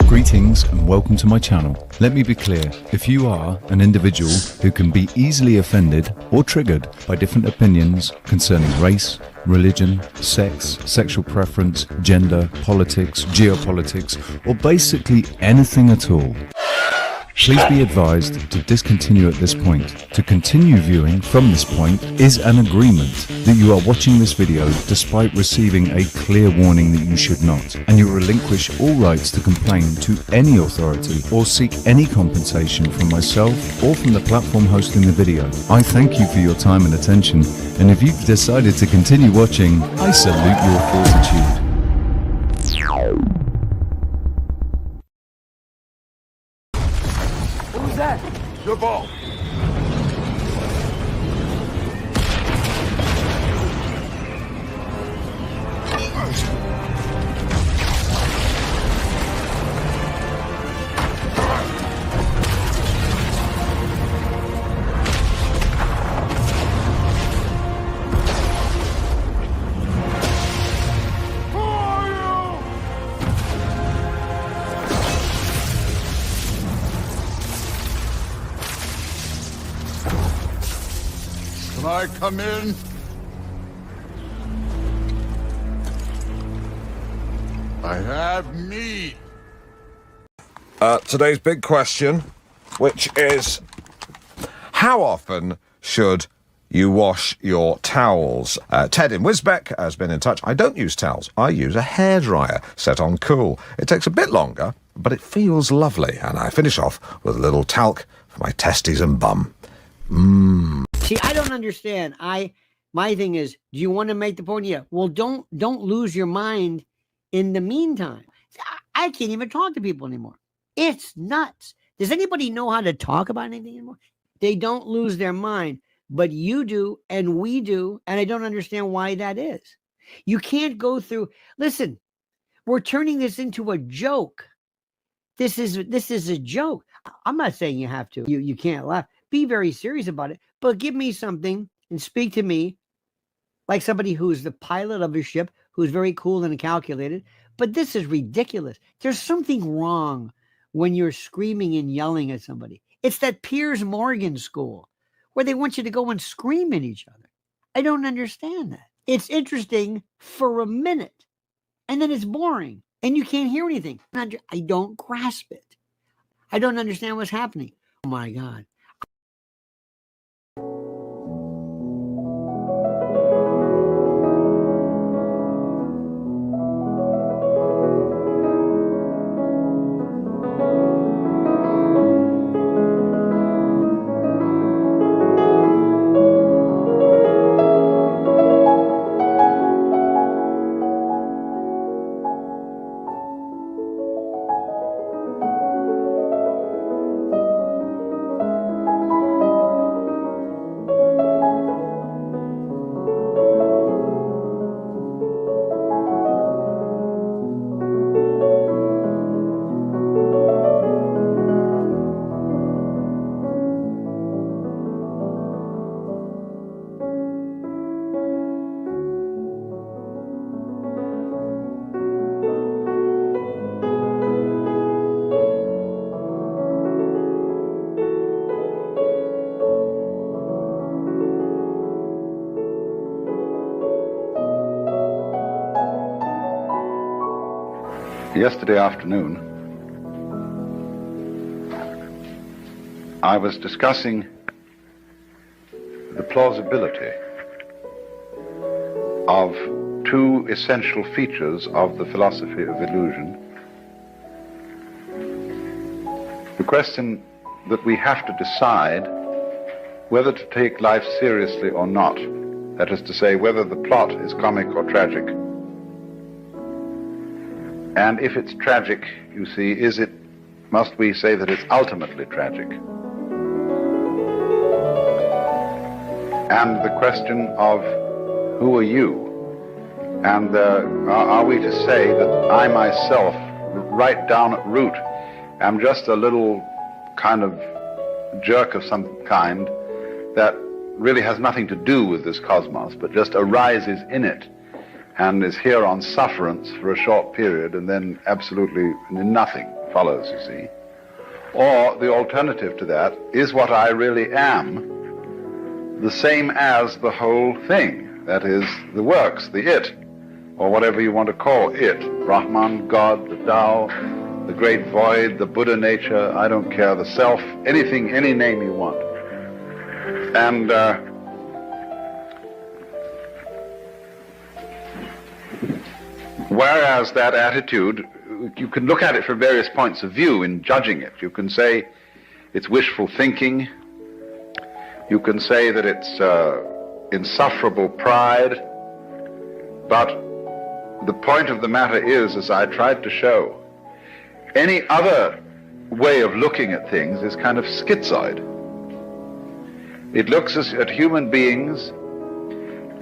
Greetings and welcome to my channel. Let me be clear, if you are an individual who can be easily offended or triggered by different opinions concerning race, religion, sex, sexual preference, gender, politics, geopolitics, or basically anything at all, please be advised to discontinue at this point. To continue viewing from this point is an agreement that you are watching this video despite receiving a clear warning that you should not, and you relinquish all rights to complain to any authority or seek any compensation from myself or from the platform hosting the video. I thank you for your time and attention, and if you've decided to continue watching, I salute your fortitude. Who's that? Your ball. Can I come in? I have meat. Today's big question, which is, how often should you wash your towels? Ted in Wisbeck has been in touch. I don't use towels. I use a hairdryer set on cool. It takes a bit longer, but it feels lovely. And I finish off with a little talc for my testes and bum. See, I don't understand. My thing is, do you want to make the point? Yeah. Well, don't lose your mind in the meantime. I can't even talk to people anymore. It's nuts. Does anybody know how to talk about anything anymore? They don't lose their mind, but you do and we do, and I don't understand why that is. You can't go through. Listen, we're turning this into a joke. This is a joke. I'm not saying you have to. You can't laugh. Be very serious about it, but give me something and speak to me like somebody who's the pilot of a ship, who's very cool and calculated. But this is ridiculous. There's something wrong when you're screaming and yelling at somebody. It's that Piers Morgan school where they want you to go and scream at each other. I don't understand that. It's interesting for a minute, and then it's boring, and you can't hear anything. I don't grasp it. I don't understand what's happening. Oh, my God. Yesterday afternoon, I was discussing the plausibility of two essential features of the philosophy of illusion. The question that we have to decide whether to take life seriously or not, that is to say, whether the plot is comic or tragic. And if it's tragic, you see, must we say that it's ultimately tragic? And the question of who are you? And are we to say that I myself, right down at root, am just a little kind of jerk of some kind that really has nothing to do with this cosmos, but just arises in it and is here on sufferance for a short period and then absolutely nothing follows, you see. Or the alternative to that, is what I really am the same as the whole thing? That is, the works, the it, or whatever you want to call it, Brahman, God, the Tao, the great void, the Buddha nature, I don't care, the self, anything, any name you want. And whereas that attitude, you can look at it from various points of view in judging it. You can say it's wishful thinking. You can say that it's insufferable pride. But the point of the matter is, as I tried to show, any other way of looking at things is kind of schizoid. It looks at human beings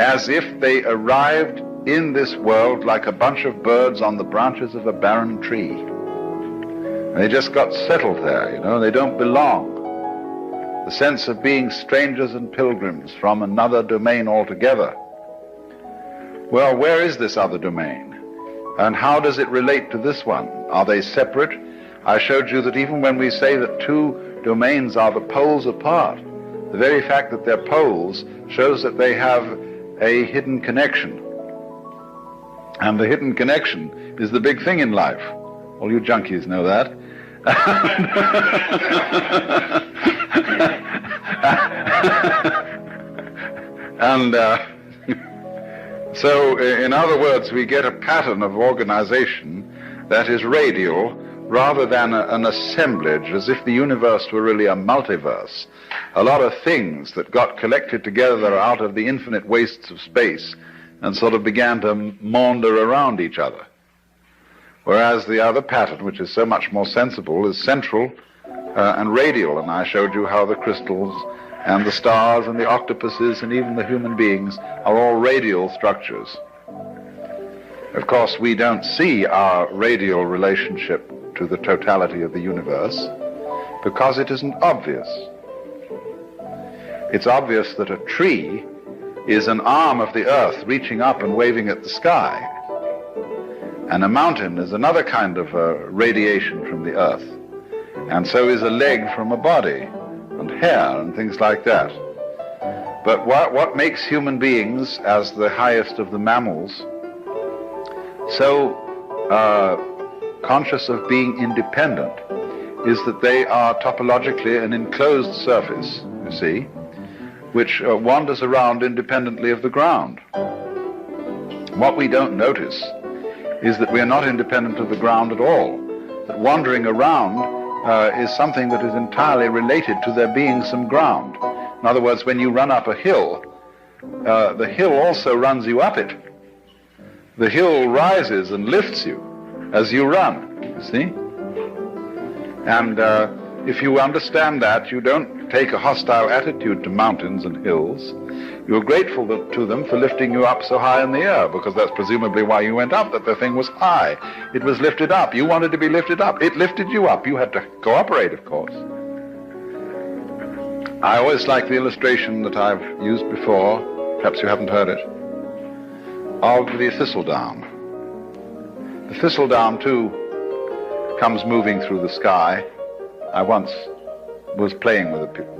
as if they arrived in this world like a bunch of birds on the branches of a barren tree. They just got settled there, you know, they don't belong. The sense of being strangers and pilgrims from another domain altogether. Well, where is this other domain? And how does it relate to this one? Are they separate? I showed you that even when we say that two domains are the poles apart, the very fact that they're poles shows that they have a hidden connection. And the hidden connection is the big thing in life. All you junkies know that. And so, in other words, we get a pattern of organization that is radial rather than an assemblage, as if the universe were really a multiverse. A lot of things that got collected together out of the infinite wastes of space and sort of began to maunder around each other. Whereas the other pattern, which is so much more sensible, is central and radial. And I showed you how the crystals and the stars and the octopuses and even the human beings are all radial structures. Of course, we don't see our radial relationship to the totality of the universe because it isn't obvious. It's obvious that a tree is an arm of the earth reaching up and waving at the sky. And a mountain is another kind of radiation from the earth. And so is a leg from a body, and hair, and things like that. But what makes human beings, as the highest of the mammals, so conscious of being independent is that they are topologically an enclosed surface, you see, which wanders around independently of the ground. What we don't notice is that we are not independent of the ground at all, that wandering around is something that is entirely related to there being some ground. In other words, when you run up a hill, the hill also runs you up it. The hill rises and lifts you as you run, you see? And if you understand that, you don't take a hostile attitude to mountains and hills. You're grateful to them for lifting you up so high in the air, because that's presumably why you went up, that the thing was high. It was lifted up. You wanted to be lifted up. It lifted you up. You had to cooperate, of course. I always like the illustration that I've used before, perhaps you haven't heard it, of the thistledown. The thistledown, too, comes moving through the sky. I once was playing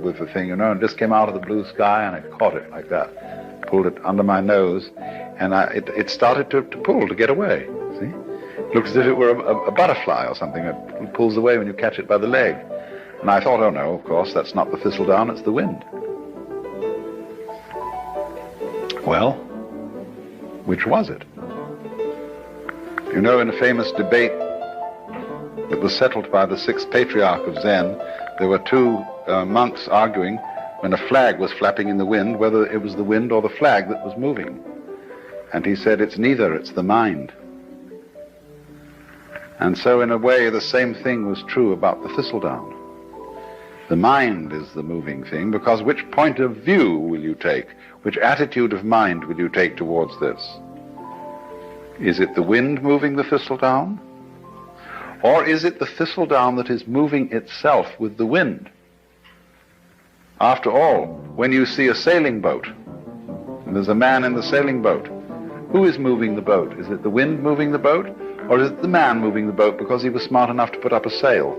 with the thing, you know, and just came out of the blue sky, and I caught it like that, pulled it under my nose, and it started to pull to get away, see? It looks as if it were a butterfly or something. It pulls away when you catch it by the leg. And I thought, oh no, of course, that's not the thistledown, it's the wind. Well, which was it? You know, in a famous debate that was settled by the sixth patriarch of Zen, there were two monks arguing when a flag was flapping in the wind, whether it was the wind or the flag that was moving. And he said, it's neither, it's the mind. And so in a way, the same thing was true about the thistledown. The mind is the moving thing, because which point of view will you take? Which attitude of mind will you take towards this? Is it the wind moving the thistledown? Or is it the thistledown that is moving itself with the wind? After all, when you see a sailing boat, and there's a man in the sailing boat, who is moving the boat? Is it the wind moving the boat? Or is it the man moving the boat because he was smart enough to put up a sail?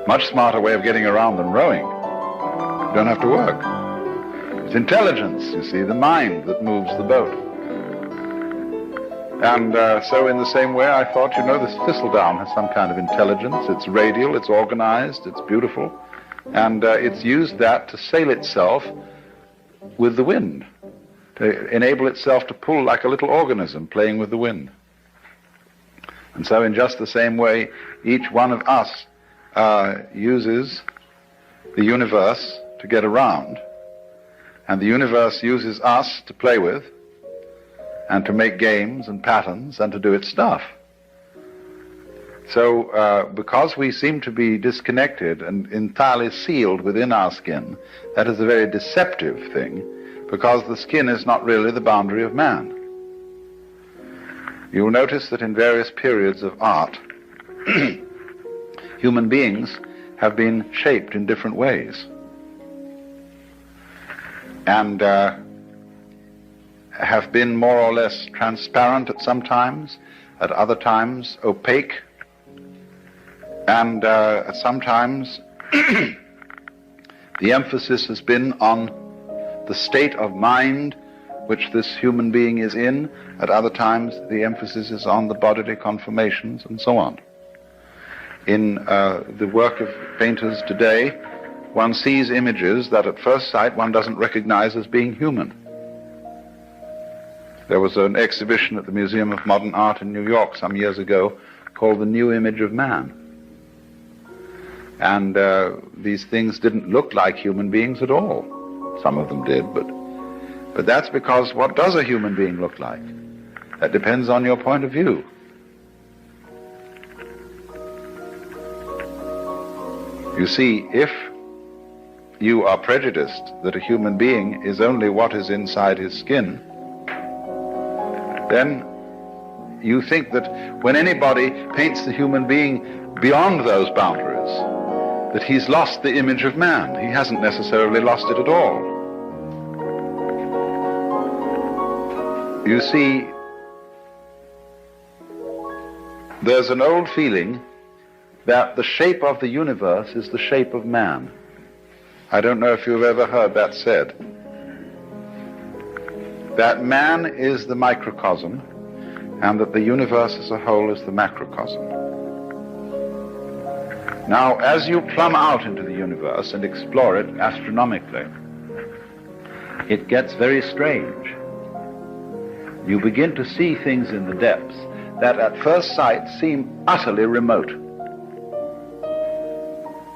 Much smarter way of getting around than rowing. You don't have to work. It's intelligence, you see, the mind that moves the boat. And so in the same way, I thought, this thistledown has some kind of intelligence. It's radial, it's organized, it's beautiful. And it's used that to sail itself with the wind, to enable itself to pull like a little organism playing with the wind. And so in just the same way, each one of us uses the universe to get around, and the universe uses us to play with, and to make games and patterns, and to do its stuff. So because we seem to be disconnected and entirely sealed within our skin, that is a very deceptive thing, because the skin is not really the boundary of man. You'll notice that in various periods of art, human beings have been shaped in different ways. And have been more or less transparent at some times, at other times opaque, and sometimes the emphasis has been on the state of mind which this human being is in. At other times the emphasis is on the bodily conformations and so on. In the work of painters today, one sees images that at first sight one doesn't recognize as being human. There was an exhibition at the Museum of Modern Art in New York some years ago called The New Image of Man. And these things didn't look like human beings at all. Some of them did, but that's because what does a human being look like? That depends on your point of view. You see, if you are prejudiced that a human being is only what is inside his skin, then you think that when anybody paints the human being beyond those boundaries, that he's lost the image of man. He hasn't necessarily lost it at all. You see, there's an old feeling that the shape of the universe is the shape of man. I don't know if you've ever heard that said. That man is the microcosm, and that the universe as a whole is the macrocosm. Now, as you plumb out into the universe and explore it astronomically, it gets very strange. You begin to see things in the depths that at first sight seem utterly remote.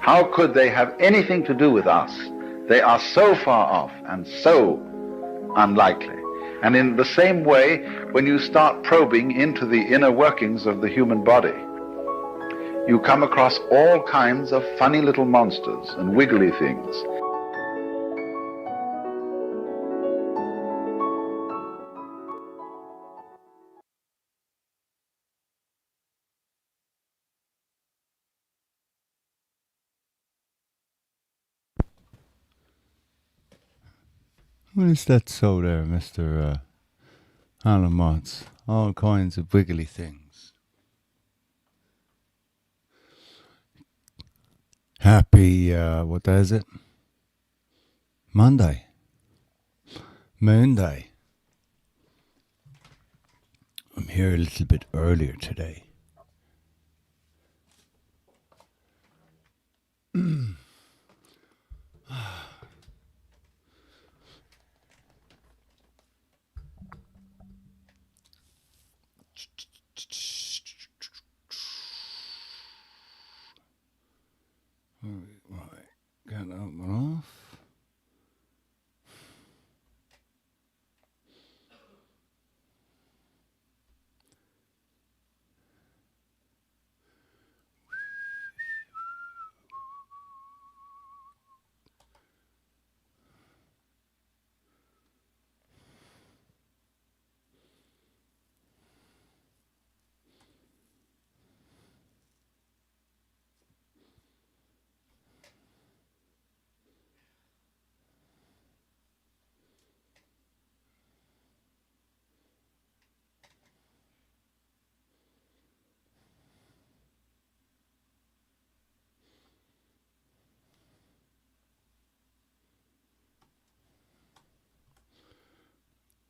How could they have anything to do with us? They are so far off and so unlikely. And in the same way, when you start probing into the inner workings of the human body, you come across all kinds of funny little monsters and wiggly things. What is that so there, Mr. Alan Watts? All kinds of wiggly things. Happy, what day is it? Monday. Monday. I'm here a little bit earlier today. Right, get that one off.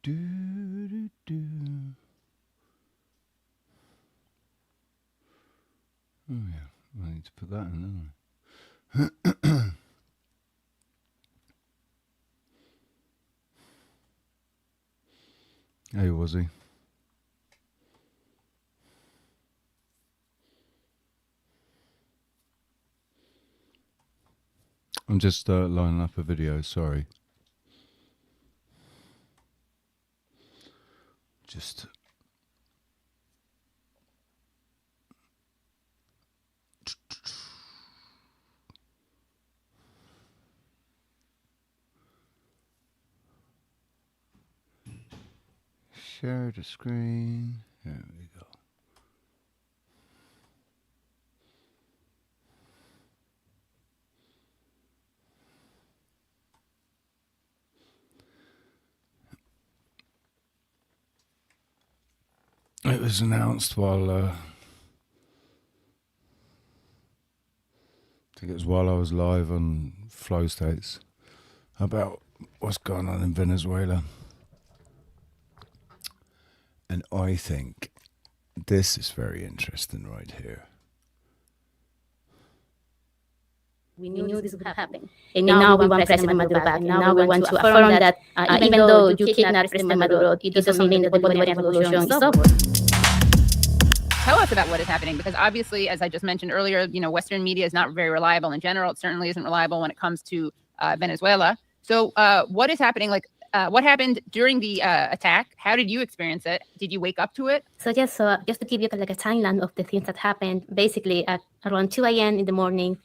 Oh yeah, I need to put that in, don't I? Hey, was he? I'm just lining up a video, sorry. Just... Share the screen. There we go. It was announced while, I think it was while I was live on Flow States about what's going on in Venezuela. And I think this is very interesting right here. We knew this would happen. And now we want President Maduro back. And now we want to affirm that even though you kidnapped President Maduro, it doesn't mean that the Bolivarian Revolution is over. Tell us about what is happening, because obviously, as I just mentioned earlier, Western media is not very reliable in general. It certainly isn't reliable when it comes to Venezuela. So what is happening? What happened during the attack? How did you experience it? Did you wake up to it? So just to give you a timeline of the things that happened, basically at around 2 a.m. in the morning,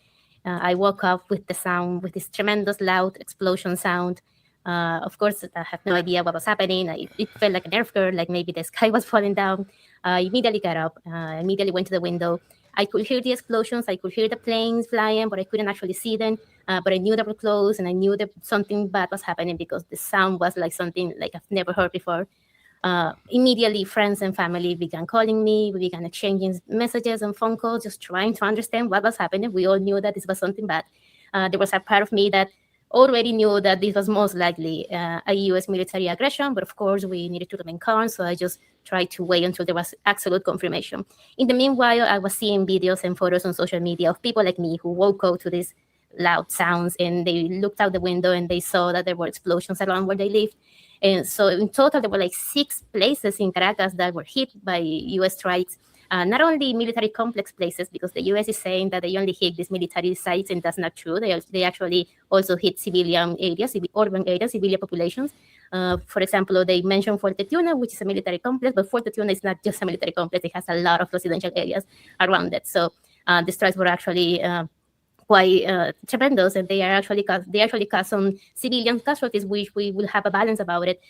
I woke up with the sound, with this tremendous loud explosion sound. Of course, I have no idea what was happening. It felt like an earthquake, like maybe the sky was falling down. I immediately got up, immediately went to the window. I could hear the explosions, I could hear the planes flying, but I couldn't actually see them. But I knew they were close, and I knew that something bad was happening because the sound was like something like I've never heard before. Immediately, friends and family began calling me. We began exchanging messages and phone calls, just trying to understand what was happening. We all knew that this was something bad. There was a part of me that already knew that this was most likely a U.S. military aggression, but of course we needed to remain calm, so I just tried to wait until there was absolute confirmation. In the meanwhile, I was seeing videos and photos on social media of people like me who woke up to these loud sounds, and they looked out the window and they saw that there were explosions around where they lived. And so in total, there were like 6 places in Caracas that were hit by U.S. strikes. Not only military complex places, because the U.S. is saying that they only hit these military sites, and that's not true. They actually also hit civilian areas, urban areas, civilian populations. For example, they mentioned Fuerte Tiuna, which is a military complex, but Fuerte Tiuna is not just a military complex. It has a lot of residential areas around it. So the strikes were actually quite tremendous, and they actually caused some civilian casualties, which we will have a balance about it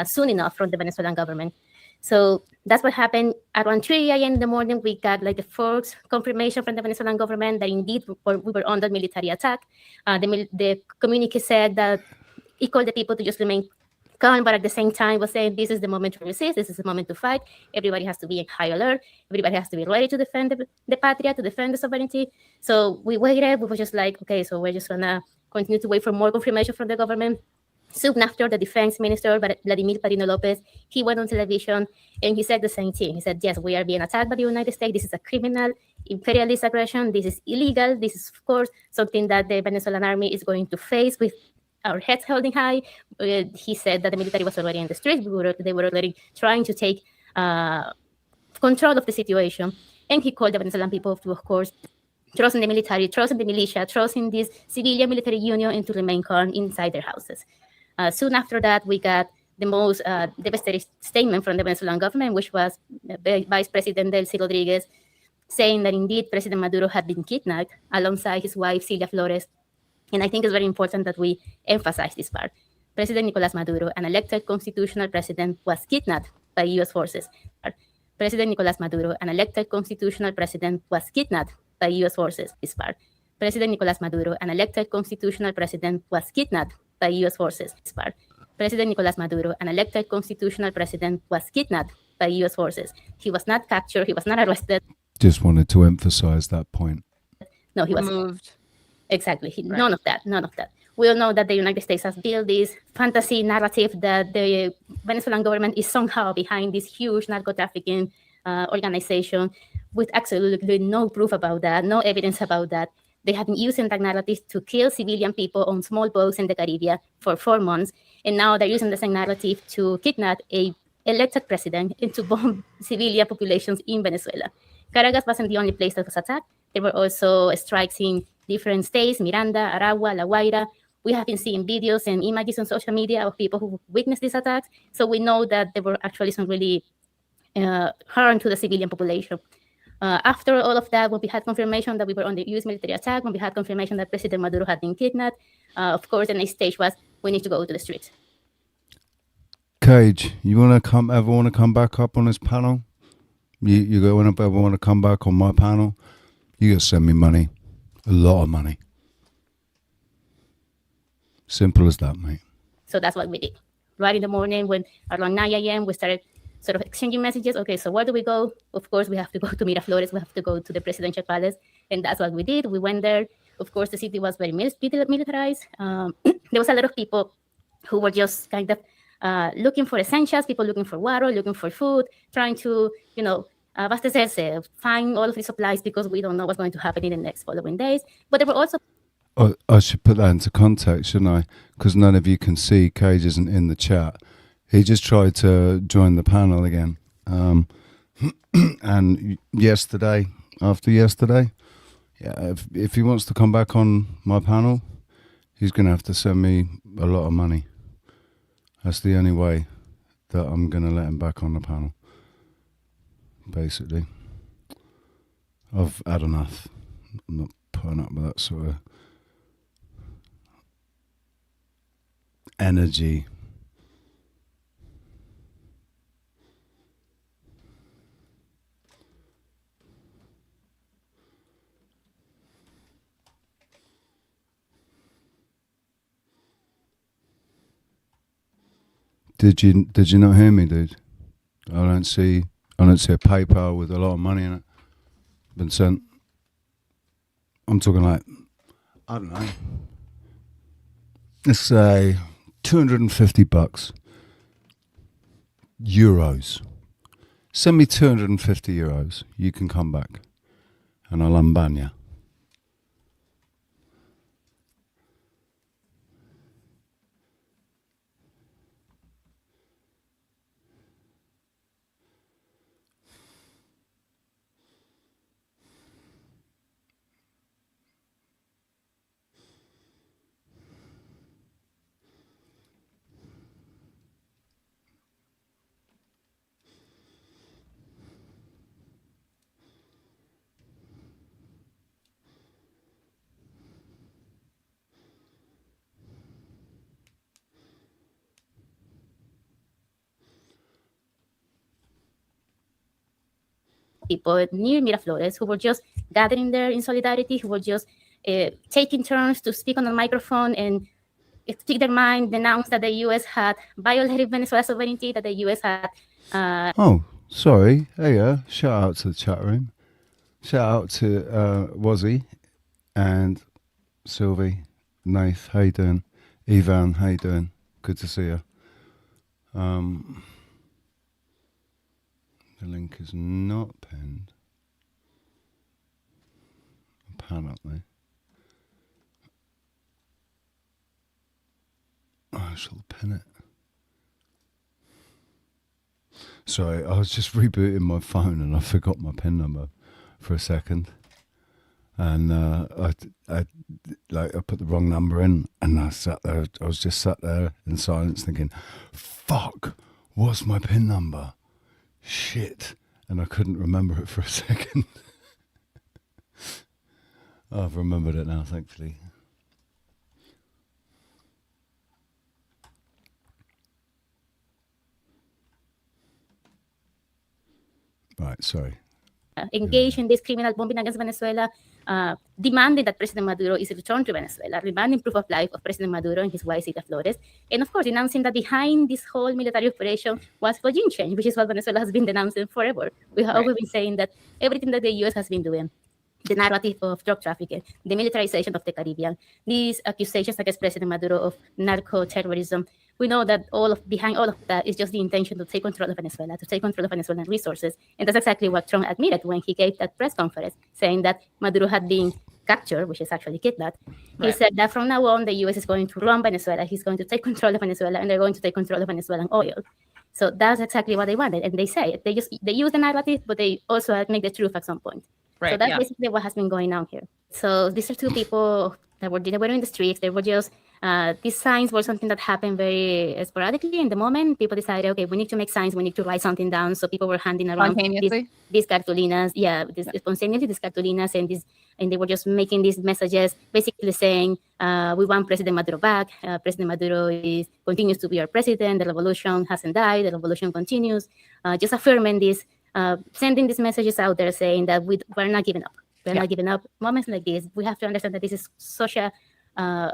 soon enough from the Venezuelan government. So that's what happened. Around 3 a.m. in the morning, we got like the first confirmation from the Venezuelan government that indeed we were under military attack. The communique said that it called the people to just remain calm, but at the same time was saying this is the moment to resist, this is the moment to fight. Everybody has to be in high alert. Everybody has to be ready to defend the patria, to defend the sovereignty. So we waited. We were just like, okay, so we're just gonna continue to wait for more confirmation from the government. Soon after, the defense minister, Vladimir Padrino Lopez, he went on television and he said the same thing. He said, yes, we are being attacked by the United States. This is a criminal, imperialist aggression. This is illegal. This is, of course, something that the Venezuelan army is going to face with our heads holding high. He said that the military was already in the streets. They were already trying to take control of the situation. And he called the Venezuelan people to, of course, trust in the military, trust in the militia, trust in this civilian military union, and to remain calm inside their houses. Soon after that, we got the most devastating statement from the Venezuelan government, which was Vice President Delcy Rodriguez saying that indeed President Maduro had been kidnapped alongside his wife, Cilia Flores. And I think it's very important that we emphasize this part. President Nicolás Maduro, an elected constitutional president, was kidnapped by U.S. forces. President Nicolás Maduro, an elected constitutional president, was kidnapped by U.S. forces. This part. President Nicolás Maduro, an elected constitutional president, was kidnapped by U.S. forces. This part. President Nicolás Maduro, an elected constitutional president, was kidnapped by U.S. forces. He was not captured. He was not arrested. Just wanted to emphasize that point. No, he was moved. Exactly. Right. None of that. We all know that the United States has built this fantasy narrative that the Venezuelan government is somehow behind this huge narco-trafficking organization, with absolutely no proof about that, no evidence about that. They have been using that narrative to kill civilian people on small boats in the Caribbean for 4 months, and now they're using the same narrative to kidnap a elected president and to bomb civilian populations in Venezuela. Caracas wasn't the only place that was attacked. There were also strikes in different states, Miranda, Aragua, La Guaira. We have been seeing videos and images on social media of people who witnessed these attacks. So we know that there were actually some really harm to the civilian population. After all of that, when we had confirmation that we were under U.S. military attack, when we had confirmation that President Maduro had been kidnapped, of course, the next stage was we need to go to the streets. Cage, you ever want to come back up on this panel? You ever want to come back on my panel? You gotta send me money, a lot of money. Simple as that, mate. So that's what we did. Right in the morning, when around 9 a.m., we started sort of exchanging messages. Okay, so where do we go? Of course, we have to go to Miraflores. We have to go to the presidential palace, and that's what we did. We went there. Of course, the city was very militarized. There was a lot of people who were just kind of looking for essentials, people looking for water, looking for food, trying to, abastecerse, find all of these supplies because we don't know what's going to happen in the next following days. But there were also... I should put that into context, shouldn't I? Because none of you can see Cage isn't in the chat. He just tried to join the panel again. And after yesterday, yeah, if he wants to come back on my panel, he's going to have to send me a lot of money. That's the only way that I'm going to let him back on the panel. Basically, I've had enough. I'm not putting up with that sort of energy. Did you not hear me, dude? I don't see a PayPal with a lot of money in it been sent. I'm talking like, I don't know, let's say $250 euros. Send me 250 euros. You can come back and I'll unban you. people near Miraflores who were just gathering there in solidarity, who were just taking turns to speak on the microphone and speak their mind, denounce that the U.S. had violated Venezuela's sovereignty, that the U.S. had... Oh, sorry. Hey, shout out to the chat room. Shout out to Wazzy and Sylvie, Nath, how you doing? Ivan, how you doing? Good to see you. The link is not pinned. Apparently. I shall pin it. Sorry, I was just rebooting my phone and I forgot my PIN number for a second. And I put the wrong number in and I was just sat there in silence thinking, fuck, what's my PIN number? Shit. And I couldn't remember it for a second. I've remembered it now, thankfully. Right, sorry. Engaged in this criminal bombing against Venezuela, demanding that President Maduro is returned to Venezuela, demanding proof of life of President Maduro and his wife, Cita Flores, and of course, denouncing that behind this whole military operation was regime change, which is what Venezuela has been denouncing forever. We have always been saying that everything that the U.S. has been doing the narrative of drug trafficking, the militarization of the Caribbean, these accusations against President Maduro of narco-terrorism. We know that behind all of that is just the intention to take control of Venezuela, to take control of Venezuelan resources. And that's exactly what Trump admitted when he gave that press conference, saying that Maduro had been captured, which is actually kidnapped. He said that from now on, the U.S. is going to run Venezuela. He's going to take control of Venezuela, and they're going to take control of Venezuelan oil. So that's exactly what they wanted. And they say it. They use the narrative, but they also make the truth at some point. So that's basically what has been going on here. So these are two people that were in the streets. They were just, these signs were something that happened very sporadically in the moment. People decided, okay, we need to make signs. We need to write something down. So people were handing around these cartulinas. Spontaneously, these cartulinas, and they were just making these messages, basically saying, we want President Maduro back. President Maduro continues to be our president. The revolution hasn't died. The revolution continues. Just affirming this, sending these messages out there saying that we're not giving up. We're not giving up. Moments like this, we have to understand that this is such a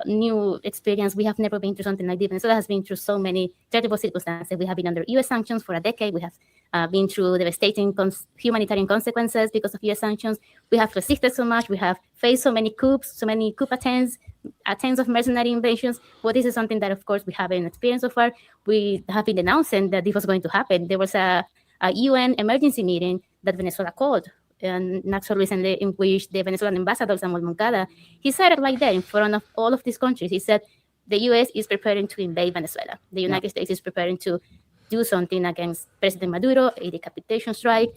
new experience. We have never been through something like this. Venezuela has been through so many terrible circumstances. We have been under U.S. sanctions for a decade. We have been through devastating humanitarian consequences because of U.S. sanctions. We have resisted so much. We have faced so many coups, so many coup attempts of mercenary invasions. Well, this is something that, of course, we haven't experienced so far. We have been announcing that this was going to happen. There was a UN emergency meeting that Venezuela called, and not so recently, in which the Venezuelan ambassador, Samuel Moncada, he said it right there in front of all of these countries. He said, the U.S. is preparing to invade Venezuela. The United States is preparing to do something against President Maduro, a decapitation strike,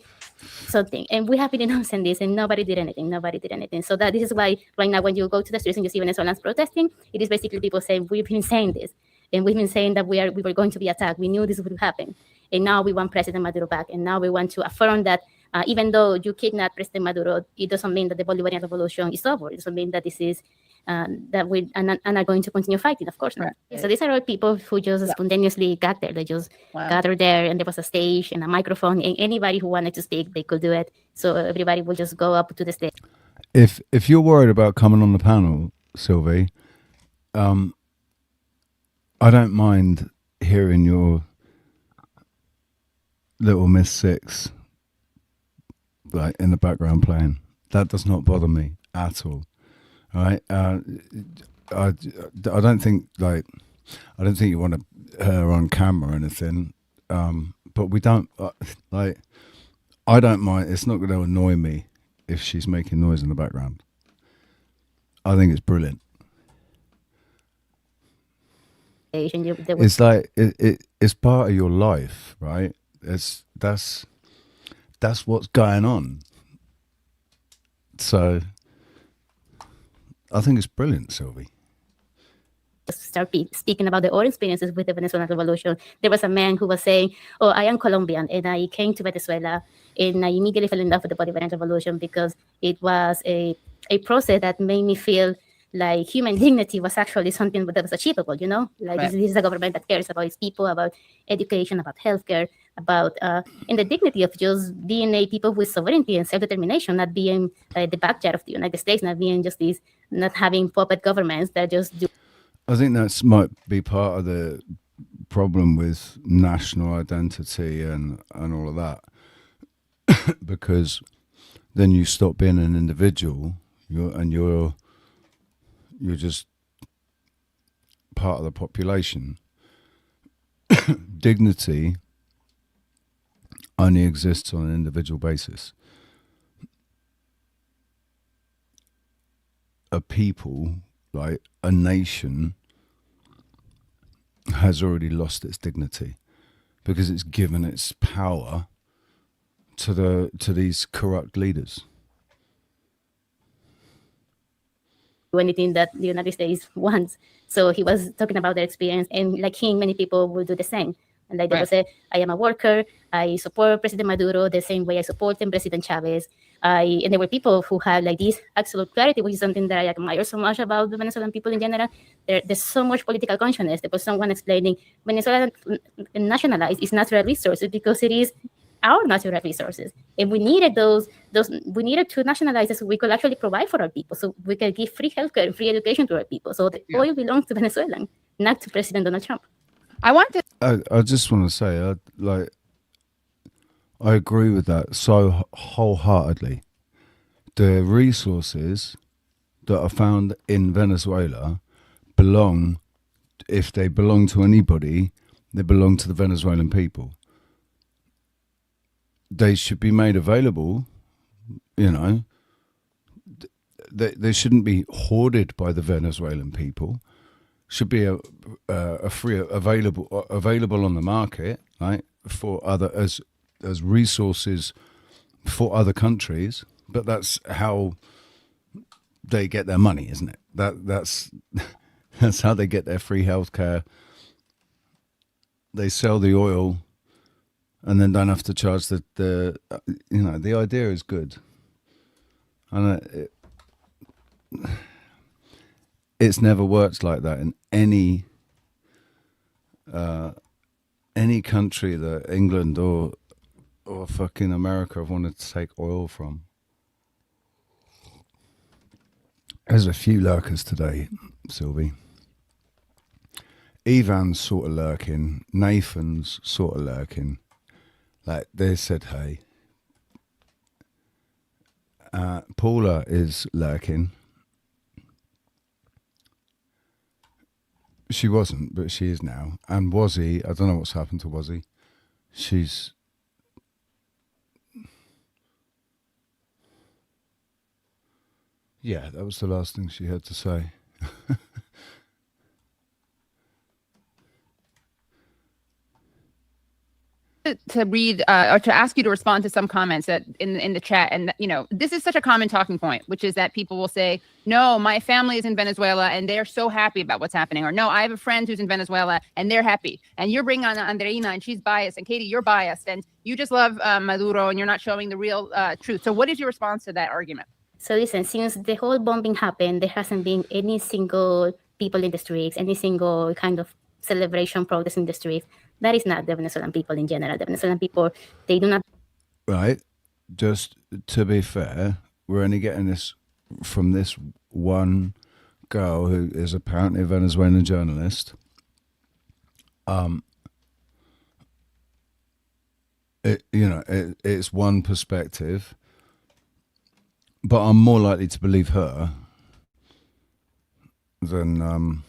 something. And we have been announcing this, and nobody did anything. So this is why right now when you go to the streets and you see Venezuelans protesting, it is basically people saying, we've been saying this, and we've been saying that we were going to be attacked. We knew this would happen. And now we want President Maduro back. And now we want to affirm that even though you kidnap President Maduro, it doesn't mean that the Bolivarian Revolution is over. It doesn't mean that this is, that we are going to continue fighting, of course. Right. So these are all people who just spontaneously got there. They just gathered there, and there was a stage and a microphone, and anybody who wanted to speak, they could do it. So everybody will just go up to the stage. If you're worried about coming on the panel, Sylvie, I don't mind hearing your Little Miss Six like in the background playing. That does not bother me at all. All right, I don't think you want her on camera or anything, but we don't I don't mind. It's not going to annoy me if she's making noise in the background. I think it's brilliant. It's like it's part of your life, right? That's what's going on. So I think it's brilliant, Sylvie. Start speaking about their own experiences with the Venezuelan Revolution. There was a man who was saying, "Oh, I am Colombian, and I came to Venezuela, and I immediately fell in love with the Bolivarian Revolution because it was a process that made me feel like human dignity was actually something that was achievable, you know? Like this is a government that cares about its people, about education, about healthcare, about and the dignity of just being a people with sovereignty and self-determination, not being the backyard of the United States, not being just these, not having puppet governments that just do." I think that might be part of the problem with national identity and all of that, because then you stop being an individual, you're just part of the population. Dignity only exists on an individual basis. A people, like a nation, has already lost its dignity because it's given its power to these corrupt leaders. Anything that the United States wants. So he was talking about their experience, and like him, many people will do the same. And like they will say, I am a worker, I support President Maduro the same way I support President Chavez. And there were people who had like this absolute clarity, which is something that I admire so much about the Venezuelan people in general. There's so much political consciousness. There was someone explaining Venezuela nationalized its natural resources because it is our natural resources, and we needed we needed to nationalize it so we could actually provide for our people, so we could give free healthcare and free education to our people. So the oil belongs to Venezuela, not to President Donald Trump. I just want to say, I agree with that so wholeheartedly. the resources that are found in Venezuela belong, if they belong to anybody, they belong to the Venezuelan people. They should be made available, you know. They shouldn't be hoarded by the Venezuelan people. Should be a free available on the market, right, for other as resources for other countries. But that's how they get their money, isn't it? That's how they get their free healthcare. They sell the oil, and then don't have to charge the you know, the idea is good, and it's never worked like that in any country that England or fucking America have wanted to take oil from. There's a few lurkers today, Sylvie. Ivan's sort of lurking. Nathan's sort of lurking. Like, they said hey. Paula is lurking. She wasn't, but she is now. And Wazzy, I don't know what's happened to Wazzy. She's... Yeah, that was the last thing she had to say. To read or to ask you to respond to some comments that in the chat, and you know, this is such a common talking point, which is that people will say, no, my family is in Venezuela and they're so happy about what's happening, or no, I have a friend who's in Venezuela and they're happy, and you're bringing on Andreina and she's biased, and Katie, you're biased, and you just love Maduro and you're not showing the real truth. So what is your response to that argument? So listen, since the whole bombing happened, there hasn't been any single people in the streets, any single kind of celebration protest in the streets. That is not the Venezuelan people in general. The Venezuelan people, they do not... Right. Just to be fair, we're only getting this from this one girl who is apparently a Venezuelan journalist. It's one perspective, but I'm more likely to believe her than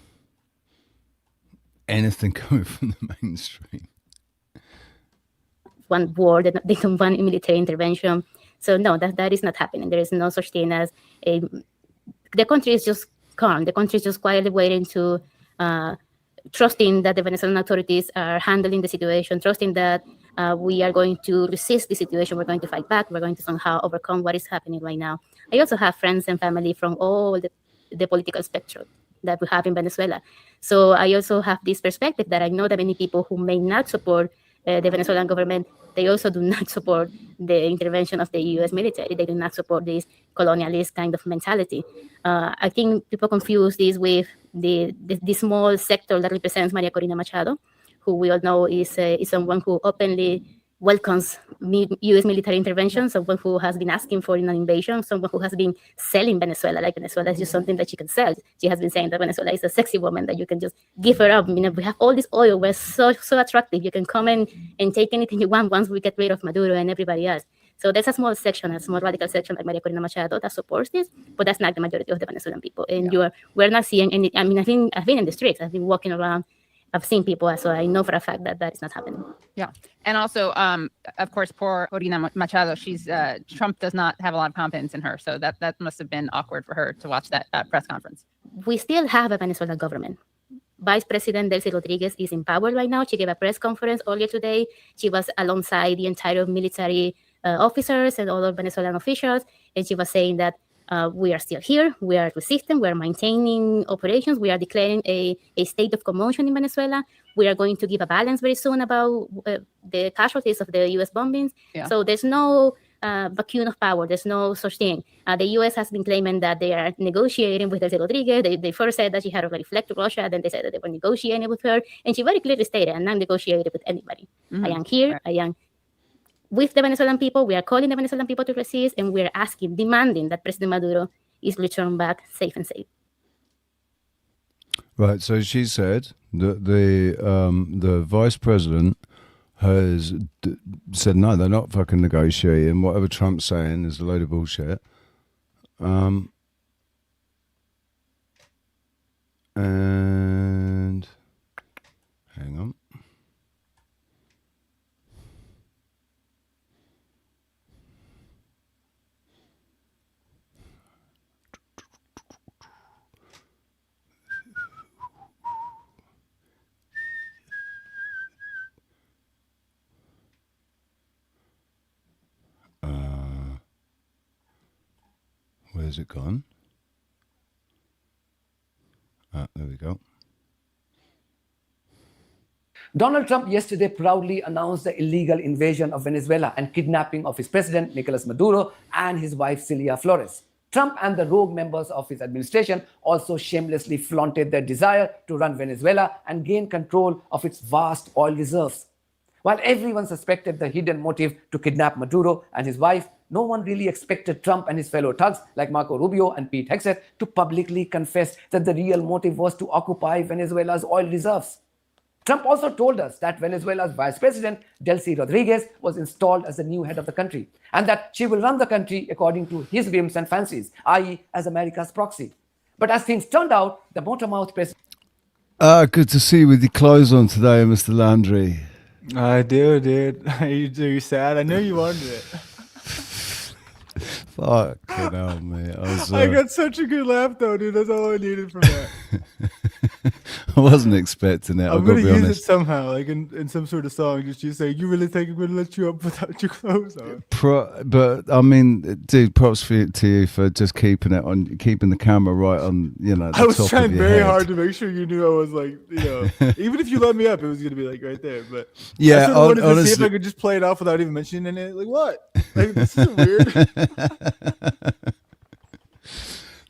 anything coming from the mainstream. One war, they don't want military intervention. So no, that is not happening. There is no such thing as the country is just calm. The country is just quietly waiting to, trusting that the Venezuelan authorities are handling the situation, trusting that we are going to resist the situation, we're going to fight back, we're going to somehow overcome what is happening right now. I also have friends and family from all the political spectrum that we have in Venezuela. So I also have this perspective that I know that many people who may not support the Venezuelan government, they also do not support the intervention of the U.S. military. They do not support this colonialist kind of mentality. I think people confuse this with the small sector that represents Maria Corina Machado, who we all know is someone who openly welcomes U.S. military intervention, someone who has been asking for an invasion, someone who has been selling Venezuela, like Venezuela is just something that she can sell. She has been saying that Venezuela is a sexy woman, that you can just give her up. I mean, we have all this oil, we're so attractive. You can come in and take anything you want once we get rid of Maduro and everybody else. So there's a small section, a small radical section like Maria Corina Machado that supports this, but that's not the majority of the Venezuelan people. And we're not seeing any, I mean, I've been in the streets, I've been walking around, I've seen people, so I know for a fact that is not happening. Yeah. And also, of course, poor Corina Machado, she's Trump does not have a lot of confidence in her. So that must have been awkward for her to watch that press conference. We still have a Venezuelan government. Vice President Delcy Rodriguez is in power right now. She gave a press conference earlier today. She was alongside the entire military officers and other Venezuelan officials. And she was saying that we are still here, we are resisting, we are maintaining operations, we are declaring a state of commotion in Venezuela. We are going to give a balance very soon about the casualties of the U.S. bombings. Yeah. So there's no vacuum of power, there's no such thing. The U.S. has been claiming that they are negotiating with Delcy Rodriguez. They first said that she had already fled to Russia, then they said that they were negotiating with her, and she very clearly stated, I'm not negotiating with anybody. Mm-hmm. I am here, right. I am with the Venezuelan people. We are calling the Venezuelan people to resist, and we are asking, demanding that President Maduro is returned back safe and safe. Right. So she said that the vice president has said no, they're not fucking negotiating. Whatever Trump's saying is a load of bullshit. And hang on. Where's it gone? There we go. Donald Trump yesterday proudly announced the illegal invasion of Venezuela and kidnapping of his president, Nicolas Maduro, and his wife, Celia Flores. Trump and the rogue members of his administration also shamelessly flaunted their desire to run Venezuela and gain control of its vast oil reserves. While everyone suspected the hidden motive to kidnap Maduro and his wife, no one really expected Trump and his fellow thugs like Marco Rubio and Pete Hegseth to publicly confess that the real motive was to occupy Venezuela's oil reserves. Trump also told us that Venezuela's vice president, Delcy Rodriguez, was installed as the new head of the country, and that she will run the country according to his whims and fancies, i.e. as America's proxy. But as things turned out, the motor-mouthed president... Good to see you with your clothes on today, Mr. Landry. I do, dude. Are you sad? I know you wanted it. Fucking hell, mate. I got such a good laugh, though, dude. That's all I needed from that. I wasn't expecting it. I'm going to use it somehow, like in some sort of song. Just you say, you really think I'm going to let you up without your clothes on? But I mean, dude, props to you for just keeping the camera right on, the I was top trying of your very head. hard to make sure you knew I was like, even if you let me up, it was going to be like right there. But yeah, I sort of wanted to see if I could just play it off without even mentioning it. Like, what? Like, this is weird.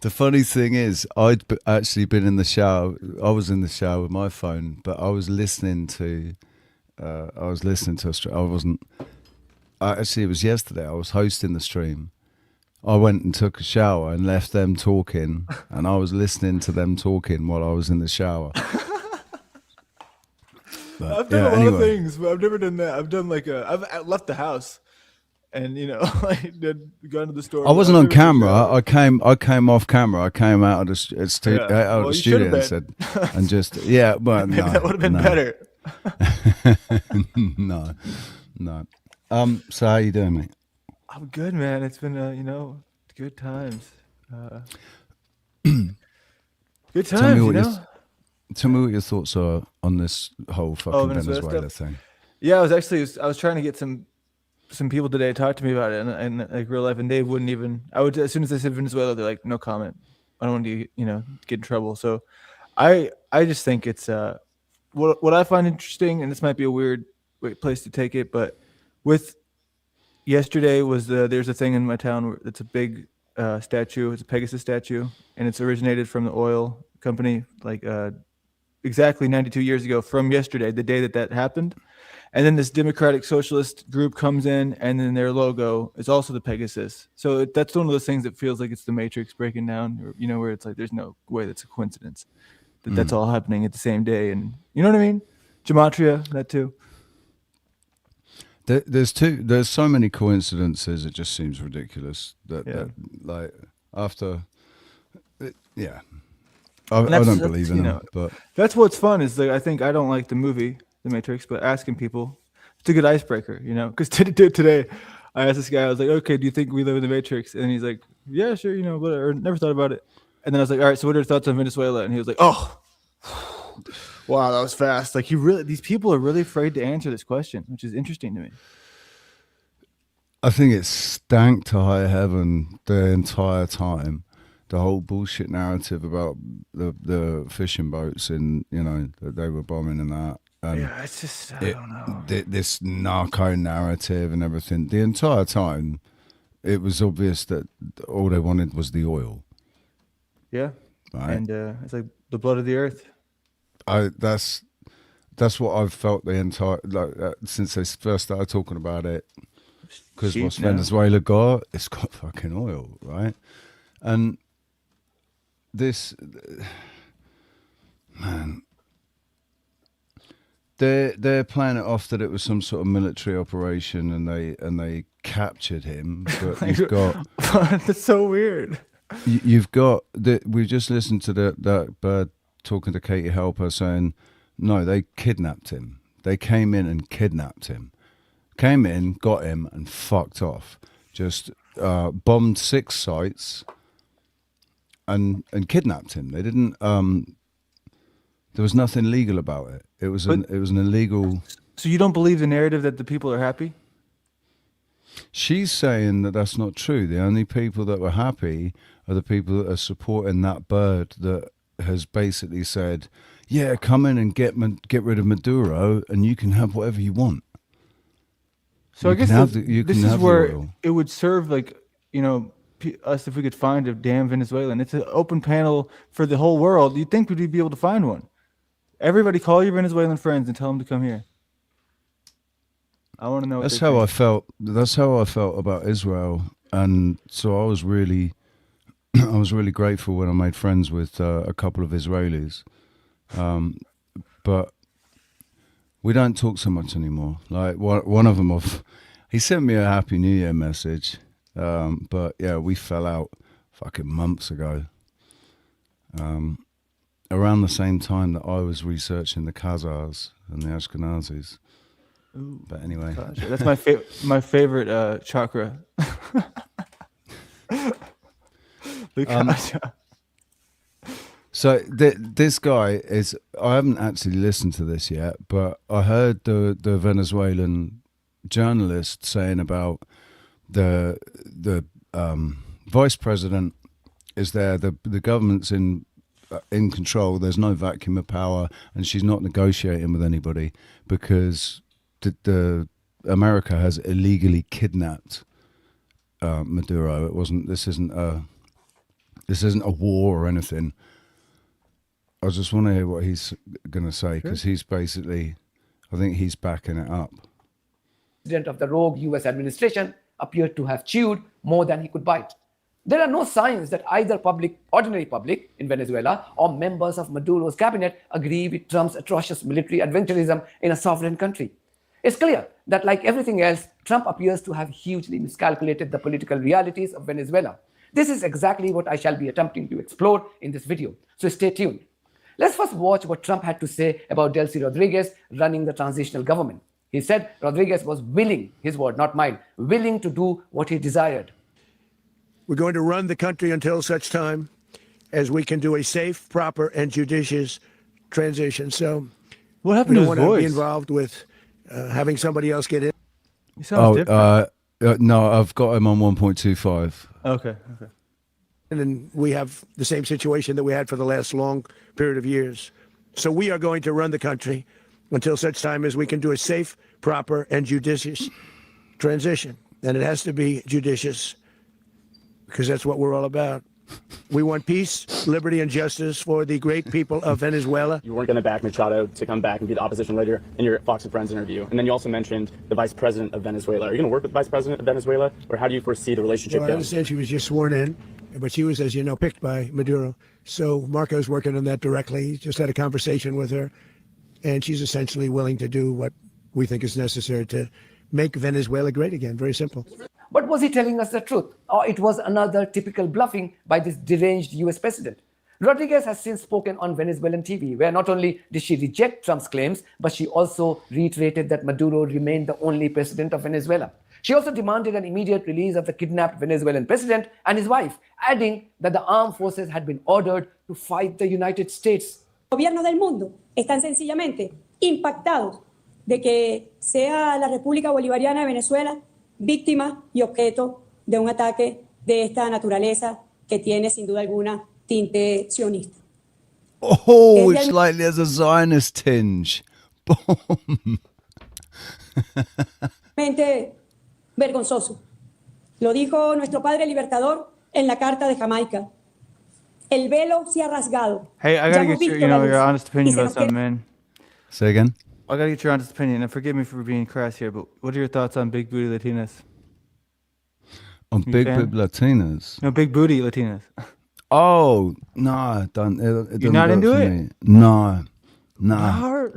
The funny thing is, I'd actually been in the shower. I was in the shower with my phone, but I was listening to. It was yesterday. I was hosting the stream. I went and took a shower and left them talking, and I was listening to them talking while I was in the shower. But, I've done a lot of things, but I've never done that. I've done I've left the house. And like gone to the store. I wasn't on camera. I came off camera. I came out of the studio and said, and just Well, maybe no, that would have been better. No. So how you doing, mate? I'm good, man. It's been good times. Good times. Tell me what your thoughts are on this whole fucking Venezuela thing. Yeah, I was trying to get some people today talk to me about it and like real life, and they wouldn't even. As soon as I said Venezuela, they're like, no comment. I don't want to get in trouble. So I just think it's what I find interesting, and this might be a weird place to take it, but with yesterday was there's a thing in my town where it's a big statue. It's a Pegasus statue, and it's originated from the oil company like exactly 92 years ago from yesterday, the day that happened. And then this democratic socialist group comes in, and then their logo is also the Pegasus. So that's one of those things that feels like it's the Matrix breaking down, where it's like there's no way that's a coincidence. That's all happening at the same day. And you know what I mean? Gematria, that too. There's so many coincidences, it just seems ridiculous. that like, after... I don't believe in it, but... That's what's fun, is I think I don't like the movie... The Matrix, but asking people, it's a good icebreaker, because today I asked this guy, I was like, okay, do you think we live in the Matrix? And he's like, yeah, sure, whatever, never thought about it. And then I was like, all right, so what are your thoughts on Venezuela? And he was like, oh, wow, that was fast. Like, these people are really afraid to answer this question, which is interesting to me. I think it stank to high heaven the entire time. The whole bullshit narrative about the fishing boats and, that they were bombing and that. It's just, I don't know. This narco narrative and everything. The entire time, it was obvious that all they wanted was the oil. Yeah. Right? And it's like the blood of the earth. That's what I've felt the entire, since they first started talking about it. Because what's Venezuela got? It's got fucking oil, right? And this, man... They're playing it off that it was some sort of military operation and they captured him, but he's got... That's so weird. You've got we just listened to that bird talking to Katie Halper saying, no, they kidnapped him. They came in and kidnapped him. Came in, got him, and fucked off. Just bombed 6 sites and kidnapped him. They didn't. There was nothing legal about it. It was an illegal. So you don't believe the narrative that the people are happy? She's saying that that's not true. The only people that were happy are the people that are supporting that bird that has basically said, yeah, come in and get rid of Maduro and you can have whatever you want. So you I guess this is where it would serve, like, us if we could find a damn Venezuelan. It's an open panel for the whole world. You'd think we'd be able to find one. Everybody call your Venezuelan friends and tell them to come here. I want to know. That's how I felt. That's how I felt about Israel, and so I was really grateful when I made friends with a couple of Israelis, but we don't talk so much anymore. Like one of them, he sent me a Happy New Year message, but yeah, we fell out fucking months ago. Around the same time that I was researching the Khazars and the Ashkenazis. Ooh, but anyway, that's my favorite chakra. So this guy is. I haven't actually listened to this yet, but I heard the Venezuelan journalist saying about the vice president is there. The government's in control. There's no vacuum of power, and she's not negotiating with anybody because the America has illegally kidnapped Maduro. It wasn't. This isn't a war or anything. I just want to hear what he's going to say because he's basically, I think he's backing it up. President of the rogue U.S. administration appeared to have chewed more than he could bite. There are no signs that either ordinary public in Venezuela or members of Maduro's cabinet agree with Trump's atrocious military adventurism in a sovereign country. It's clear that, like everything else, Trump appears to have hugely miscalculated the political realities of Venezuela. This is exactly what I shall be attempting to explore in this video, so stay tuned. Let's first watch what Trump had to say about Delcy Rodriguez running the transitional government. He said Rodriguez was willing, his word, not mine, willing to do what he desired. We're going to run the country until such time as we can do a safe, proper, and judicious transition. So what happened to his voice? voice? Be involved with having somebody else get in. He sounds different. No, I've got him on 1.25. Okay. And then we have the same situation that we had for the last long period of years. So we are going to run the country until such time as we can do a safe, proper, and judicious transition. And it has to be judicious because that's what we're all about. We want peace, liberty, and justice for the great people of Venezuela. You weren't going to back Machado to come back and be the opposition leader in your Fox and Friends interview. And then you also mentioned the vice president of Venezuela. Are you going to work with the vice president of Venezuela, or how do you foresee the relationship Well, I understand she was just sworn in, but she was, as you know, picked by Maduro. So Marco's working on that directly. Just had a conversation with her, and she's essentially willing to do what we think is necessary to make Venezuela great again. Very simple. But was he telling us the truth? Or it was another typical bluffing by this deranged US president? Rodriguez has since spoken on Venezuelan TV, where not only did she reject Trump's claims, but she also reiterated that Maduro remained the only president of Venezuela. She also demanded an immediate release of the kidnapped Venezuelan president and his wife, adding that the armed forces had been ordered to fight the United States. Gobiernos del mundo están sencillamente impactados de que sea la República Bolivariana de Venezuela víctima y objeto de un ataque de esta naturaleza que tiene sin duda alguna tinte sionista. Oh, it's like there's a Zionist tinge. Boom. Vergonzoso. Lo dijo nuestro padre libertador en la Carta de Jamaica. El velo se ha rasgado. Hey, I gotta get your honest opinion about something, man. Say again? I gotta get your honest opinion, and forgive me for being crass here, but what are your thoughts on big booty Latinas? On big booty Latinas? No, big booty Latinas. Oh, no, it You're not into it? me. No. No,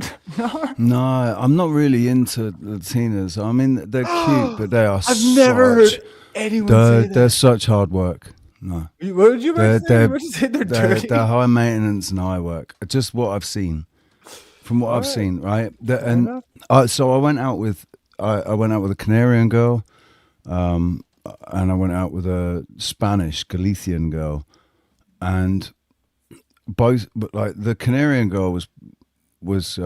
No. I'm not really into Latinas. I mean, they're cute, but they are I've never heard anyone say that. They're such hard work. No. What did you They're, say? they're, What did you say? They're they're, dirty. they're high maintenance and high work. Just what I've seen. From what I've seen, right? So I went out with I went out with a Canarian girl, and I went out with a Spanish Galician girl, and both, but like the Canarian girl was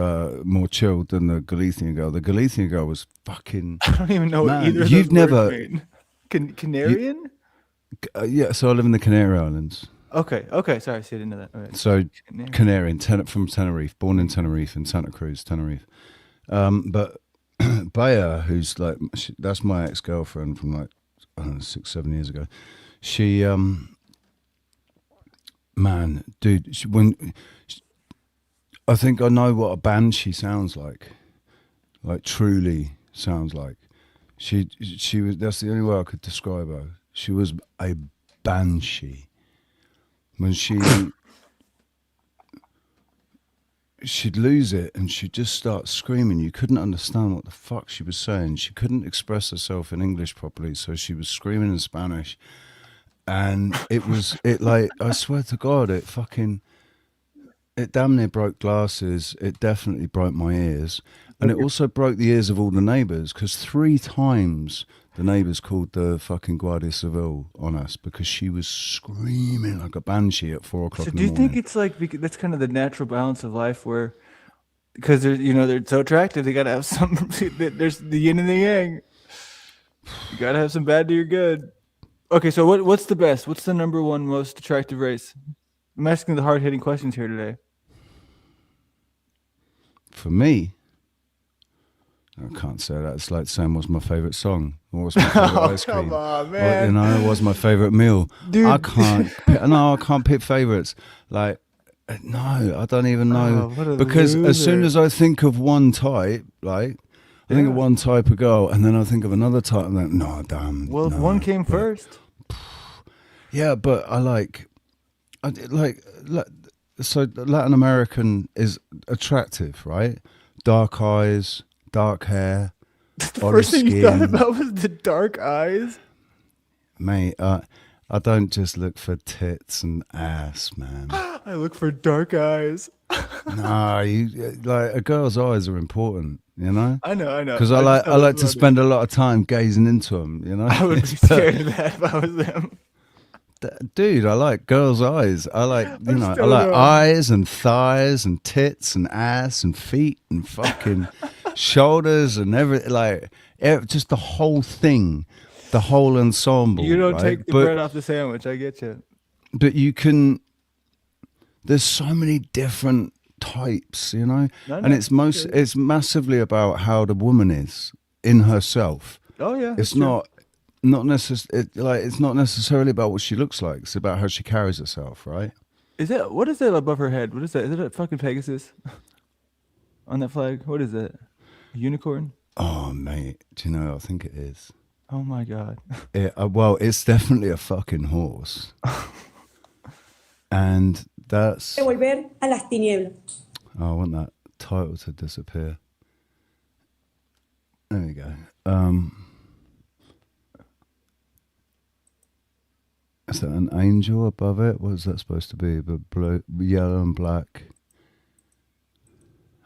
more chilled than the Galician girl. The Galician girl was fucking. I don't even know what either of You've those never words mean. Canarian? Yeah, so I live in the Canary Islands. Okay. Sorry, I didn't know that. All right. So Canarian, from Tenerife, born in Tenerife in Santa Cruz, Tenerife. But Bea, who's like, that's my ex-girlfriend from like, I don't know, 6-7 years ago. She, man, dude, I think I know what a banshee sounds like truly sounds like. She was, that's the only way I could describe her. She was a banshee. When she'd lose it and she'd just start screaming. You couldn't understand what the fuck she was saying. She couldn't express herself in English properly, so she was screaming in Spanish. And it like, I swear to God, it damn near broke glasses. It definitely broke my ears. And it also broke the ears of all the neighbours, because 3 times the neighbours called the fucking Guardia Civil on us because she was screaming like a banshee at 4 o'clock in the morning. Do you think it's like, that's kind of the natural balance of life where, because they're so attractive, they got to have some, there's the yin and the yang. You got to have some bad to your good. Okay, so what's the best? What's the number one most attractive race? I'm asking the hard-hitting questions here today. For me, I can't say that. It's like saying what's my favourite song, or what's my favourite ice cream. Come on, man. Or, what's my favourite meal. Dude. I can't pick favourites. Like, no, I don't even know. Because as soon as I think of one type, like, I think of one type of girl, and then I think of another type, and then, no, damn. Well, no, one came first. Yeah, but so Latin American is attractive, right? Dark eyes, dark hair, The first thing you thought about was the dark eyes? Mate, I don't just look for tits and ass, man. I look for dark eyes. No, like, a girl's eyes are important, you know? I know. Because I like to spend a lot of time gazing into them, you know? I would be scared of that if I was them. Dude, I like girls' eyes. I like, I like eyes and thighs and tits and ass and feet and fucking shoulders and everything. Like, just the whole thing, the whole ensemble. You don't right? take the bread off the sandwich. I get you. But you can. There's so many different types, you know, and it's massively about how the woman is in herself. Oh yeah, it's not necessarily about what she looks like. It's about how she carries herself, right? What is that above her head? What is that? Is it a fucking Pegasus on that flag? What is that? A unicorn? Oh mate, do you know? I think it is. Oh my god. Well, it's definitely a fucking horse. And that's. Volver a las tinieblas. Oh, I want that title to disappear. There we go. Is that an angel above it? What is that supposed to be? But blue, yellow and black.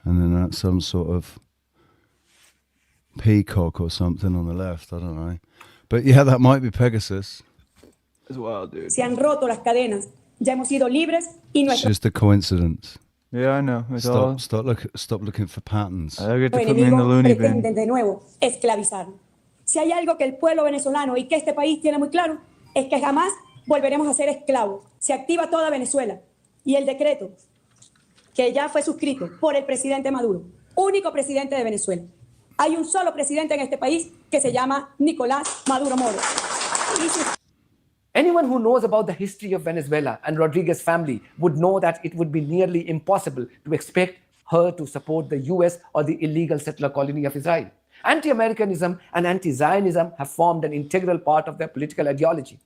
And then that's some sort of peacock or something on the left. I don't know. But yeah, that might be Pegasus. It's wild, dude. Se han roto las cadenas. Ya hemos sido libres y It's just a coincidence. Yeah, I know. It's Stop looking for patterns. I get to put me in the loony bin. pretenden de nuevo esclavizarnos. Si hay algo que el pueblo venezolano y que este país tiene muy claro, es que jamás volveremos a ser esclavos. Se activa toda Venezuela y el decreto que ya fue suscrito por el presidente Maduro, único presidente de Venezuela. Hay un solo presidente en este país que se llama Nicolás Maduro Moro. Anyone who knows about the history of Venezuela and Rodriguez's family would know that it would be nearly impossible to expect her to support the US or the illegal settler colony of Israel. Anti-Americanism and anti-Zionism have formed an integral part of their political ideology.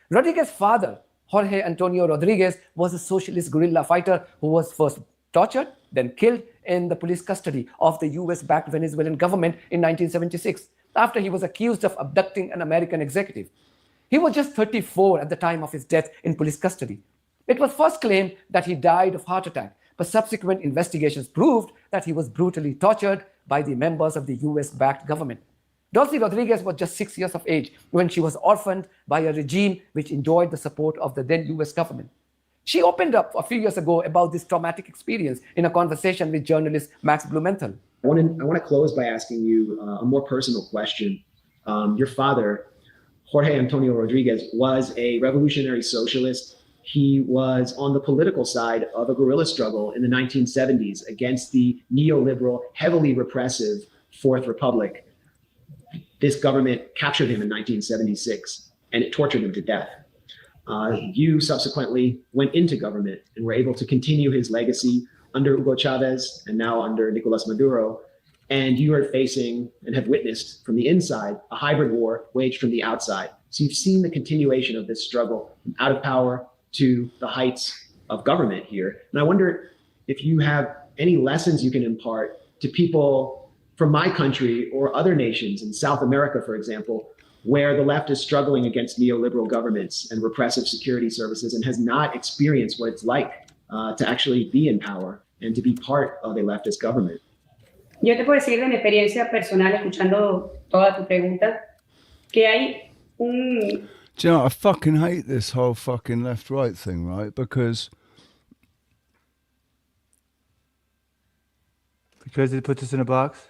Rodriguez's father, Jorge Antonio Rodriguez, was a socialist guerrilla fighter who was first tortured, then killed in the police custody of the US-backed Venezuelan government in 1976 after he was accused of abducting an American executive. He was just 34 at the time of his death in police custody. It was first claimed that he died of heart attack, but subsequent investigations proved that he was brutally tortured by the members of the US-backed government. Odysee Rodriguez was just 6 years of age when she was orphaned by a regime which enjoyed the support of the then US government. She opened up a few years ago about this traumatic experience in a conversation with journalist Max Blumenthal. I want to close by asking you a more personal question. Your father, Jorge Antonio Rodriguez, was a revolutionary socialist. He was on the political side of a guerrilla struggle in the 1970s against the neoliberal, heavily repressive Fourth Republic. This government captured him in 1976 and it tortured him to death. You subsequently went into government and were able to continue his legacy under Hugo Chavez and now under Nicolas Maduro. And you are facing and have witnessed from the inside a hybrid war waged from the outside. So you've seen the continuation of this struggle from out of power to the heights of government here. And I wonder if you have any lessons you can impart to people from my country or other nations in South America, for example, where the left is struggling against neoliberal governments and repressive security services and has not experienced what it's like to actually be in power and to be part of a leftist government. Yo te puedo decir de mi experiencia personal, escuchando toda tu pregunta, que hay un... Do you know, I fucking hate this whole fucking left-right thing, right? Because it puts us in a box?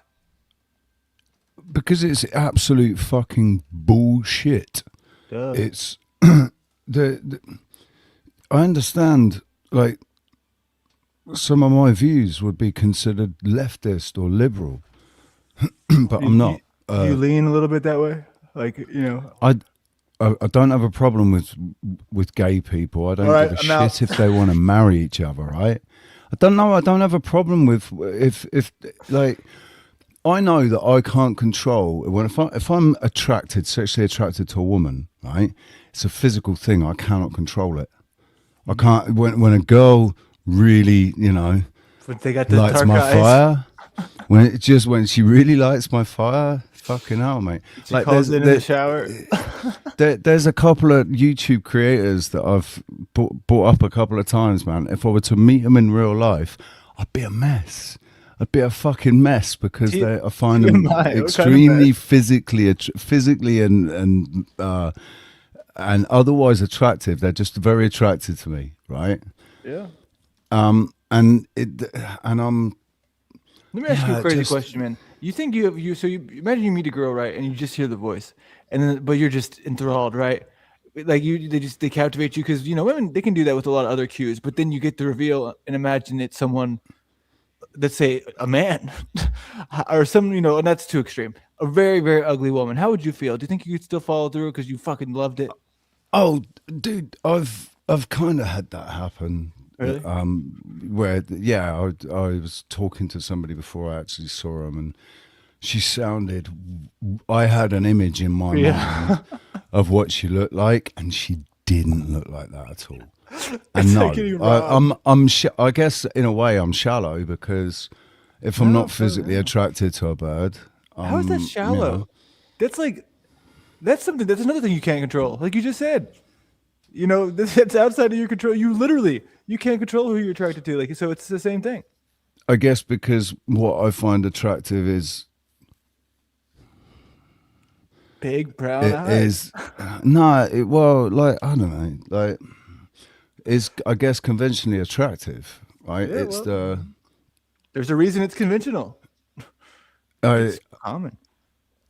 Because it's absolute fucking bullshit. Duh. It's I understand, like, some of my views would be considered leftist or liberal, but I'm not. You lean a little bit that way, like, you know. I don't have a problem with gay people. I don't give a shit if they want to marry each other, right? I don't know. I don't have a problem with if like, I know that I can't control if I'm sexually attracted to a woman, right? It's a physical thing. I cannot control it. I can't. When a girl really, you know, they got the lights my fire, when she really lights my fire, fucking hell, mate. She like calls in the shower. There's a couple of YouTube creators that I've brought up a couple of times, man. If I were to meet them in real life, I'd be a mess. I'd be a fucking mess because I find them extremely physically and otherwise attractive. They're just very attractive to me, right? Yeah. I'm. Let me ask you a crazy question, man. You think you imagine you meet a girl, right, and you just hear the voice, but you're just enthralled, right? Like they captivate you because, you know, women, they can do that with a lot of other cues, but then you get the reveal and imagine it's someone, let's say a man, or some, you know, and that's too extreme. A very, very ugly woman. How would you feel? Do you think you could still follow through because you fucking loved it? Oh, dude, I've kind of had that happen. Really? Where, yeah, I was talking to somebody before I actually saw him, and she sounded. I had an image in my mind of what she looked like, and she didn't look like that at all. And no, I guess in a way I'm shallow because if I'm not physically attracted to a bird, how is that shallow? You know, that's something. That's another thing you can't control. Like you just said. You know, that's outside of your control. You can't control who you're attracted to. Like, so it's the same thing. I guess because what I find attractive is big, brown is eyes. well, like, I don't know, like, is, I guess, conventionally attractive, right? Yeah, there's a reason it's conventional. It's common.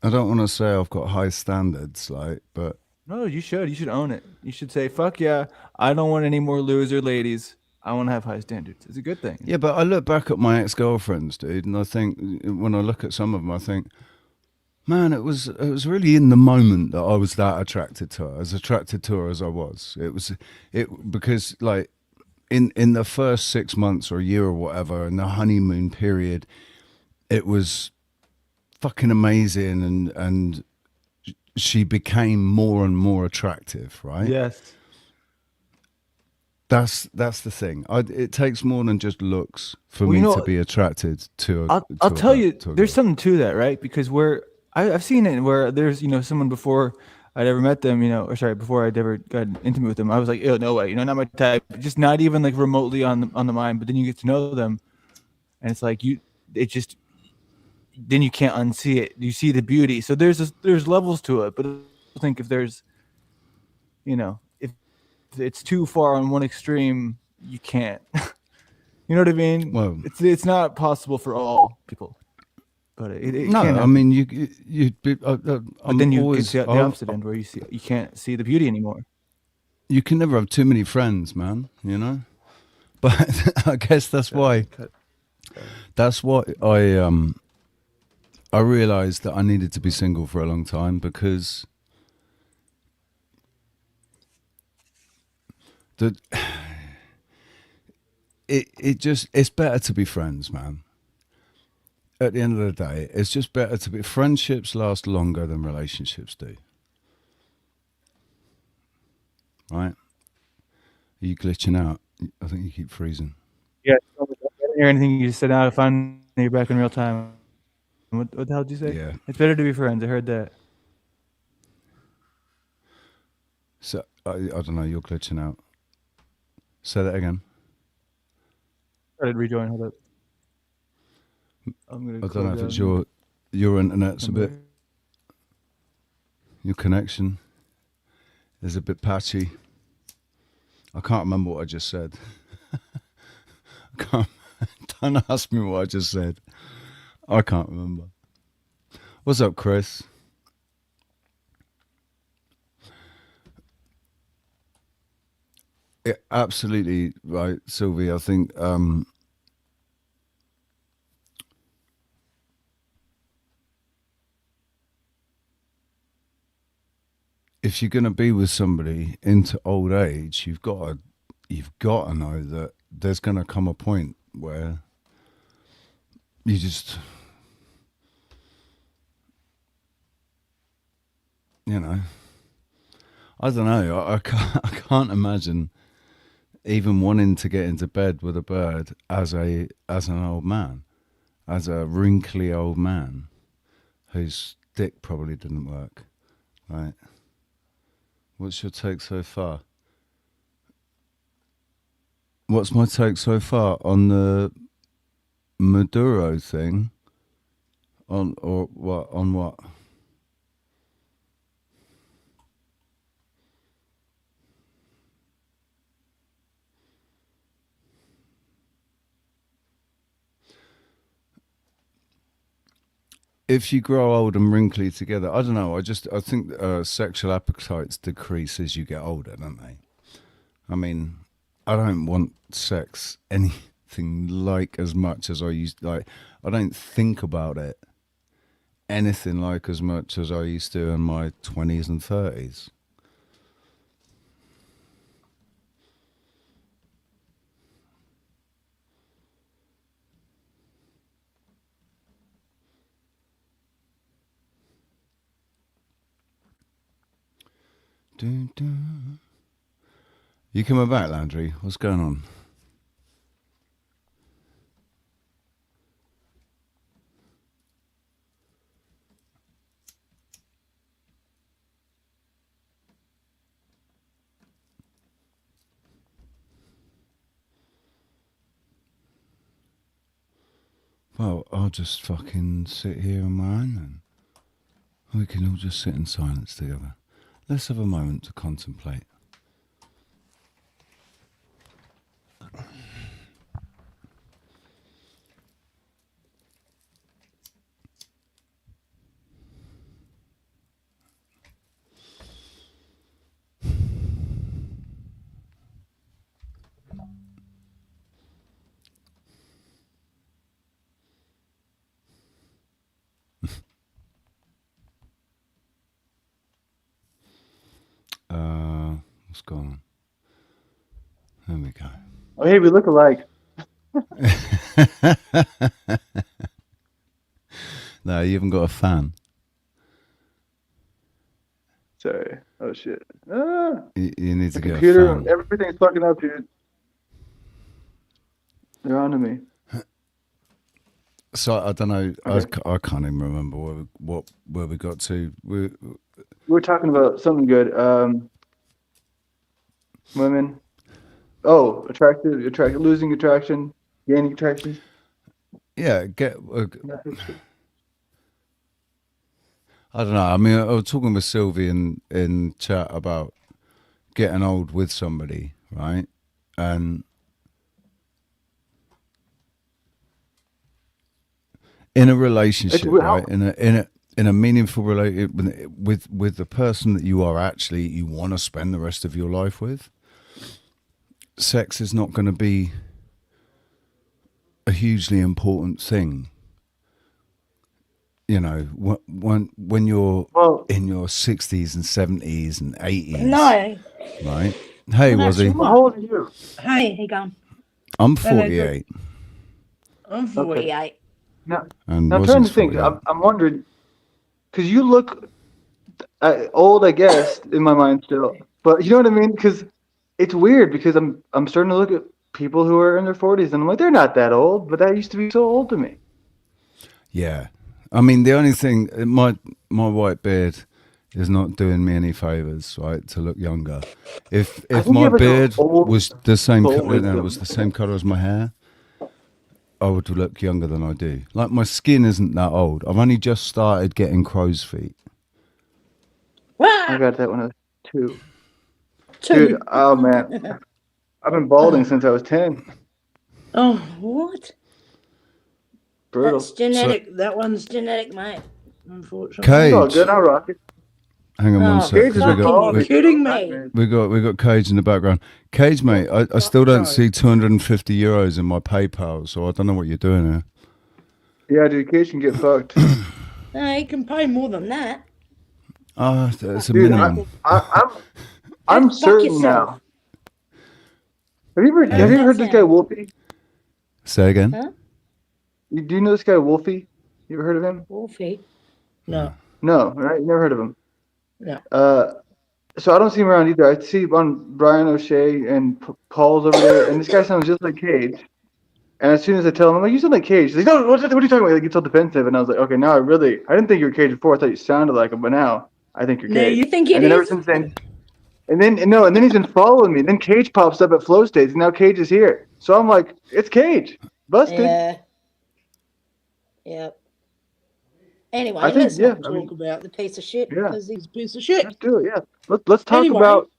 I don't want to say I've got high standards, like, but. No, you should. You should own it. You should say, fuck yeah, I don't want any more loser ladies. I want to have high standards. It's a good thing. Yeah, but I look back at my ex-girlfriends, dude, and I think, when I look at some of them, I think, man, it was really in the moment that I was that attracted to her, as attracted to her as I was. Because, like, in the first 6 months or a year or whatever, in the honeymoon period, it was fucking amazing, and she became more and more attractive, right? Yes. That's the thing. It takes more than just looks for me to be attracted to. I'll tell you, there's something to that, right? Because I've seen it where there's, you know, someone before I'd ever met them, before I'd ever got intimate with them, I was like, ew, no way, not my type, just not even like remotely on the mind. But then you get to know them, and it's like then you can't unsee it. You see the beauty. So there's levels to it. But I think if there's, if it's too far on one extreme, you can't. You know what I mean? Well, it's not possible for all people. But it no, can I happen. mean you. But then you get the opposite end where you can't see the beauty anymore. You can never have too many friends, man. But I guess that's why. That's what I realized that I needed to be single for a long time, because it's better to be friends, man. At the end of the day, it's just better to be. Friendships last longer than relationships do. Right? Are you glitching out? I think you keep freezing. Yeah, I didn't hear anything you just said. Now to find you're back in real time. What the hell did you say? Yeah. It's better to be friends. I heard that. So I don't know. You're glitching out. Say that again. I did rejoin. Hold up. I don't know if it's your internet's a bit. Your connection is a bit patchy. I can't remember what I just said. Don't ask me what I just said. I can't remember. What's up, Chris? Yeah, absolutely right, Sylvie. I think if you're going to be with somebody into old age, you've got to know that there's going to come a point where you just, I don't know. I can't imagine even wanting to get into bed with a bird as an old man, as a wrinkly old man whose dick probably didn't work, right? What's your take so far? What's my take so far on the Maduro thing? On what? If you grow old and wrinkly together, I don't know. I think sexual appetites decrease as you get older, don't they? I mean, I don't want sex anything like as much as I used. Like, I don't think about it anything like as much as I used to in my 20s and 30s. You coming back, Landry? What's going on? Well, I'll just fucking sit here on my own then. We can all just sit in silence together. Let's have a moment to contemplate. What's going on? There we go. Oh, hey, we look alike. No, you haven't got a fan. Sorry. Oh shit. You need to get computer, a fan. everything's fucking up, dude. They're on to me. So I don't know. Okay. I can't even remember where we got to. we're talking about something good. Women. Oh, losing attraction, gaining attraction. Yeah, I don't know. I mean, I was talking with Sylvie in chat about getting old with somebody, right? And in a relationship, right? In a meaningful relationship with the person that you want to spend the rest of your life with, sex is not going to be a hugely important thing. You know, when you're in your 60s and 70s and 80s. No. Right? Hey, Wazzy. How old are you? Hey, how you going? I'm 48. I'm 48. Okay. Now And I'm trying to Wazzy's think. 48. I'm wondering, because you look old, I guess, in my mind still. But you know what I mean? Because it's weird because I'm starting to look at people who are in their 40s and I'm like, they're not that old, but that used to be so old to me. Yeah. I mean, the only thing, my white beard is not doing me any favors, right, to look younger. If my beard was the same color as my hair, I would look younger than I do. Like, my skin isn't that old. I've only just started getting crow's feet. I got that when I was 2. Dude, oh man. I've been balding since I was 10. Oh, what? Brutal. That's genetic. That one's genetic, mate. Unfortunately. Cage. Oh, good. I'll rock it. Hang on one sec. You're kidding me. We got Cage in the background. Cage, mate, I still don't see 250 euros in my PayPal, so I don't know what you're doing here. Yeah, dude, Cage can get fucked. No, you can pay more than that. That's a minimum. I'm certain now. Have you ever heard this guy Wolfie? Say again. Huh? Do you know this guy Wolfie? You ever heard of him? Wolfie? No. No, right? You never heard of him. No. So I don't see him around either. I see on Brian O'Shea and Paul's over there, and this guy sounds just like Cage. And as soon as I tell him, I'm like, you sound like Cage. He's like, no, what are you talking about? Like, he gets all defensive, and I was like, okay, now I didn't think you were Cage before. I thought you sounded like him, but now I think you're Cage. No, you think it and then is? ever since then, and then he's been following me. Then Cage pops up at Flow States, and now Cage is here. So I'm like, it's Cage. Busted. Yeah. Yep. Anyway, I think, let's not talk about the piece of shit because he's a piece of shit. Let's do it, yeah. Let's talk about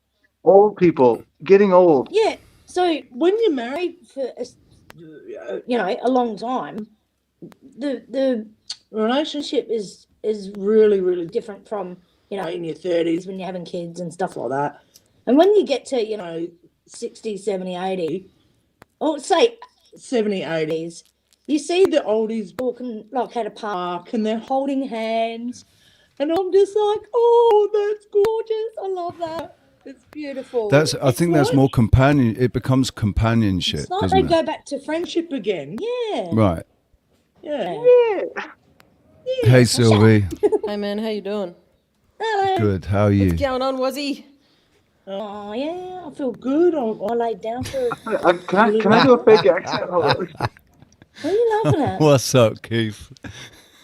old people getting old. Yeah. So when you're married for a long time, the relationship is really, really different from in your 30s when you're having kids and stuff like that. And when you get to 60, 70, 80, or say 70, 80s, you see the oldies walking like at a park and they're holding hands, and I'm just like, oh, that's gorgeous. I love that. It's beautiful. I think that's more companion. It becomes companionship. It's like doesn't they it? go back to friendship again. Yeah. Right. Yeah. Hey, Sylvie. Hi, man. How you doing? Hello. Good. How are you? What's going on, Wazzy? Oh yeah, I feel good. I laid down for. Can I do a fake accent? What are you laughing at? What's up, Keith?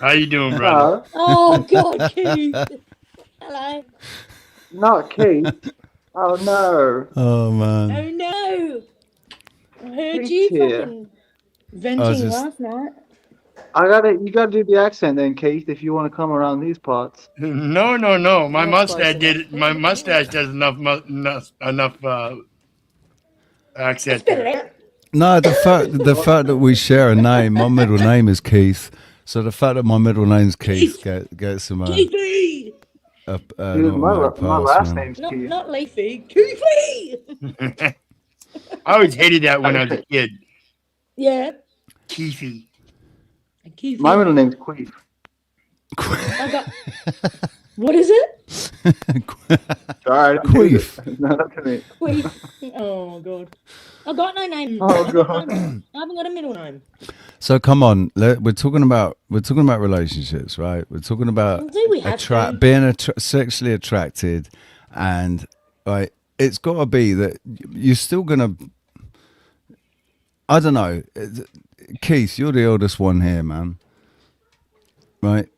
How you doing, brother? Oh God, Keith. Hello. Not Keith. Oh no. Oh man. Oh no. I heard Keith you here. fucking venting last night. You gotta do the accent then, Keith, if you want to come around these parts. No. My mustache does enough accent. There. No, the fact that we share a name. My middle name is Keith, so the fact that my middle name's Keith gets some. Keithy. My last name's Keith. Not Leafy. Keithy. I always hated that when I was a kid. Yeah. Keithy. My middle name's Queef. What is it? Sorry, Queef. Not up to me. Queef. Oh God. I got no name. Oh God. I haven't got a middle name. So come on, we're talking about relationships, right? We're talking about Do we have to? being sexually attracted, and like it's got to be that you're still gonna. I don't know, Keith. You're the oldest one here, man. Right?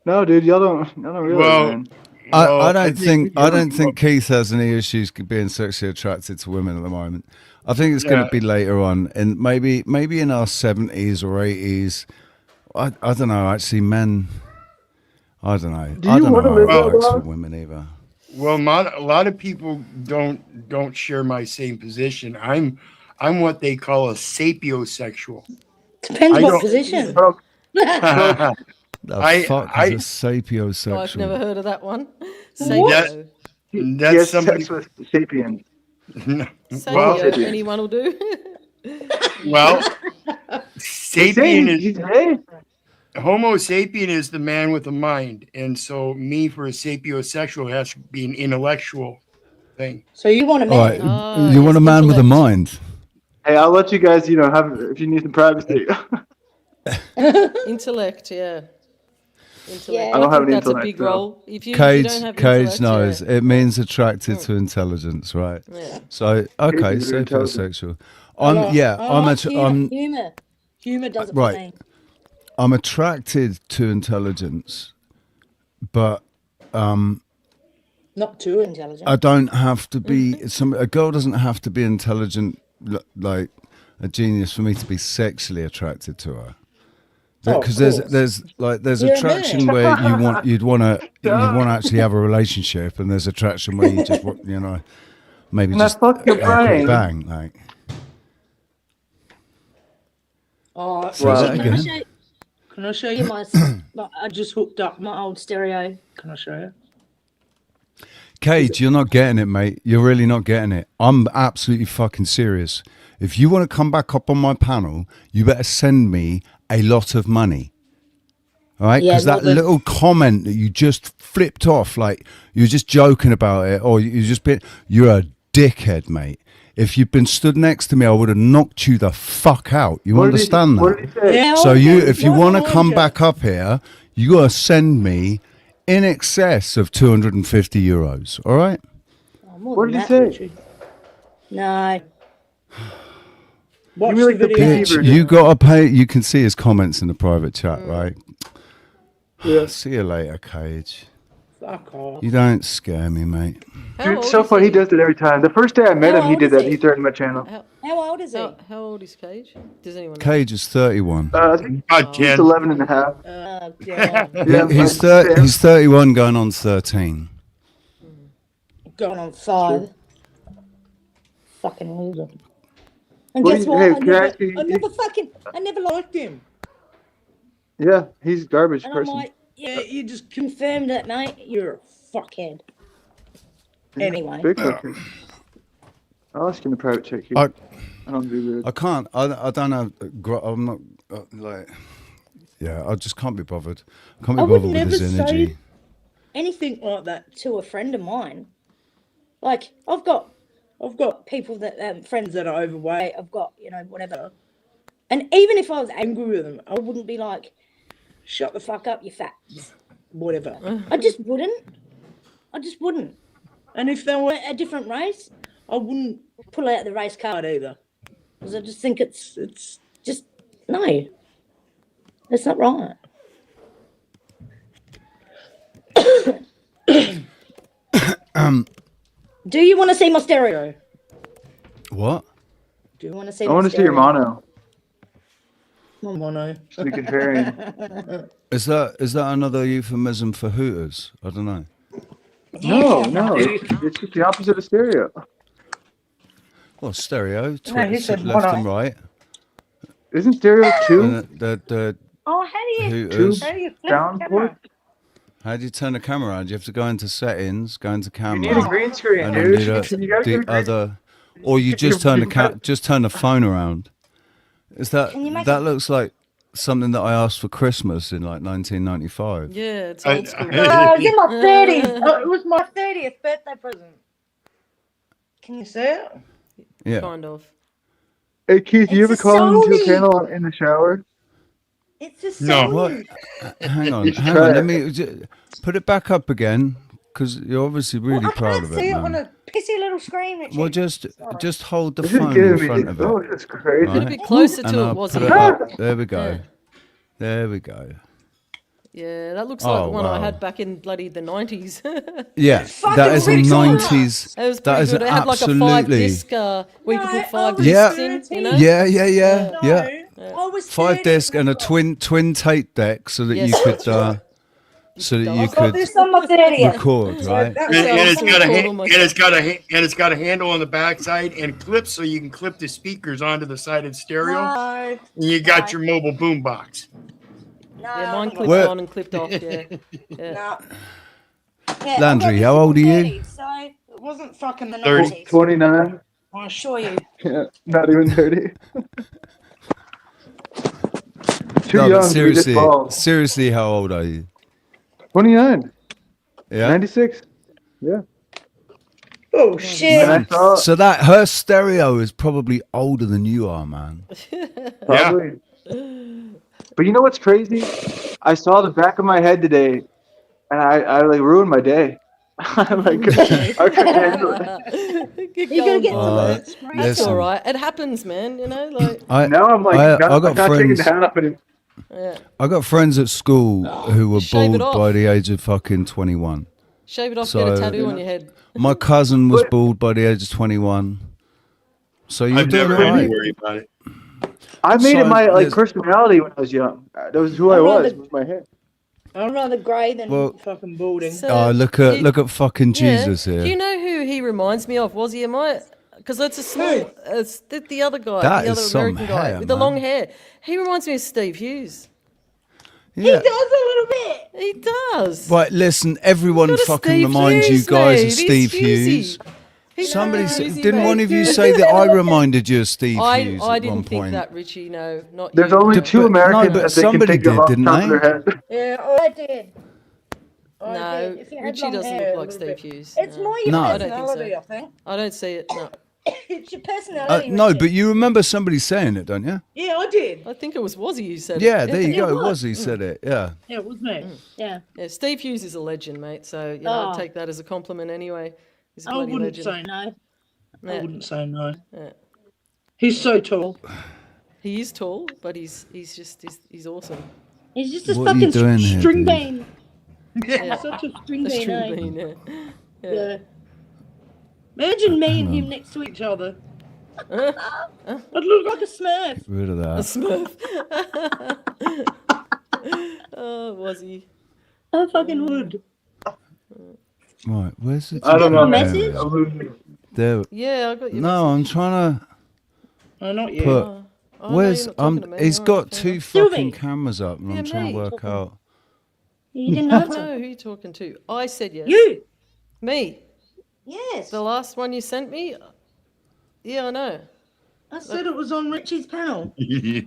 No, dude, y'all don't realize, Well, man. I don't think Keith has any issues being sexually attracted to women at the moment. I think it's going to be later on, and maybe in our 70s or 80s. I don't know. Actually, men. I don't know. I don't know how it works for women either. Well, a lot of people don't share my same position. I'm what they call a sapiosexual. Depends what position. The fuck is a sapiosexual? Oh, I've never heard of that one. That's Yes, somebody. sex with sapien. Well, anyone will do. well, sapien is Homo sapien is the man with a mind, and so me for a sapiosexual has to be an intellectual thing. So you want a man? All right, you want a man with a mind? Hey, I'll let you guys, have if you need some privacy. Intellect, yeah. Intellect. Yeah. I don't have any that's intellect, a big so. role. If you Cage don't have Cage intellect, knows yeah. it means attracted to intelligence, right? Yeah. So okay, Cage is very sapiosexual. I like I'm humor. Humor does it right. for me. I'm attracted to intelligence, but Not too intelligent. I don't have to be. A girl doesn't have to be intelligent, like a genius, for me to be sexually attracted to her. Because there's attraction where you'd want to actually have a relationship, and there's attraction where you just maybe just fuck your brain. bang like. Oh, Say that again. Can I show you my? I just hooked up my old stereo. Can I show you? Cage, you're not getting it, mate. You're really not getting it. I'm absolutely fucking serious. If you want to come back up on my panel, you better send me a lot of money. All right? Because that little comment that you just flipped off, like you're just joking about it, or you're a dickhead, mate. If you'd been stood next to me, I would have knocked you the fuck out. You understand that? What did he say? Yeah, So if you want to come back up here, you got to send me in excess of €250. All right? Oh, more What than did that, he say? Richard. No. Give me like the Bitch, version. you got to pay. You can see his comments in the private chat, right? Yeah. See you later, Cage. Fuck off. You don't scare me, mate. Dude, it's so funny. He does it every time. The first day I met How him, he old did is that. he? He started my channel. How old is he? How old is Cage? Does anyone know? Cage is 31. I think About he's 10. 11 and a half. Oh, God. Yeah, He's 31 going on 13. Going on 5. Fucking loser. And What guess do you- what? hey, I can I never liked him. Yeah, he's a garbage And person. I'm like, yeah, you just confirmed it, mate. You're a fuckhead. Anyway. Big fucker. I'll ask him to private check you. I don't do that. I can't. I don't have. I'm not like. Yeah, I just can't be bothered. I can't be I would bothered with never his energy. say anything like that to a friend of mine. Like I've got people that friends that are overweight. I've got whatever. And even if I was angry with them, I wouldn't be like, "Shut the fuck up, you fat," whatever. I just wouldn't. And if they were a different race, I wouldn't pull out the race card either, because I just think it's just no. That's not right. Do you want to see my stereo? What? Do you want to see? I want to see your mono. My mono. So we can compare. Is that another euphemism for Hooters? I don't know. No. It's just the opposite of stereo. Well, stereo, he said left mono. and right. Isn't stereo two? The Oh, how do you Hooters. flip the Sound camera? port? How do you turn the camera on? You have to go into settings, go into camera. You need a green screen, and dude. then You gotta get a the green- other, or you just turn the phone around. Is that Can you make that looks like something that I asked for Christmas in like 1995? Yeah, it's old school. Oh, it was in my 30th. Oh, it was my 30th birthday present. Can you see it? Yeah. Kind of. Hey Keith, you It's ever a call into Sony. a panel in the shower? It's a No. Sony. What? Hang on, You should hang try on. it. Let me put it back up again, because you're obviously really Well, I proud can't of see it, it on man. a pissy little screen, Richard. Well, just hold the This is phone in giving me front the of it. oh, that's crazy. Put a bit closer And to I'll it, was put it? it up. There we go. There we go. Yeah, that looks like Oh, the one I wow. had back in bloody the 90s. Yeah, that is a 90s. It was That pretty is good. It had like a absolutely. 5-disc where you could put 5 Yeah. discs in, you know? Yeah. I was 5 disc and a twin tape deck so that Yes, you could that's right. this on my 30th. record, right? And it's got a handle on the backside and clips so you can clip the speakers onto the side of the stereo. No. And you got your mobile boom box. Yeah, mine clipped on and clipped off, yeah. No. Landry, how old are you? So it wasn't fucking the 30. 90s. 29. I assure you. Yeah, not even 30. Too No, young but to be this bald. seriously, how old are you? 29. Yeah. 96. Yeah. Oh shit. And I saw, So that her stereo is probably older than you are, man. probably. But you know what's crazy? I saw the back of my head today, and I like ruined my day. I'm like, I couldn't handle it. Keep You gotta going, get boy. to That's listen. all right. It happens, man. You know, like Now I'm like, I got I'm not taking friends. the hat off anymore. yeah. I got friends at school who were Shave it bald off. by the age of fucking 21. Shave it off, So- get a tattoo on your head. My cousin was bald by the age of 21. So you're I've doing never had to right. worry about it. I made it So my like there's- personality when I was young. That was who I was with my hair. I'm rather grey than Well- fucking balding. So, Oh, look at fucking Jesus yeah. here. Do you know who he reminds me of? Was he? Am I? Because it's a small. It's the other guy, That the is other some American guy hair, with the man. long hair. He reminds me of Steve Hughes. He Yeah. does a little bit. He does. Right, listen, everyone Got a fucking Steve reminds Hughes, you guys mate. of Steve He's Hughes. Hughesy. He's Somebody very said, Hughesy, didn't mate. one of you say that I reminded you of Steve Hughes I at didn't one think point? that, Richie. No, not There's you. only no. two no, Americans but that they can somebody think of did, off the didn't top of they? their head. Yeah, I did. I No, did. If you had Richie long doesn't hair, look it like would Steve be- Hughes. It's no. more your No. I don't think personality, so. I think. I don't see it. No. It's your personality. No, Richard. but you remember somebody saying it, don't you? Yeah, I did. I think it was Wazzy who said Yeah, it. there you It go. It was. was he said it. Yeah. Yeah, it was me. Yeah. Yeah, Steve Hughes is a legend, mate. So you know, Oh. I take that as a compliment anyway. He's a I bloody wouldn't legend. say no. I Yeah. wouldn't say no. Yeah. He's so tall. He is tall, but he's awesome. He's just a What are you fucking doing here, string dude? bean. Yeah. Such a string A bean, string eh? bean, yeah. Yeah. Imagine me and him next to each other. I'd look like a smurf. Get rid of A that. Smurf. Oh, was he? I fucking would. Right, where's it? I don't know, man. man. I'm losing. There. Yeah, I got you. No, I'm trying to Oh, not you. put. Oh, no, Where's you're not talking to me. He's All got right, fair two enough. fucking Sylvie. cameras up, and Yeah, I'm trying mate. to work out. You didn't I answer. know who you're talking to. I said yes. You. Me. Yes. The last one you sent me. Yeah, I know. I said it was on Richie's panel. The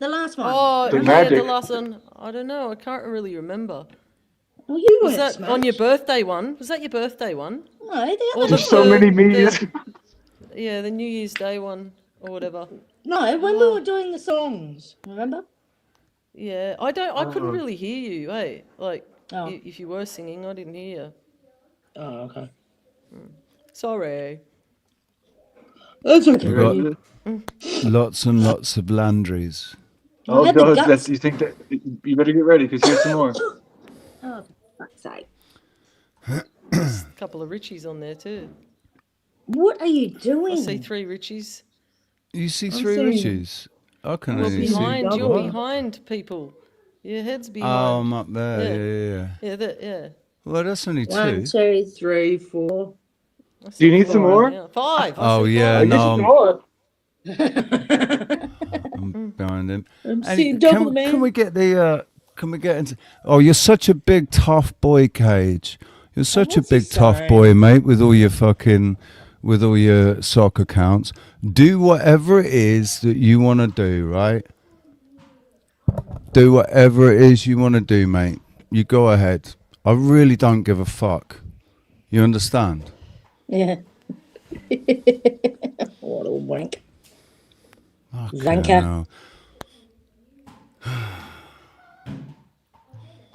last one. Oh, The yeah, magic. the last one. I don't know. I can't really remember. Well, you Was weren't that on your smashed. birthday one? Was that your birthday one? No, the Or other There's so one. many memes. Yeah, the New Year's Day one or whatever. No, when we were doing the songs, remember? Yeah, I couldn't really hear you. Hey, like Oh. if you were singing, I didn't hear you. Oh, okay. Sorry. That's okay. We got lots and lots of Landrys. Oh, had the those, guts. that's, you think that you better get ready because here's some more. Oh, for fuck's sake. A couple of Richies on there too. What are you I doing? see 3 Richies. You see I'm three seeing- Richies? I can You're only see. behind. You're What? behind people. Your head's Oh, behind. I'm up there. Yeah. Yeah. Well, that's only two. 1, 2, 3, 4. I Do you said need some 5, more? yeah. 5. Oh yeah, I guess no, some more. I'm behind him. I'm Any- seeing double, can, man. can we get the? Can we get into? Oh, you're such a big tough boy, Cage. You're such a what's he big tough saying? boy, mate. With all your sock accounts, do whatever it is that you want to do, right? Do whatever it is you want to do, mate. You go ahead. I really don't give a fuck. You understand? Yeah. What a wank. Okay, Zanker. now.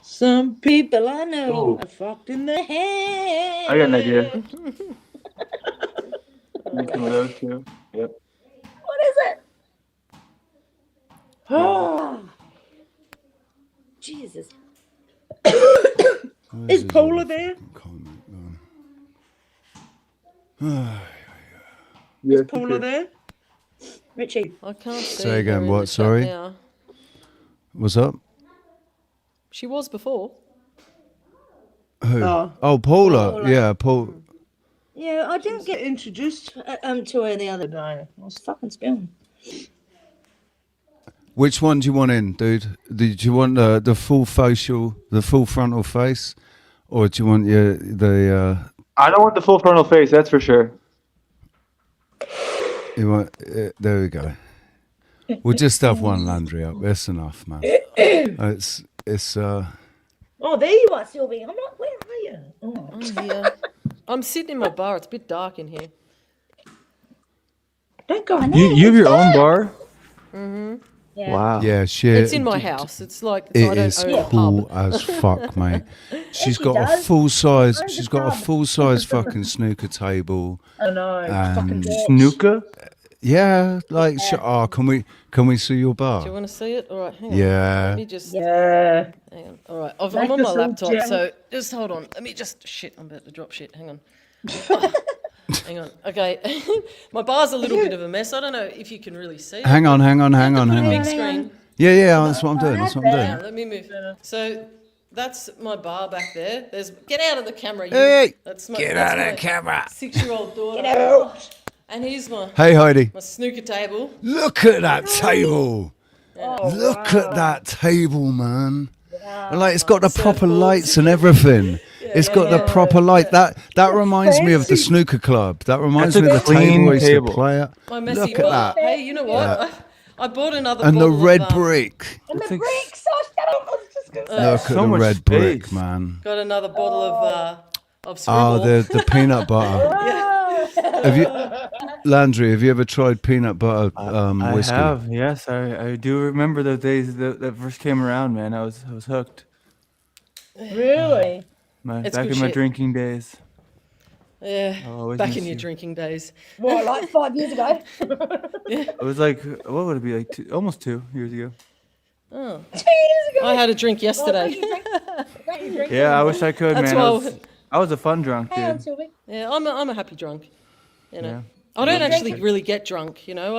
Some people I know Oh. are fucked in the head. I got an idea. Make some of those too. Yep. What is it? Oh. Jesus. Is Paula there? Is Paula there? Richie. I can't see. Say again, her in what? the chat Sorry? now. What's up? She was before. Who? Oh. Paula. Paula. Yeah, Paul. Yeah, I didn't get introduced to her the other day. I was fucking spilling. Which one do you want in, dude? Do you want the full facial, the full frontal face, or do you want the? I don't want the full frontal face, that's for sure. You want? There we go. We'll just have one Landry up. That's enough, man. It's. Oh, there you are, Sylvie. I'm like, where are you? Oh. I'm here. I'm sitting in my bar. It's a bit dark in here. Don't go in there. You have your own bar? Mm-hmm. Yeah. Wow. Yeah, she. It's in my house. It's like I It don't is own a cool pub. as fuck, mate. She's she got a does. full size. Owns a She's got a pub. full size fucking snooker table. I know. Fucking And bitch. Snooker? yeah, like can we see your bar? Do you want to see it? All right, hang on. Yeah. Let me just. Yeah. Hang on. All right, I'm Make on my us all laptop, jealous. so just hold on. Let me just. Shit, I'm about to drop shit. Hang on. Hang on. Okay, my bar's a little bit of a mess. I don't know if you can really see it. Hang on. Big screen. Yeah, that's what I'm doing. That's what I'm Hang doing. on, let me move. So that's my bar back there. There's get out of the camera. You. Hey, that's my, get that's out of my the camera. 6-year-old daughter. Get out. And here's my Hey, Heidi. my snooker table. Look at that table. Oh, Look wow. at that table, man. Wow. And like it's got the proper Surfboards. lights and everything. It's got the proper light. That reminds me of the snooker club. That reminds That's me a of the table clean I used table. to play at. My messy Look at bar. that. Hey, you know what? I bought another And the bottle red of, brick. And the It's like- bricks. Oh, shut up. I was just going to say. Look at so the much red brick, space. man. Got another bottle of Scribble. Oh, the peanut butter. Have you, Landry? Have you ever tried peanut butter whiskey? I have, yes. I do remember those days that first came around, man. I was hooked. Really? It's Back good in my shit. drinking days. Yeah, always back miss in your you. drinking days. What, like 5 years ago? It was like, what would it be, like almost 2 years ago. Oh, 2 years ago? I had a drink Well, yesterday. don't you drink Yeah, I anymore? wish I could, That's man. why I was a fun drunk, Hang on, dude. Sylvie. Yeah, I'm a happy drunk. You know, Yeah. I don't actually really get drunk. You know,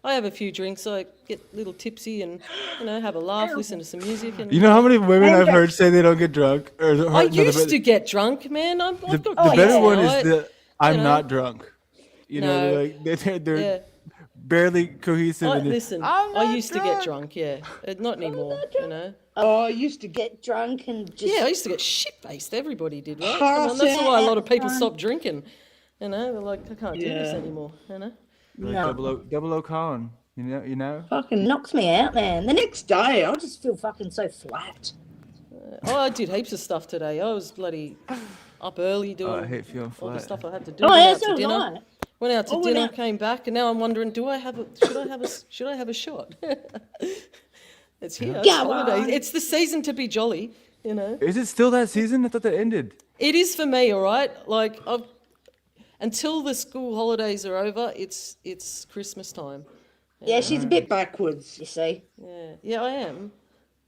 I have a few drinks, I get a little tipsy, and have a laugh, listen to some music. And You know how many women I've heard say they don't get drunk? I used to get drunk, man. I've The got better kids one now. is the I'm know. not drunk. You know, No. they're Yeah. barely cohesive. and they- Listen, I used to get drunk. Yeah, not anymore. You know. Oh, I used to get drunk and just... Yeah, I used to get shit faced. Everybody did, right? Pass That's why a lot of people out. stopped drinking. You know, they're like, I can't do this Yeah. anymore. You know. Like No. double O Colin. You know? Fucking knocks me out, man. The next day, I just feel fucking so flat. I did heaps of stuff today. I was bloody up early doing I hate feeling all the flat. stuff I had to do. Oh, Went yeah, out so to was dinner. I. Went out to I went dinner, out- came back, and now I'm wondering, should I have a shot? It's here. It's Go holidays. on. It's the season to be jolly. You know. Is it still that season? I thought that ended. It is for me, all right. Like until the school holidays are over, it's Christmas time. Yeah, she's a bit backwards, you see. Yeah, I am.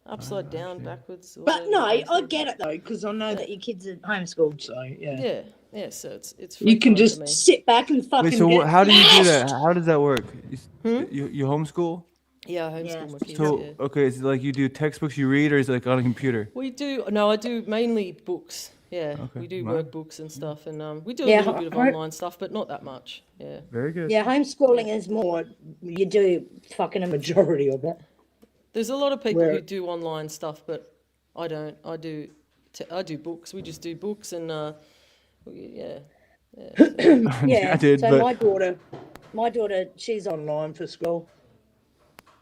Upside down, backwards. But whatever no, it is. I get it though, because I know that your kids are homeschooled, so yeah. Yeah. So it's. You free can time for me. just sit back and fucking Wait, so get how do you do smashed. that? How does that work? Hmm? You homeschool? Yeah, I homeschool my kids. So yeah. okay, is it like you do textbooks you read, or is it like on a computer? We do. No, I do mainly books. Yeah, Okay, we do wow. workbooks and stuff, and we do a Yeah, little bit of I- online stuff, but not that much. Yeah. Very good. Yeah, homeschooling is more, you do fucking a majority of it. There's a lot of people Where- who do online stuff, but I don't. I do books. We just do books, and yeah. Yeah, I did, so but my daughter, she's online for school.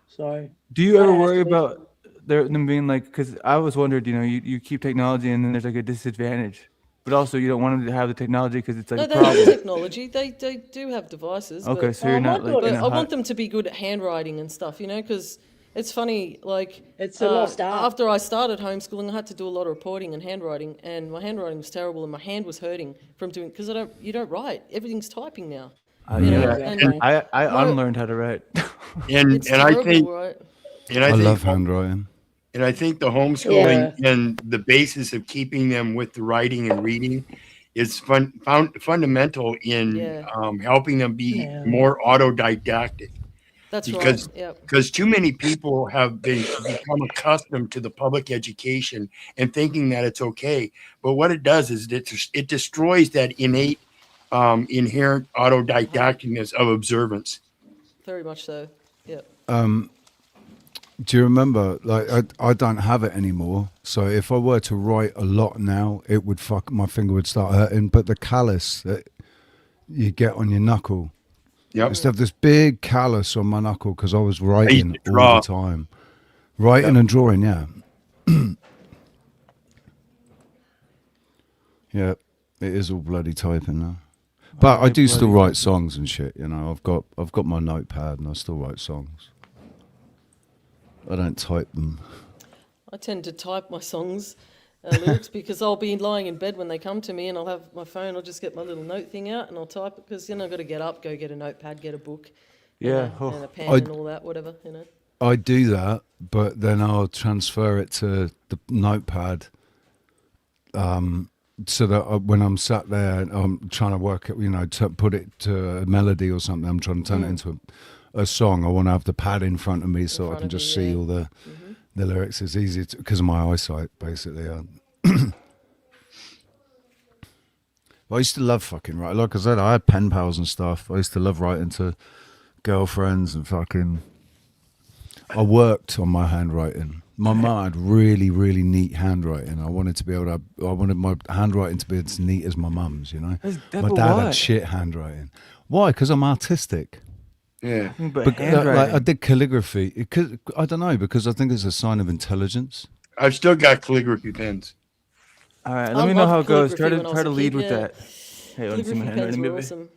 So. do you I ever have worry to be- about them being like? Because I was wondered, you keep technology and then there's like a disadvantage, but also you don't want them to have the technology because it's like No, a they have problem. technology. They do have devices. Okay, but, so you're not like but in a I hot- want them to be good at handwriting and stuff, because it's funny, like It's a lost art. after I started homeschooling, I had to do a lot of reporting and handwriting, and my handwriting was terrible, and my hand was hurting from doing because you don't write. Everything's typing now. You know, and I my- unlearned how to write. And it's and I terrible, think right? and I I think love handwriting. And I think the homeschooling and the basis of keeping them with the writing and reading is fundamental in helping them be more autodidactic. That's because, right. Yep. Because too many people have become accustomed to the public education and thinking that it's okay. But what it does is it destroys that innate, inherent autodidacticness of observance. Very much so. Yep. Do you remember, like, I don't have it anymore. So if I were to write a lot now, it would my finger would start hurting. But the callus that you get on your knuckle, I used to have this big callus on my knuckle because I was writing all the time. Writing and drawing, yeah. Yeah, it is all bloody typing now. But I do still write songs and shit, you know. I've got my notepad and I still write songs. I don't type them. I tend to type my songs lyrics because I'll be lying in bed when they come to me and I'll have my phone, I'll just get my little note thing out and I'll type it because, you know, I've got to get up, go get a notepad, get a book, and a pen and all that, whatever, you know. I do that, but then I'll transfer it to the notepad so that when I'm sat there and I'm trying to work it, you know, to put it to a melody or something, I'm trying to turn it into a song. I want to have the pad in front of me so I can just see all the lyrics. It's easy because of my eyesight, basically. I used to love fucking writing. Like I said, I had pen pals and stuff. I used to love writing to girlfriends and fucking... I worked on my handwriting. My mum had really, really neat handwriting. I wanted my handwriting to be as neat as my mum's, you know? My dad had shit handwriting. Why? Because I'm artistic. Yeah. But like, I did calligraphy. I don't know, because I think it's a sign of intelligence. I've still got calligraphy pens. All right, let me know how it goes. Try to lead with that. Hey, I want to see my handwriting, maybe. Awesome.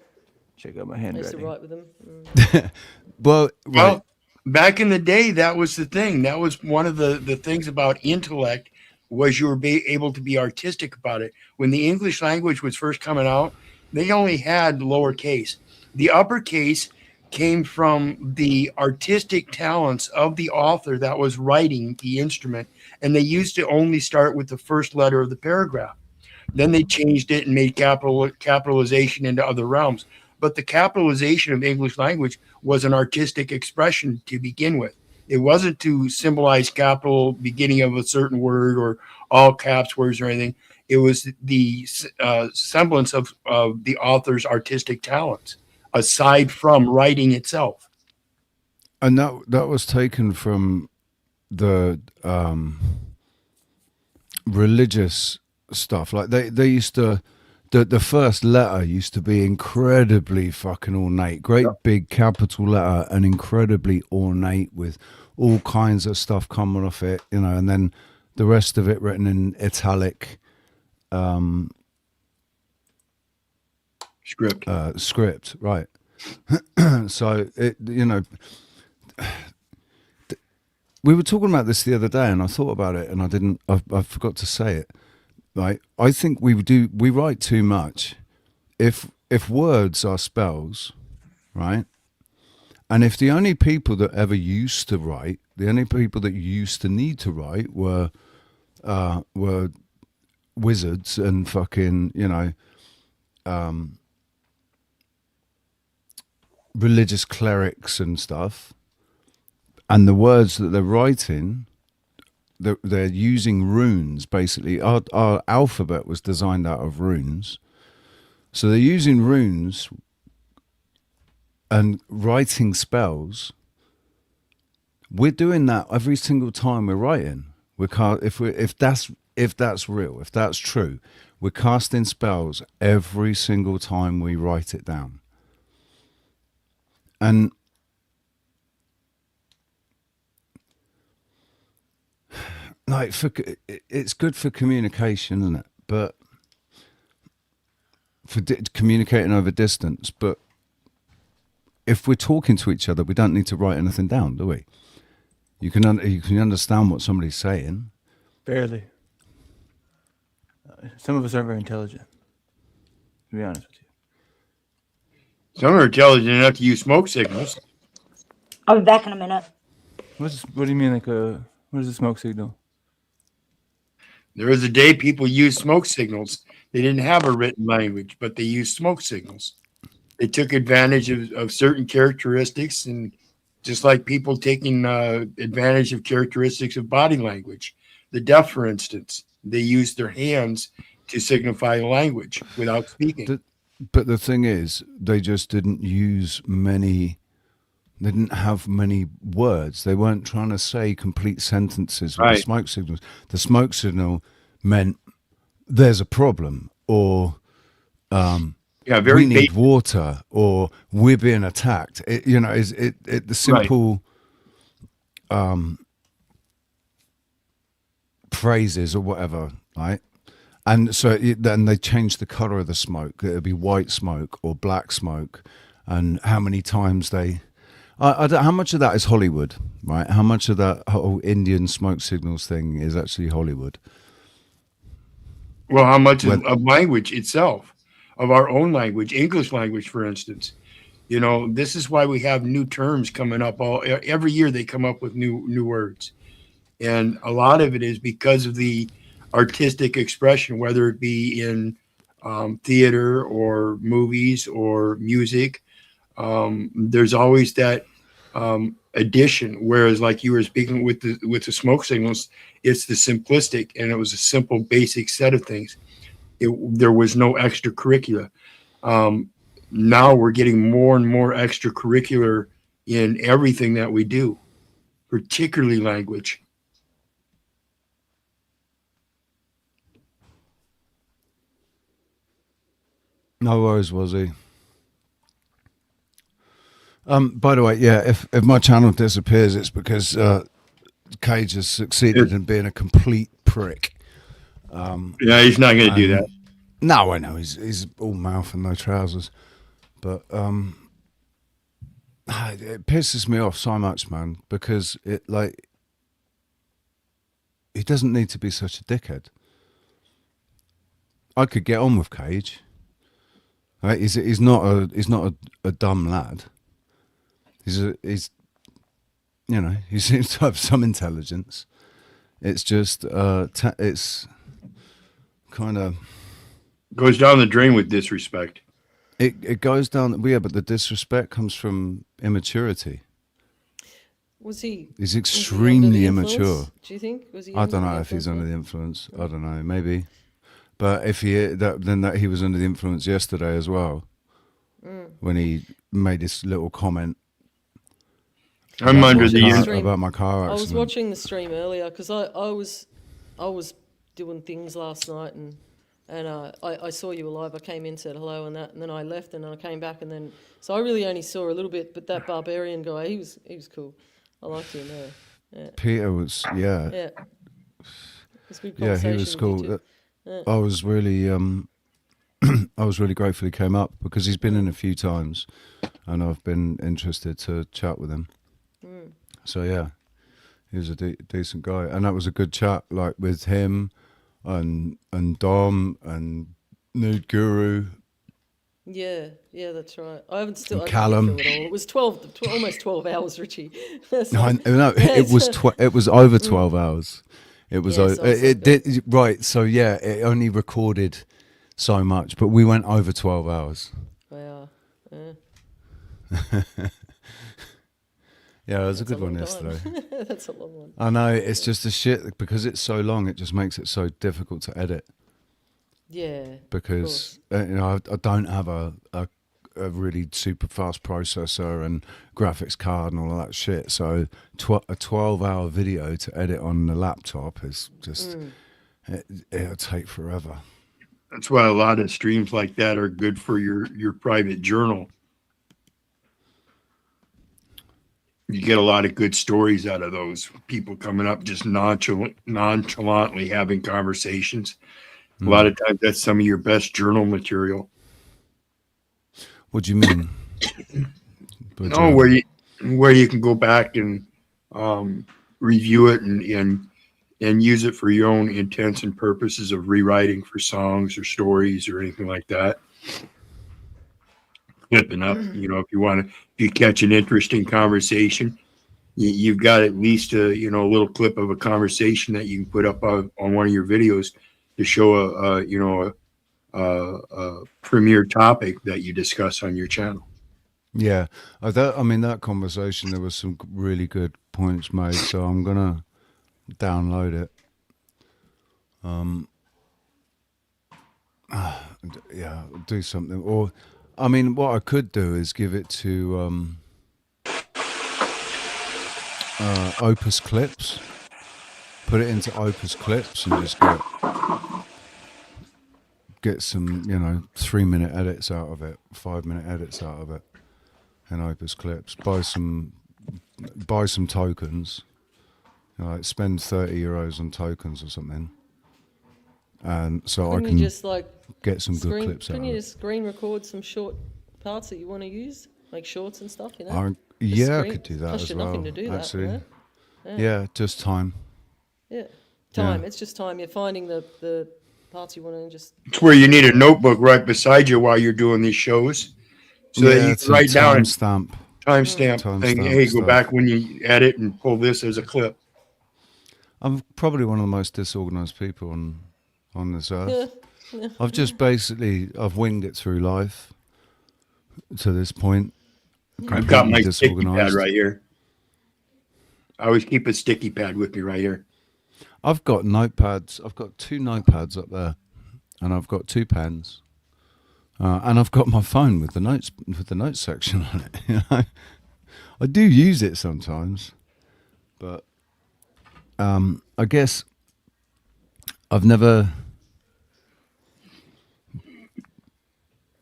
Check out my handwriting. I used to write with them. Well, back in the day, that was the thing. That was one of the things about intellect, was you were able to be artistic about it. When the English language was first coming out, they only had lowercase. The uppercase came from the artistic talents of the author that was writing the instrument, and they used to only start with the first letter of the paragraph. Then they changed it and made capitalization into other realms. But the capitalization of English language was an artistic expression to begin with. It wasn't to symbolize capital beginning of a certain word or all caps words or anything. It was the semblance of the author's artistic talents, aside from writing itself. And that was taken from the religious stuff. Like they used to, the first letter used to be incredibly fucking ornate, great big capital letter and incredibly ornate with all kinds of stuff coming off it, you know, and then the rest of it written in italic script, right? So it, you know, we were talking about this the other day, and I thought about it, and I forgot to say it. Right, I think we write too much. If words are spells, right, and if the only people that ever used to write, the only people that used to need to write were wizards and fucking, you know, religious clerics and stuff, and the words that they're writing, they're using runes, basically. Our alphabet was designed out of runes. So they're using runes and writing spells. We're doing that every single time we're writing. If that's real, if that's true, we're casting spells every single time we write it down. And like, it's good for communication, isn't it? But for communicating over distance. But if we're talking to each other, we don't need to write anything down, do we? You can understand what somebody's saying. Barely. Some of us aren't very intelligent, to be honest with you. Some are intelligent enough to use smoke signals. I'll be back in a minute. What do you mean, like What is a smoke signal? There was a day people used smoke signals. They didn't have a written language, but they used smoke signals. They took advantage of certain characteristics, and just like people taking advantage of characteristics of body language. The deaf, for instance, they used their hands to signify language without speaking. But the thing is, they just didn't use many. They didn't have many words. They weren't trying to say complete sentences with the smoke signals. The smoke signal meant there's a problem, or we need water, or we're being attacked. The simple phrases or whatever, right? And so then they changed the color of the smoke. It would be white smoke or black smoke, and how many times they. I don't, how much of that is Hollywood, right? How much of that whole Indian smoke signals thing is actually Hollywood? Well, how much of language itself, of our own language, English language, for instance? This is why we have new terms coming up. Every year they come up with new words, and a lot of it is because of the artistic expression, whether it be in theater or movies or music. There's always that addition, whereas like you were speaking with the smoke signals, it's the simplistic, and it was a simple basic set of things. There was no extracurricular. Now we're getting more and more extracurricular in everything that we do, particularly language. No worries, Wazzy. By the way, yeah, if my channel disappears, it's because Cage has succeeded in being a complete prick. Yeah, he's not going to do that. No, I know he's all mouth and no trousers, but it pisses me off so much, man, because he doesn't need to be such a dickhead. I could get on with Cage. Right? He's not a dumb lad. He seems to have some intelligence. It's just it's kind of goes down the drain with disrespect. It goes down, but the disrespect comes from immaturity. He's extremely immature. Do you think? Was he? I don't know if he's under the influence. I don't know, maybe. But if then he was under the influence yesterday as well, when he made this little comment. I'm under the about my car accident. I was watching the stream earlier because I was doing things last night, and I saw you alive. I came in, said hello, and then I left, and then I came back, and then so I really only saw a little bit. But that barbarian guy, he was cool. I liked him there. Yeah. Peter was yeah. Yeah. It was good yeah, he was cool. I was really I was really grateful he came up because he's been in a few times, and I've been interested to chat with him. So yeah, he was a decent guy, and that was a good chat, like with him, and Dom and Nude Guru. Yeah, that's right. I haven't still. Callum. It was almost 12 hours, Richie. No, it was over 12 hours. It was it did right. So yeah, it only recorded so much, but we went over 12 hours. Wow. Yeah, it was a good one yesterday. That's a long one. I know, it's just a shit because it's so long. It just makes it so difficult to edit. Yeah. Because I don't have a really super fast processor and graphics card and all of that shit. So a 12-hour video to edit on the laptop is just it'll take forever. That's why a lot of streams like that are good for your private journal. You get a lot of good stories out of those people coming up, just nonchalantly having conversations. A lot of times that's some of your best journal material. What do you mean? Where you can go back and review it and use it for your own intents and purposes of rewriting for songs or stories or anything like that. Flipping up, if you catch an interesting conversation, you've got at least a little clip of a conversation that you can put up on one of your videos to show a premier topic that you discuss on your channel. Yeah, that conversation, there was some really good points made, so I'm gonna download it. Yeah, do something. Or, I mean, what I could do is give it to Opus Clips. Put it into Opus Clips and just get some, 3-minute edits out of it, 5-minute edits out of it in Opus Clips. Buy some tokens. Like spend €30 on tokens or something. And so I can just like get some good clips out of it. Can you just screen record some short parts that you want to use, like shorts and stuff, I could do that costs as you well. nothing to do that, Actually, you know? Yeah, just time. Yeah, time. Yeah. It's just time. You're finding the parts you want to just. It's where you need a notebook right beside you while you're doing these shows, so that you can write down and timestamp. Hey, go back when you edit and pull this as a clip. I'm probably one of the most disorganized people on this earth. Yeah. I've just I've winged it through life to this point. I've got my sticky pad right here. I always keep a sticky pad with me right here. I've got notepads. I've got 2 notepads up there, and I've got 2 pens, and I've got my phone with the notes section on it. I do use it sometimes, but I guess I've never,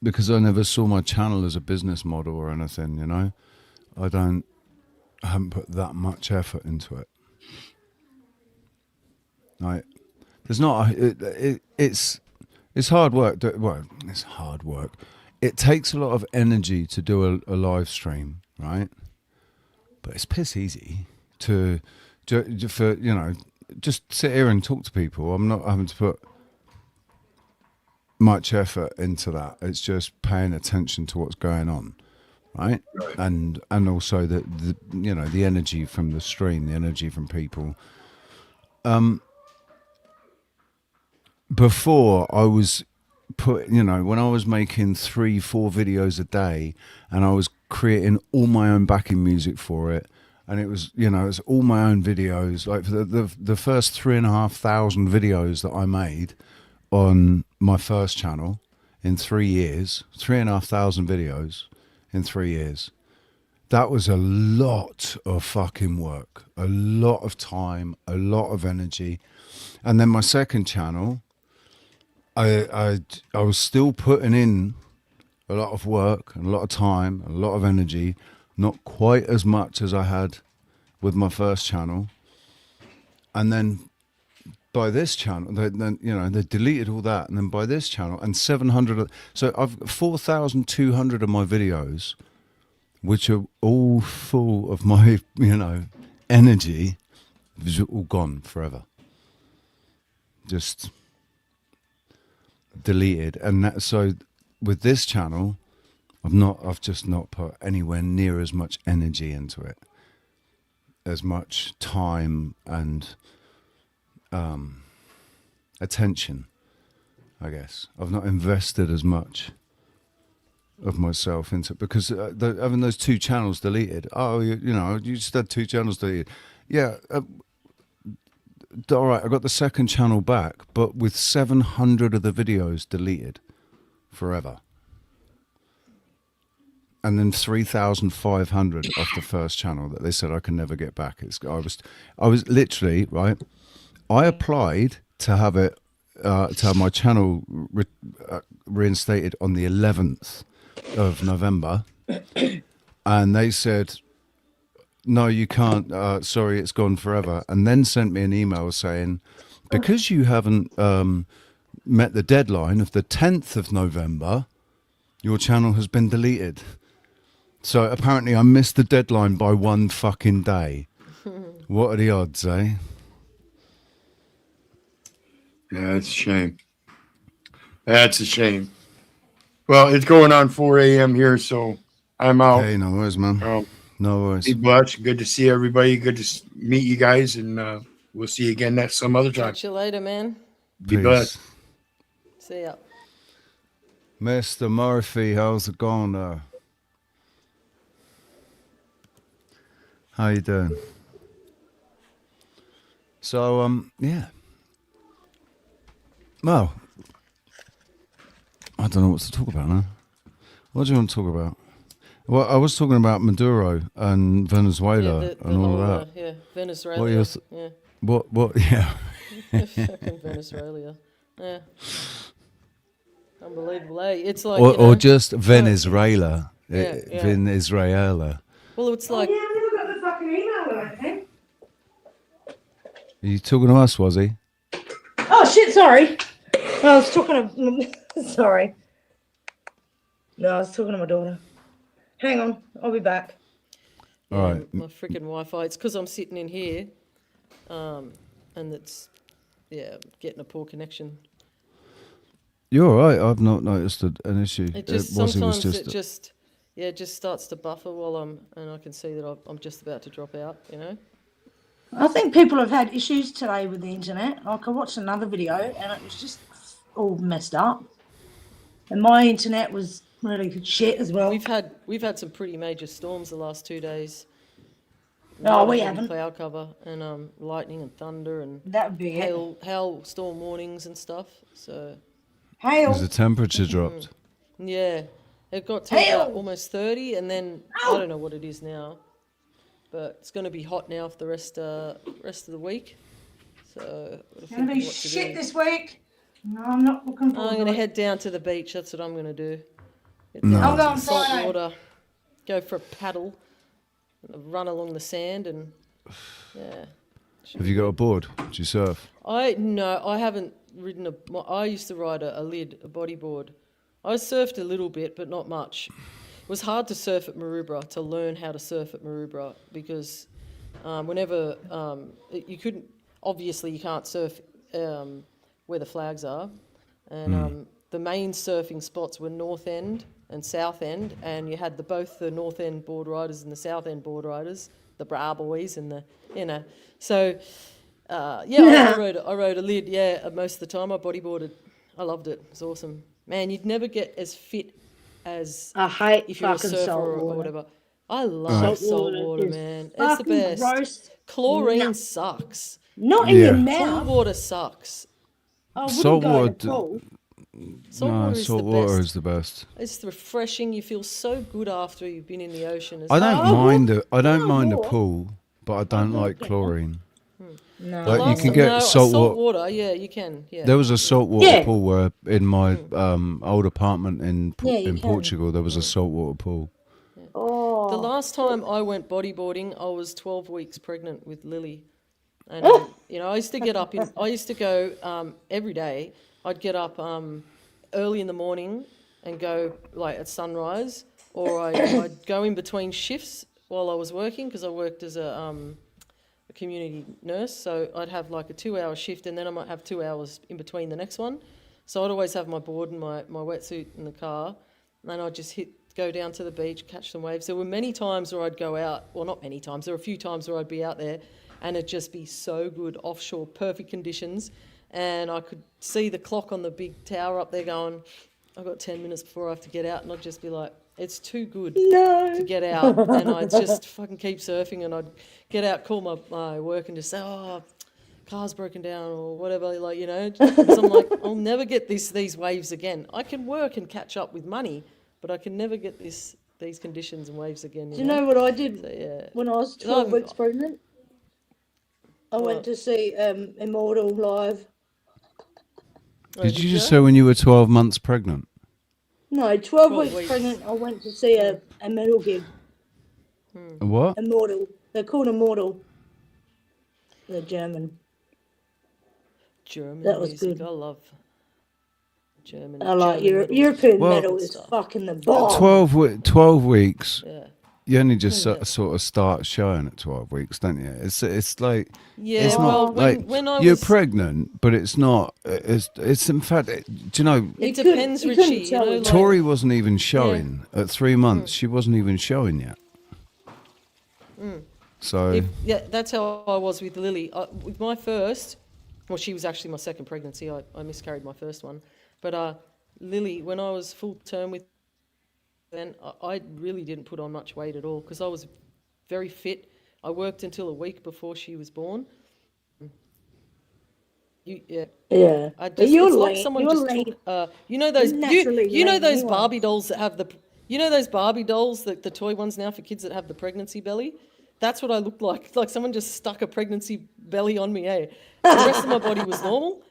because I never saw my channel as a business model or anything. I haven't put that much effort into it. Like, there's not it's hard work. Well, it's hard work. It takes a lot of energy to do a live stream, right? But it's piss easy for just sit here and talk to people. I'm not having to put much effort into that. It's just paying attention to what's going on, right? And also the energy from the stream, the energy from people. Before I was when I was making 3-4 videos a day, and I was creating all my own backing music for it, and it was it's all my own videos. Like for the first 3,500 videos that I made on my first channel in 3 years, 3,500 videos in 3 years. That was a lot of fucking work, a lot of time, a lot of energy. And then my second channel, I was still putting in a lot of work and a lot of time and a lot of energy, not quite as much as I had with my first channel. And then by this channel, they deleted all that, and then by this channel, and 700. So I've got 4,200 of my videos, which are all full of my energy, is all gone forever. Just deleted. And so with this channel, I've just not put anywhere near as much energy into it, as much time and attention, I guess. I've not invested as much of myself into it, because having those 2 channels deleted, you just had 2 channels deleted. Yeah, all right, I got the second channel back, but with 700 of the videos deleted forever. And then 3,500 off the first channel that they said I can never get back. I was literally, right, I applied to have it, to have my channel reinstated on the 11th of November. And they said, no, you can't. Sorry, it's gone forever. And then sent me an email saying, because you haven't met the deadline of the 10th of November, your channel has been deleted. So apparently I missed the deadline by 1 fucking day. What are the odds, eh? Yeah, it's a shame. That's a shame. Well, it's going on 4 a.m. here, so I'm out. Hey, no worries, man. No worries. Be blessed. Good to see everybody. Good to meet you guys, and we'll see you again some other time. Catch you later, man. Be blessed. See ya. Mr. Murphy, how's it going there? How you doing? So, yeah. Well, I don't know what to talk about now. What do you want to talk about? Well, I was talking about Maduro and Venezuela and all of that. Yeah, Venezuela. What are your yeah. What, yeah. Fucking Venezuela. Yeah. Unbelievable, eh? It's like, or just Venezuela. Yeah. Venezuela. Well, it's like... Oh, yeah, I never got the fucking email, I think. Are you talking to us, was he? Oh, shit, sorry. I was talking to... sorry. No, I was talking to my daughter. Hang on, I'll be back. All right. My freaking Wi-Fi. It's because I'm sitting in here, and it's, getting a poor connection. You're all right. I've not noticed an issue. It just sometimes it just starts to buffer while and I can see that I'm just about to drop out. You know. I think people have had issues today with the internet. Like I watched another video and it was just all messed up. And my internet was really shit as well. We've had some pretty major storms the last 2 days. No, we haven't. Cloud cover and lightning and thunder and that would be hail storm warnings and stuff. So hail. Has the temperature dropped? Yeah, it got to about almost 30, and then I don't know what it is now, but it's going to be hot now for the rest of the week. So it's going to be shit this week. No, I'm not looking forward. I'm going to head down to the beach. That's what I'm going to do. I'm going salt Friday. water, go for a paddle, run along the sand, and yeah. Have you got a board? Do you surf? I haven't ridden I used to ride a bodyboard. I surfed a little bit, but not much. It was hard to surf at Maroubra, to learn how to surf at Maroubra, because whenever you couldn't, obviously you can't surf where the flags are, and the main surfing spots were North End and South End, and you had both the North End board riders and the South End board riders, the bra boys and the, so I rode a lid, most of the time. I bodyboarded. I loved it. It was awesome. Man, you'd never get as fit as if you're a surfer or whatever. I love salt water, man. It's the best. Gross. Chlorine sucks. Not in your mouth. Salt water sucks. Salt water. Salt water is the best. It's refreshing. You feel so good after you've been in the ocean. I don't mind a pool, but I don't like chlorine. No. Like you can get salt water. Yeah, you can. Yeah. There was a saltwater pool where in my old apartment in Portugal there was a saltwater pool. Yeah. Oh. The last time I went bodyboarding, I was 12 weeks pregnant with Lily, and I used to get up. I used to go every day. I'd get up early in the morning and go like at sunrise, or I'd go in between shifts while I was working, because I worked as a community nurse, so I'd have like a 2-hour shift, and then I might have 2 hours in between the next one. So I'd always have my board and my wetsuit in the car, and I'd just go down to the beach, catch some waves. There were many times where I'd go out, well, not many times, there were a few times where I'd be out there and it'd just be so good offshore, perfect conditions, and I could see the clock on the big tower up there going, I've got 10 minutes before I have to get out, and I'd just be like, it's too good to get out, and I'd just fucking keep surfing, and I'd get out, call my work, and just say, car's broken down or whatever, because I'm like, I'll never get these waves again. I can work and catch up with money, but I can never get these conditions and waves again. Do you know what I did when I was 12 weeks pregnant? I went to see Immortal live. Did you just say when you were 12 months pregnant? No, 12 weeks pregnant, I went to see a metal gig. A what? Immortal. They're called Immortal. They're German. German that was music. good. I love German. I like European metal is fucking the bomb. 12 weeks. Yeah. You only just sort of start showing at 12 weeks, don't you? It's like it's not like when I you're was pregnant, but it's not. It's in fact. Do you know? It depends, Richie. Tori wasn't even showing at 3 months. She wasn't even showing yet. So yeah, that's how I was with Lily. With my first, well, she was actually my second pregnancy. I miscarried my first one. But Lily, when I was full term with then, I really didn't put on much weight at all because I was very fit. I worked until a week before she was born. Yeah. I But just, you're it's like lean. someone You're just lean. took, you know those, Naturally you know lean those anyway. Barbie dolls that have you know those Barbie dolls, the toy ones now for kids that have the pregnancy belly? That's what I looked like someone just stuck a pregnancy belly on me, eh? The rest of my body was normal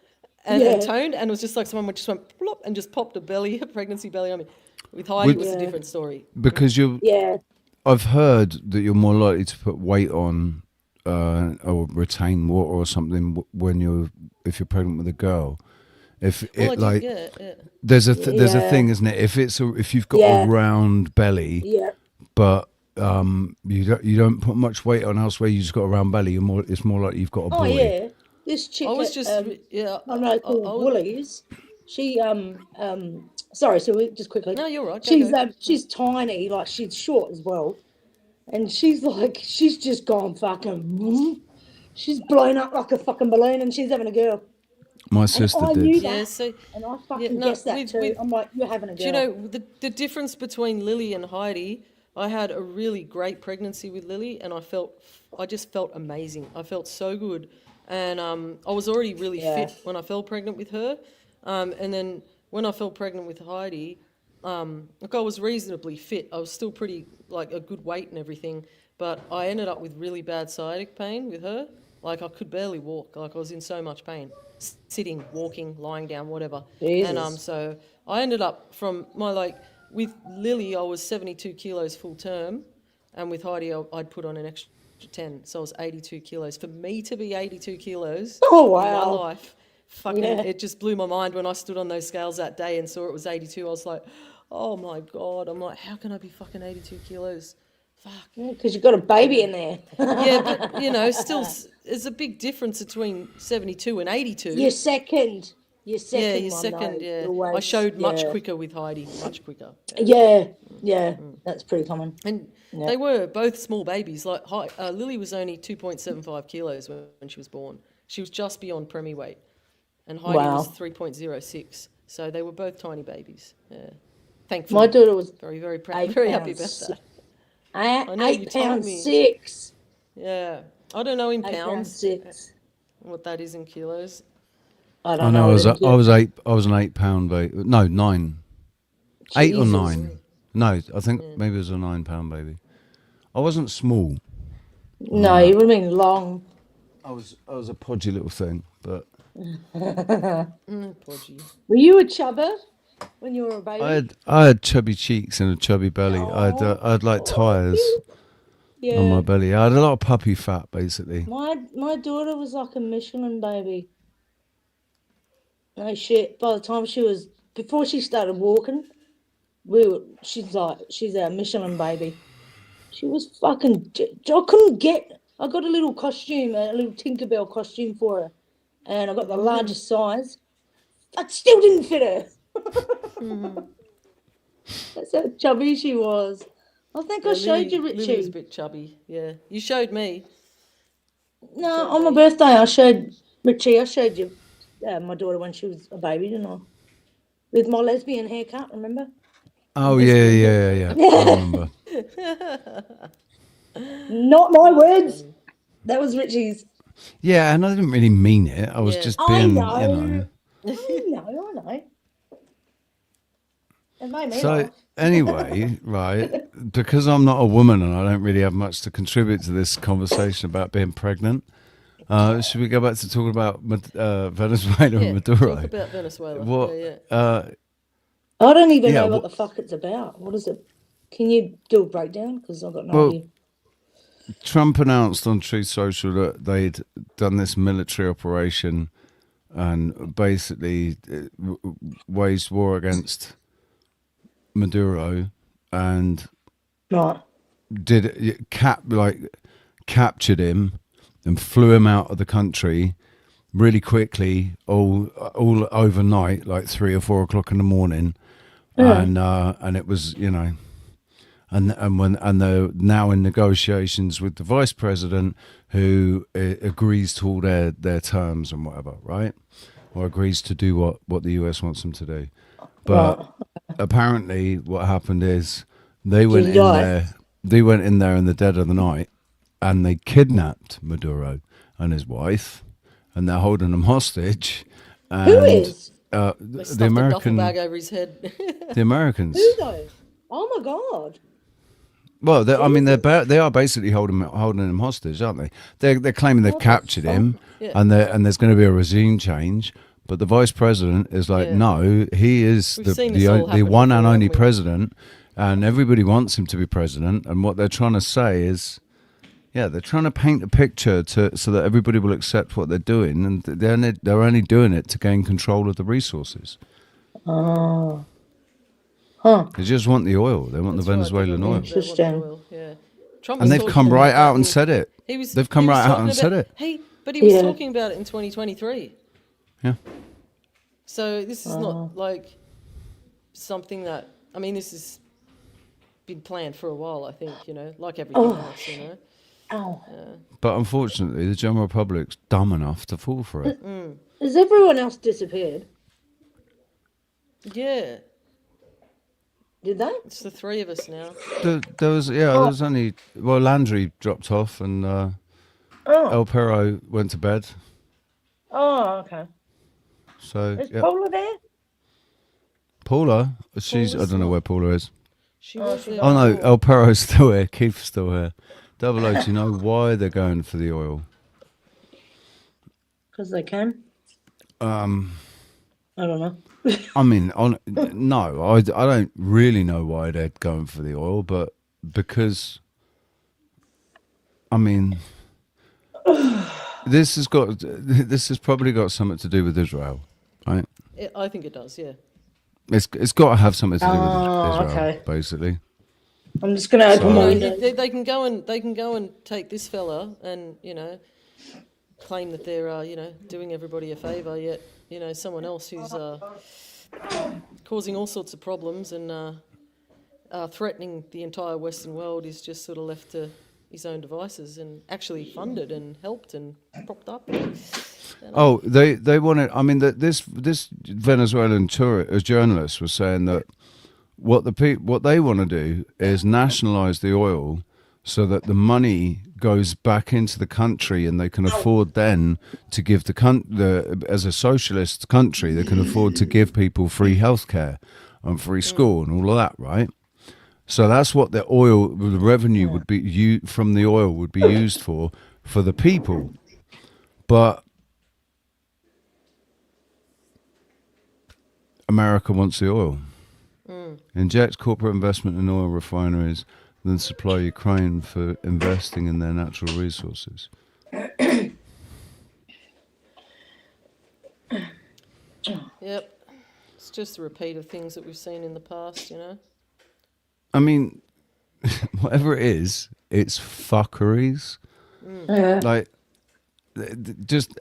and toned, and it was just like someone just went plop and just popped a pregnancy belly on me. With Heidi, it was a different story. because I've heard that you're more likely to put weight on or retain water or something if you're pregnant with a girl. There's a thing, isn't it? If you've got a round belly, but you don't put much weight on elsewhere, you just got a round belly. It's more likely you've got a boy. Oh yeah, this chick. I was just Woolies. She sorry, so just quickly. No, you're right. She's tiny, like she's short as well, and she's just gone fucking. She's blown up like a fucking balloon, and she's having a girl. My sister I did. knew that, and I fucking guessed that too. I'm like, you're having a girl. Do you know the difference between Lily and Heidi? I had a really great pregnancy with Lily, and I just felt amazing. I felt so good, and I was already really fit when I fell pregnant with her, and then when I fell pregnant with Heidi, look, I was reasonably fit. I was still pretty like a good weight and everything, but I ended up with really bad sciatic pain with her. Like I could barely walk. Like I was in so much pain, sitting, walking, lying down, whatever. Jesus. And so I ended up from with Lily, I was 72 kilos full term, and with Heidi, I'd put on an extra 10, so I was 82 kilos. For me to be 82 kilos in my life, it just blew my mind when I stood on those scales that day and saw it was 82. I was like, oh my God. I'm like, how can I be fucking 82 kilos? Fuck. Because you've got a baby in there. Yeah, but, still, there's a big difference between 72 and 82. Your second. Yeah, your second, yeah. Always, I showed much quicker with Heidi, much quicker. Yeah, that's pretty common. And they were both small babies. Like Lily was only 2.75 kilos when she was born. She was just beyond preemie weight. And Heidi was 3.06. So they were both tiny babies. Yeah. Thankfully. My daughter was very, very proud, very happy about that. I know, 8 pounds 6. Yeah. I don't know in 8 pounds 6. What that is in kilos. I I don't know. know. I was an 8 pound baby. No, 9. 8 or 9. No, I think maybe it was a 9 pound baby. I wasn't small. No, you would have been long. I was a podgy little thing, but podgy. Were you a chubber when you were a baby? I had chubby cheeks and a chubby belly. I had like tires on my belly. I had a lot of puppy fat, basically. My daughter was like a Michelin baby. No shit. By the time before she started walking, she's a Michelin baby. She was fucking. I got a little costume, a little Tinkerbell costume for her, and I got the largest size. I still didn't fit her. That's how chubby she was. I think I showed you, Richie. Lily was a bit chubby. Yeah, you showed me. No, on my birthday, I showed Richie. I showed you my daughter when she was a baby, didn't I? With my lesbian haircut, remember? Oh yeah. I remember. Not my words. That was Richie's. Yeah, and I didn't really mean it. I was just being, I know. It made me laugh. Anyway, right, because I'm not a woman and I don't really have much to contribute to this conversation about being pregnant, should we go back to talking about Venezuela and Maduro? Talk about Venezuela. What? I don't even know what the fuck it's about. What is it? Can you do a breakdown? Because I've got no idea. Trump announced on Truth Social that they'd done this military operation and basically waged war against Maduro and captured him and flew him out of the country really quickly, all overnight, like 3 or 4 o'clock in the morning, and it was, and they're now in negotiations with the vice president, who agrees to all their terms and whatever, right? Or agrees to do what the US wants them to do. But apparently, what happened is they went in there. They went in there in the dead of the night, and they kidnapped Maduro and his wife, and they're holding them hostage. And, Who is? They stuffed a duffel bag over his head. The Americans. Who though? Oh my God. Well, they are basically holding him hostage, aren't they? They're claiming they've captured him, Yeah. and there's going to be a regime change. But the vice president is like, no, he is the one and only president, and everybody wants him to be president. And what they're trying to say is, they're trying to paint a picture so that everybody will accept what they're doing, and they're only doing it to gain control of the resources. Oh. Huh. They just want the oil. They want the Venezuelan oil. Interesting. Trump And was they've come talking right about out that and said it. They've come right out and said it. But he was talking about it in 2023. Yeah. So this is not like something that, I mean, this has been planned for a while, I think, like everything else, Ow. But unfortunately, the general public's dumb enough to fall for it. Has everyone else disappeared? Yeah. Did they? It's the three of us now. There was only Landry dropped off, and El Perro went to bed. Oh, okay. So Is Paula there? Paula, I don't know where Paula is. She's Oh no, El Perro's still here. Keith's still here. Double O, do you know why they're going for the oil? Because they can. I don't know. I mean, no, I don't really know why they're going for the oil, but because, I mean, this has probably got something to do with Israel, right? I think it does, yeah. It's got to have something to do with Israel, okay. basically. I'm just going to open my window. They can go and take this fella and claim that they're doing everybody a favour, yet someone else who's causing all sorts of problems and threatening the entire Western world is just sort of left to his own devices and actually funded and helped and propped up. Oh, they wanted. I mean, this Venezuelan journalist was saying that what they want to do is nationalize the oil so that the money goes back into the country, and they can afford then to give as a socialist country, they can afford to give people free healthcare and free school and all of that, right? So that's what the revenue would be from the oil would be used for the people. But America wants the oil. Inject corporate investment in oil refineries, then supply Ukraine for investing in their natural resources. Yep. It's just a repeat of things that we've seen in the past, I mean, whatever it is, it's fuckeries. Like, just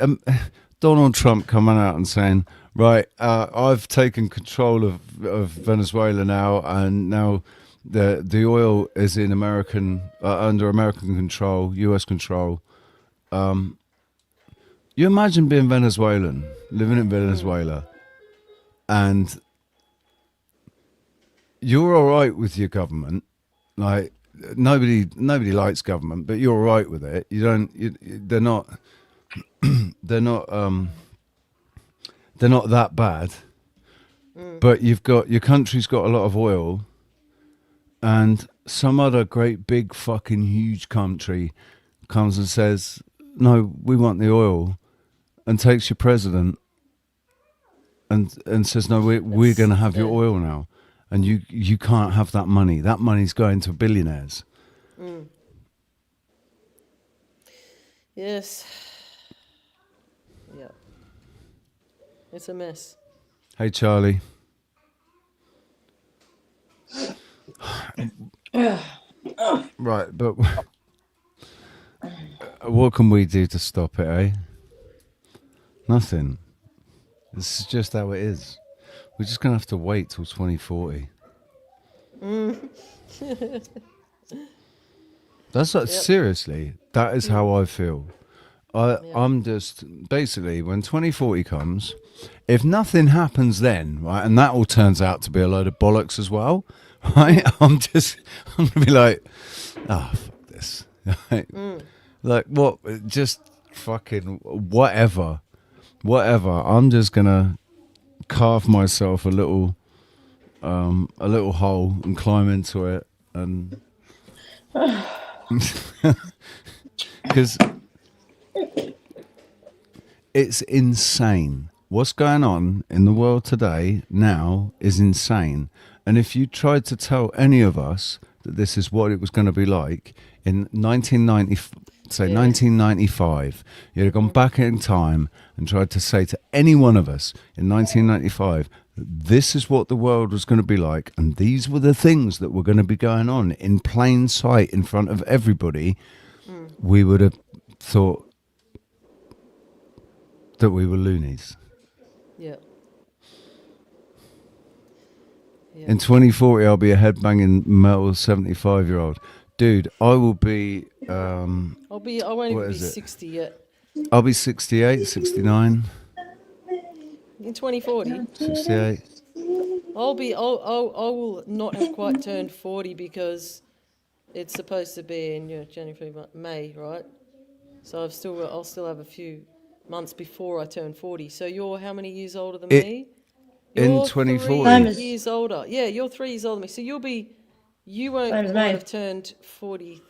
Donald Trump coming out and saying, right, I've taken control of Venezuela now, and now the oil is in under American control, US control. You imagine being Venezuelan, living in Venezuela, and you're all right with your government. Like, nobody likes government, but you're all right with it. They're not that bad. But your country's got a lot of oil, and some other great big fucking huge country comes and says, no, we want the oil, and takes your president and says, no, we're going to have your oil now, and you can't have that money. That money's going to billionaires. Yes. Yeah. It's a mess. Hey, Charlie. Right, but what can we do to stop it, eh? Nothing. This is just how it is. We're just going to have to wait till 2040. That's like, seriously, that is how I feel. I'm just basically, when 2040 comes, if nothing happens then, right, and that all turns out to be a load of bollocks as well, right? I'm gonna be like, fuck this. Like what? Just fucking whatever. I'm just gonna carve myself a little hole and climb into it, and because it's insane. What's going on in the world today now is insane. And if you tried to tell any of us that this is what it was going to be like in 1995, you'd have gone back in time and tried to say to any one of us in 1995, this is what the world was going to be like, and these were the things that were going to be going on in plain sight in front of everybody, we would have thought that we were loonies. Yeah. In 2040, I'll be a headbanging metal 75-year-old. Dude, I will be... I won't even be 60 yet. I'll be 68, 69. In 2040? 68. I will not have quite turned 40 because it's supposed to be in January, May, right? So I'll still have a few months before I turn 40. So you're how many years older than me? In 2040. 3 years older. Yeah, you're 3 years older than me. So you won't have turned 40.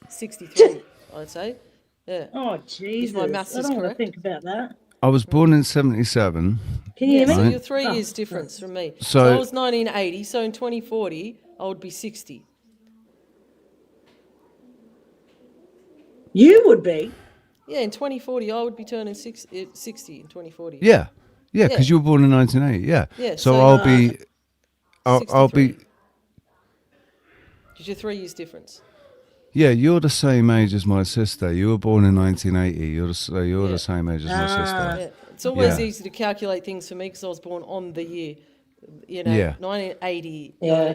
63. I'd say. Yeah. Oh Jesus! If my maths I is don't want to correct. think about that. I was born in 77. Can you hear me? So Right. you're 3 years difference from me. So- So I was 1980. So in 2040, I would be 60. You would be. Yeah, in 2040, I would be turning 60 in 2040. Yeah, because you were born in 1980. Yeah. Yeah, So so, I'll be. I'll be. Because you're 3 years difference. Yeah, you're the same age as my sister. You were born in 1980. You're the same age as my sister. Yeah. It's always Yeah. easy to calculate things for me because I was born on the year. Yeah. 1980. Yeah.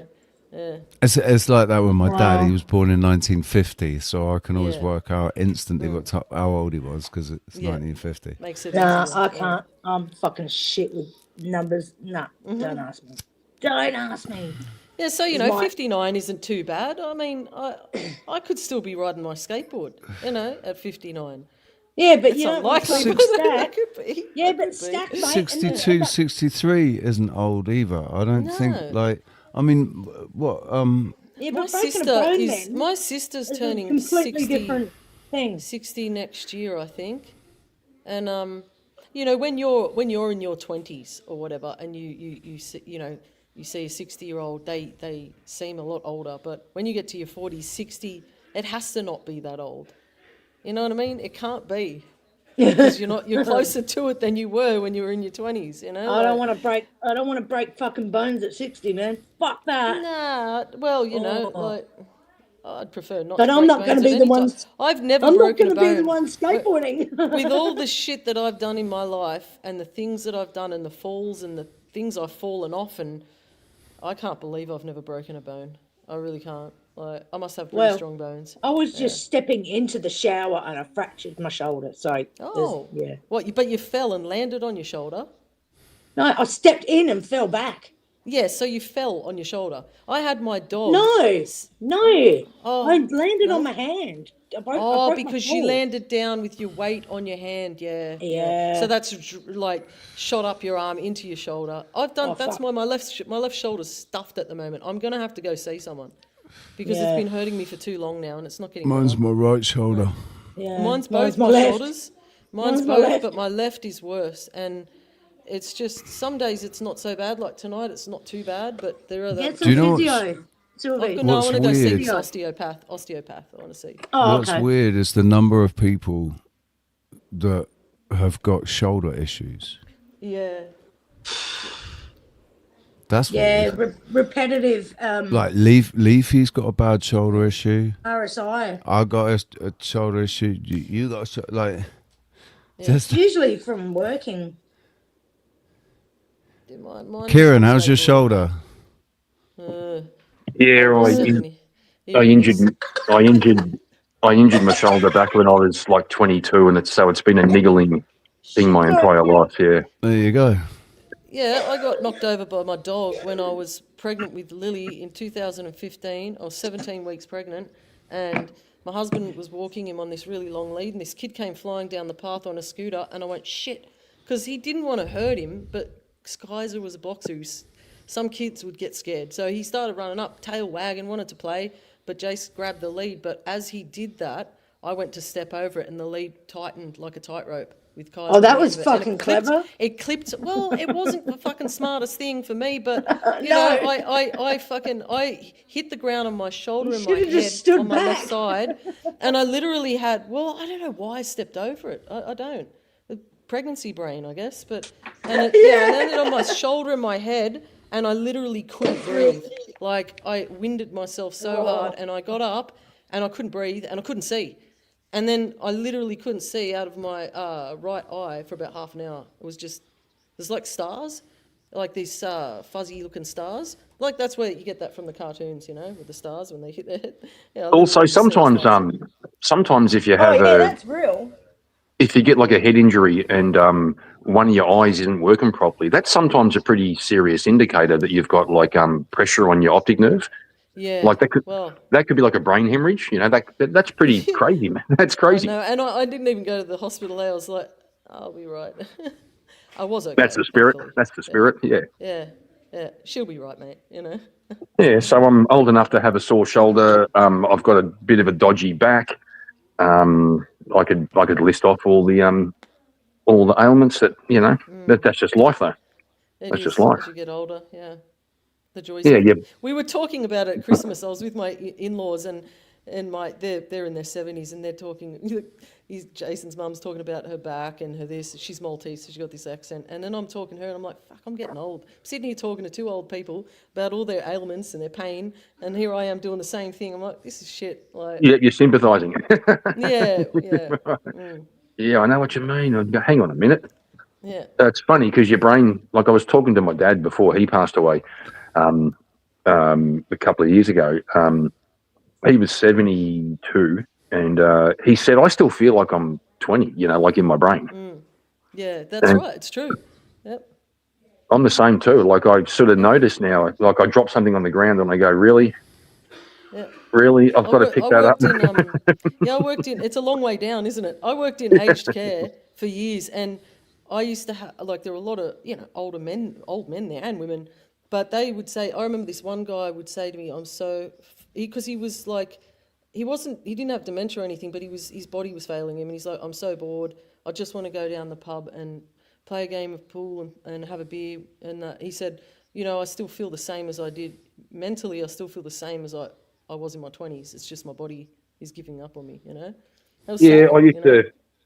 Yeah. It's like that with my dad. Wow. He was born in 1950, so I can always Yeah. work out instantly how old he was because it's Yeah. 1950. Makes it Nah, easier. I can't. I'm fucking shit with numbers. Nah, don't ask me. Don't ask me. Yeah, so It's my- 59 isn't too bad. I mean, I could still be riding my skateboard, at 59. Yeah, but It's you know, unlikely, like, but stack. it could be. Yeah, but stack, mate. 62, 63 isn't old either. I don't think No. what Yeah, My but breaking a sister bone is then my sister's is a turning completely 60, different thing. 60 next year, I think. And when you're in your 20s or whatever, and you see a 60-year-old, they seem a lot older. But when you get to your 40s, 60, it has to not be that old. You know what I mean? It can't be. Because you're closer to it than you were when you were in your 20s, you know? I don't want to break fucking bones at 60, man. Fuck that. Nah, well, I'd prefer not But to I'm break not going bones to at be the any one. time. I've never I'm not broken going a to be the bone. one skateboarding. With all the shit that I've done in my life and the things that I've done and the falls and the things I've fallen off, and I can't believe I've never broken a bone. I really can't. Like, I must have pretty strong bones. I was just stepping into the shower and I fractured my shoulder. So, Oh, yeah. What? But you fell and landed on your shoulder? No, I stepped in and fell back. Yeah, so you fell on your shoulder. I had my dog. No. Oh, I landed no? on my hand. I broke my Because you fall. landed down with your weight on your hand, yeah. Yeah. So that's like shot up your arm into your shoulder. That's fuck. why my left shoulder's stuffed at the moment. I'm gonna have to go see someone because Yeah. it's been hurting me for too long now, and it's not getting mine's better. my right shoulder. Yeah. Mine's both my my left. shoulders. Mine's my both, left. but my left is worse. And it's just some days it's not so bad. Like tonight, it's not too bad, but there are Get the. some you know physio. Sylvie. No, I What's want to go see weird- this osteopath. I want to see. Oh, What's okay. weird is the number of people that have got shoulder issues. Yeah. That's Yeah, weird. repetitive Like Leafy's got a bad shoulder issue. RSI. I got a shoulder issue. You got just Usually from working. Mine Kieran, how's your stable. shoulder? Yeah, I injured my shoulder back when I was like 22, and it's been a niggling thing my entire life. Yeah. There you go. Yeah, I got knocked over by my dog when I was pregnant with Lily in 2015. I was 17 weeks pregnant, and my husband was walking him on this really long lead, and this kid came flying down the path on a scooter, and I went, shit, because he didn't want to hurt him, but Kaiser was a boxer. Some kids would get scared. So he started running up, tail wagging, wanted to play, but Jace grabbed the lead. But as he did that, I went to step over it, and the lead tightened like a tightrope. With Kaiser. Oh, that was fucking clever. It clipped. Well, it wasn't the fucking smartest thing for me, but you know, I hit the ground on my shoulder and my head on my left side, and I literally had. Well, I don't know why I stepped over it. I don't. The pregnancy brain, I guess. But and it landed on my shoulder and my head, and I literally couldn't breathe. Like I winded myself so hard, and I got up, and I couldn't breathe, and I couldn't see. And then I literally couldn't see out of my right eye for about half an hour. It was like stars, like these fuzzy-looking stars. Like that's where you get that from the cartoons, you know, with the stars when they hit their head. Yeah, Also, sometimes if you have that's real. if you get like a head injury and one of your eyes isn't working properly, that's sometimes a pretty serious indicator that you've got like pressure on your optic nerve. Yeah, like that could be like a brain hemorrhage. You know, that's pretty crazy, man. That's crazy. No, and I didn't even go to the hospital there. I was like, I'll be right. I was okay. That's the spirit. Thankfully. That's the spirit. Yeah. Yeah. She'll be right, mate. You know. Yeah. So I'm old enough to have a sore shoulder. I've got a bit of a dodgy back. I could list off all the ailments that you know. That's just life, though. That's just life. As you get older, yeah. The joys. Yeah. We were talking about it at Christmas. I was with my in-laws and they're in their 70s and they're talking. Jason's mum's talking about her back and her this. She's Maltese, so she got this accent. And then I'm talking to her and I'm like, fuck, I'm getting old. I'm sitting here talking to two old people about all their ailments and their pain, and here I am doing the same thing. I'm like, this is shit. Like, yeah, you're sympathising. Yeah. Yeah, I know what you mean. I go, hang on a minute. Yeah. It's funny because your brain, like I was talking to my dad before he passed away a couple of years ago. He was 72 and he said, I still feel like I'm 20, you know, like in my brain. Yeah, that's right. It's true. Yep. I'm the same too. Like I sort of notice now, like I drop something on the ground and I go, really? Yeah. Really? I've got to pick that up. I worked in, it's a long way down, isn't it? I worked in aged care for years and I used to have, like, there were a lot of, you know, old men there and women, but they would say, I remember this one guy would say to me, because he was like, he didn't have dementia or anything, but his body was failing him. And he's like, I'm so bored. I just want to go down the pub and play a game of pool and have a beer. And he said, you know, I still feel the same as I did. Mentally, I still feel the same as I was in my 20s. It's just my body is giving up on me, you know? Yeah,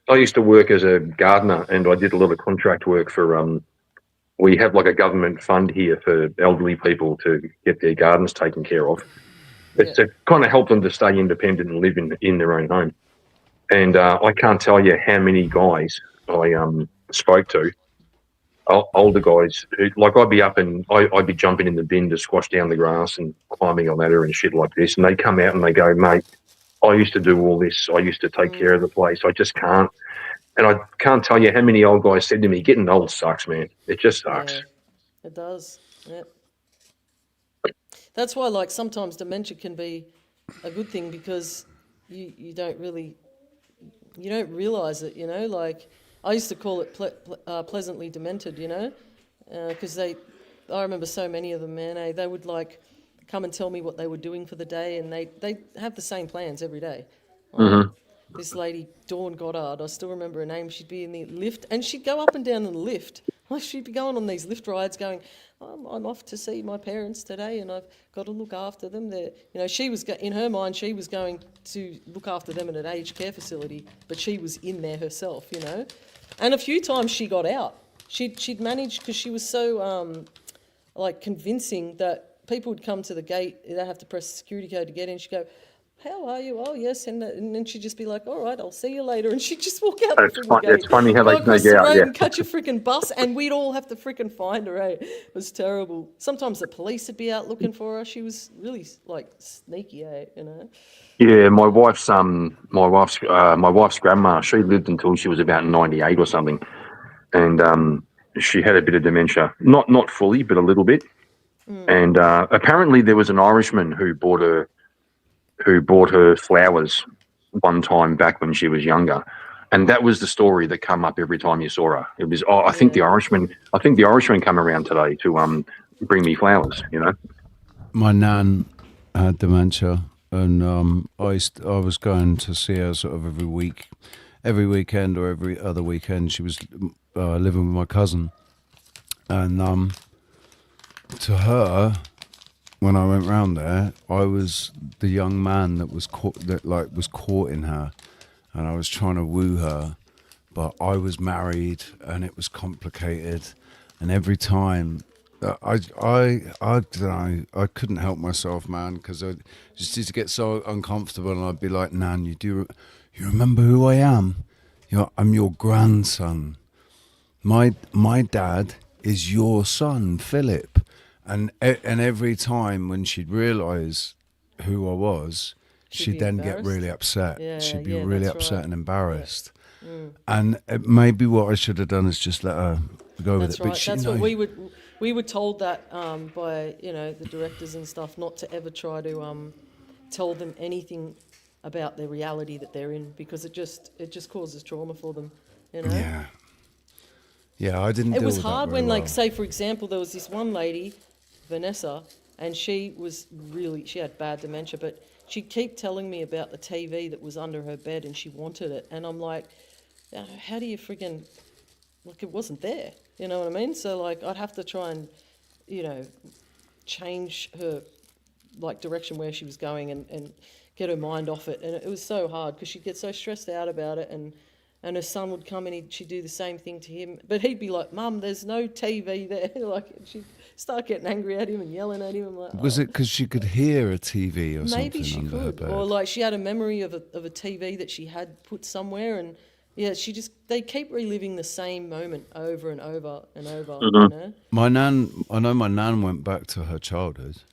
I used to work as a gardener and I did a lot of contract work for, we have like a government fund here for elderly people to get their gardens taken care of. It's to kind of help them to stay independent and live in their own home. And I can't tell you how many guys I spoke to, older guys, who, like I'd be up and I'd be jumping in the bin to squash down the grass and climbing a ladder and shit like this. And they come out and they go, mate, I used to do all this. I used to take care of the place. I just can't. And I can't tell you how many old guys said to me, getting old sucks, man. It just sucks. Yeah, it does. Yeah. That's why, like, sometimes dementia can be a good thing because you don't realise it, you know? Like, I used to call it pleasantly demented, you know? Because I remember so many of them, man, they would, like, come and tell me what they were doing for the day and they have the same plans every day. This lady, Dawn Goddard, I still remember her name. She'd be in the lift and she'd go up and down in the lift. Like she'd be going on these lift rides going, I'm off to see my parents today and I've got to look after them. You know, she was, in her mind, she was going to look after them in an aged care facility, but she was in there herself, you know. And a few times she got out. She'd managed, because she was so, like, convincing that people would come to the gate, they'd have to press the security code to get in. She'd go, how are you? Oh, yes. And then she'd just be like, all right, I'll see you later. And she'd just walk out the freaking gate. It's funny how go they across sneak the out, road yeah. and catch a freaking bus, and we'd all have to freaking find her, eh? It was terrible. Sometimes the police would be out looking for her. She was really, like, sneaky, eh? You know? Yeah, my wife's grandma. She lived until she was about 98 or something, and she had a bit of dementia. Not fully, but a little bit. And apparently, there was an Irishman who bought her flowers one time back when she was younger, and that was the story that came up every time you saw her. It was, I think the Irishman come around today to bring me flowers. You know, My nan had dementia, and I was going to see her sort of every weekend or every other weekend. She was living with my cousin, and to her, when I went round there, I was the young man that was caught in her, and I was trying to woo her, but I was married and it was complicated, and every time I don't know, I couldn't help myself, man, because I just used to get so uncomfortable, and I'd be like, Nan, you remember who I am? I'm your grandson. My dad is your son, Philip. And every time when she'd realise who I was, she'd then get really upset. Yeah, she'd be yeah, really that's upset right. and embarrassed. Yeah. Mm. And maybe what I should have done is just let her go with That's it. right. But she, That's no, what we were told that by the directors and stuff, not to ever try to tell them anything about the reality that they're in, because it just causes trauma for them. You know. Yeah. Yeah, I didn't. It deal was with that hard very when, well. like, say for example, there was this one lady, Vanessa, and she had bad dementia, but she'd keep telling me about the TV that was under her bed, and she wanted it, and I'm like, how do you friggin', like, it wasn't there, you know what I mean? So, like, I'd have to try and, change her, like, direction where she was going and get her mind off it, and it was so hard because she'd get so stressed out about it, and her son would come and she'd do the same thing to him, but he'd be like, Mum, there's no TV there. Like, she'd start getting angry at him and yelling at him. I'm like, Was it because she could hear a TV or maybe something she under her could, bed? or like she had a memory of a TV that she had put somewhere, and they keep reliving the same moment over and over and over. You know? I know my nan went back to her childhood.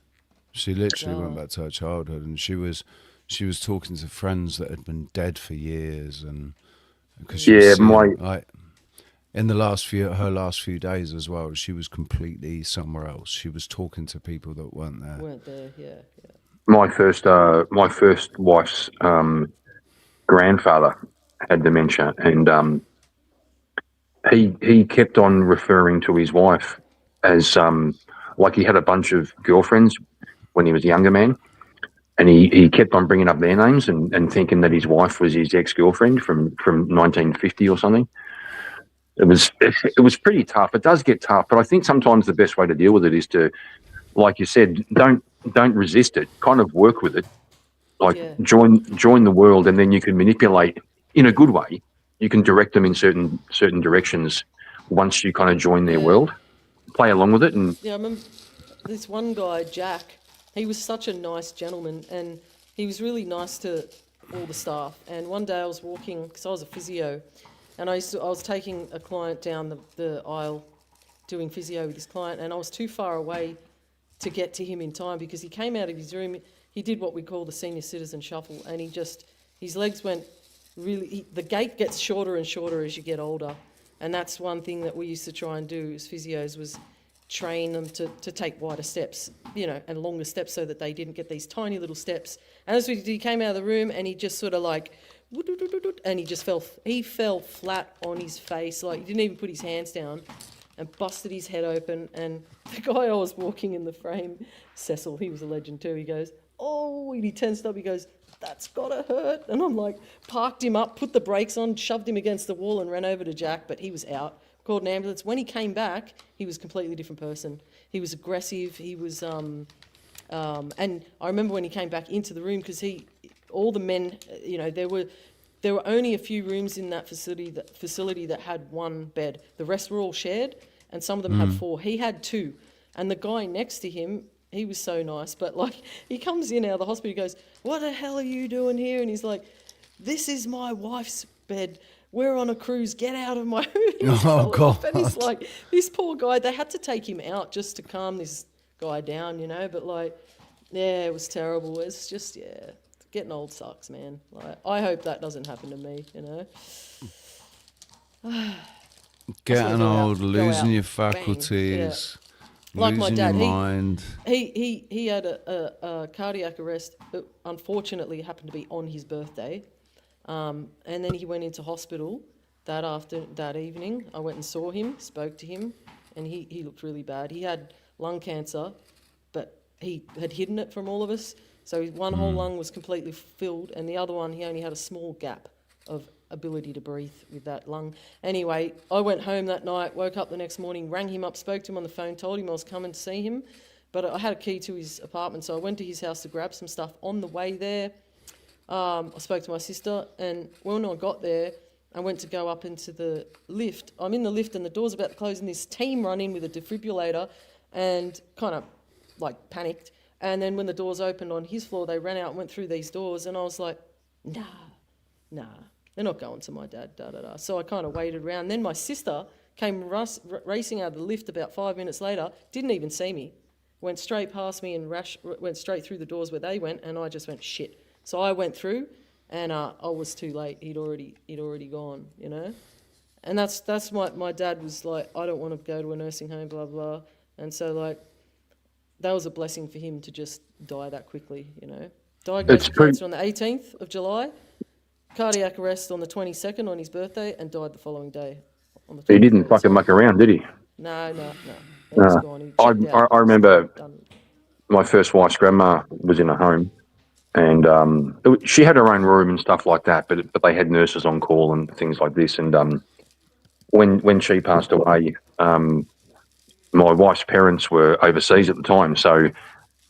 She literally went back to her childhood, and she was talking to friends that had been dead for years, and because she was seeing, like, in her last few days as well, she was completely somewhere else. She was talking to people that weren't there. Yeah. my first wife's grandfather had dementia, and he kept on referring to his wife as like he had a bunch of girlfriends when he was a younger man. And he kept on bringing up their names and thinking that his wife was his ex-girlfriend from 1950 or something. It was pretty tough. It does get tough, but I think sometimes the best way to deal with it is to, like you said, don't resist it. Kind of work with it, like join the world, and then you can manipulate in a good way. You can direct them in certain directions once you kind of join their world. Play along with it, and I remember this one guy, Jack. He was such a nice gentleman, and he was really nice to all the staff. And one day I was walking, because I was a physio, and I was taking a client down the aisle doing physio with this client, and I was too far away to get to him in time because he came out of his room. He did what we call the senior citizen shuffle, and his legs went really, the gait gets shorter and shorter as you get older. And that's one thing that we used to try and do as physios, was train them to take wider steps, and longer steps, so that they didn't get these tiny little steps. And as he came out of the room, and he just sort of like, and he fell flat on his face, like he didn't even put his hands down, and busted his head open. And the guy I was walking in the frame, Cecil, he was a legend too, he goes, oh, and he tensed up, he goes, that's gotta hurt. And I'm like, parked him up, put the brakes on, shoved him against the wall and ran over to Jack, but he was out. Called an ambulance. When he came back, he was a completely different person. He was aggressive. He was, and I remember when he came back into the room, because all the men, there were only a few rooms in that facility that had one bed. The rest were all shared, and some of them had 4. He had 2, and the guy next to him, he was so nice. But like, he comes in out of the hospital, he goes, "What the hell are you doing here?" And he's like, "This is my wife's bed. We're on a cruise. Get out of my room." Oh, God. And he's like, this poor guy, they had to take him out just to calm this guy down, you know. But like, yeah, it was terrible. It's just, yeah, getting old sucks, man. Like, I hope that doesn't happen to me, you know. Getting old, losing your bang, faculties, yeah. Like my losing dad, your mind. he had a cardiac arrest that unfortunately happened to be on his birthday. And then he went into hospital that evening. I went and saw him, spoke to him, and he looked really bad. He had lung cancer, but he had hidden it from all of us. So his one whole lung was completely filled, and the other one, he only had a small gap of ability to breathe with that lung. Anyway, I went home that night, woke up the next morning, rang him up, spoke to him on the phone, told him I was coming to see him, but I had a key to his apartment, so I went to his house to grab some stuff. On the way there, I spoke to my sister, and when I got there, I went to go up into the lift. I'm in the lift and the door's about to close, and this team run in with a defibrillator and kind of like panicked. And then when the doors opened on his floor, they ran out and went through these doors, and I was like, nah, they're not going to my dad, da-da-da. So I kind of waited around. Then my sister came racing out of the lift about 5 minutes later, didn't even see me, went straight past me and went straight through the doors where they went, and I just went, shit. So I went through, and I was too late. He'd already gone, you know. And that's my dad was like, I don't want to go to a nursing home, blah blah. And so like, that was a blessing for him to just die that quickly, you know. Diagnosed with cancer on the 18th of July, cardiac arrest on the 22nd on his birthday, and died the following day. On the 23rd. He didn't fucking muck around, did he? No. He was gone. He checked out. I remember my first wife's grandma was in a home, and she had her own room and stuff like that, but they had nurses on call and things like this. And when she passed away, my wife's parents were overseas at the time, so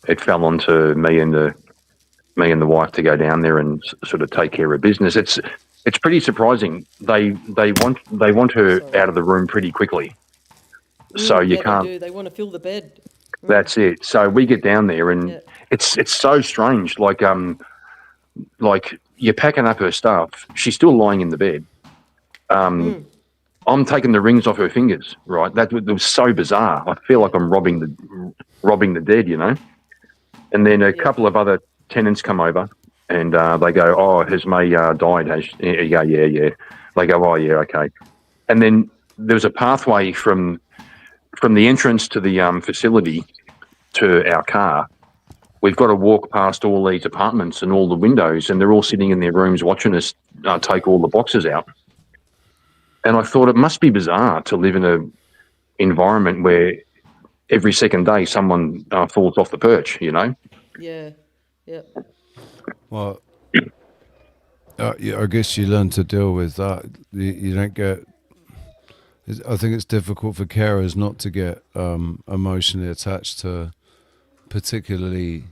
it fell onto me and the wife to go down there and sort of take care of business. It's pretty surprising. They want her out of the room pretty quickly, so you can't. They do. They want to fill the bed. That's it. So we get down there, and it's so strange. Like you're packing up her stuff. She's still lying in the bed. I'm taking the rings off her fingers. Right, that was so bizarre. I feel like I'm robbing the dead, you know. And then a couple of other tenants come over, and they go, "Oh, has May died?" You go, "Yeah." They go, "Oh, yeah, okay." And then there's a pathway from the entrance to the facility to our car. We've got to walk past all these apartments and all the windows, and they're all sitting in their rooms watching us take all the boxes out. And I thought it must be bizarre to live in an environment where every second day someone falls off the perch, you know? Yeah. Well, I guess you learn to deal with that. You don't get. I think it's difficult for carers not to get emotionally attached to particularly,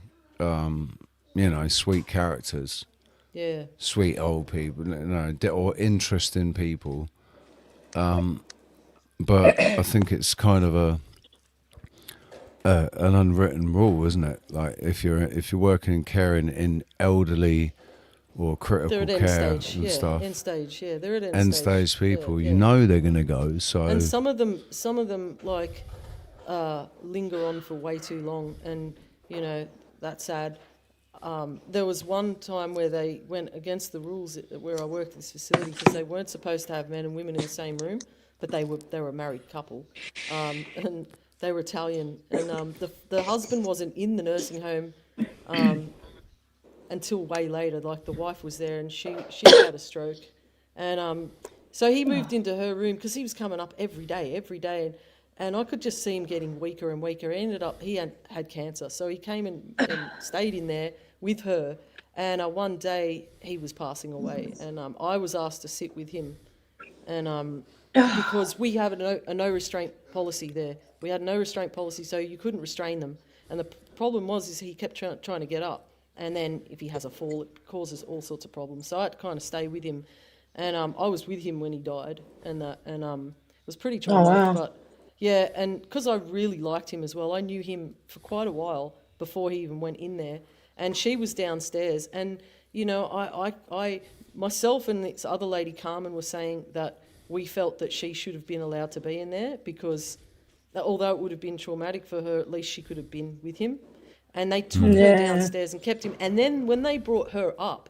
sweet characters. Yeah. Sweet old people, or interesting people. But I think it's kind of an unwritten rule, isn't it? Like if you're working in caring in elderly or critical care and stuff, end stage, yeah, they're at end stage people. You know they're gonna go. So and some of them like linger on for way too long, and you know that's sad. There was one time where they went against the rules where I worked at this facility because they weren't supposed to have men and women in the same room, but they were a married couple, and they were Italian, and the husband wasn't in the nursing home until way later. Like the wife was there, and she had a stroke, and so he moved into her room because he was coming up every day. And I could just see him getting weaker and weaker. He had cancer, so he came and stayed in there with her. And one day he was passing away, and I was asked to sit with him, and because we have a no restraint policy there. We had no restraint policy, so you couldn't restrain them. And the problem was he kept trying to get up, and then if he has a fall, it causes all sorts of problems. So I had to kind of stay with him, and I was with him when he died, and it was pretty traumatic. Oh, wow. But yeah, and because I really liked him as well, I knew him for quite a while before he even went in there. And she was downstairs. And, you know, I myself and this other lady, Carmen, were saying that we felt that she should have been allowed to be in there because although it would have been traumatic for her, at least she could have been with him. And they took her downstairs and kept him. And then when they brought her up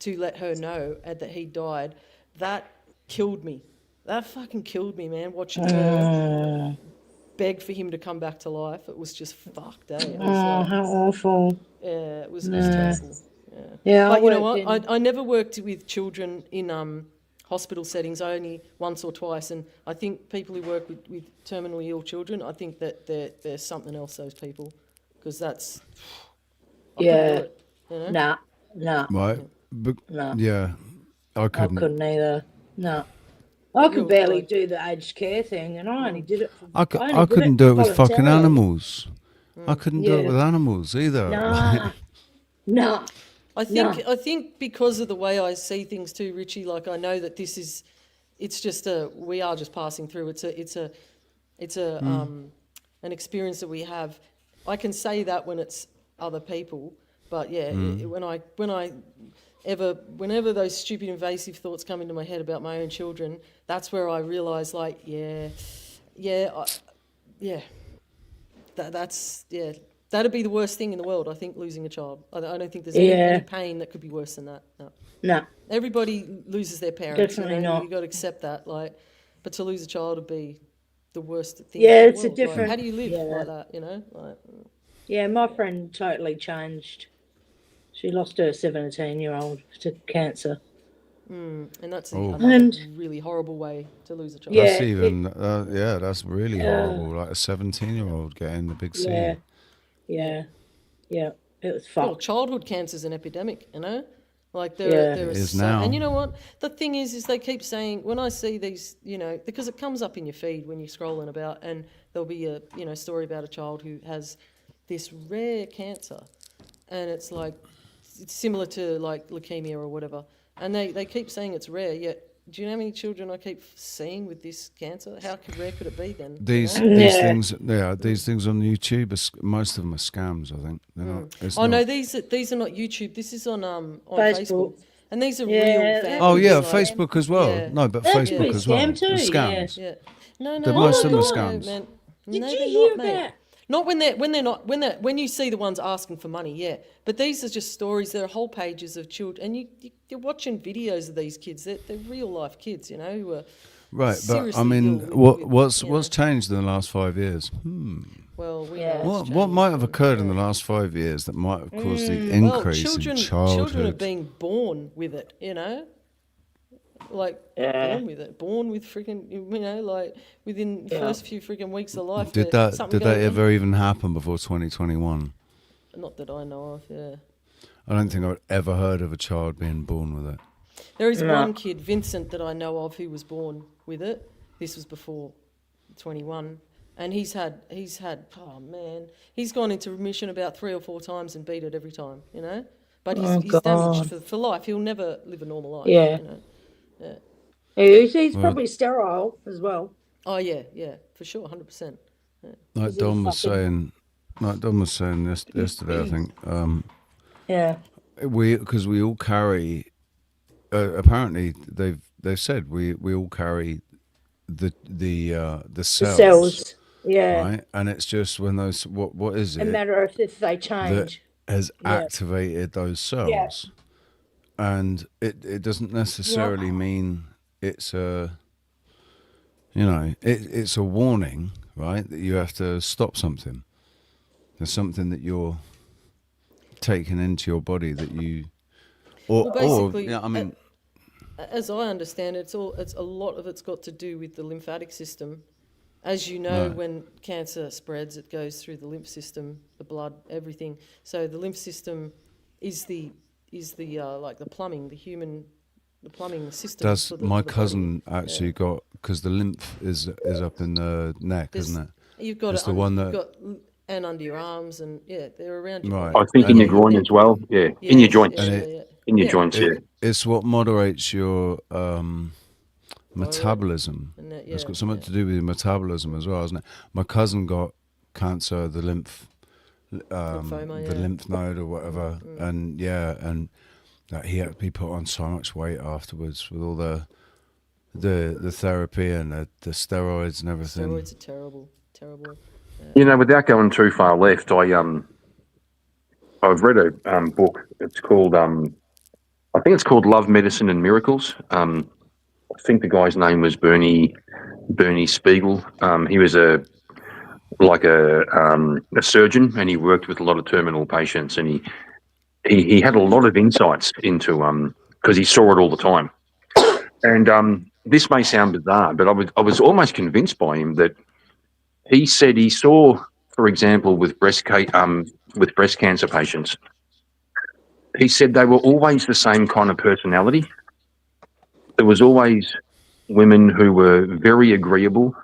to let her know that he died, that killed me. That fucking killed me, man, watching her beg for him to come back to life. It was just fucked, eh? It was how awful. Yeah, it was terrible. Yeah, but you know what? I never worked with children in hospital settings, only once or twice. And I think people who work with terminally ill children, I think that they're something else, those people. Because that's... I couldn't do it, you know? Nah. Right. But, No. Yeah. I couldn't. I couldn't either. No. I could barely do the aged care thing, and I only did it for... I couldn't do it with fucking voluntarily. animals. I couldn't do it with animals either. Nah. No. I think because of the way I see things too, Richie, like I know that this is, it's just we are just passing through. It's an experience that we have. I can say that when it's other people, but yeah, whenever those stupid invasive thoughts come into my head about my own children, that's where I realise, like, that'd be the worst thing in the world. I think losing a child. I don't think there's any pain that could be worse than that. No. Everybody loses their parents. Definitely not. You got to accept that. Like, but to lose a child would be the worst thing. Yeah, in the it's world. a different. Like, how do you live like that? You know. Like, yeah, my friend totally changed. She lost her 17-year-old to cancer. and that's Oh. another really horrible way to lose a child. That's that's really horrible. Like a 17-year-old getting the big C. Yeah. It was fucked. Well, childhood cancer is an epidemic, you know? Like there It are is so, now. and you know what? The thing is they keep saying, when I see these, you know, because it comes up in your feed when you're scrolling about, and there'll be a, you know, story about a child who has this rare cancer, and it's like, it's similar to like leukemia or whatever, and they keep saying it's rare, yet do you know how many children I keep seeing with this cancer? How rare could it be then? These things on YouTube, most of them are scams. I think they're not. It's No, not. these are not YouTube. This is on Facebook. Facebook, and these are real families. Oh yeah, like, Facebook as well. Yeah. No, but That's Facebook pretty as well. scam too, The scams. Yeah. No, Most of them are no, scams. man. Did No, you they're hear not, mate. that? Not when you see the ones asking for money, yeah. But these are just stories. There are whole pages of children, and you're watching videos of these kids. They're real life kids, you know, who are Right, but I seriously mean, ill what's changed in the last 5 years? Well, we know What might have occurred in the last 5 years that might have caused the increase in childhood? Children are being born with it, you know, like born with freaking, you know, like within the first few freaking weeks of life. Did that ever even happen before 2021? Not that I know of. Yeah. I don't think I've ever heard of a child being born with it. There is one kid, Vincent, that I know of who was born with it. This was before 21. And he's had, oh man, he's gone into remission about 3 or 4 times and beat it every time, you know? But he's damaged for life. He'll never live a normal life. Yeah. You know? He's probably sterile as well. Oh, yeah, for sure, 100%. Yeah. Like Don was saying this yesterday, I think. Because we all carry. Apparently, they've said we all carry the cells. Yeah. Right, and it's just when those what is it? A matter of if they change. That has activated those cells, and it doesn't necessarily mean it's a. You know, it's a warning, right? That you have to stop something. There's something that you're taking into your body that you, I mean, as I understand it, it's a lot of it's got to do with the lymphatic system. As you know, when cancer spreads, it goes through the lymph system, the blood, everything. So the lymph system is the like the plumbing, the plumbing system. Does my cousin body. actually got, because the lymph is up in the neck, isn't it? You've got it's the one that. You've got, and under your arms, and they're around your Right. body. I think in your groin as well. Yeah, in your joints. In your joints, yeah. It's what moderates your metabolism. It's got something to do with your metabolism as well, isn't it? My cousin got cancer of the lymph Lymphoma, the yeah. lymph node or whatever, and that he had to be put on so much weight afterwards with all the therapy and the steroids and everything. Steroids are terrible, terrible. You know, without going too far left, I've read a book. It's called I think it's called Love, Medicine and Miracles. I think the guy's name was Bernie Spiegel. He was a surgeon, and he worked with a lot of terminal patients, and he had a lot of insights into because he saw it all the time. And this may sound bizarre, but I was almost convinced by him that he said he saw, for example, with breast cancer patients, he said they were always the same kind of personality. There was always women who were very agreeable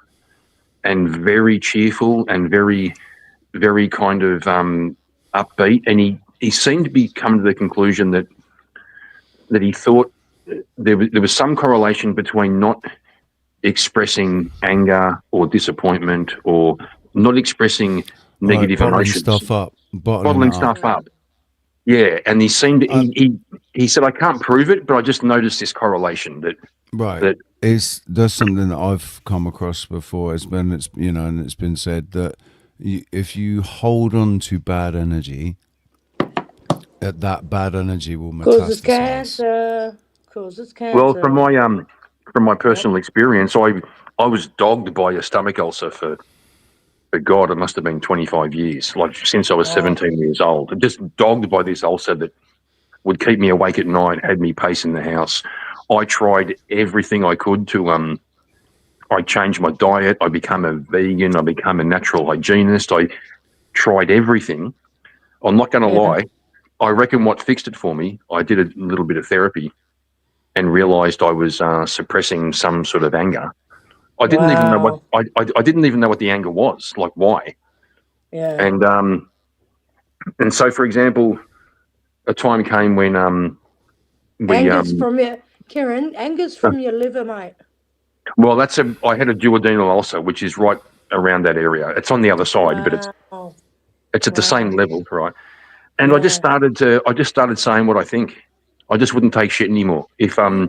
and very cheerful and very, very kind of upbeat. And he seemed to be coming to the conclusion that he thought there was some correlation between not expressing anger or disappointment or not expressing negative emotions. Bottling stuff up. Yeah, and he seemed he said, I can't prove it, but I just noticed this correlation that there's something that I've come across before. It's been said that if you hold on to bad energy, that bad energy will Causes metastasize. cancer. Well, from my personal experience, I was dogged by a stomach ulcer for God, it must have been 25 years, like since I was 17 years old. Just dogged by this ulcer that would keep me awake at night, had me pacing the house. I tried everything I could to, I changed my diet. I became a vegan. I became a natural hygienist. I tried everything. I'm not going to lie. I reckon what fixed it for me, I did a little bit of therapy and realised I was suppressing some sort of anger. I didn't even know what I didn't even know what the anger was, like why. Yeah. And so, for example, a time came when anger's from your Kieran. Anger's from your liver, mate. Well, I had a duodenal ulcer, which is right around that area. It's on the other side, but it's at the same level, right? And I just started saying what I think. I just wouldn't take shit anymore. If I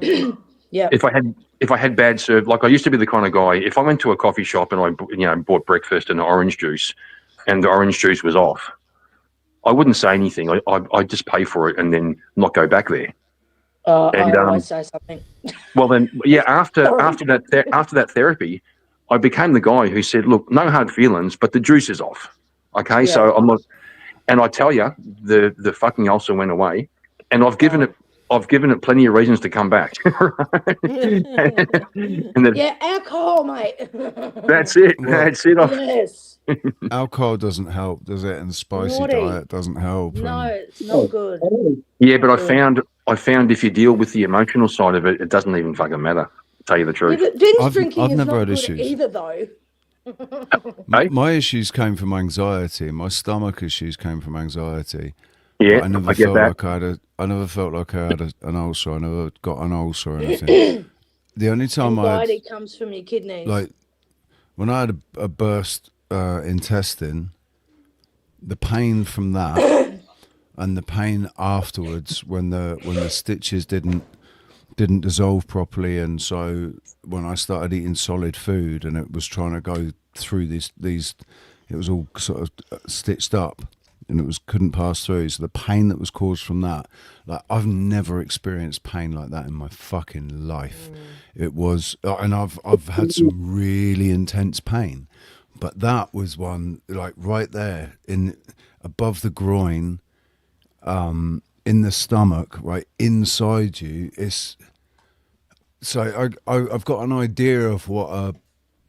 had bad serve, like I used to be the kind of guy, if I went to a coffee shop and I bought breakfast and orange juice and the orange juice was off, I wouldn't say anything. I'd just pay for it and then not go back there. I always say something. Well then, after that therapy, I became the guy who said, look, no hard feelings, but the juice is off. Okay. So I'm not, and I tell you, the fucking ulcer went away and I've given it plenty of reasons to come back. Alcohol, mate. That's it. That's it. Yes. Alcohol doesn't help, does it? And spicy diet doesn't help. No, it's not good. Yeah, but I found if you deal with the emotional side of it, it doesn't even fucking matter. To tell you the truth. Yeah, but binge drinking is never not had good issues. either, though. My issues came from anxiety. My stomach issues came from anxiety. Yeah, I never I get felt that. like I never felt like I had an ulcer. I never got an ulcer or anything. The only time Anxiety comes from your kidneys. like when I had a burst intestine, the pain from that and the pain afterwards when the stitches didn't dissolve properly, and so when I started eating solid food and it was trying to go through these it was all sort of stitched up and couldn't pass through. So the pain that was caused from that, like I've never experienced pain like that in my fucking life. It was, and I've had some really intense pain, but that was one like right there above the groin, in the stomach, right inside you. So I've got an idea of what a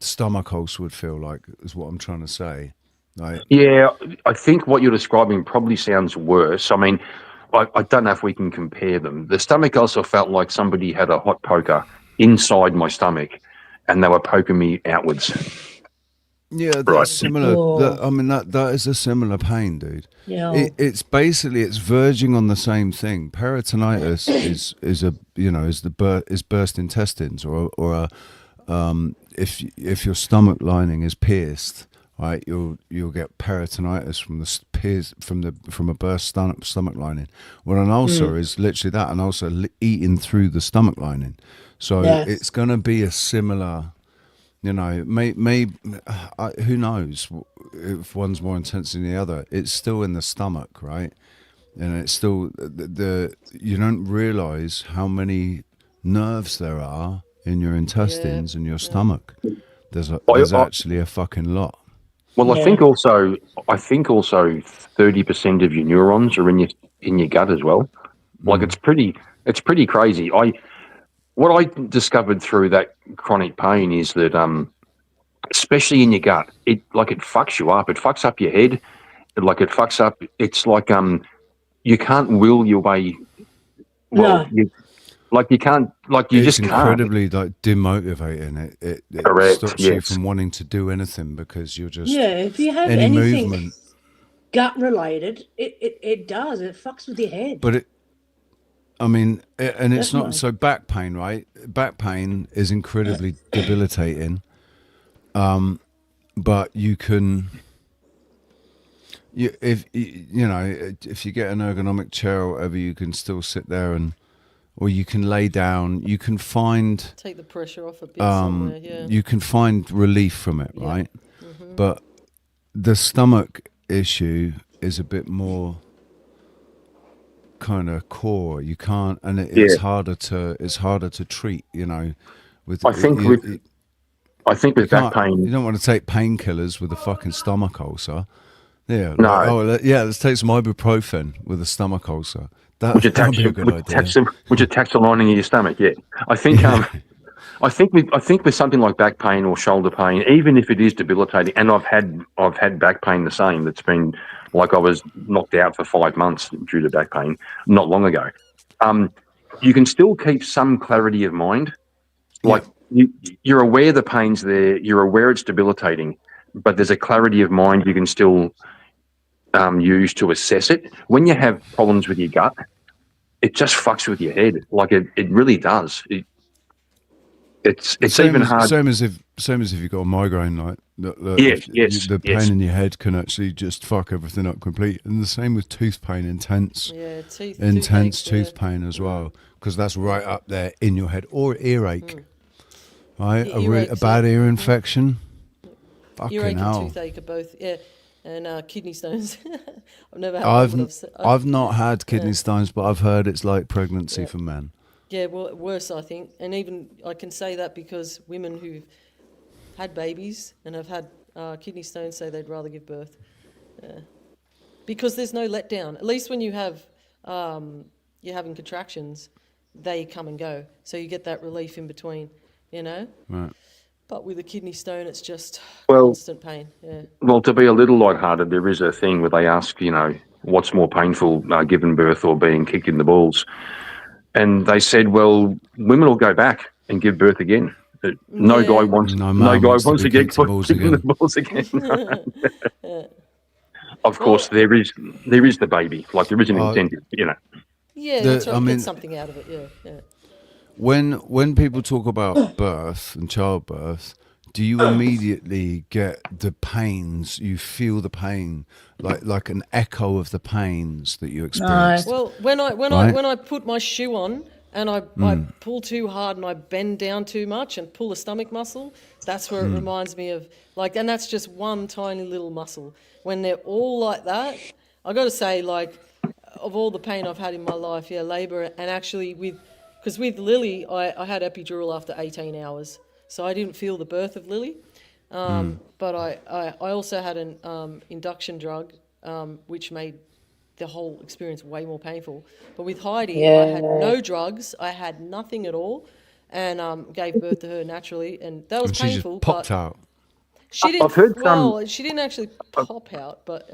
stomach ulcer would feel like, is what I'm trying to say. Like, Yeah, I think what you're describing probably sounds worse. I mean, I don't know if we can compare them. The stomach ulcer felt like somebody had a hot poker inside my stomach and they were poking me outwards. Yeah, that's similar. That is a similar pain, dude. Yeah. It's verging on the same thing. Peritonitis is burst intestines, or if your stomach lining is pierced, right, you'll get peritonitis from from a burst stomach lining. Well, an ulcer is literally that, an ulcer eating through the stomach lining. So it's going to be a similar, you know, who knows if one's more intense than the other. It's still in the stomach, right? And it's still you don't realize how many nerves there are in your intestines and your stomach. There's actually a fucking lot. Well, I think also 30% of your neurons are in your gut as well. Like it's pretty crazy. What I discovered through that chronic pain is that especially in your gut, it fucks you up. It fucks up your head. It's like you can't will your way. Well, you can't. It's incredibly demotivating. It Correct, stops you from wanting to do anything because you're just if you have any anything movement. gut related, it does. It fucks with your head. But it's not so back pain, right? Back pain is incredibly debilitating. But you can, if you get an ergonomic chair or whatever, you can still sit there or you can lay down. You can find take the pressure off a bit somewhere. Yeah. You can find relief from it, right? Mm-hmm. But the stomach issue is a bit more kind of core. You can't, and it's harder to treat. You know, I think with back pain, you don't want to take painkillers with a fucking stomach ulcer. Yeah. No. Let's take some ibuprofen with a stomach ulcer. Which attacks the lining of your stomach. Yeah, I think with something like back pain or shoulder pain, even if it is debilitating, and I've had back pain the same. That's been like I was knocked out for 5 months due to back pain not long ago. You can still keep some clarity of mind. Like you're aware the pain's there, you're aware it's debilitating, but there's a clarity of mind you can still use to assess it. When you have problems with your gut, it just fucks with your head. Like it really does. It's even hard. Same as if you've got a migraine, like the pain in your head can actually just fuck everything up completely. And the same with tooth pain, intense tooth pain as well, because that's right up there in your head, or earache, right? A bad ear infection. Earache and toothache are both, and kidney stones. I've never had. I've not had kidney stones, but I've heard it's like pregnancy for men. Yeah, well, worse, I think. And even I can say that because women who've had babies and have had kidney stones say they'd rather give birth. Because there's no letdown. At least when you have, you're having contractions, they come and go. So you get that relief in between, you know? Right. But with a kidney stone, it's just constant pain. Yeah. Well, to be a little lighthearted, there is a thing where they ask, what's more painful, giving birth or being kicked in the balls? And they said, well, women will go back and give birth again. No guy wants to get kicked in the balls again. Of course, there is the baby. Like there is an incentive, Yeah, that's right. Get something out of it. Yeah. When people talk about birth and childbirth, do you immediately get the pains? You feel the pain, like an echo of the pains that you experienced. Well, when I put my shoe on and I pull too hard and I bend down too much and pull the stomach muscle, that's where it reminds me of and that's just one tiny little muscle. When they're all like that, I got to say, of all the pain I've had in my life, labour, and actually because with Lily, I had epidural after 18 hours. So I didn't feel the birth of Lily. But I also had an induction drug, which made the whole experience way more painful. But with Heidi, I had no drugs. I had nothing at all, and gave birth to her naturally. And that was painful. She just popped out. She didn't, she didn't actually pop out, but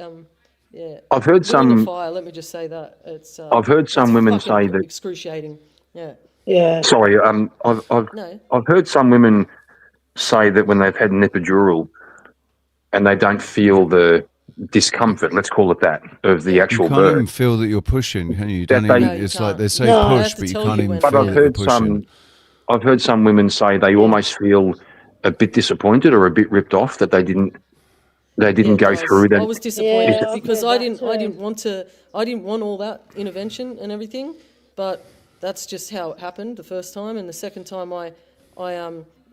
yeah. I've heard some fire. Let me just say that it's. I've heard some women say that excruciating. Yeah. Yeah. Sorry, I've heard some women say that when they've had an epidural and they don't feel the discomfort, let's call it that, of the actual birth. You can't even feel that you're pushing, can you? It's like they say push, but you can't even feel that you're pushing. I've heard some women say they almost feel a bit disappointed or a bit ripped off that they didn't they didn't go through that. I was disappointed Yeah, because I've I heard didn't that I didn't want all that intervention and everything, but that's just how it happened the first time, and the second time I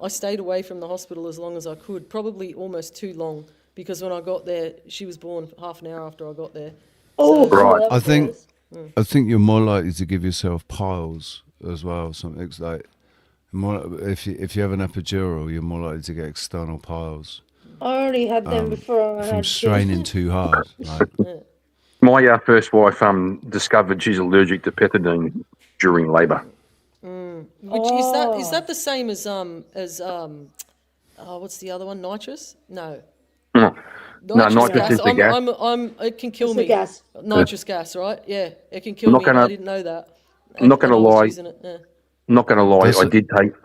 stayed away from the hospital as long as I could, probably almost too long, because when I got there, she was born half an hour after I got there. Oh, Right. I think you're more likely to give yourself piles as well. Something like if you have an epidural, you're more likely to get external piles. I already had them before. I from had straining too hard. Like, My first wife discovered she's allergic to pethidine during labour. Which is that the same as what's the other one? Nitrous? No. No, nitrous is the gas. It can kill It's me. the gas. Nitrous gas, right? Yeah, it can kill Not me. gonna- I didn't know that. I'm not going to when I was lie. using it, yeah. Not going to lie. That's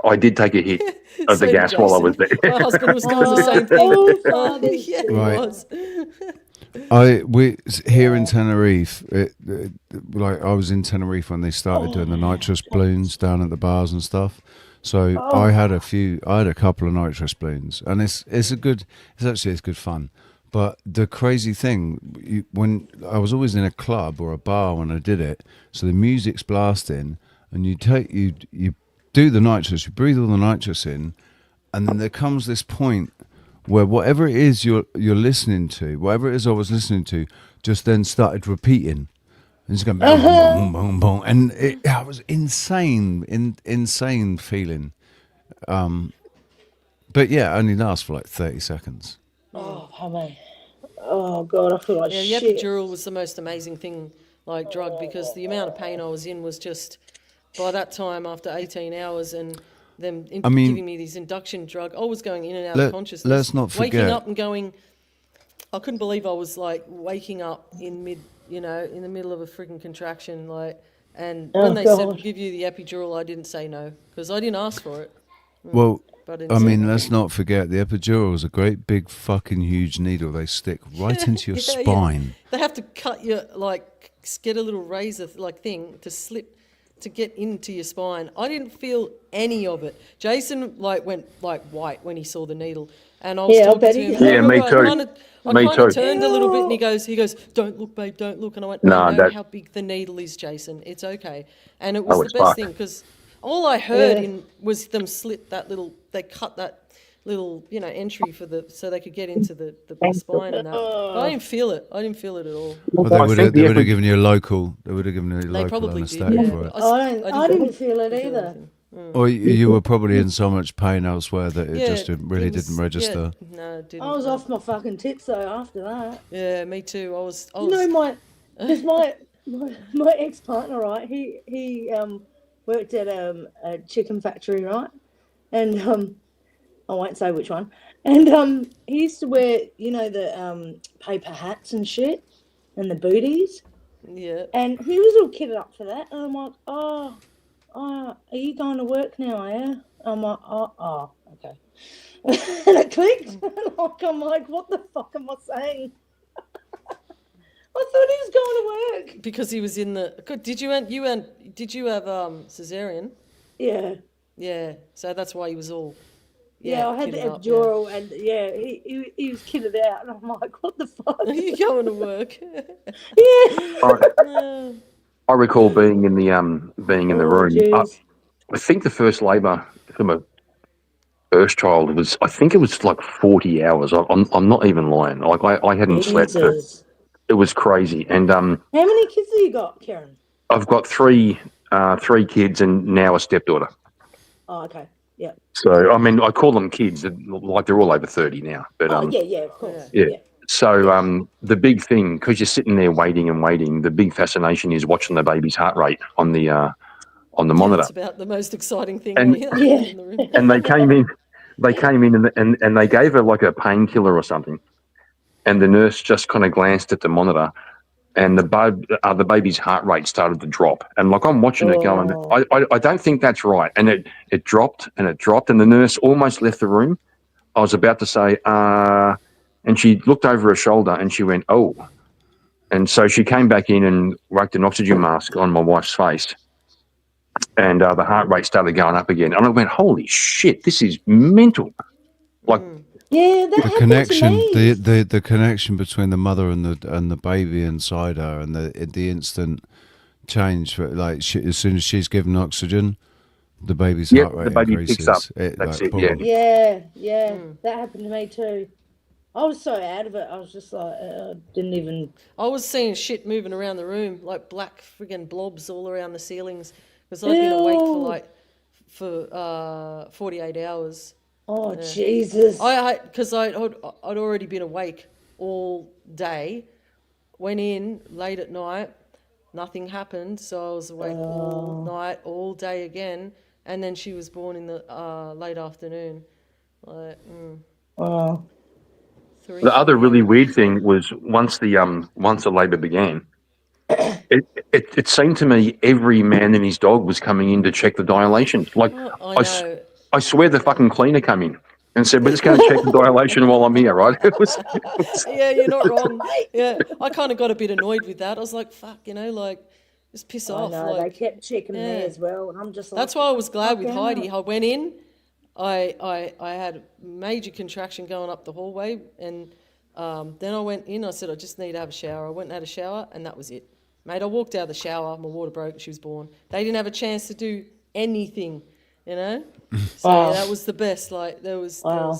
I did take a hit of So the did gas while I was Jason. there. My husband was doing the same thing. Yeah, he Right. was. we here in Tenerife, like I was in Tenerife when they started doing the nitrous balloons down at the bars and stuff. So I had a couple of nitrous balloons, and it's good fun. But the crazy thing, when I was always in a club or a bar when I did it, so the music's blasting, and you do the nitrous, you breathe all the nitrous in, and then there comes this point where whatever it is you're listening to, whatever it is I was listening to, just then started repeating. And it's going boom, boom, boom, boom, and it was insane feeling. But yeah, it only lasts for like 30 seconds. Oh, honey. Oh, God, I feel like Yeah, shit. the epidural was the most amazing thing, like drug, because the amount of pain I was in was just, by that time, after 18 hours and them giving me these induction drug, I was going in and out of consciousness. Let's not forget. Waking up and going, I couldn't believe I was like waking up in the middle of a freaking contraction, like, and when they said give you the epidural, I didn't say no, because I didn't ask for it. Well, But I mean, let's not forget the epidural is a great big fucking huge needle they stick right into your spine. They have to cut your, like, get a little razor like thing to slip to get into your spine. I didn't feel any of it. Jason went like white when he saw the needle, and I was talking to him. Yeah, me too. I Me kind too. of turned a little bit, and he goes, "Don't look, babe, don't look." And I went, No, "I know that- how big the needle is, Jason. It's okay." And it was Oh, the it's best fucked. thing, because all I heard was them slip that little. They cut that little, entry so they could get into the spine and that. But I didn't feel it. I didn't feel it at all. Well, they would have given you a local. They would have given you a local probably did, anaesthetic yeah. for it. I didn't feel it either. Or you were probably in so much pain elsewhere that it just it didn't register. Yeah, no, it didn't. I was off my fucking tits though after that. Yeah, me too. I was Because my ex-partner, right, he worked at a chicken factory, right, and I won't say which one, and he used to wear the paper hats and shit and the booties, Yeah. and he was all kitted up for that, and I'm like, oh, are you going to work now, yeah? I'm like, oh, okay. And it clicked. I'm like, what the fuck am I saying? I thought he was going to work. Because he was in the. Did you have cesarean? Yeah. Yeah. So that's why he was all. Yeah, I had the kitted up, epidural, and he was kitted out, and I'm like, what the fuck? Are you going to work? Yeah. I recall being in the room. jeez. I think the first labour for my first child was, I think it was like 40 hours. I'm not even lying. Like I hadn't slept. Jesus. It was crazy. And How many kids have you got, Karen? I've got three kids and now a stepdaughter. Oh, okay. Yeah. So I mean, I call them kids. Like they're all over 30 now. But yeah, of course. yeah. So the big thing, because you're sitting there waiting and waiting, the big fascination is watching the baby's heart rate on the monitor. It's about the most exciting thing And- in the room. And they came in and they gave her like a painkiller or something, and the nurse just kind of glanced at the monitor, and the baby's heart rate started to drop, and like I'm watching it going, I don't think that's right, and it dropped and it dropped, and the nurse almost left the room. I was about to say, and she looked over her shoulder and she went, oh, and so she came back in and worked an oxygen mask on my wife's face. And the heart rate started going up again. And I went, holy shit, this is mental. Like, Yeah, that The happened connection, to me. the connection between the mother and the baby inside her, and the instant change, like as soon as she's given oxygen, the baby's heart rate the baby increases. picks up. That's it, yeah. boom. Yeah, that happened to me too. I was so out of it. I was just like, didn't even. I was seeing shit moving around the room, like black friggin' blobs all around the ceilings, because I'd been awake for 48 hours. Oh Jesus! Because I'd already been awake all day. Went in late at night, nothing happened, so I was awake all night, all day again, and then she was born in the late afternoon. Like, Wow. The other really weird thing was once the labour began, it seemed to me every man and his dog was coming in to check the dilation. Like I swear the fucking cleaner came in and said, "We're just going to check the dilation while I'm here," right? Yeah, you're not wrong. Yeah, I kind of got a bit annoyed with that. I was like, "Fuck," like, just piss off. No, like, they kept checking me as well, and I'm just like. That's why I was glad with Heidi. Out. I went in, I had a major contraction going up the hallway, and then I went in. I said, "I just need to have a shower." I went and had a shower, and that was it, mate. I walked out of the shower, my water broke, and she was born. They didn't have a chance to do anything. So Wow. that was the best. Like there was, I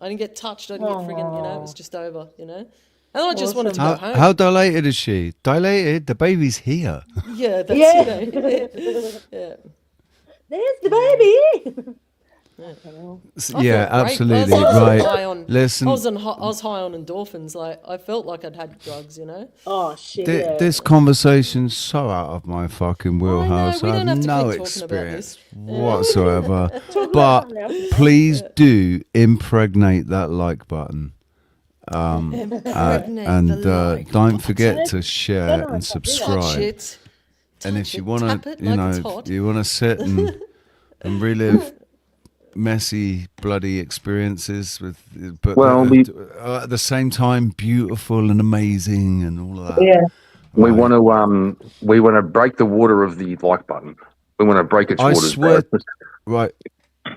didn't get touched. I didn't get friggin', it was just over. And I just wanted to go home. How dilated is she? Dilated? The baby's here. Yeah, that's Yeah. There's the baby. Yeah, absolutely I was right. high on, Listen, I was high on endorphins. Like I felt like I'd had drugs. Oh shit. this conversation's so out of my fucking wheelhouse. we I don't have have to no keep talking about experience this. whatsoever. But please do impregnate that like button. Don't forget to share and subscribe. And if you want to, you want to sit and relive messy, bloody experiences but at the same time beautiful and amazing and all of that. Yeah. We want to break the water of the like button. We want to break its waters.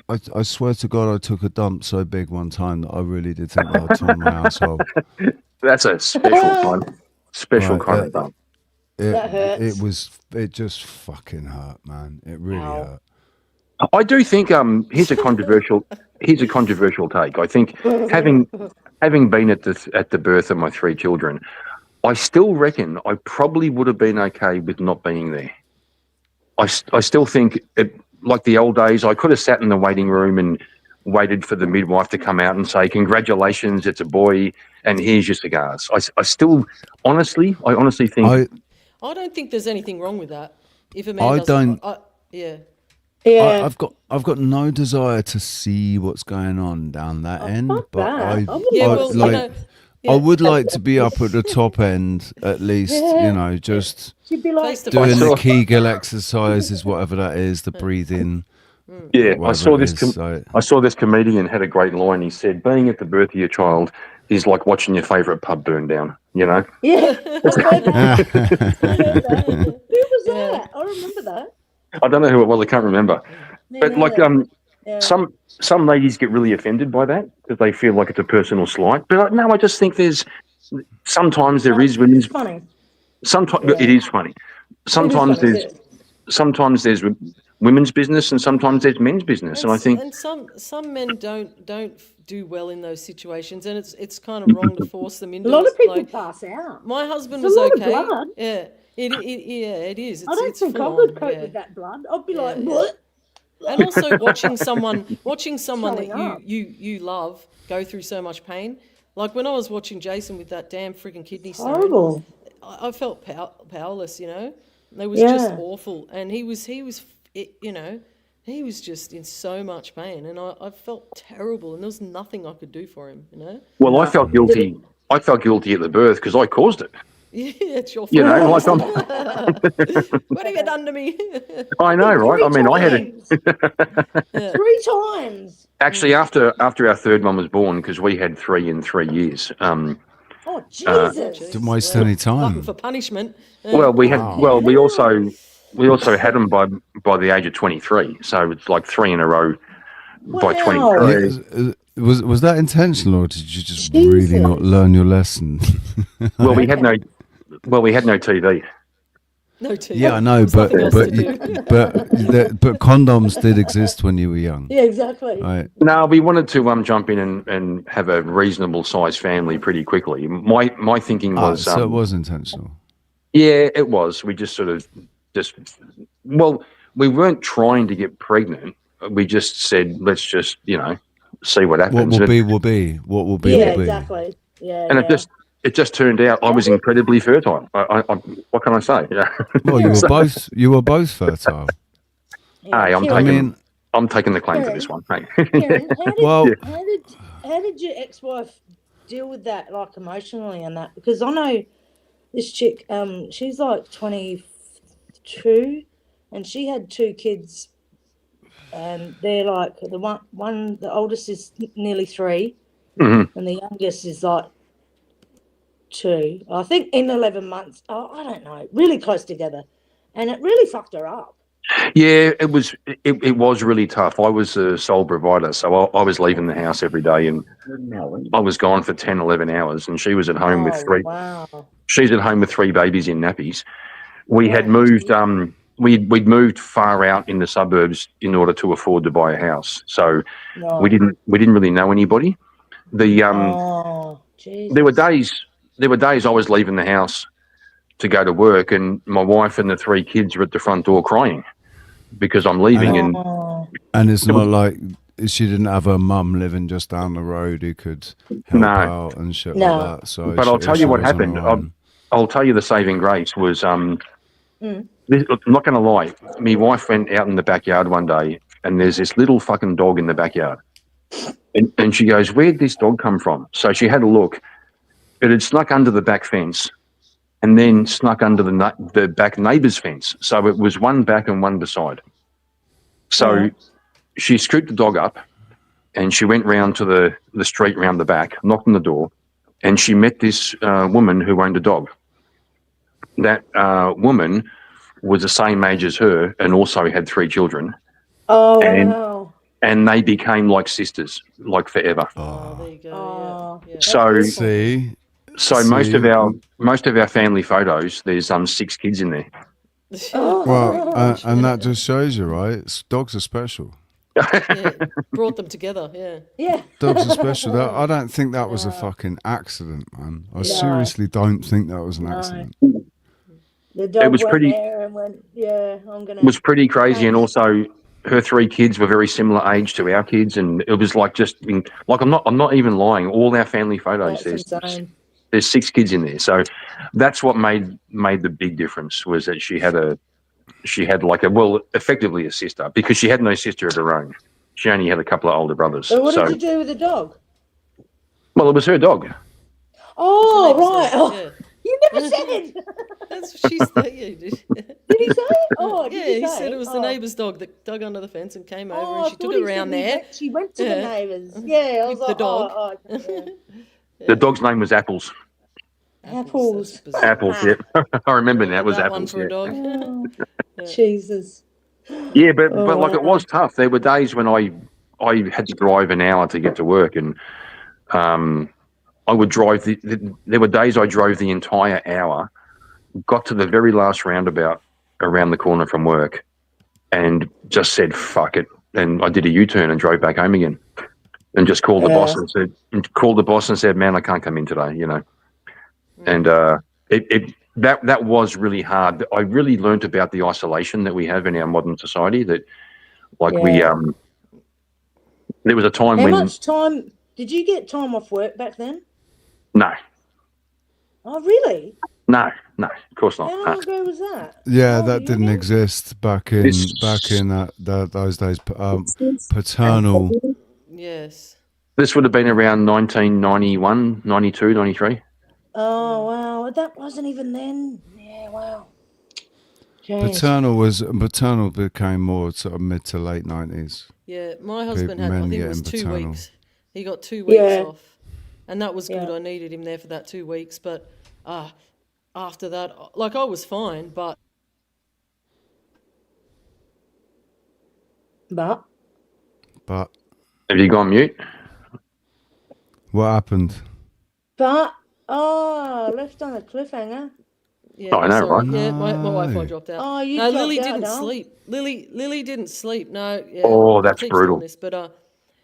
I swear to God, I took a dump so big one time that I really did think that I'd torn my asshole. That's a special kind of dump. That hurts. It just fucking hurt, man. It really hurt. I do think here's a controversial take. I think having been at the birth of my three children, I still reckon I probably would have been okay with not being there. I still think like the old days, I could have sat in the waiting room and waited for the midwife to come out and say, "Congratulations, it's a boy, and here's your cigars." I honestly think I don't think there's anything wrong with that. If a man Yeah. I've got no desire to see what's going on down that end, but I would like to be up at the top end at least. Just She'd be like doing the Kegel exercises, whatever that is, the breathing. Yeah, I saw this comedian had a great line. He said, "Being at the birth of your child is like watching your favourite pub burn down." Yeah. Who was that? I remember that. I don't know who it was. I can't remember. But like, some ladies get really offended by that because they feel like it's a personal slight. But no, I just think sometimes there is women's. It's funny. Sometimes it is funny. Sometimes there's women's business and sometimes there's men's business. And I think some men don't do well in those situations, and it's kind of wrong to force them into. A lot of people pass out. My husband It's a was lot of okay. blood. Yeah. It is. I don't think I would cope with that blood. I'd be like, what? And also watching someone Showing that you love go through so much pain. Like when I was watching Jason with that damn freaking kidney stone, Horrible. I felt powerless. It was just awful, and he was just in so much pain, and I felt terrible, and there was nothing I could do for him. Well, I felt guilty. I felt guilty at the birth because I caused it. Yeah, it's your fault. What have you done to me? I know, right? I mean, I had it 3 times. Actually, after our third one was born, because we had 3 in 3 years. Oh Jesus! Didn't waste any time. For punishment. Well, we had. Well, we also had them by the age of 23. So it's like 3 in a row by Wow. 23. Was that intentional, or did you just really not learn your lesson? Well, we had no TV. No TV. Yeah, I know, There's but nothing else but to do. but condoms did exist when you were young. Yeah, exactly. Right. No, we wanted to jump in and have a reasonable sized family pretty quickly. My thinking was So it was intentional. yeah, it was. We just sort of well, we weren't trying to get pregnant. We just said, let's just, see what happens. What will be will be. What will be Yeah, will be. exactly. Yeah. And yeah. it just turned out I was incredibly fertile. I what can I say? Well, you were both fertile. Hey, I'm taking the claim for this one. Hey. Kieran, Well, how did your ex-wife deal with that, like emotionally and that? Because I know this chick, she's like 22, and she had 2 kids, and they're like the oldest is nearly 3, Mm-hmm. and the youngest is like 2. I think in 11 months. Oh, I don't know, really close together, and it really fucked her up. Yeah, it was really tough. I was a sole provider, so I was leaving the house every day, and I was gone for 10, 11 hours, and she was at home with 3. Wow. She's at home with 3 babies in nappies. We had moved. We'd moved far out in the suburbs in order to afford to buy a house, so we didn't really know anybody. There were days I was leaving the house to go to work, and my wife and the 3 kids were at the front door crying because I'm leaving. And it's not like she didn't have her mum living just down the road who could help out and shit like that. So, but I'll tell you what happened. I'll tell you the saving grace was. I'm not going to lie. My wife went out in the backyard one day, and there's this little fucking dog in the backyard, and she goes, "Where'd this dog come from?" So she had a look. It had snuck under the back fence, and then snuck under the back neighbour's fence. So it was one back and one beside. So she scooped the dog up, and she went round to the street round the back, knocked on the door, and she met this woman who owned a dog. That woman was the same age as her and also had 3 children. Oh, wow. And they became like sisters, like forever. There you go. Yeah. So most of our family photos, there's 6 kids in there. Well, and that just shows you, right? Dogs are special. Yeah, brought them together. Yeah. Dogs are special. I don't think that was a fucking accident, man. I seriously don't think that was an accident. The dog It was went pretty- there and went, I'm going to... It was pretty crazy, and also her 3 kids were very similar age to our kids, and it was like I'm not even lying. All our family photos, there's 6 kids in there. So that's what made the big difference, was that she had effectively a sister, because she had no sister of her own. She only had a couple of older brothers. So what did you do with the dog? Well, it was her dog. Oh, right. Oh, Yeah. you never said. That's what she said. Yeah, did Did he say it? Oh, yeah, did he say said it was the Oh. neighbour's dog that dug under the fence and came over, Oh, and I she thought took he it around said there. She went to Yeah. the neighbours. Yeah, I was With like, the dog. yeah. The dog's name was Apples. Apples. Apples, yeah. I remember now. It was that one Apples. for a dog. Jesus. Yeah, but Oh, like it was tough. There were days when I had to drive an hour to get to work, and I would drive. There were days I drove the entire hour, got to the very last roundabout around the corner from work, and just said "fuck it," and I did a U-turn and drove back home again, and just called the boss and said, "Man, I can't come in today," And that was really hard. I really learnt about the isolation that we have in our modern society. That, there was a time How much time did you get time off work back then? No, Oh, really? of course not. How long ago was that? Yeah, that didn't exist back in those days. Paternal. Yes. This would have been around 1991, 92, 93. Oh, wow. That wasn't even then. Yeah, wow. Jeez. Paternal became more sort of mid to late 90s. Yeah, my husband had, I men think it was getting 2 paternal. weeks. He got 2 weeks Yeah. off, and that was good. I needed him there for that 2 weeks, but after that, like, I was fine, but Have you gone mute? What happened? But left on a cliffhanger. Yeah, Oh, I know, sorry. right? Yeah, my Wi-Fi dropped out. Oh, you no, dropped Lily out, didn't darling. sleep. Lily didn't sleep. No, yeah. Oh, that's keep doing brutal. This, but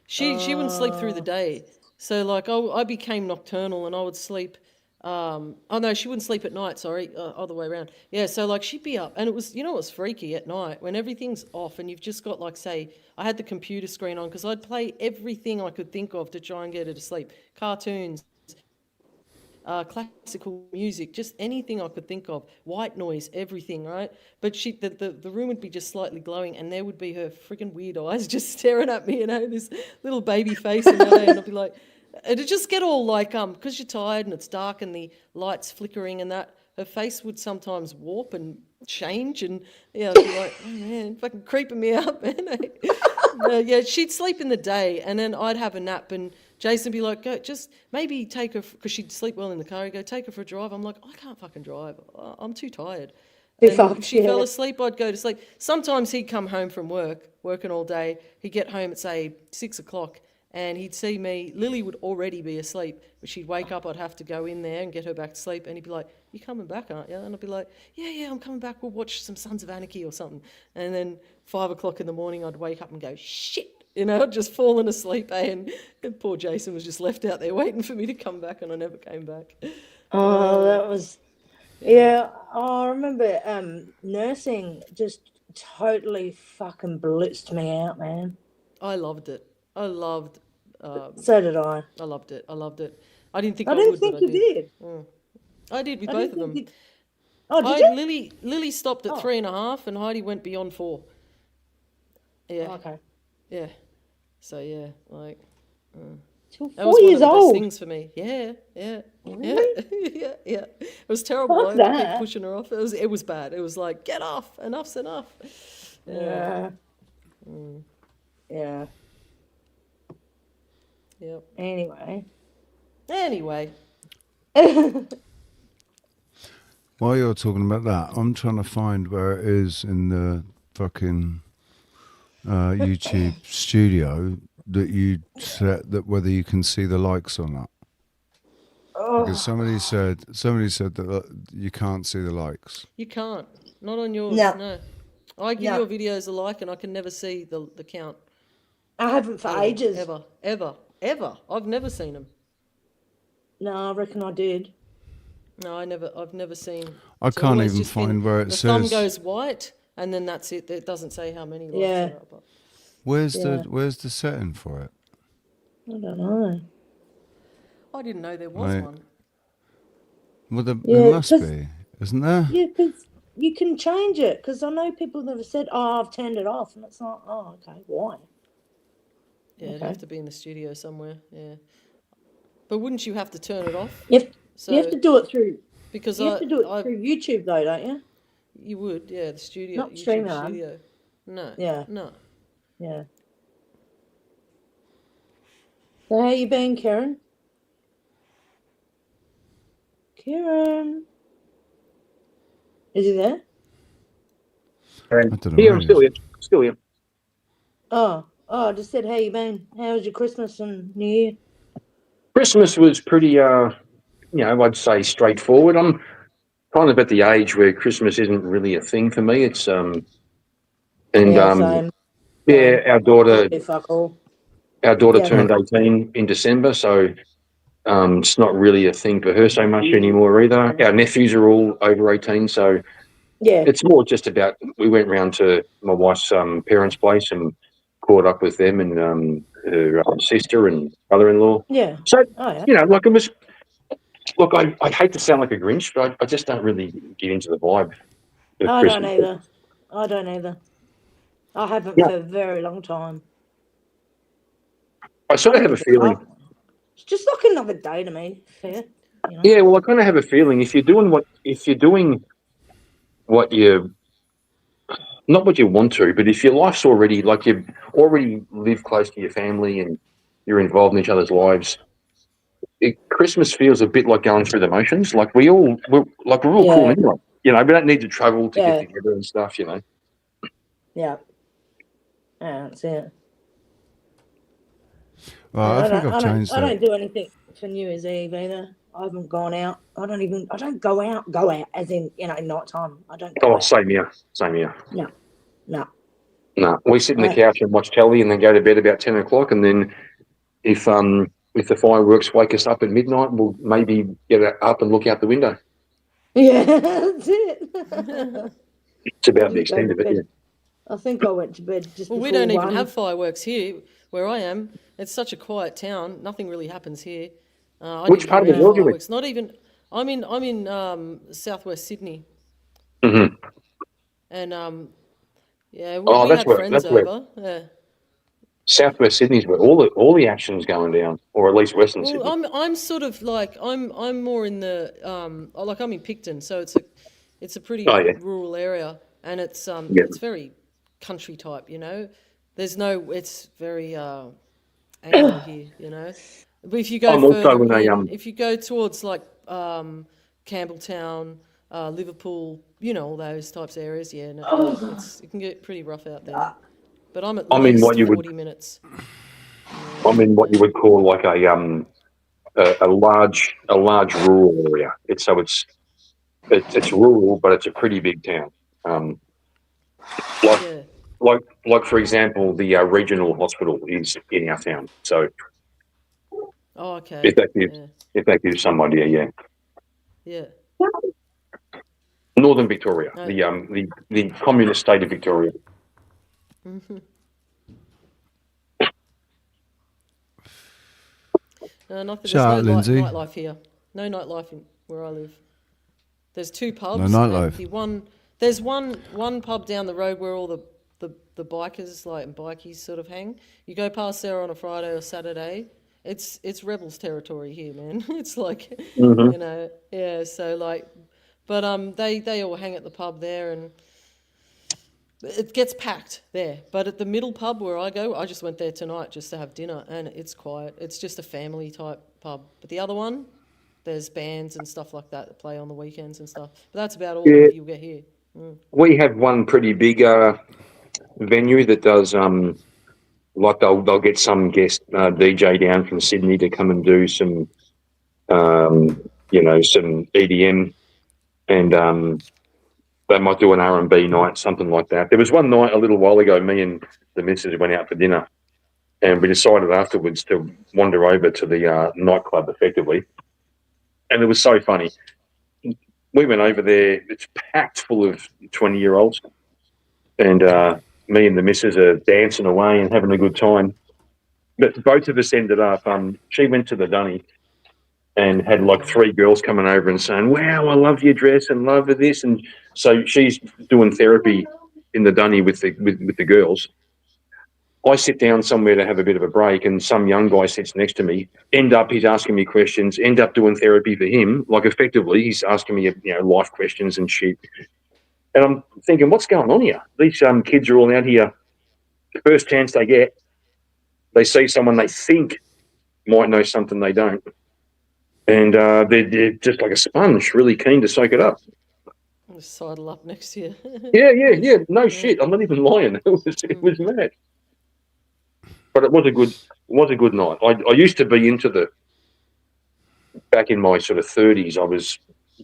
she wouldn't sleep through the day. So like I became nocturnal and I would sleep. Oh no, she wouldn't sleep at night. Sorry, other way around. Yeah, so like she'd be up, and it was, you know, it was freaky at night when everything's off and you've just got, like, say, I had the computer screen on because I'd play everything I could think of to try and get her to sleep. Cartoons, classical music, just anything I could think of, white noise, everything, right? But the room would be just slightly glowing, and there would be her freaking weird eyes just staring at me, you know, this little baby face in my day, and I'd be like, it'd just get all like, because you're tired and it's dark and the light's flickering and that, her face would sometimes warp and change, and yeah, I'd be like, oh man, fucking creeping me out, man. Yeah, she'd sleep in the day, and then I'd have a nap, and Jason would be like, go, just maybe take her, because she'd sleep well in the car. He'd go, take her for a drive. I'm like, I can't fucking drive. I'm too tired. And if she fell asleep, I'd go to sleep. Sometimes he'd come home from working all day. He'd get home at, say, 6 o'clock, and he'd see me. Lily would already be asleep, but she'd wake up. I'd have to go in there and get her back to sleep, and he'd be like, you coming back, aren't you? And I'd be like, yeah, I'm coming back. We'll watch some Sons of Anarchy or something. And then 5 o'clock in the morning, I'd wake up and go, shit. You know, I'd just fallen asleep, and poor Jason was just left out there waiting for me to come back, and I never came back. Oh, that was, yeah. I remember nursing just totally fucking blitzed me out, man. I loved it. I loved. So did I. I loved it. I didn't think I I didn't would, think but you I did. did. I did with I both didn't of them. think Oh, did you? Lily stopped at 3.5, and Heidi went beyond 4. Yeah. Okay. Yeah. So yeah, like. Till That 4 was one years of the best old. things for me. Yeah. Really? Yeah. It was terrible. Fuck I had to keep that. pushing her off. It was bad. It was like, get off. Enough's enough. Yeah. Yeah. Yep. Anyway. While you're talking about that, I'm trying to find where it is in the fucking YouTube studio that you set that whether you can see the likes or not. Because somebody said that you can't see the likes. You can't. Not on yours. No. No. I give No. your videos a like, and I can never see the count. I haven't for ages. Ever. I've never seen them. No, I reckon I did. No, I've never seen. I It's can't always even just been find where it the thumb says. goes white, and then that's it. It doesn't say how many likes Yeah. there are. But Where's Yeah. the setting for it? I don't know. I didn't know there was Right. one. Well, there Yeah, must 'cause- be, isn't there? Yeah, because you can change it. Because I know people that have said, "Oh, I've turned it off," and it's like, "Oh, okay, why?" Yeah, it'd Okay. have to be in the studio somewhere. Yeah. But wouldn't you have to turn it off? You have to do it through. Because You have to do it through YouTube, though, don't you? You would, yeah. The studio, Not YouTube StreamYard. studio. No. Yeah. No. Yeah. So how you been, Karen? Karen, is he there? I don't know. Here, where I'm he still is. here. Still here. Oh, I just said, how you been? How was your Christmas and New Year? Christmas was pretty, I'd say straightforward. I'm kind of at the age where Christmas isn't really a thing for me. It's Same. our daughter Yeah, fuck all. Yeah. turned 18 in December, so it's not really a thing for her so much anymore either. Our nephews are all over 18, so Yeah. it's more just about, we went round to my wife's parents' place and caught up with them and her sister and brother-in-law. Yeah. So, Oh, yeah. it was, look, I hate to sound like a Grinch, but I just don't really get into the vibe of I Christmas. don't either. I haven't Yeah. for a very long time. I sort of have a feeling. It's just like another day to me. Fair. You know? Yeah, well, I kind of have a feeling if you're doing what you, not what you want to, but if your life's already, like you've already lived close to your family and you're involved in each other's lives, Christmas feels a bit like going through the motions. Like we're all cool anyway. We don't need to travel to get together and stuff, Yeah. Yeah, that's it. Well, I think I've I changed don't that. do anything for New Year's Eve either. I haven't gone out. I don't go out as in, night time. I don't go Oh, out. same here. No. No, we sit on the Right. couch and watch telly, and then go to bed about 10 o'clock. And then if the fireworks wake us up at midnight, we'll maybe get up and look out the window. Yeah, that's it. It's about the Go extent to of it. bed. Yeah. I think I went to bed just Well, before we don't even 1. have fireworks here where I am. It's such a quiet town. Nothing really happens here. I Which didn't part of hear the any world are you in? fireworks. Not even. I'm in southwest Sydney, Mm-hmm. and yeah, Oh, we had friends that's where over. Yeah. Southwest Sydney's where all the action's going down, or at least Western Well, Sydney. I'm sort of like I'm more in the like I'm in Picton, so it's a pretty Oh, yeah. rural area, and it's Yeah. it's very country type, it's very Anglo here. But if you go I'm also further in a if you go towards like Campbelltown, Liverpool, all those types of areas, it can get pretty rough out there. But I'm at I'm in least what you 40 minutes. I'm in what you would call like a large rural area. It's rural, but it's a pretty big town. Like for example, the regional hospital is in our town. So Oh, okay. if that gives some idea, yeah. Yeah. Northern Victoria, No. the communist state of Victoria. Mm-hmm. There's Shout out, Lindsay. nightlife here. No nightlife where I live. There's 2 pubs. No nightlife. There's one pub down the road where all the bikers and bikies sort of hang. You go past there on a Friday or Saturday. It's rebels territory here, man. It's like Mhm. yeah. So but they all hang at the pub there, and it gets packed there. But at the middle pub where I go, I just went there tonight just to have dinner, and it's quiet. It's just a family type pub. But the other one, there's bands and stuff like that play on the weekends and stuff. But that's about all Yeah. you'll get here. Mm. We have one pretty big venue that does like they'll get some guest DJ down from Sydney to come and do some some EDM, and they might do an R&B night, something like that. There was one night a little while ago, me and the missus went out for dinner, and we decided afterwards to wander over to the nightclub effectively, and it was so funny. We went over there, it's packed full of 20-year-olds, and me and the missus are dancing away and having a good time. But both of us ended up, she went to the dunny and had like 3 girls coming over and saying, "Wow, I love your dress and love this." And so she's doing therapy in the dunny with the girls. I sit down somewhere to have a bit of a break, and some young guy sits next to me. He's asking me questions. End up doing therapy for him. Like effectively, he's asking me life questions and shit. And I'm thinking, what's going on here? These kids are all out here. The first chance they get, they see someone they think might know something they don't, and they're just like a sponge, really keen to soak it up. I'll sidle up next year. Yeah. No shit. I'm not even lying. It was mad. But it was a good night. I used to be into back in my sort of 30s, I was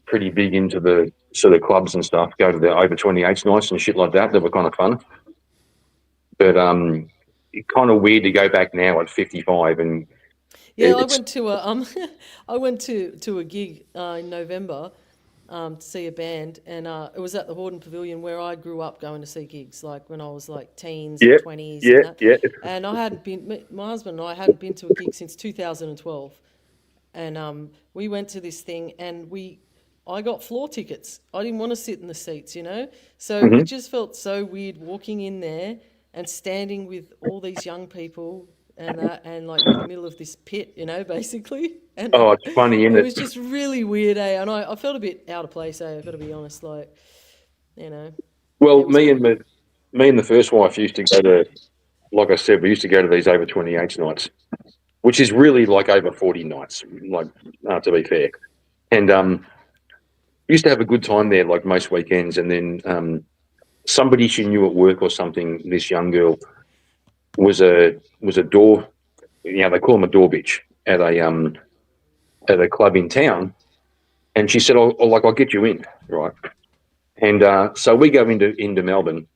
pretty big into the sort of clubs and stuff, go to the over 28s nights and shit like that. They were kind of fun. But it's kind of weird to go back now at 55 and Yeah, I went to a gig in November to see a band, and it was at the Hordern Pavilion where I grew up going to see gigs, like when I was like teens, and 20s, and that. Yeah. And my husband and I hadn't been to a gig since 2012, and we went to this thing, and I got floor tickets. I didn't want to sit in the seats, so it just felt so weird walking in there and standing with all these young people. And like in the middle of this pit, basically. And it's funny, isn't it? It was just really weird, And I felt a bit out of place, I've got to be honest, Well, yeah, me and the first wife used to go to, like I said, we used to go to these over 28 nights, which is really like over 40 nights, like to be fair. And we used to have a good time there, like most weekends. And then somebody she knew at work or something, this young girl, was a door they call him a door bitch at a club in town. And she said, I'll get you in, right? And so we go into Melbourne,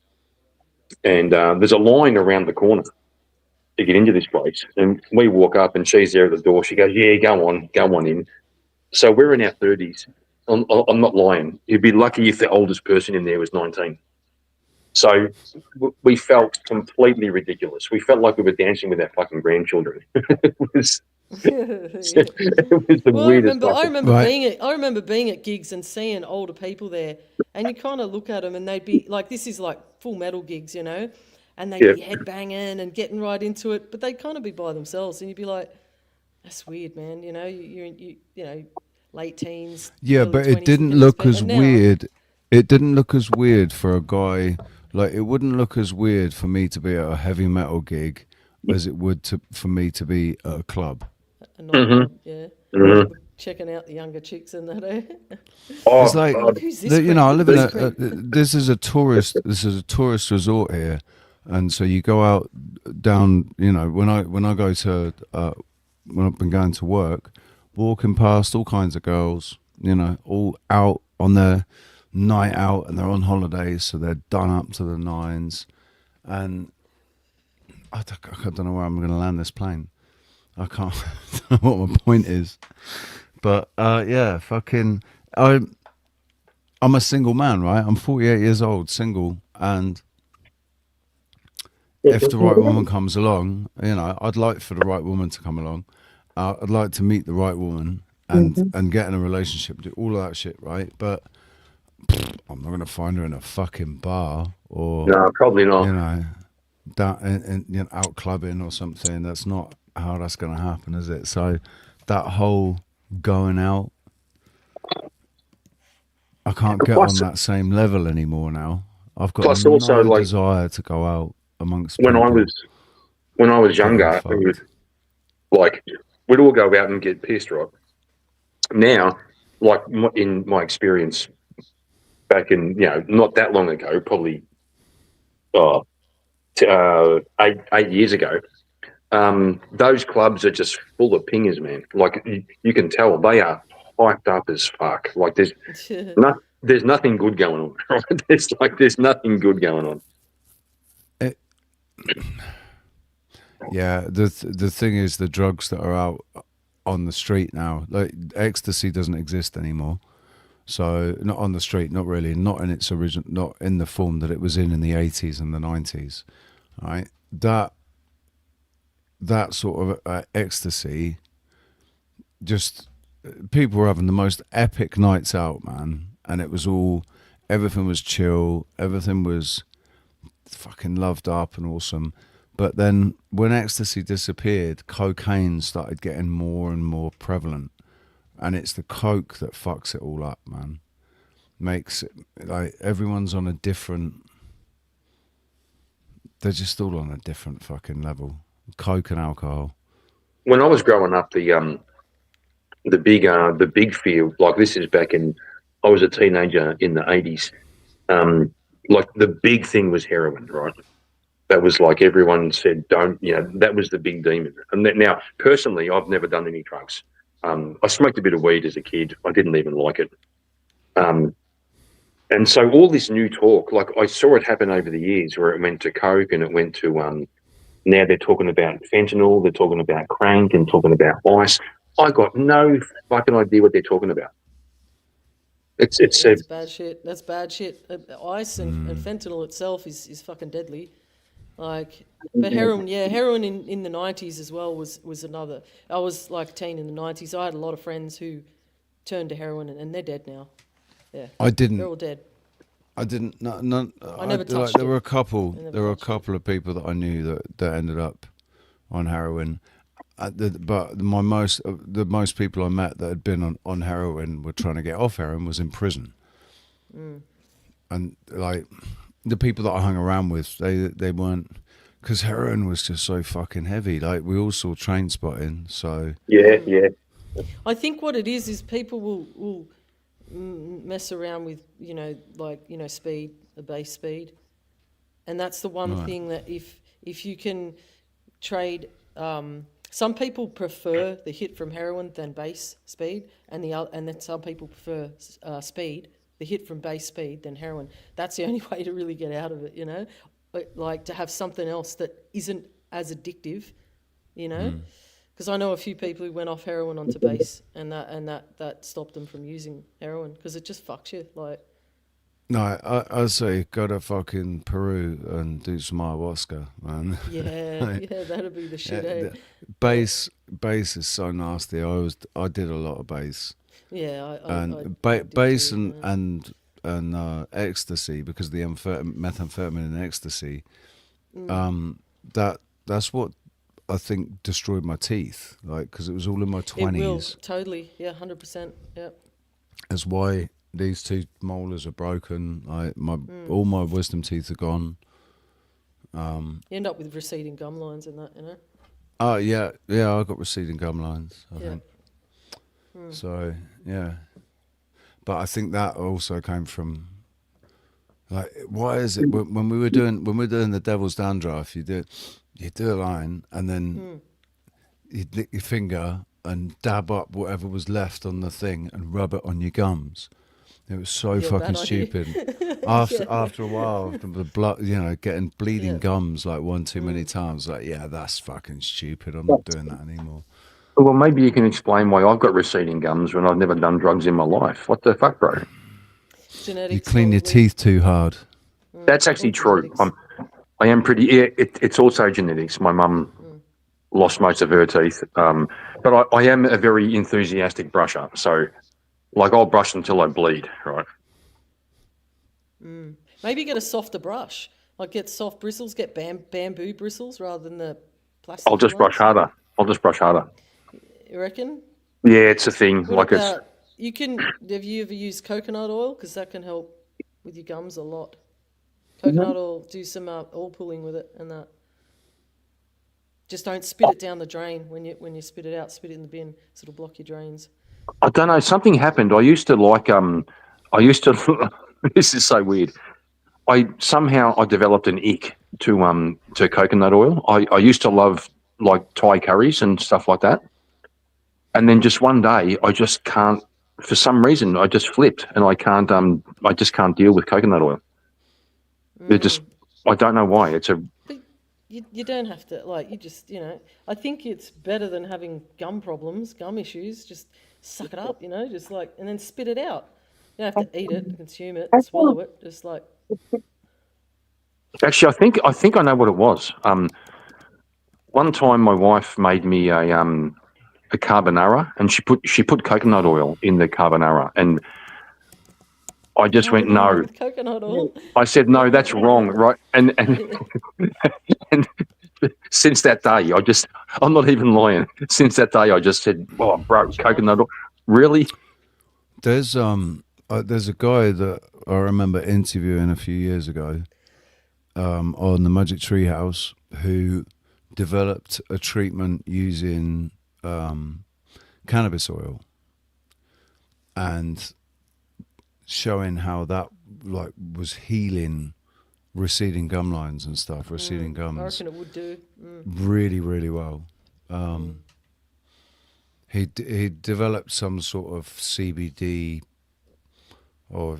and there's a line around the corner to get into this place. And we walk up, and she's there at the door. She goes, yeah, go on in. So we're in our 30s. I'm not lying. You'd be lucky if the oldest person in there was 19. So we felt completely ridiculous. We felt like we were dancing with our fucking grandchildren. It was the Well, weirdest. I remember Right. being at gigs and seeing older people there, and you kind of look at them, and they'd be like, "This is like Full Metal gigs, you know," and they'd be headbanging and getting right into it, but they'd kind of be by themselves, and you'd be like, "That's weird, man." You know, you know, late teens. Yeah, early but 20s it didn't looking look this as bit, and now- weird. It didn't look as weird for a guy. Like, it wouldn't look as weird for me to be at a heavy metal gig as it would for me to be at a club. A nightclub, yeah. Mhm. Checking out the younger chicks and that. Eh? It's like, Who's this you know, I live in creep? a. This is a tourist resort here, and so you go out down. You know, when I go to when I've been going to work, walking past all kinds of girls. You know, all out on their night out, and they're on holidays, so they're done up to the nines, and I don't know where I'm going to land this plane. I can't. I don't know what my point is, but yeah, fucking. I'm a single man, right? I'm 48 years old, single, and if the right woman comes along, you know, I'd like for the right woman to come along. I'd like to meet the right woman and get in a relationship, do all of that shit, right? But I'm not going to find her in a fucking bar or No, probably not. You know, you know, out clubbing or something. That's not how that's going to happen, is it? So that whole going out, I can't get on that same level anymore now. I've got Plus no also, like, desire to go out amongst when people. I was younger, it was like we'd all go out and get pissed, right? Now, like in my experience, back in, you know, not that long ago, probably 8 years ago, those clubs are just full of pingers, man. Like you can tell they are hyped up as fuck. Like there's nothing good going on. Right? There's nothing good going on. Yeah, the thing is, the drugs that are out on the street now, like ecstasy doesn't exist anymore. So not on the street, not really, not in its original, not in the form that it was in the 80s and the 90s, right? That sort of ecstasy, just people were having the most epic nights out, man, and it was all, everything was chill, everything was fucking loved up and awesome. But then when ecstasy disappeared, cocaine started getting more and more prevalent. And it's the coke that fucks it all up, man. Makes it, like, everyone's on a different, they're just all on a different fucking level. Coke and alcohol. When I was growing up, the big field, like this is back in, I was a teenager in the 80s. Like the big thing was heroin, right? That was like everyone said, don't, you know, that was the big demon. And now, personally, I've never done any drugs. I smoked a bit of weed as a kid. I didn't even like it. And so all this new talk, like I saw it happen over the years where it went to coke and it went to, now they're talking about fentanyl, they're talking about crank and talking about ice. I got no fucking idea what they're talking about. It's bad shit. That's bad shit. Ice and fentanyl itself is fucking deadly. Like, but heroin, yeah, heroin in the 90s as well was another. I was like a teen in the 90s. I had a lot of friends who turned to heroin and they're dead now. Yeah, I didn't. They're all dead. I didn't. No, I never touched there were a it. couple. There were a couple of people that I knew that ended up on heroin. But the most people I met that had been on heroin were trying to get off heroin was in prison. And like the people that I hung around with, they weren't, because heroin was just so fucking heavy. Like we all saw Train Spotting, so yeah. I think what it is people will mess around with, speed, the base speed, and that's the one thing that if you can trade Some people prefer the hit from heroin than base speed, and then some people prefer speed, the hit from base speed than heroin. That's the only way to really get out of it, you know, like to have something else that isn't as addictive, you know, because I know a few people who went off heroin onto base, and that stopped them from using heroin because it just fucks you, like. No, I say go to fucking Peru and do some ayahuasca, man. Yeah, yeah, that'd be the shit. Eh? Bass is so nasty. I did a lot of bass. Yeah, bass and ecstasy, because the methamphetamine and ecstasy. That's what I think destroyed my teeth, like, because it was all in my 20s. It will, totally, yeah, 100%, yeah. That's why these two molars are broken. All my wisdom teeth are gone. You end up with receding gum lines and that, you know. Oh yeah, I got receding gum lines, I think. So yeah, but I think that also came from, like, why is it when we were doing the Devil's Dandruff, you do a line and then you lick your finger and dab up whatever was left on the thing and rub it on your gums. It was so fucking stupid. After a while, the blood, you know, getting bleeding gums like one too many times, like, yeah, that's fucking stupid. I'm not doing that anymore. Well, maybe you can explain why I've got receding gums when I've never done drugs in my life. What the fuck, bro? Genetics, you clean your teeth too hard. That's actually true. I am pretty. Yeah, it's also genetics. My mum lost most of her teeth, but I am a very enthusiastic brusher. So, like, I'll brush until I bleed, right? Maybe get a softer brush. Like, get soft bristles, get bamboo bristles rather than the plastic. I'll just brush harder. You reckon? Yeah, it's a thing. What about, have you ever used coconut oil? Because that can help with your gums a lot. Coconut oil, do some oil pulling with it and that. Just don't spit it down the drain when you spit it out. Spit it in the bin, so it'll block your drains. I don't know. Something happened. I used to this is so weird. I developed an ick to coconut oil. I used to love, like, Thai curries and stuff like that. And then just one day, I just can't, for some reason, I just flipped and I just can't deal with coconut oil. I don't know why. You don't have to, like, you just, you know, I think it's better than having gum issues. Just suck it up, you know, just like, and then spit it out. You don't have to eat it, consume it, swallow it, just like. Actually, I think I know what it was. One time my wife made me a carbonara, and she put coconut oil in the carbonara, and I just went, no. Coconut oil. I said, no, that's wrong, right? And and since that day, I'm not even lying. Since that day, I just said, oh, bro, coconut oil, really? There's a guy that I remember interviewing a few years ago on the Magic Tree House who developed a treatment using cannabis oil and showing how that, like, was healing receding gum lines and stuff, receding gums. I reckon it would do. Really, really well. He developed some sort of CBD or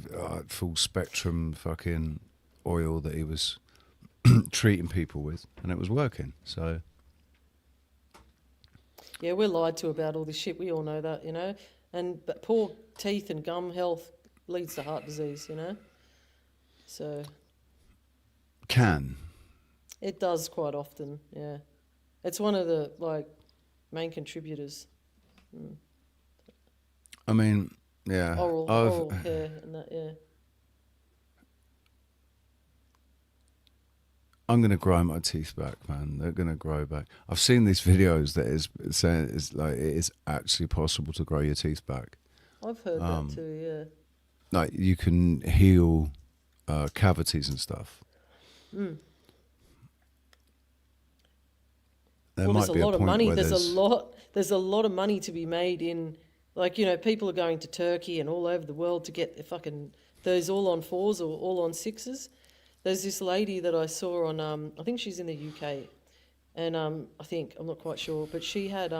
full spectrum fucking oil that he was treating people with, and it was working. So yeah, we're lied to about all this shit. We all know that, you know. But poor teeth and gum health leads to heart disease, you know. So it does quite often. Yeah, it's one of the, like, main contributors. I mean, yeah, oral care and that. Yeah. I'm going to grow my teeth back, man. They're going to grow back. I've seen these videos that is saying it's like it is actually possible to grow your teeth back. I've heard that too, yeah. Like, you can heal cavities and stuff. Well, there's a lot of money. There's a lot of money to be made in, like, you know, people are going to Turkey and all over the world to get their fucking those all on 4s or all on 6s. There's this lady that I saw on, I think she's in the UK, and I think, I'm not quite sure, but she had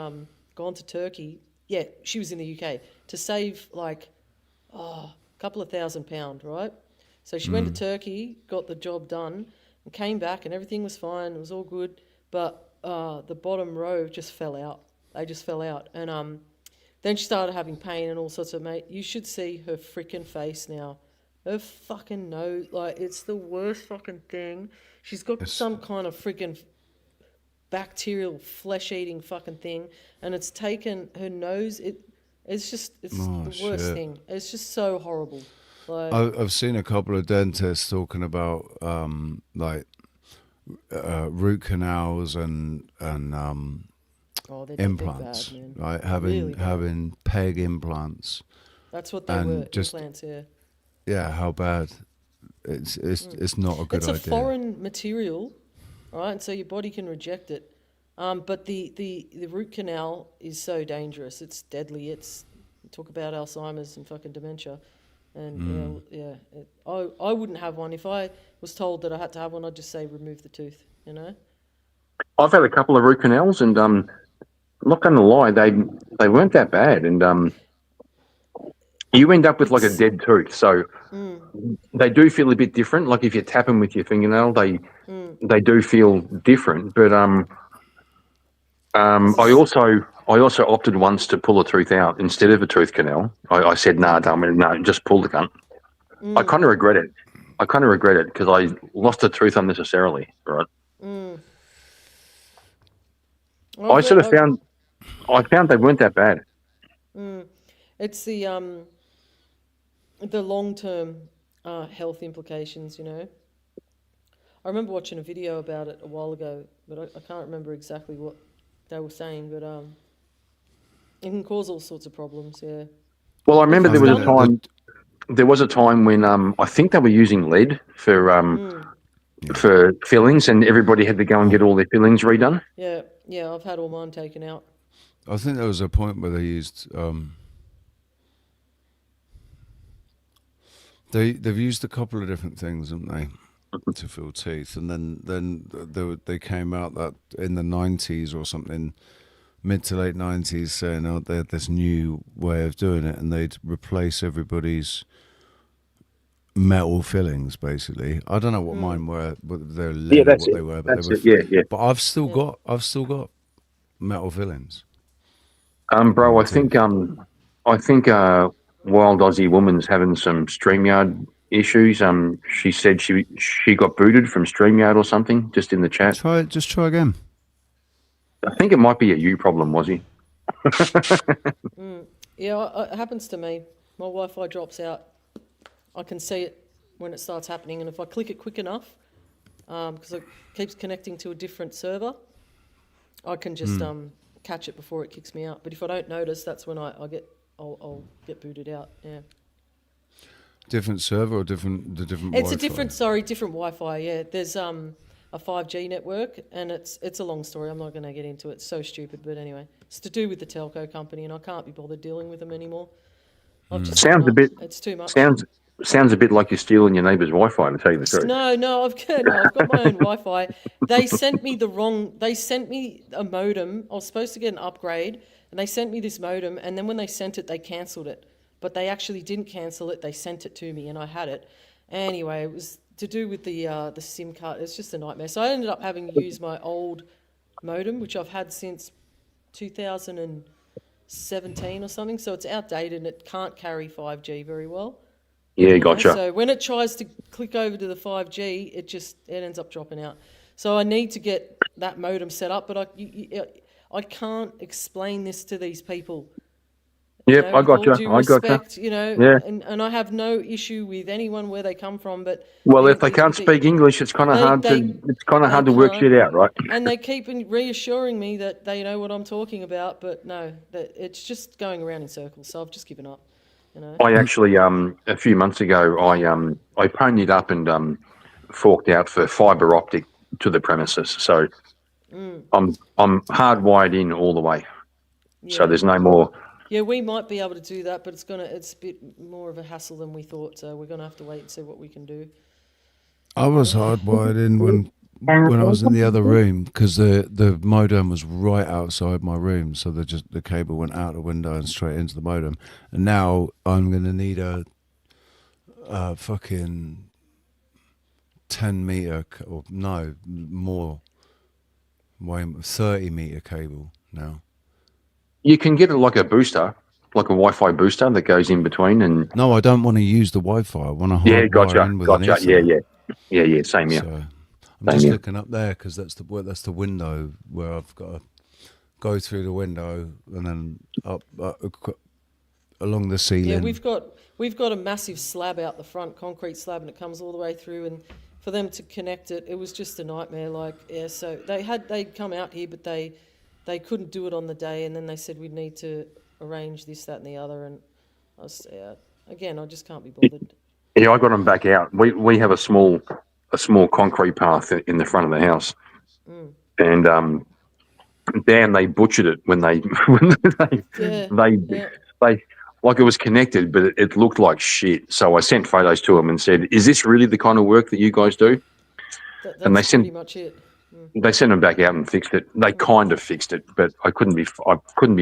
gone to Turkey. Yeah, she was in the UK to save like a couple of £1,000, right? So she went to Turkey, got the job done, and came back, and everything was fine. It was all good, but the bottom row just fell out. They just fell out, and then she started having pain and all sorts of. Mate, you should see her freaking face now. Her fucking nose, like, it's the worst fucking thing. She's got some kind of freaking bacterial flesh-eating fucking thing, and it's taken her nose. It's the worst thing. It's just so horrible. Like, I've seen a couple of dentists talking about root canals and implants, bad, right? Really Having peg implants. That's what they were. Implants, yeah. Yeah, how bad? It's not a good idea. It's a foreign material, right? And so your body can reject it. But the root canal is so dangerous. It's deadly. Talk about Alzheimer's and fucking dementia. And I wouldn't have one. If I was told that I had to have one, I'd just say remove the tooth, you know? I've had a couple of root canals, and I'm not going to lie, they weren't that bad. And you end up with like a dead tooth, so they do feel a bit different. Like if you tap them with your fingernail, they do feel different. But I also opted once to pull a tooth out instead of a tooth canal. I said, no, just pull the cunt. I kind of regret it. Because I lost a tooth unnecessarily, right? I found they weren't that bad. It's the long-term health implications, you know. I remember watching a video about it a while ago, but I can't remember exactly what they were saying, but it can cause all sorts of problems, yeah. Well, I remember there was a time when I think they were using lead for fillings, and everybody had to go and get all their fillings redone. Yeah, I've had all mine taken out. I think there was a point where they used they've used a couple of different things, haven't they, to fill teeth, and then they came out that in the 90s or something, mid to late 90s, saying they had this new way of doing it, and they'd replace everybody's metal fillings, basically. I don't know what mine were, but they're lead or what they were, but But I've still got metal fillings. Bro, I think Wild Aussie Woman's having some StreamYard issues. She said she got booted from StreamYard or something, just in the chat. Just try again. I think it might be a you problem, Wazzy. Yeah, it happens to me. My Wi-Fi drops out. I can see it when it starts happening, and if I click it quick enough, because it keeps connecting to a different server, I can just catch it before it kicks me out. But if I don't notice, that's when I'll get booted out. Yeah. Different server or different Wi-Fi? It's a different Wi-Fi. Yeah, there's a 5G network, and it's a long story. I'm not going to get into it. It's so stupid, but anyway, it's to do with the telco company, and I can't be bothered dealing with them anymore. It's too much. Sounds a bit like you're stealing your neighbour's Wi-Fi, to tell you the truth. No, I've got my own Wi-Fi. They sent me a modem. I was supposed to get an upgrade, and they sent me this modem, and then when they sent it, they cancelled it. But they actually didn't cancel it. They sent it to me, and I had it. Anyway, it was to do with the SIM card. It's just a nightmare. So I ended up having to use my old modem, which I've had since 2017 or something. So it's outdated, and it can't carry 5G very well. Yeah, gotcha. So when it tries to click over to the 5G, it ends up dropping out. So I need to get that modem set up, but I can't explain this to these people. Yep, I gotcha. You know, yeah. And I have no issue with anyone where they come from, but if they can't speak English, it's kind of hard to work shit out, right? And they keep reassuring me that they know what I'm talking about, but no, that it's just going around in circles. So I've just given up. You know? I actually a few months ago I ponied up and forked out for fibre optic to the premises. So I'm hardwired in all the way. Yeah. So there's no more. Yeah, we might be able to do that, but it's a bit more of a hassle than we thought. So we're gonna have to wait and see what we can do. I was hardwired in when when I was in the other room, because the modem was right outside my room, so the cable went out the window and straight into the modem. And now I'm gonna need a fucking 10 meter or no more, 30 meter cable now. You can get it like a booster, like a Wi-Fi booster that goes in between. And no, I don't want to use the Wi-Fi. I want to hardwire in with an Ethernet. Yeah. Same here. So I'm just looking up there because that's the window where I've got to go through the window and then up along the ceiling. Yeah, we've got a massive slab out the front, concrete slab, and it comes all the way through. And for them to connect it, it was just a nightmare. So they'd come out here, but they couldn't do it on the day, and then they said we'd need to arrange this, that, and the other. And I just can't be bothered. Yeah, I got them back out. We have a small concrete path in the front of the house, and damn, they butchered it when they like it was connected, but it looked like shit. So I sent photos to them and said, "Is this really the kind of work that you guys do?" And they sent pretty much it. They sent them back out and fixed it. They kind of fixed it, but I couldn't be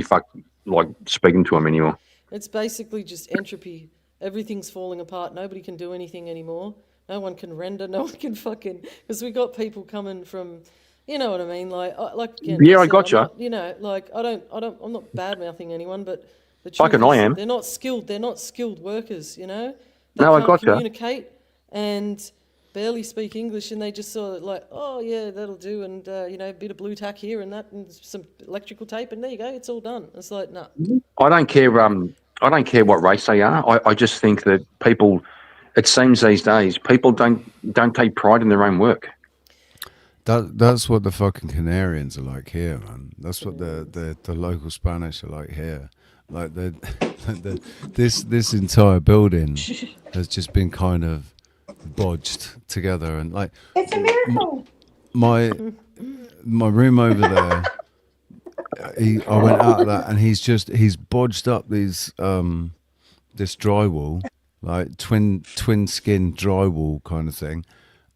fucked like speaking to them anymore. It's basically just entropy. Everything's falling apart. Nobody can do anything anymore. No one can render. No one can fucking, because we got people coming from, you know what I mean? Again, yeah, I gotcha. I'm not bad mouthing anyone, but the truth fucking I am. They're not skilled. They're not skilled workers. You know. No, I gotcha. Communicate and barely speak English, and they just sort of like, oh yeah, that'll do, and a bit of blue tack here and that, and some electrical tape, and there you go, it's all done. It's like, no. I don't care. I don't care what race they are. I just think that people. It seems these days people don't take pride in their own work. That's what the fucking Canarians are like here, man. That's what the local Spanish are like here. Like this entire building has just been kind of bodged together, and like it's a miracle. My room over there. I went out of that, and he's bodged up these this drywall, like twin skin drywall kind of thing,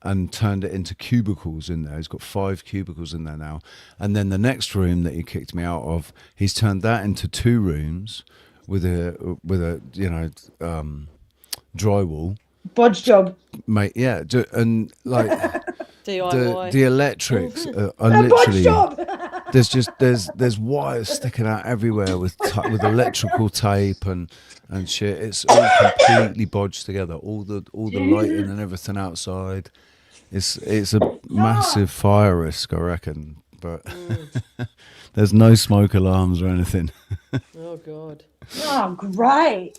and turned it into cubicles in there. He's got 5 cubicles in there now. And then the next room that he kicked me out of, he's turned that into 2 rooms with a drywall. Bodge job. Mate, yeah, and like DIY. the electrics are literally there's wires sticking out everywhere with electrical tape and shit. It's all completely bodged together. All the lighting and everything outside. It's a massive fire risk, I reckon. But there's no smoke alarms or anything. Oh God. Oh, great.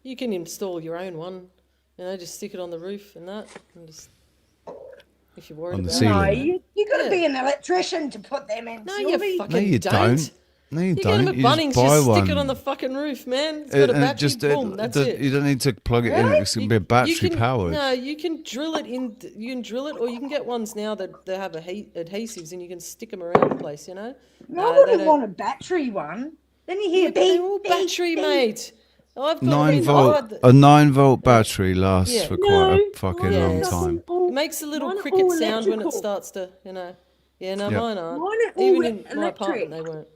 You can install your own one. Just stick it on the roof and that, and just if you're worried on the about ceiling. No, you got to be an electrician to put them in. No, you fucking No, you don't. No, you You don't. get them at You Bunnings, buy just one. stick it on the fucking roof, man. It's got a battery, boom, that's it. You don't need to plug it in. It's going to be battery powered. No, you can drill it in. You can drill it, or you can get ones now that they have adhesives, and you can stick them around the place. No, I wouldn't want a battery one. Then you hear they're all battery, mate. I've got 9-volt. A 9-volt battery lasts for quite a fucking long time. It makes a little cricket sound when it starts to, Yeah, no, mine aren't. Even in my apartment, they weren't.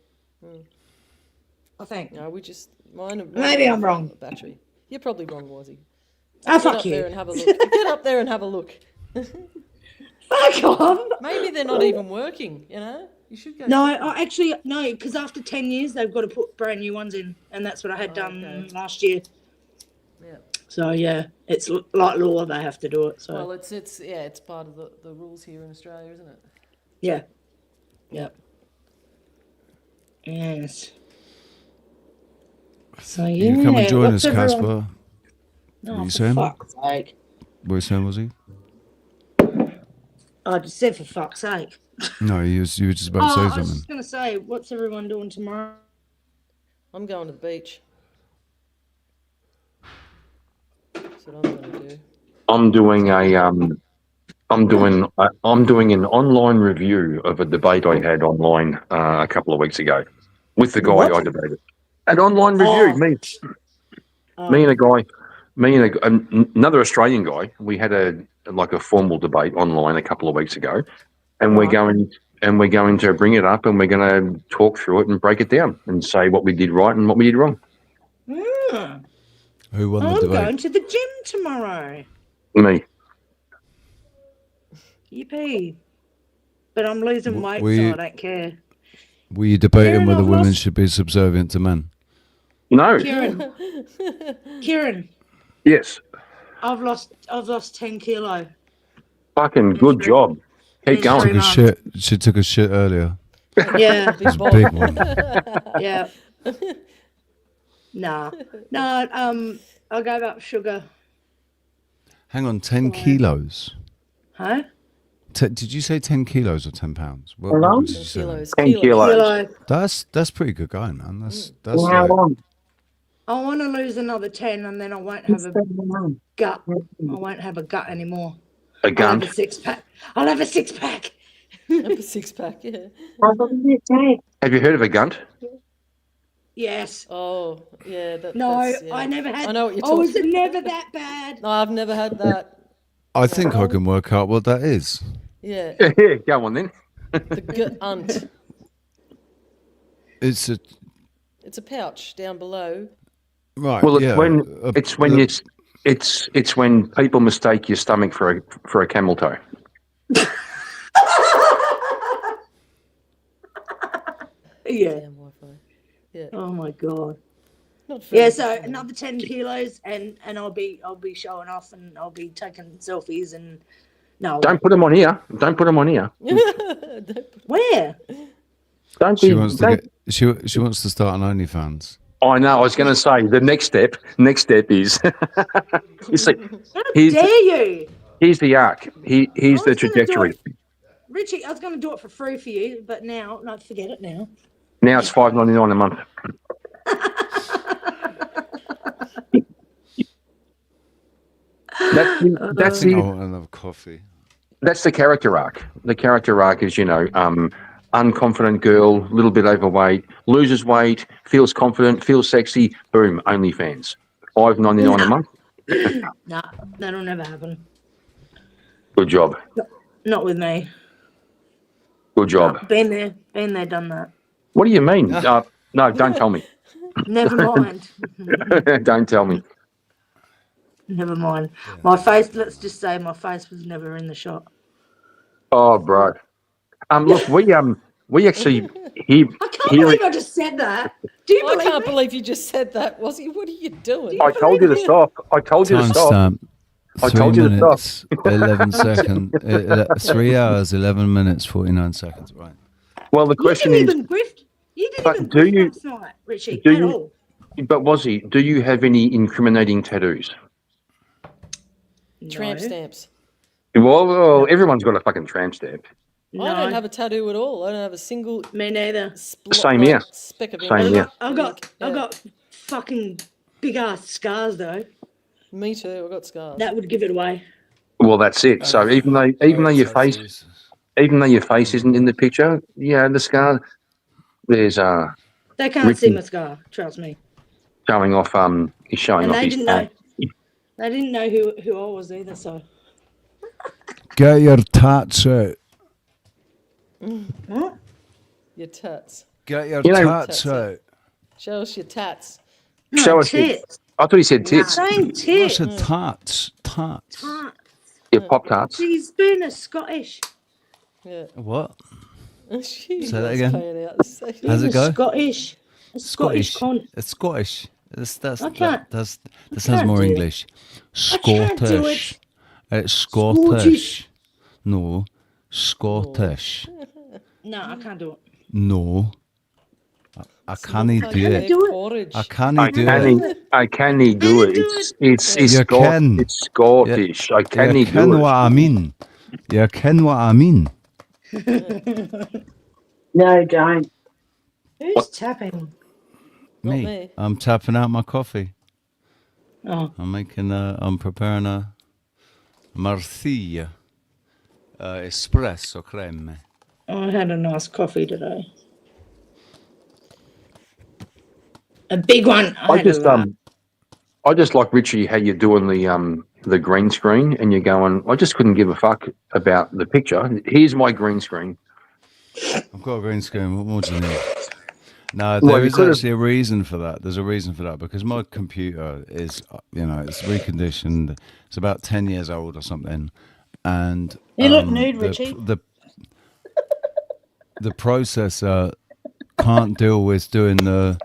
I think. No, mine. Maybe I'm wrong. Battery. You're probably wrong, Wazzy. Oh, fuck you. There and have a look. Get up there and have a look. Fuck off. Maybe they're not even working. You should go. No, because after 10 years they've got to put brand new ones in, and that's what I had done last year. Yeah. So yeah, it's like law, they have to do it. So well, it's part of the rules here in Australia, isn't it? Yeah. Yep. Yes. So yeah. You come and join us, Casper. No, What are you for saying? fuck's sake. What are you saying, was he? I just said for fuck's sake. No, you were just about to say I was something. just going to say, what's everyone doing tomorrow? I'm going to the beach. That's what I'm going to do. I'm doing an online review of a debate I had online a couple of weeks ago with the guy I debated. An online review, me and another Australian guy. We had like a formal debate online a couple of weeks ago, and we're going to bring it up, and we're going to talk through it and break it down and say what we did right and what we did wrong. Who won the I'm debate? going to the gym tomorrow. Me. Yippee. But I'm losing weight, were so you- I don't care. Were you debating Kieran, whether I've women lost- should be subservient to men? No. Kieran, Yes. I've lost 10 kilo. Fucking good job. Keep Took going. a shit. She took a shit earlier. Yeah. It was a big one. Yeah. No, I gave up sugar. Hang on, 10 kilos. Huh? Did you say 10 kilos or 10 pounds? What Hello? did you say? 10 kilos. Kilo. That's pretty good going, man. That's How like, long? I want to lose another 10 and then I won't have a gut. I won't have a gut anymore. A I'll gun. have a six pack. I'll have a six pack. Have a six pack, yeah. Have you heard of a gunt? Yes. Oh, yeah. No, I never had. I know what you're Oh, was talking it never that bad? No, I've never had that. I think I can work out what that is. Yeah. Yeah, go on then. The gunt. It's a It's a pouch down below. right. Well, it's yeah, when it's when people mistake your stomach for a camel toe. Yeah. Yeah. Oh my god. Not Yeah. very So good. another 10 kilos, and I'll be showing off, and I'll be taking selfies, and no. Don't put them on here. Don't put them on here. Where? Don't She be. wants to don't- get. She wants to start an OnlyFans. I know. I was going to say the next step is. You see, How here's dare you? here's the arc. Here's the I was gonna do trajectory. it- Richie, I was going to do it for free for you, but now, no, forget it now. Now it's $5.99 a month. That's I the want another coffee. that's the character arc. The character arc is, unconfident girl, a little bit overweight, loses weight, feels confident, feels sexy. Boom, OnlyFans, $5.99 a month. No, that'll never happen. Good job. Not with me. Good job. Been there, done that. What do you mean? No, don't tell me. Never mind. Don't tell me. Never mind. My face, let's just say my face was never in the shot. Oh, bro. Look, we actually I can't believe I just said that. Do you I believe can't me? believe you just said that, Wazzy. What are you doing? I told you to stop. I told you to stop. Timestamp. I 3 told you to minutes, 11 seconds. 3 hours, 11 minutes, 49 seconds. Right. Well, the question is, You didn't but even do grift you- last night, Richie, do at you- all. but Wazzy, do you have any incriminating tattoos? Tramp stamps. Well, everyone's got a fucking tramp stamp. I don't have a tattoo at all. I don't have a single. Me neither. Same here. Speck of Same ink. here. I've got fucking big ass scars though. Me too. I've got scars. That would give it away. Well, that's it. So even though your face isn't in the picture, yeah, the scar, there's They can't see my scar. Trust me. showing off. He's showing And off they his didn't know. tat. They didn't know who I was either. So Get your tats out. what? Your tats. Get your You know- tats out. Show us your tats. Show us your- tits. I thought he said tits. Saying I tits. said tats. Tats. Yeah, pop tarts. She's been a Scottish. Yeah. What? She Say that was again. paying out this second. How's it go? Scottish. A Scottish con. It's Scottish. That I sounds can't more do it. English. I can't do Scottish. it. It's Scottish. No, Scottish. No, I can't do it. No. I can't do it. Do I can't I do can't. it. I can't do it. It's You can. It's Scottish. I can't You do ken it. what I mean. You ken what I mean. No, don't. Who's tapping? Me. I'm tapping out my coffee. Oh. I'm preparing a Marsiglia espresso creme. I had a nice coffee today. A big one. I I had a just lot. I just like, Richie, how you're doing the green screen, and you're going, I just couldn't give a fuck about the picture. Here's my green screen. I've got a green screen. What more do you need? No, Well, there you is could've- actually a reason for that. There's a reason for that because my computer is, it's reconditioned. It's about 10 years old or something, and You look nude, Richie. The processor can't deal with doing the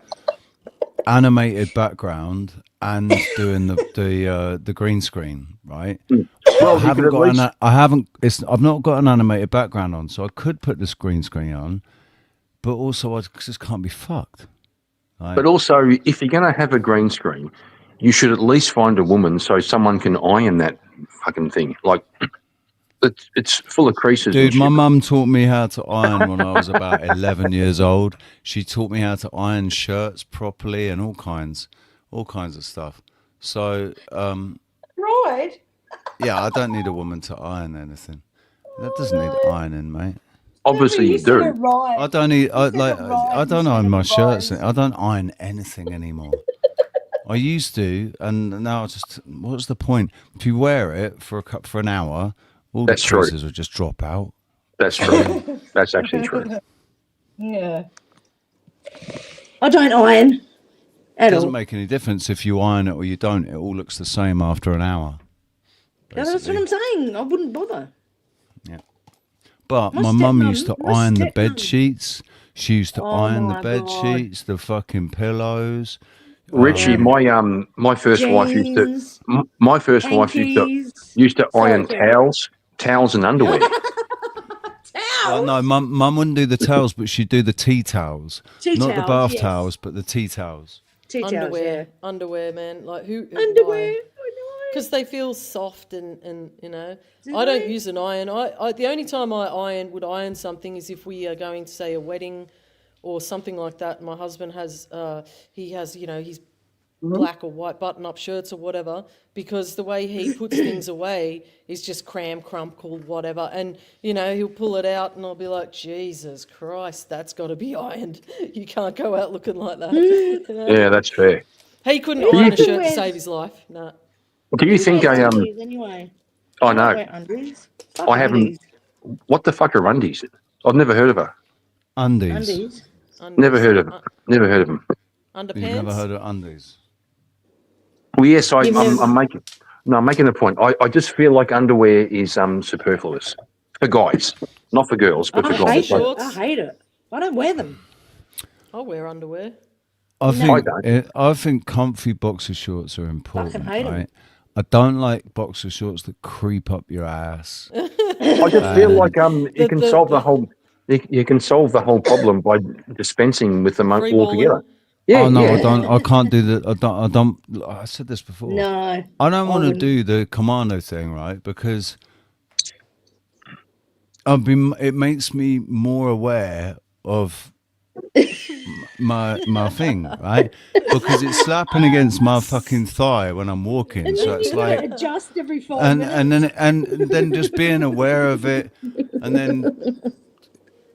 animated background and doing the green screen, right? Well, I've not got an animated background on, so I could put the green screen on, but also I just can't be fucked. Right? But also, if you're going to have a green screen, you should at least find a woman so someone can iron that fucking thing. Like, it's full of creases. Dude, and shit. my mum taught me how to iron when I was about 11 years old. She taught me how to iron shirts properly and all kinds of stuff. So, Right. yeah, I don't need a woman to iron anything. That doesn't need ironing, mate. Obviously, you do. I don't need. I don't iron my shirts. I don't iron anything anymore. I used to, and now I just. What's the point? If you wear it for an hour, all That's the true. creases will just drop out. That's true. That's actually true. Yeah. I don't iron It at doesn't all. make any difference if you iron it or you don't. It all looks the same after an hour. Yeah, that's what I'm saying. I wouldn't bother. Yeah. But My my mum stepmum- used to my iron the stepmum- bed sheets. She used to Oh iron the my bed God. sheets, the fucking pillows. Richie, my first wife used to. Jeans, My first wife used to iron Sorry. towels and underwear. Well, no, mum wouldn't do the towels, but she'd do the tea towels. Tea Not the towels, bath yes. towels, but the tea towels. Tea towels, Underwear, underwear, man. Like who? Underwear. Because they feel soft and you know. Do I don't they? use an iron. I the only time I would iron something is if we are going to say a wedding or something like that. My husband has he has his black or white button-up shirts or whatever, because the way he puts things away is just crump called whatever, and he'll pull it out and I'll be like, Jesus Christ, that's got to be ironed. You can't go out looking like that. Yeah, that's fair. He couldn't Do you iron a think- shirt to save his life. No. Do you think I Anyway. I don't know. wear undies. Fuck I haven't. undies. What the fuck are undies? I've never heard of her. Undies. Undies. Never heard of. Never heard of them. Underpants. You've never heard of undies? Well, yes, You've never- I'm making. No, I'm making a point. I just feel like underwear is superfluous for guys, not for girls, but for I guys. hate it. I hate it. I don't wear them. I'll wear underwear. I think comfy boxer shorts are important, hate 'em. right? I don't like boxer shorts that creep up your ass. I just feel like you can the- solve the whole. You can solve the whole problem by dispensing with them Free altogether. balling. Yeah, Oh no, yeah. I don't. I can't do that. I don't. I said this before. No. I don't want to wouldn't. do the commando thing, right? Because it makes me more aware of my thing, right? Because it's slapping against my fucking thigh when I'm walking. And So then it's you gotta like, adjust every 5 minutes. and then just being aware of it, and then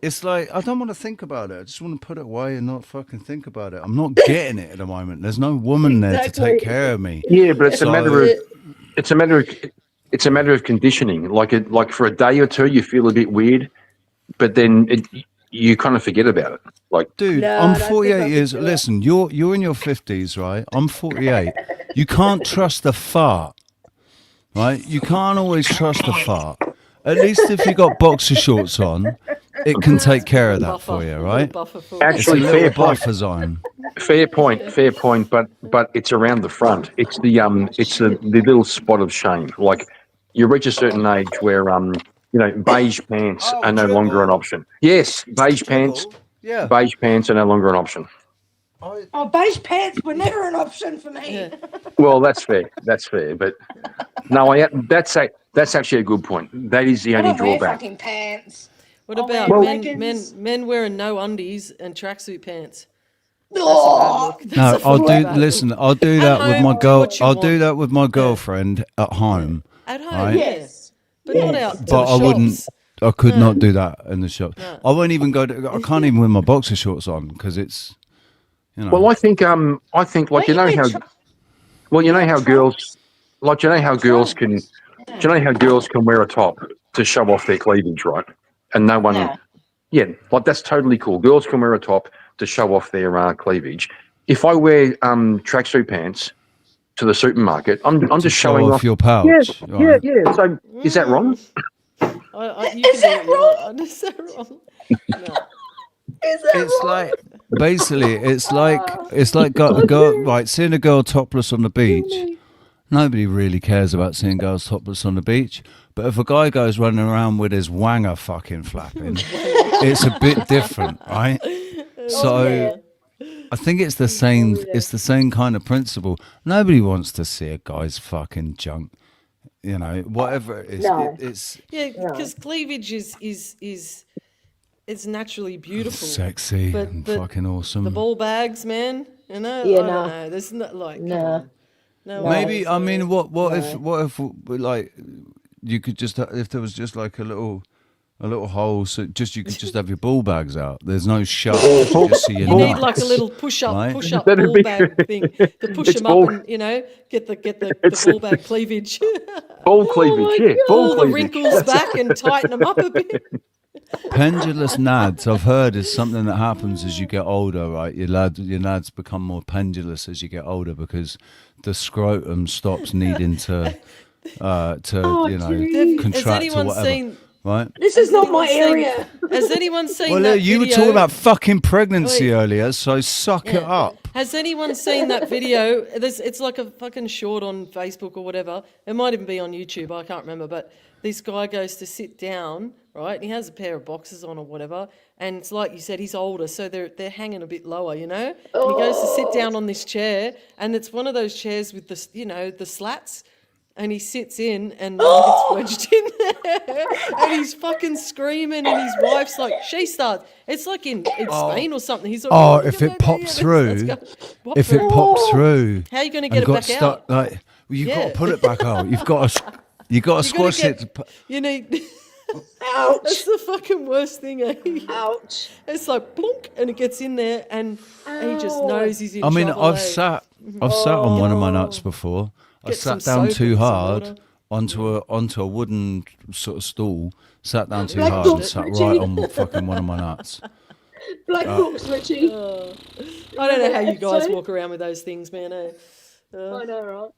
it's like I don't want to think about it. I just want to put it away and not fucking think about it. I'm not getting it at the moment. There's no woman there to Exactly. take care of me. Yeah, but it's a So- matter of. It's a matter of conditioning. Like for a day or two, you feel a bit weird, but then you kind of forget about it. Like, Dude, No, I I'm don't think 48 I could years. do it. Listen, you're in your 50s, right? I'm 48. You can't trust the fart, right? You can't always trust the fart. At least if you got boxer shorts on, it can take care of that for you, right? Actually, it's a fair little point. buffer zone. Fair point. But it's around the front. It's the little spot of shame. Like you reach a certain age where beige pants are no longer an option. Yes, beige pants. Yeah. Beige pants are no longer an option. Oh, beige pants were never an option for me. Well, that's fair. That's fair. But no, that's actually a good point. That is the I only don't wear drawback. fucking pants. What I'll about wear men leggings. wearing no undies and tracksuit pants? Oh, No, I'll do. bad look. Listen, I'll do that with home, my do girl. what you I'll want. do that with my girlfriend at home. At home, Right. yes. but not out to But the I wouldn't. shops. I could No. not do that in the shop. No. I won't even go to. I can't even with my boxer shorts on because it's. Well, I think like Don't you know wear how. tr- Well, you know how girls, like, you know how girls can, do you know how girls can wear a top to show off their cleavage, right? And no one, yeah, like that's totally cool. Girls can wear a top to show off their cleavage. If I wear tracksuit pants to the supermarket, I'm just show showing off your pouch. Yeah, yeah. So is that wrong? You can do what you want. Is that wrong? No. It's like basically it's like a girl, right, seeing a girl topless on the beach. Nobody really cares about seeing girls topless on the beach, but if a guy goes running around with his wanger fucking flapping, it's a bit different, right? So I think it's the same. It's the same kind of principle. Nobody wants to see a guy's fucking junk, you know, whatever it is. It's because cleavage is it's naturally beautiful, sexy, and fucking awesome. The ball bags, man. You know, Yeah, I don't know. There's not like no. Maybe I mean, what if like you could just, if there was just like a little hole, so just you could just have your ball bags out. There's no shut. You just see your You need nuts, like a little push up right? ball bag thing to push them up and, you know, get the ball bag cleavage. Ball cleavage, yeah. Pull the wrinkles back and tighten them up a bit. Pendulous nads, I've heard, is something that happens as you get older, right? Your nads become more pendulous as you get older because the scrotum stops needing to contract or whatever. Right? This is not my area. Has anyone seen Well, that you were video? talking about fucking pregnancy earlier, so suck it up. Has anyone seen that video? It's like a fucking short on Facebook or whatever. It might even be on YouTube. I can't remember. But this guy goes to sit down, right? And he has a pair of boxers on or whatever. And it's like you said, he's older, so they're hanging a bit lower, you know? And he goes to sit down on this chair, and it's one of those chairs with the, you know, the slats. And he sits in and gets wedged in there. And he's fucking screaming, and his wife's like, she starts. It's like in Spain or something. He's like, if it pops through, how are you going to get it back out? Like, well, you've got to put it back out. You've got to squash it. You need. Ouch! That's the fucking worst thing. Eh? Ouch! It's like plonk, and it gets in there, and he just knows he's in. I mean, trouble, I've sat on one of my nuts before. I sat down too hard onto a wooden sort of stool, sat down too hard and sat right on fucking one of my nuts. Black books, Richie. I don't know how you guys walk around with those things, man. Eh? I know,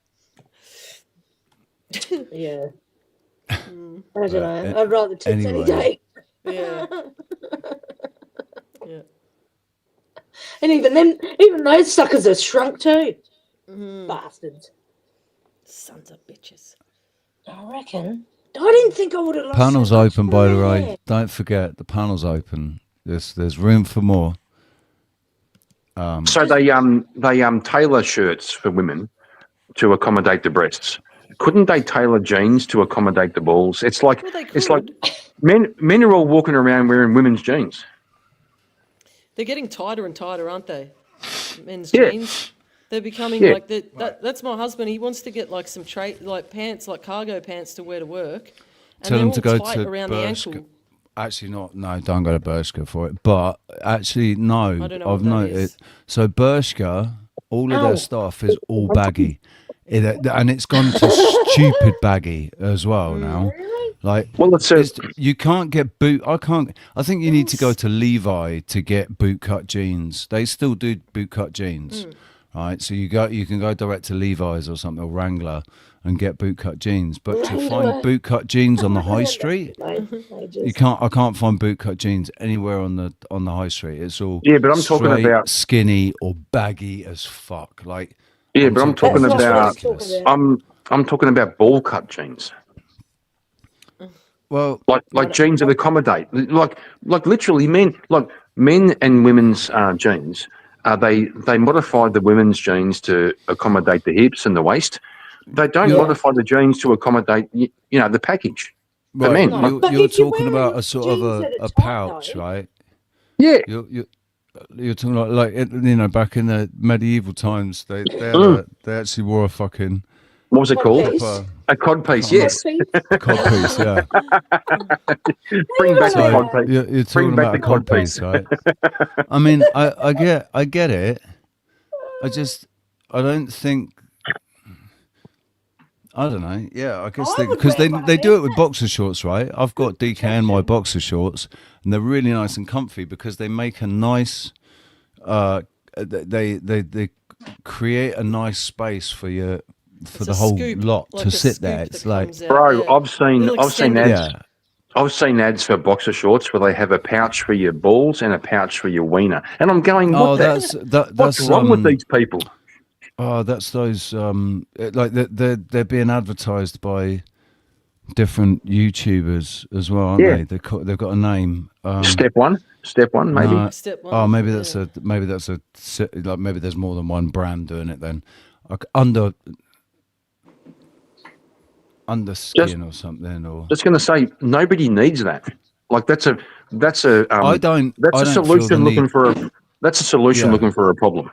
right? Yeah. I don't know. I'd rather tits any day. Yeah. Yeah. And even those suckers are shrunk too. Bastards. Sons of bitches. I reckon. I didn't think I would have lost. Panel's open, by the way. Don't forget, the panel's open. There's room for more. So they tailor shirts for women to accommodate the breasts. Couldn't they tailor jeans to accommodate the balls? It's like men are all walking around wearing women's jeans. They're getting tighter and tighter, aren't they? Men's jeans. They're becoming like that. That's my husband. He wants to get like some like pants, like cargo pants to wear to work. And Tell they're them all to go tight to around the ankle. Actually, no, don't go to Bershka for it. But actually, no, I don't know I've what that noticed. So Bershka, all of their stuff is all baggy, and it's gone to stupid baggy as well now. Like, you can't get boot. I think you need to go to Levi to get bootcut jeans. They still do bootcut jeans, right? So you can go direct to Levi's or something, or Wrangler, and get bootcut jeans. But to find bootcut jeans on the high street, I can't find bootcut jeans anywhere on the high street. It's all but I'm talking about skinny or baggy as fuck. Like, I'm talking about ball cut jeans. Well, like jeans that accommodate, like literally men and women's jeans. They modified the women's jeans to accommodate the hips and the waist. They don't modify the jeans to accommodate, the package. Right. The men. You're talking about a sort of a pouch, right? Yeah. You're talking like back in the medieval times, they actually wore a fucking. What was it called? A codpiece, yes. Codpiece, yeah. Bring back the codpiece. You're talking about a codpiece, right? I mean, I get it. I don't think. I don't know. Yeah, I guess I would because wear they one of they do it these. with boxer shorts, right? I've got DK in my boxer shorts, and they're really nice and comfy because they make a nice. They create a nice space for your for the whole lot to sit there. It's like, Bro, I've seen extended. ads. Yeah. I've seen ads for boxer shorts where they have a pouch for your balls and a pouch for your wiener, and I'm going, Oh, what's that's wrong with these people? Oh, that's those like they're being advertised by different YouTubers as well, aren't Yeah. they? They've got a name. Step one, maybe. No. Step one, Oh, maybe that's like maybe there's more than one brand doing it. Then like under skin or something, or Just going to say, nobody needs that. Like that's a I don't solution feel the looking need. for a Yeah. looking for a problem.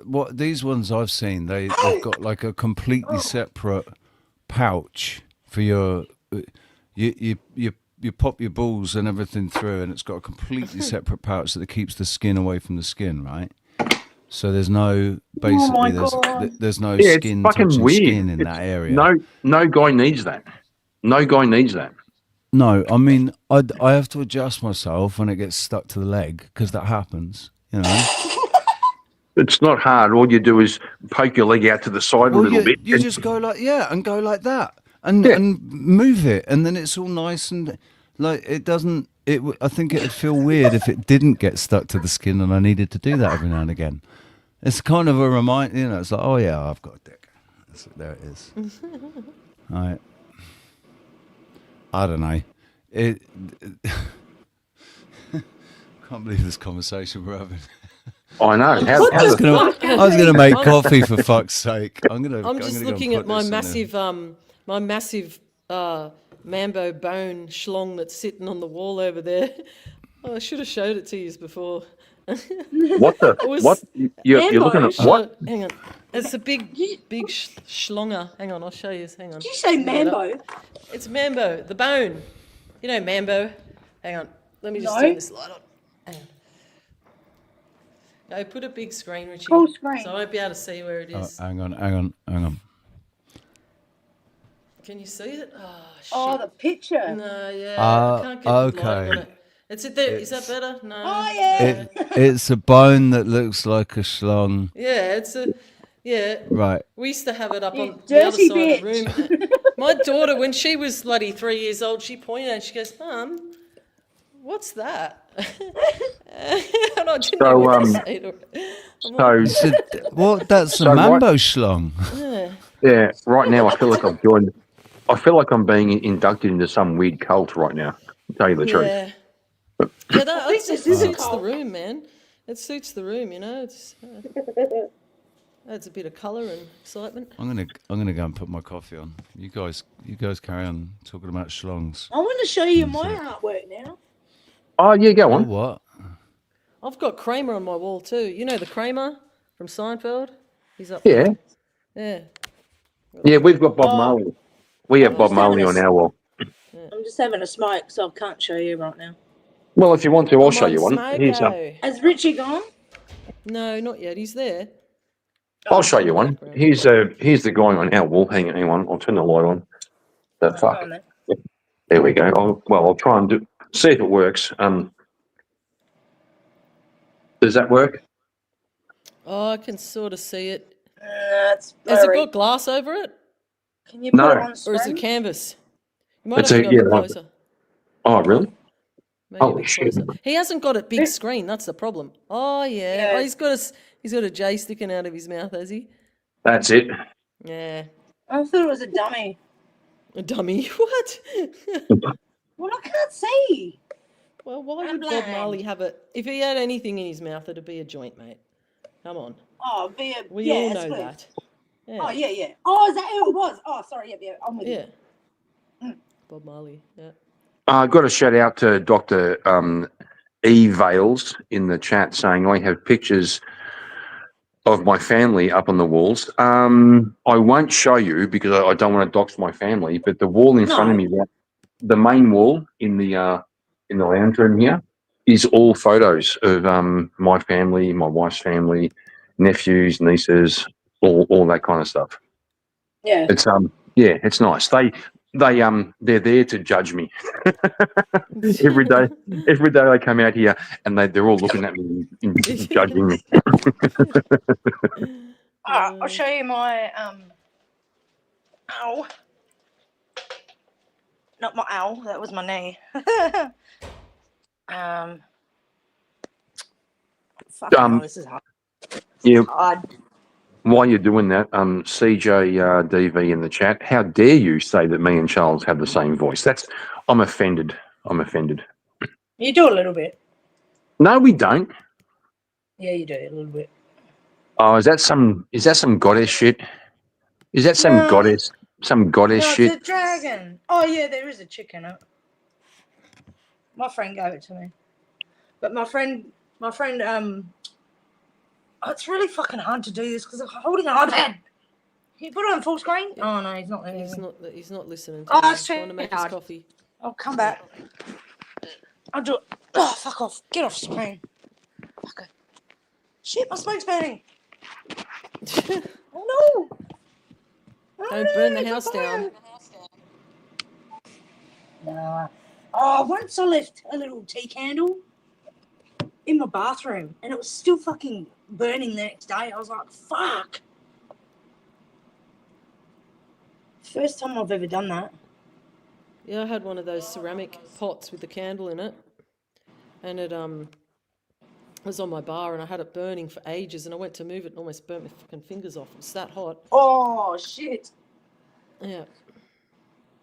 What these ones I've seen, they've got like a completely separate pouch for your you pop your balls and everything through, and it's got a completely separate pouch that keeps the skin away from the skin, right? So there's no basically there's no Yeah, it's skin fucking touching weird. skin in that area. No guy needs that. No guy needs that. No, I mean I have to adjust myself when it gets stuck to the leg because that happens, you know. It's not hard. All you do is poke your leg out to the side a little bit. You just go like go like that and move it, and then it's all nice and like it doesn't. I think it'd feel weird if it didn't get stuck to the skin, and I needed to do that every now and again. It's kind of a reminder, you know. It's like, oh yeah, I've got a dick. There it is. Right. I don't know. Can't believe this conversation we're having. I know. I was gonna make coffee for fuck's sake. I'm just looking at my massive Mambo bone schlong that's sitting on the wall over there. Oh, I should have showed it to you before. What the? What? You're looking at what? Hang on. It's a big schlonger. Hang on, I'll show you. Hang on. Did you say Mambo? It's Mambo, the bone. You know Mambo. Hang on. Let me just turn this light on. Hang on. No, put a big screen, Richie. Full screen. So I won't be able to see where it is. Hang on. Can you see it? Oh, shit. Oh, the picture. No, yeah. I can't get the light on okay. it. Is it there? Is that better? No. Oh, yeah. It's a bone that looks like a schlong. Yeah, it's a... Yeah. Right. We used to have it up You on the other dirty side of the room. My daughter, when she was bloody 3 years old, she pointed at it and she goes, Mum, what's that? And I didn't know what to say to her. What? That's a So mambo schlong. Yeah. Right now, I feel like I've joined. I feel like I'm being inducted into some weird cult right now. To tell you the truth. Yeah. Yeah, it suits the room, man. It suits the room, you know. It's adds a bit of colour and excitement. I'm gonna go and put my coffee on. You guys carry on talking about schlongs. I want to show you my artwork now. Oh yeah, go on. Oh, what? I've got Kramer on my wall too. You know the Kramer from Seinfeld? He's up Yeah. there. Yeah, we've got Bob Marley. We have Bob Marley on our wall. I'm just having a smoke, so I can't show you right now. Well, if you want to, I'll show you one. Here's Has Richie gone? No, not yet. He's there. I'll show you one. Here's the guy on our wall. Hang on. I'll turn the light on. The fuck. There we go. I'll try and see if it works. Does that work? Oh, I can sort of see it. It's Has it blurry. got glass over it? Can you put No. it on Or is screen? it canvas? You might It's have to a- go a yeah, bit like- closer. Oh, really? Maybe a Holy bit shit. closer. He hasn't got a big screen. That's the problem. Oh yeah. Yeah. Oh, he's got a J sticking out of his mouth, has he? That's it. Yeah. I thought it was a dummy. A dummy. What? Well, I can't see. Well, why I'm would Bob blind. Marley have it? If he had anything in his mouth, it'd be a joint, mate. Come on. Oh, be a, We yeah, all that's know what it that. is. Yeah. Oh, yeah. Oh, is that who it was? Oh, sorry. Yeah, I'm with Yeah. you. Bob Marley. Yeah. I've got a shout out to Dr. E. Vales in the chat saying I have pictures of my family up on the walls. I won't show you because I don't want to dox my family, but the wall in front of me, the main wall in the lounge room here, is all photos of my family, my wife's family, nephews, nieces, all that kind of stuff. Yeah. It's it's nice. They're there to judge me. every day they come out here and they're all looking at me and judging me. I'll show you my owl. Not my owl, that was my knee. Fucking hell, this is hard. Yeah. Hard. While you're doing that, CJ DV in the chat, how dare you say that me and Charles have the same voice? I'm offended. You do a little bit. No, we don't. Yeah, you do a little bit. Oh, is that some goddess shit? Is that some goddess No, shit? it's a dragon. Oh yeah, there is a chick in it. My friend gave it to me. But my friend, it's really fucking hard to do this because I'm holding an iPad. Can you put it on full screen? Oh no, he's not there. He's not listening. Oh, To that's trying too to make hard. his coffee. I'll come back. I'll do it. Oh, fuck off. Get off screen. Okay. Shit, my smoke's burning. Oh no. Don't burn the house down. No. Oh, once I left a little tea candle in my bathroom and it was still fucking burning the next day. I was like, fuck. First time I've ever done that. Yeah, I had one of those ceramic pots with the candle in it, and it was on my bar, and I had it burning for ages, and I went to move it and almost burnt my fucking fingers off. It's that hot. Oh, shit. Yeah.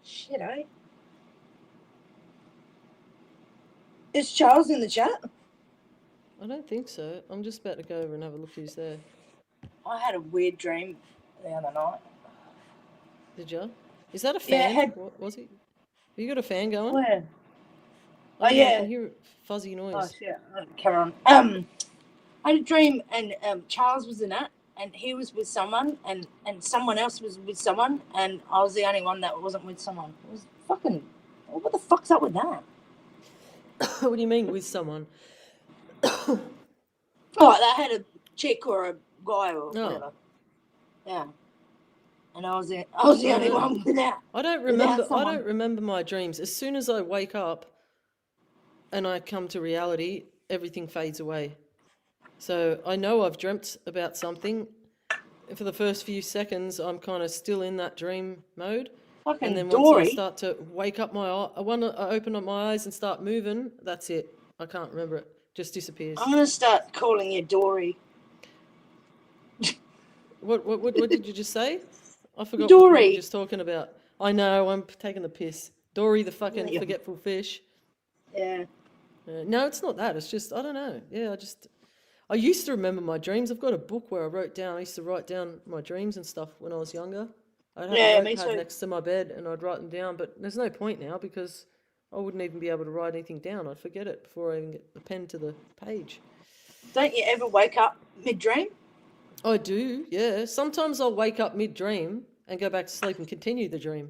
Shit, eh? Is Charles in the chat? I don't think so. I'm just about to go over and have a look who's there. I had a weird dream the other night. Did you? Is that a Yeah, fan? What was it? Have you got a fan going? Where? Oh, Oh, yeah. I yeah. can hear a fuzzy noise. Oh, shit. Carry on. I had a dream, and Charles was in it, and he was with someone, and someone else was with someone, and I was the only one that wasn't with someone. It was fucking... What the fuck's up with that? What do you mean, with someone? Oh, they had a chick or a guy or whatever. Yeah. And I was the only one with that. I don't remember my dreams. As soon as I wake up and I come to reality, everything fades away. So I know I've dreamt about something. For the first few seconds, I'm kind of still in that dream mode. Fucking and then Dory. once I start to wake up I open up my eyes and start moving, that's it. I can't remember it. Just disappears. I'm going to start calling you Dory. What did you just say? I forgot Dory. what you were just talking about. I know, I'm taking the piss. Dory the fucking forgetful fish. Yeah. No, it's not that. It's just, I don't know. Yeah, I used to remember my dreams. I've got a book where I used to write down my dreams and stuff when I was younger. I'd have a notepad next to my bed and I'd write them down, but there's no point now because I wouldn't even be able to write anything down. I'd forget it before I even get the pen to the page. Don't you ever wake up mid-dream? I do, yeah. Sometimes I'll wake up mid-dream and go back to sleep and continue the dream.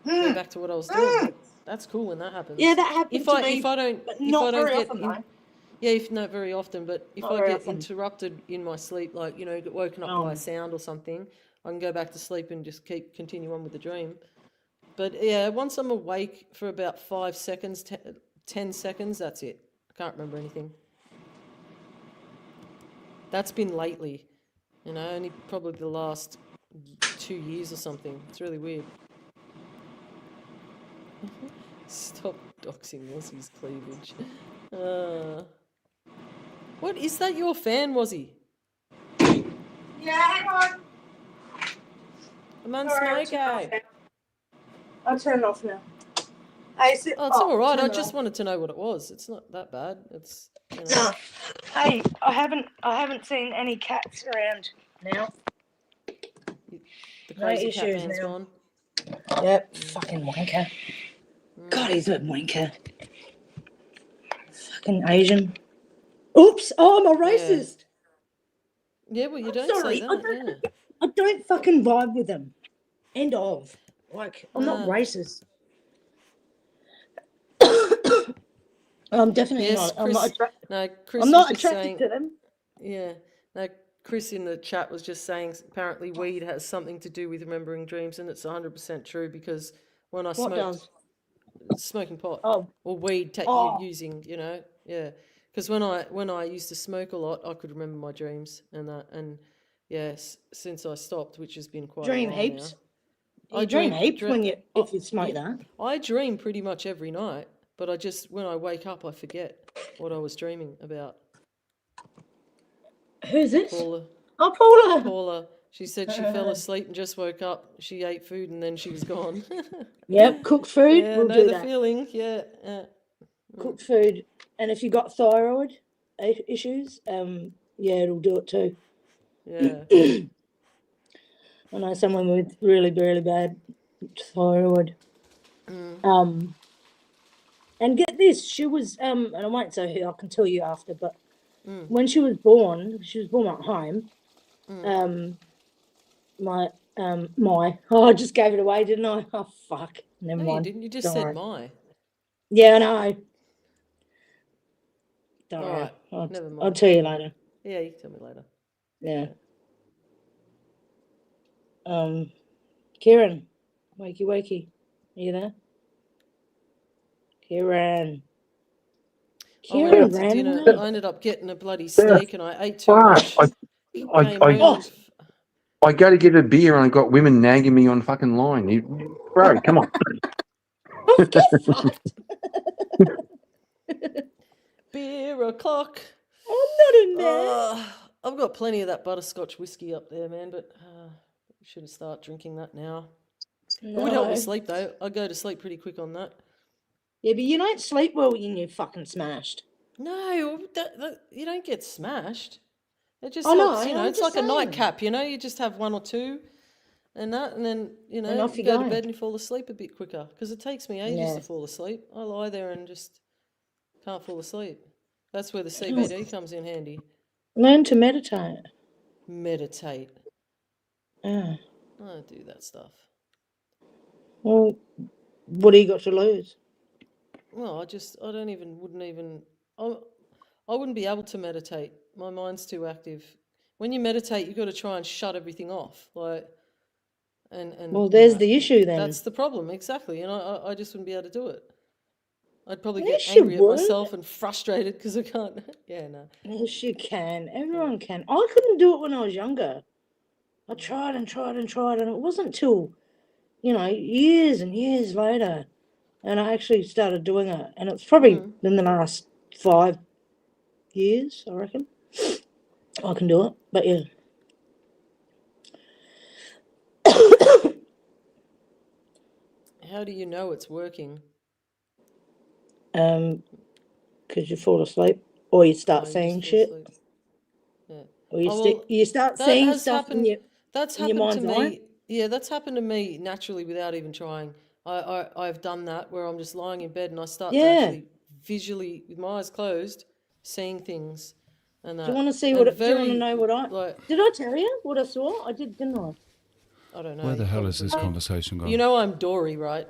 Go back to what I was doing. That's cool when that happens. Yeah, that happens to me, if I don't, but if not I don't very get often, in, though. yeah, not very often, but if Not I very get often. interrupted in my sleep, like, get woken up by a sound or something, I can go back to sleep and just continue on with the dream. But yeah, once I'm awake for about 5 seconds, 10 seconds, that's it. I can't remember anything. That's been lately, only probably the last 2 years or something. It's really weird. Stop doxing Aussie's cleavage. What is that? Your fan, Wazzy? Yeah, hang on. I'm on Sorry, smoke. I'll turn it off now. It's all right. I just wanted to know what it was. It's not that bad. It's. No. Hey, I haven't seen any cats around now. The crazy No cat issues man's now. gone. Yep, fucking wanker. God, he's a wanker. Fucking Asian. Oops! Oh, I'm a racist. Yeah, well, you don't Sorry, say that. I don't fucking vibe with them. End of. Like, I'm not Ah. racist. I'm definitely Yes, not. I'm not, Chris I'm was not just attracted saying- to them. Yeah. No, Chris in the chat was just saying apparently weed has something to do with remembering dreams, and it's 100% true because when I What does? smoking pot Oh. or weed Oh. using, yeah. Because when I used to smoke a lot, I could remember my dreams and that, and yes, since I stopped, which has been quite Dream a while heaps. now. You dream heaps if you smoke that. I dream pretty much every night, but when I wake up, I forget what I was dreaming about. Who's this? Paula. Oh, Paula. Paula. She said she fell asleep and just woke up. She ate food and then she was gone. Yep, cooked food. Yeah, We'll know do the that. feeling. Yeah. Cooked food, and if you got thyroid issues, yeah, it'll do it too. Yeah. I know someone with really, really bad thyroid. And get this, she was and I won't say who, I can tell you after, but when she was born at home. I just gave it away, didn't I? Oh fuck. Never No, mind. you didn't. You just Don't said worry. my. Yeah, I know. Don't All worry. right. Never mind. I'll tell you later. Yeah, you can tell me later. Yeah. Kieran, wakey. Are you there? Kieran. I went out to ran dinner. away. I ended up getting a bloody steak and I ate too much. Came home. I go to get a beer and I got women nagging me on fucking line. Bro, come on. Get fucked. Beer o'clock. I'm not in there. I've got plenty of that butterscotch whiskey up there, man, but should have started drinking that now. It would help me sleep, though. I go to sleep pretty quick on that. Yeah, but you don't sleep well when you're fucking smashed. No, you don't get smashed. It just I know, helps, I'm it's just like a saying. nightcap, you just have one or two and that, and then, And you off you go go. to bed and you fall asleep a bit quicker because it takes me ages to Yeah. fall asleep. I lie there and just can't fall asleep. That's where the CBD comes in handy. Learn to meditate. Meditate. Yeah. I don't do that stuff. Well, what do you got to lose? Well, I wouldn't be able to meditate. My mind's too active. When you meditate, you've got to try and shut everything off. And Well, there's the issue then. That's the problem, exactly. And I just wouldn't be able to do it. I'd probably Yes, get you angry at would. myself and frustrated because I can't. Yeah, no. Yes, you can. Everyone can. I couldn't do it when I was younger. I tried, and it wasn't till, years and years later, and I actually started doing it. And it's probably in the last 5 years, I reckon. I can do it, but yeah. How do you know it's working? Because you fall asleep, or you start you saying just fall shit, asleep. Yeah. or you, Oh, well, you start that saying has stuff happened. in That's your happened mind's to eye. me. Yeah, that's happened to me naturally without even trying. I've done that where I'm just lying in bed and I start to actually visually, with my eyes closed, seeing things. And that. Do you want to see And what? Do you want very, to know what did I tell you what I saw? I did, didn't I? I don't know. Where the you hell is this probably- conversation going? You know I'm Dory, right?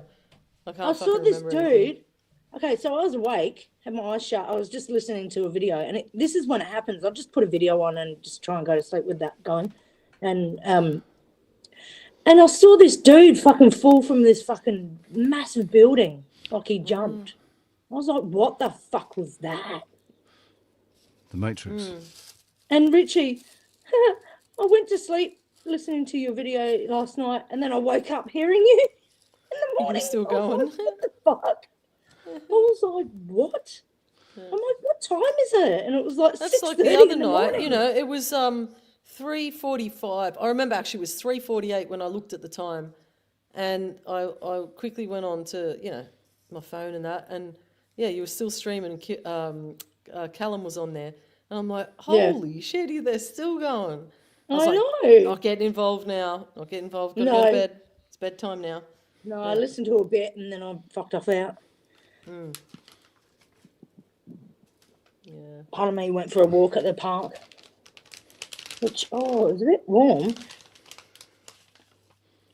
I can't I saw fucking this remember anything. dude. Okay, so I was awake, had my eyes shut. I was just listening to a video, and this is when it happens. I'll just put a video on and just try and go to sleep with that going, and I saw this dude fucking fall from this fucking massive building, like he jumped. I was like, what the fuck was that? The Matrix. And Richie, I went to sleep listening to your video last night, and then I woke up hearing you in the morning. You're still I was going. like, what the fuck? I was like, what? I'm like, what time is it? And it was like That's like 6:30 the other in the night, morning. it was 3:45. I remember actually it was 3:48 when I looked at the time, and I quickly went on to my phone and that, and yeah, you were still streaming. Callum was on there, and I'm like, holy shit, they're still going. I was know. Not getting involved now. Not getting involved. Gotta go No. to bed. It's bedtime now. No, I listened to a bit and then I fucked off out. Yeah. Part of me went for a walk at the park, which, it was a bit warm.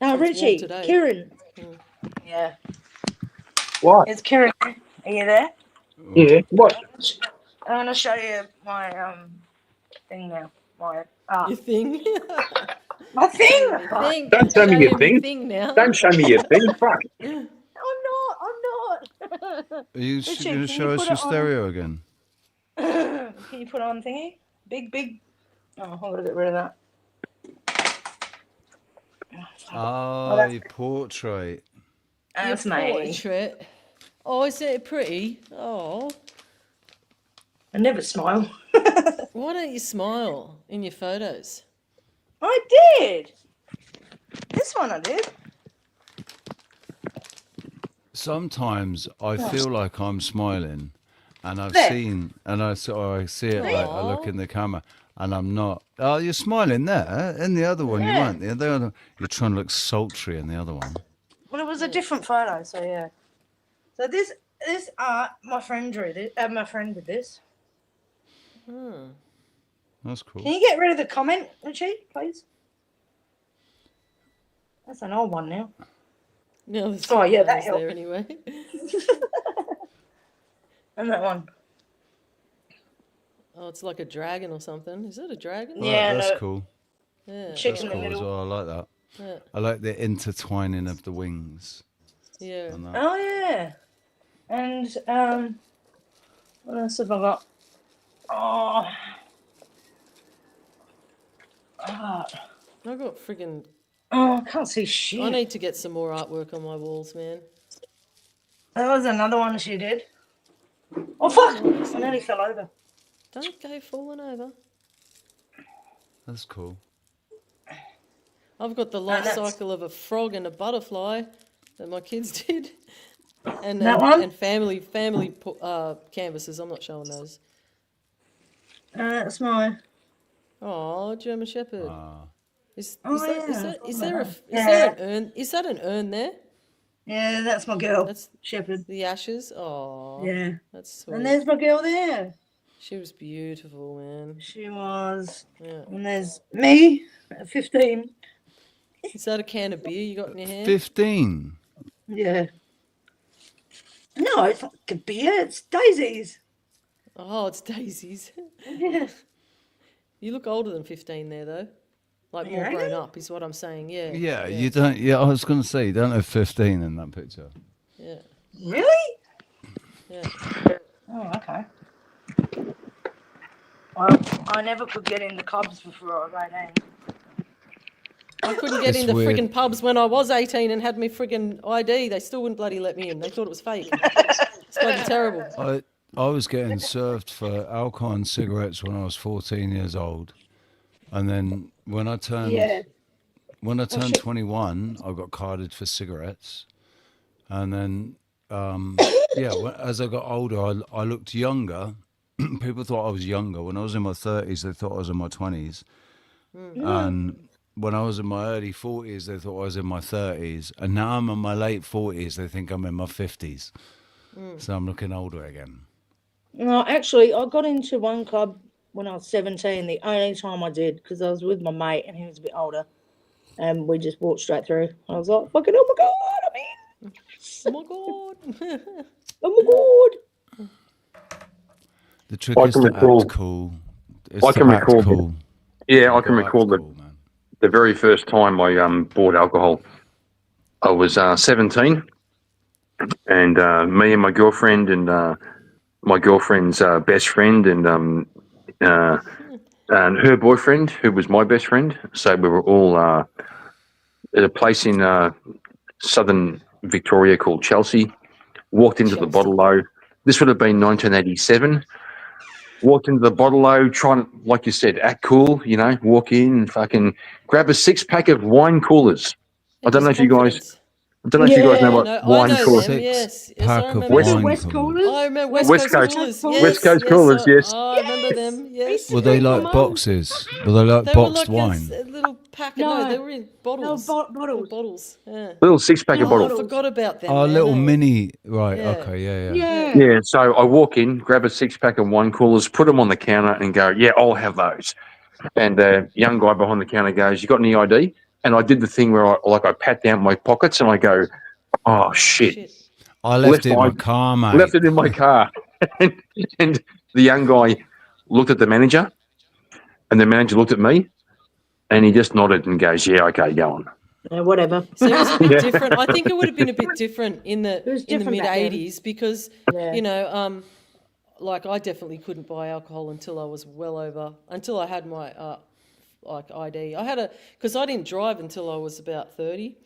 Oh, It's warm Richie, today. Kieran. Yeah. What? It's Kieran. Are you there? Yeah. What? I'm going to show you my thing now. my art. Your thing. My thing. Your thing. Don't show me your Your thing. now. Don't show me your thing. Fuck. I'm not. Are you Richard, going to can show you us put your it on? stereo again? Can you put on thingy? Big. Oh, I'm gonna get rid of that. Oh, your portrait. That's Your me. portrait. Oh, is it pretty? Oh. I never smile. Why don't you smile in your photos? I did. This one I did. Sometimes I feel like I'm smiling, and I've There. seen, and I see it. Like I look Aw. in the camera, and I'm not. Oh, you're smiling there. In the other one, you Yeah. weren't. The other, you're trying to look sultry in the other one. Well, it was a different photo, so yeah. So this art, my friend drew this. My friend did this. Hmm. That's cool. Can you get rid of the comment, Richie, please? That's an old one now. No, there's Oh, yeah, photos that helped. there anyway. And that one. Oh, it's like a dragon or something. Is that a dragon? Yeah, that's no. cool. Yeah. Chick That's in the cool as middle. well. I like that. Yeah. I like the intertwining of the wings. Yeah. And that. Oh yeah. And what else have I got? Oh. Art. I got friggin'. Oh, I can't see shit. I need to get some more artwork on my walls, man. That was another one she did. Oh fuck! I nearly fell over. Don't go falling over. That's cool. I've got the life that's- cycle of a frog and a butterfly that my kids did, and That one? and family canvases. I'm not showing those. That's my. Oh, German Shepherd. Ah. Is Oh, that, yeah, is that I is thought there a that. is there an urn? Is that an urn there? Yeah, that's my girl. That's Shepherd. the ashes. Oh, Yeah. that's sweet. And there's my girl there. She was beautiful, man. She was. Yeah. And there's me at 15. Is that a can of beer you got in your hand? 15. Yeah. No, it's not a beer. It's daisies. Oh, it's daisies. Yeah. You look older than 15 there, though. Like more Yeah. grown up is what I'm saying. Yeah. Yeah, you don't. Yeah, I was going to say you don't have 15 in that picture. Yeah. Really? Yeah. Oh, okay. Well, I never could get in the clubs before I was 18. I couldn't get It's in the weird. friggin' pubs when I was 18 and had my friggin' ID. They still wouldn't bloody let me in. They thought it was fake. It's bloody terrible. I was getting served for alcohol and cigarettes when I was 14 years old, and then when I turned Yeah. 21, I got carded for cigarettes, and then as I got older, I looked younger. People thought I was younger. When I was in my 30s, they thought I was in my 20s, and when I was in my early 40s, they thought I was in my 30s, and now I'm in my late 40s. They think I'm in my 50s, so I'm looking older again. No, actually, I got into one club when I was 17, the only time I did, because I was with my mate and he was a bit older, and we just walked straight through. I was like, fucking, oh my God, I'm in. Oh my God. Oh my God. The trick I is can to recall- act cool. It's I to can act recall- cool. Yeah, I can Gotta act recall that cool, man. the very first time I bought alcohol, I was 17, and me and my girlfriend and my girlfriend's best friend and her boyfriend, who was my best friend. So we were all at a place in southern Victoria called Chelsea. Walked into the bottle-o. This would have been 1987. Walked into the bottle-o, trying to, like you said, act cool, you know, walk in and fucking grab a 6-pack of wine coolers. I don't know if you guys know what wine I know coolers. them, yes. Yes, I Pack of remember West- them. West coolers? I remember West West Coast Coast- coolers. West Coast coolers, yes. I remember them, yes. Were they like boxes? Were they like They boxed were like wine? a little pack. No. No, they were in bottles. bottles. Little bottles. Yeah. Little 6-pack of Oh, I bottles. forgot about them. Oh, a man. little Oh. mini. Right. Yeah. Okay. Yeah. Yeah. Yeah, so I walk in, grab a 6-pack of wine coolers, put them on the counter, and go, "Yeah, I'll have those." And the young guy behind the counter goes, "You got any ID?" And I did the thing where I pat down my pockets and I go, "Oh shit!" I left it in my Left car, mate. Left it in my car, and the young guy looked at the manager, And the manager looked at me and he just nodded and goes, yeah, okay, go on. Whatever. So it was a bit Yeah. different. I think it would have been a bit different in the different mid back then. '80s because Yeah. you know, like I definitely couldn't buy alcohol until I was until I had my like ID. Because I didn't drive until I was about 30,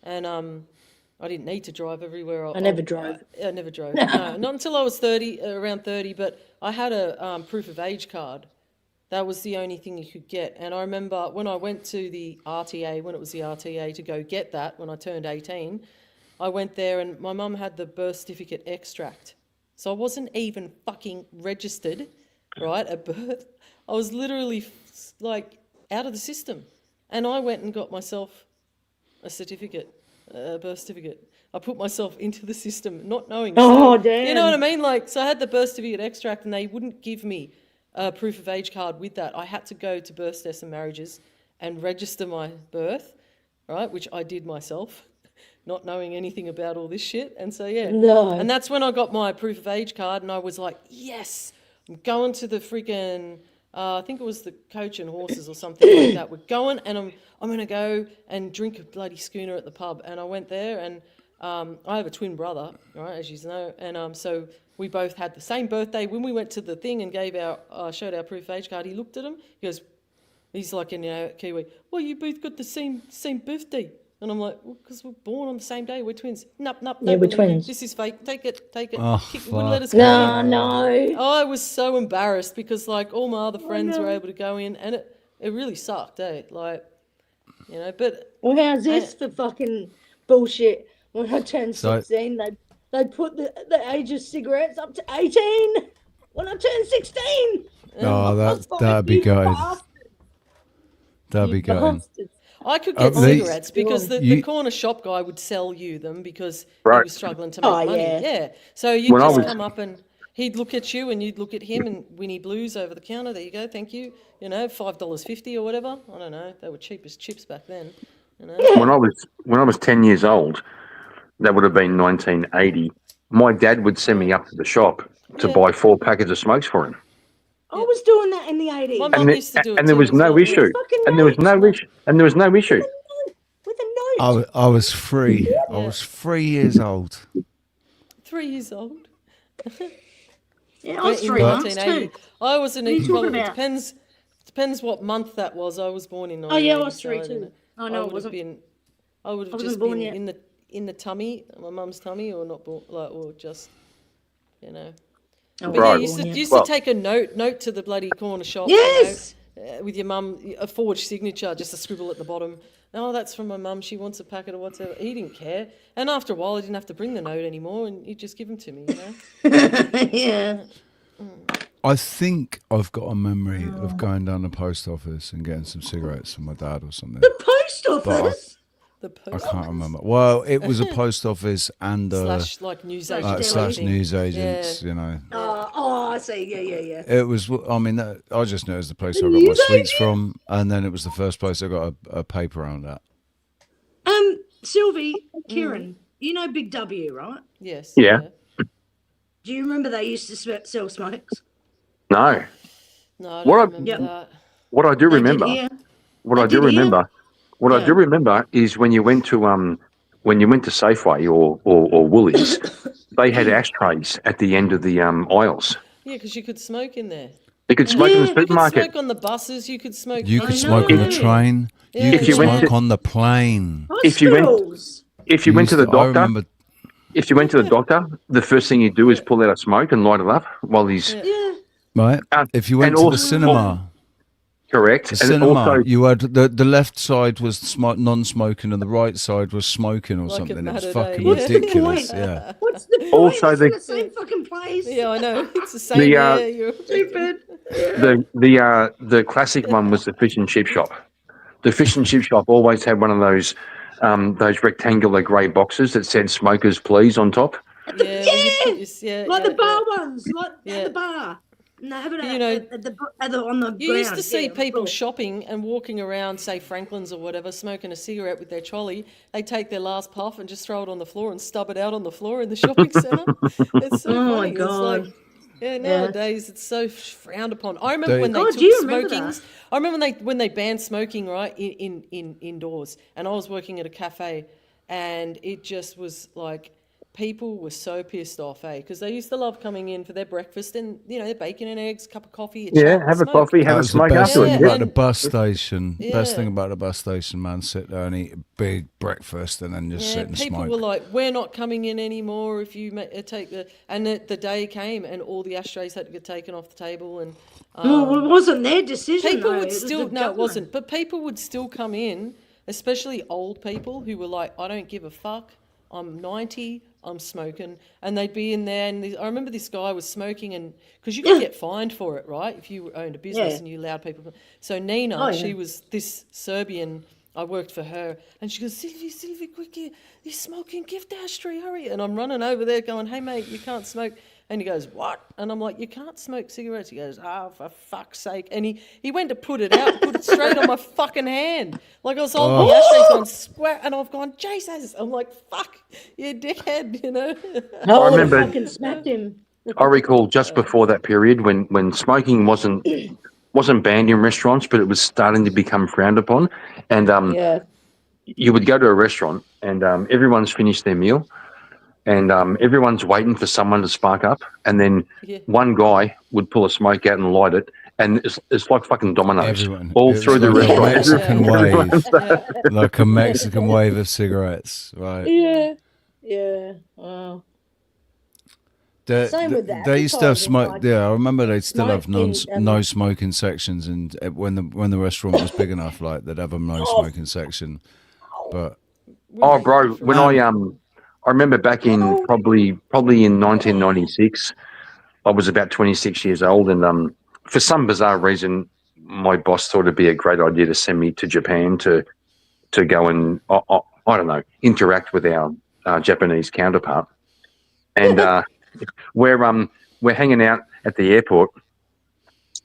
and I didn't need to drive everywhere. I never drove. I never drove. No, not until I was 30, around 30. But I had a proof of age card. That was the only thing you could get. And I remember when I went to the RTA, when it was the RTA, to go get that when I turned 18, I went there and my mum had the birth certificate extract. So I wasn't even fucking registered, right, at birth. I was literally like out of the system. And I went and got myself a certificate, a birth certificate. I put myself into the system, not knowing. Oh, So, damn. you know what I mean? Like, so I had the birth certificate extract and they wouldn't give me a proof of age card with that. I had to go to births, deaths and marriages and register my birth, right, which I did myself, not knowing anything about all this shit. And so, yeah. No. And that's when I got my proof of age card and I was like, yes, I'm going to the freaking, I think it was the Coach and Horses or something like that. We're going and I'm going to go and drink a bloody schooner at the pub. And I went there and I have a twin brother, right, as you know. And so we both had the same birthday. When we went to the thing and gave showed our proof of age card, he looked at him. He goes, he's like in Kiwi. Well, you both got the same birthday. And I'm like, well, because we're born on the same day. We're twins. Nope. Yeah, we're twins. This is fake. Take it. Oh, Wouldn't let us go No, in. no. I was so embarrassed because like all my other friends were able to go in, and it really sucked, Like, you know. But Well, how's this for fucking bullshit? When I turned So- 16, they'd put the age of cigarettes up to 18. When I turned 16. Oh, that'd be good. That'd be good. I could get they- cigarettes because the You- corner shop guy would sell you them because he Right. was struggling to make Oh, money. yeah. Yeah. So you'd When I just was- come up and he'd look at you and you'd look at him and Winnie Blues over the counter. There you go. Thank you. You know, $5.50 or whatever. I don't know. They were cheap as chips back then. You know. When I was 10 years old, that would have been 1980. My dad would send me up to the shop to buy 4 packets of smokes for him. I was doing that in the 80s. My mum And, used to do it and there too was as no well. issue. And there was no issue. And there was no issue. With a note. I was 3. I was 3 years old. 3 years old. Yeah, I was In 3 months 1980. too. I was an What are you equal. talking It about? depends what month that was. I was born in. Oh, yeah, I was 1980, 3 so too. Oh, no, it would have wasn't. been. I would have wasn't just born been yet. in the tummy, my mum's tummy, or not born, like, or just, you know. Oh, But Right. yeah, used Well- to take a note to the bloody corner shop. Yes! You know, with your mum, a forged signature, just a scribble at the bottom. Oh, that's from my mum. She wants a packet or whatever. He didn't care. And after a while, I didn't have to bring the note anymore, and he'd just give them to me. You know. Yeah. I think I've got a memory of going down the post office and getting some cigarettes from my dad or something. The post But office? The I post can't remember. Well, it was a post office and slash like news Slash agent. slash thing. news agents. You know, Oh, I see. Yeah. it was. I mean, I just know it was the place I got my news sweets from, and then it was the first place I got a paper on that. Sylvie, Kieran, you know Big W, right? Yes. Yeah. Do you remember they used to sell smokes? No. No, I don't What I- remember Yep. that. What I do They did remember, here. what They I do did here. remember, what I Yeah. do remember is when you went to Safeway or Woolies, they had ashtrays at the end of the aisles. Yeah, because you could smoke in there. You could smoke in the Yeah, you could You could supermarket. smoke on the buses. You could smoke. You I could smoke on the know. train. Yeah. You could If you went smoke to- on the plane. If you went- Hospitals. If you went to the I doctor, remember. if you went to the doctor, the first thing you do is pull out a smoke and light it up while he's Yeah. Right. And- If you went and to the also- cinema, correct. the And cinema, also, you had the left side was non-smoking and the right side was smoking or Like a something. It was Saturday. fucking What's the ridiculous. point? Yeah. What's the point? Also It's the- in the same fucking place. Yeah, I know. It's the same. The, Yeah, you're Stupid. the classic one was the fish and chip shop. The fish and chip shop always had one of those rectangular grey boxes that said "Smokers Please" on top. Yeah, well, you put your- yeah, Like yeah, the bar yeah. ones, like Yeah. at the bar. And they have it You know, on the You used to ground, see yeah, people floor. shopping and walking around, say Franklin's or whatever, smoking a cigarette with their trolley. They take their last puff and just throw it on the floor and stub it out on the floor in the shopping centre. It's so Oh my funny. It's God. like, Yeah, nowadays it's so frowned upon. I remember They- when they Oh, took do you remember smoking. that? I remember when they banned smoking right in indoors, and I was working at a cafe, and it just was like people were so pissed off, because they used to love coming in for their breakfast and their bacon and eggs, cup of coffee, Yeah, chat, and have a smoke. coffee, have That a was the smoke best afterwards. thing Yeah, about the and- bus station. Best Yeah. thing about the bus station, man. Sit there and eat a big breakfast and then just Yeah, sit and people smoke. were like, "We're not coming in anymore if you take the." And the day came, and all the ashtrays had to get taken off the table, and Well, it wasn't their decision. people though. would It was still the no, it government. wasn't. But people would still come in, especially old people who were like, "I don't give a fuck. I'm 90. I'm smoking," and they'd be in there. And I remember this guy was smoking, and because you could get fined for it, right? If you owned a business Yeah. and you allowed people. So Nina, Oh, yeah. she was this Serbian. I worked for her, and she goes, Sylvie, quick here, you're smoking, give the ashtray, hurry. And I'm running over there going, "Hey, mate, you can't smoke." And he goes, "What?" And I'm like, "You can't smoke cigarettes." He goes, for fuck's sake. And he went to put it out, put it straight on my fucking hand. Like I was holding the ashtray going, square, and I've gone, "Jesus." I'm like, "Fuck, you dickhead," No, I I remember- fucking smacked him. I recall just before that period when smoking wasn't banned in restaurants, but it was starting to become frowned upon. And Yeah. you would go to a restaurant and everyone's finished their meal and everyone's waiting for someone to spark up. And then Yeah. one guy would pull a smoke out and light it. And it's like fucking dominoes Everyone. all It was through the like a restaurant. Mexican Everyone- wave. Like a Mexican wave of cigarettes, right? Yeah. Yeah. Wow. Same with the They used to have advertising, smoke. like, Yeah, I remember they'd still have smoking and- no smoking sections, and when the restaurant was big enough, like they'd have a no smoking section. But Oh, bro, when I remember back in probably in 1996, I was about 26 years old, and for some bizarre reason, my boss thought it'd be a great idea to send me to Japan to go and I don't know, interact with our Japanese counterpart, and we're hanging out at the airport,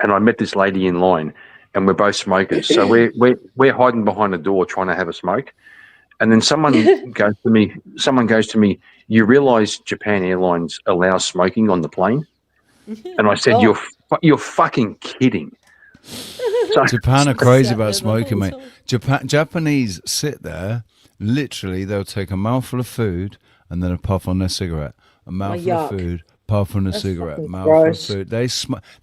and I met this lady in line, and we're both smokers, so we're hiding behind a door trying to have a smoke. And then someone goes to me, "You realise Japan Airlines allows smoking on the plane?" And I said, "You're fucking kidding." So, Japan are crazy about smoking, mate. Japanese sit there, literally, they'll take a mouthful of food and then a puff on their cigarette. A mouthful of yuck. food, puff on a That's cigarette, fucking mouthful of gross. food.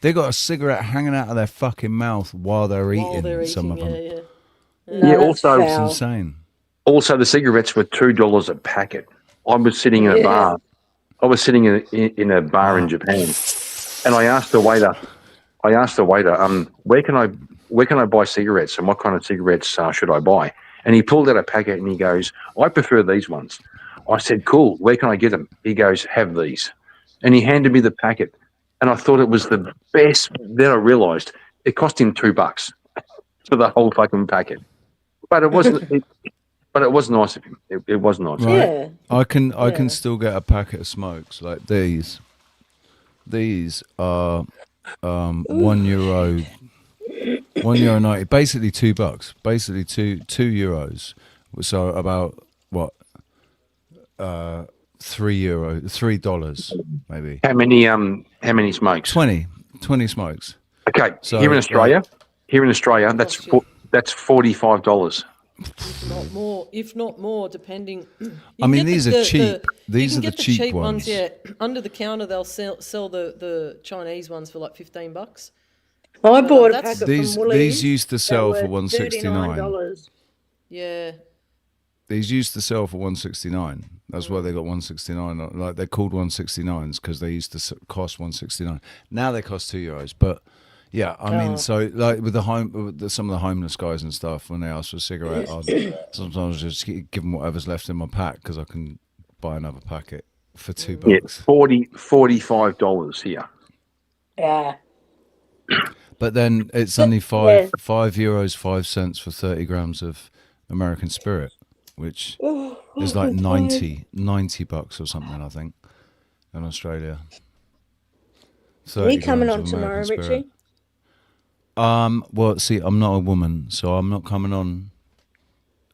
They got a cigarette hanging out of their fucking mouth while they're eating. Some of them. yeah. yeah, also It's insane. Also, the cigarettes were $2 a packet. I was sitting in a bar. I was sitting in a bar in Japan, and I asked the waiter, where can I buy cigarettes, and what kind of cigarettes should I buy? And he pulled out a packet and he goes, "I prefer these ones." I said, "Cool. Where can I get them?" He goes, "Have these," and he handed me the packet, and I thought it was the best. Then I realised it cost him $2 for the whole fucking packet, but it wasn't. But it was nice of him. It was nice. Right. Yeah. I can still get a packet of smokes like these. These are €1, €1.90, basically $2, basically €2. So about what? $3 maybe. How many smokes? 20 smokes. Okay. So, here in Australia, that's $45. If not more, depending. I mean, these are cheap. These are the cheap ones. Yeah, under the counter they'll sell the Chinese ones for like $15. I bought a that's- packet These from Woolies. these used to sell They for were $1.69. $39. Yeah. These used to sell for $1.69. That's why they got $1.69. Like they're called 169s because they used to cost $1.69. Now they cost €2. But yeah, I mean, so like with some of the homeless guys and stuff, when they ask for a cigarette, I'd sometimes just give them whatever's left in my pack because I can buy another packet for $2. Yeah, $45 here. Yeah. But then it's only €5.05 for 30 grams of American Spirit, which is like $90 or something, I think, in Australia. Are you coming grams on of tomorrow, American Richie? Spirit. Well, see, I'm not a woman, so I'm not coming on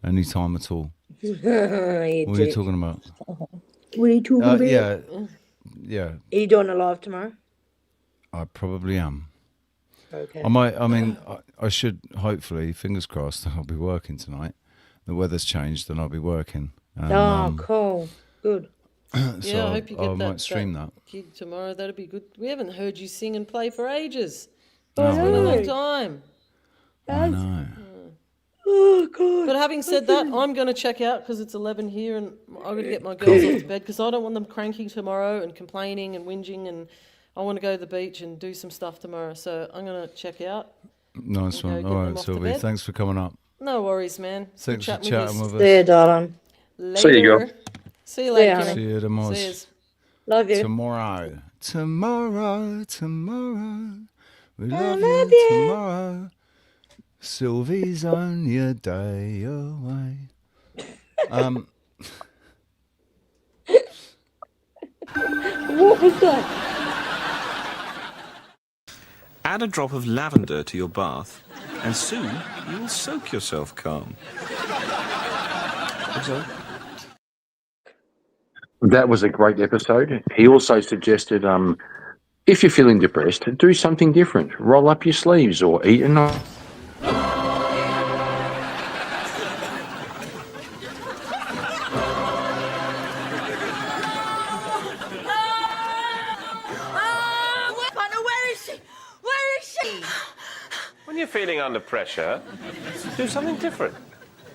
any time at all. What are you talking about? What are you talking about? Yeah. Are you doing a live tomorrow? I probably am. Okay. I should, hopefully, fingers crossed, I'll be working tonight. The weather's changed and I'll be working. And, Cool. Good. so Yeah, I hope you get might stream that. gig tomorrow. That'd be good. We haven't heard you sing and play for ages. Oh, It's been a long really? time. I know. Oh, God. But having said that, I'm going to check out because it's 11 here and I'm going to get my girls off to bed because I don't want them cranky tomorrow and complaining and whinging, and I want to go to the beach and do some stuff tomorrow. So I'm going to check out. Nice one. All right, Sylvie. Thanks for coming up. No worries, man. Thanks for Good chatting with us. See you, darling. Later. See you, girl. See you later. honey. See you tomorrow. See yous. Love you. Tomorrow. Tomorrow. We love love you you. tomorrow. Sylvie's only a day away. What was that? Add a drop of lavender to your bath, and soon you will soak yourself calm. So, That was a great episode. He also suggested, if you're feeling depressed, do something different. Roll up your sleeves or eat a night. Where is she? Where is she? When you're feeling under pressure, do something different.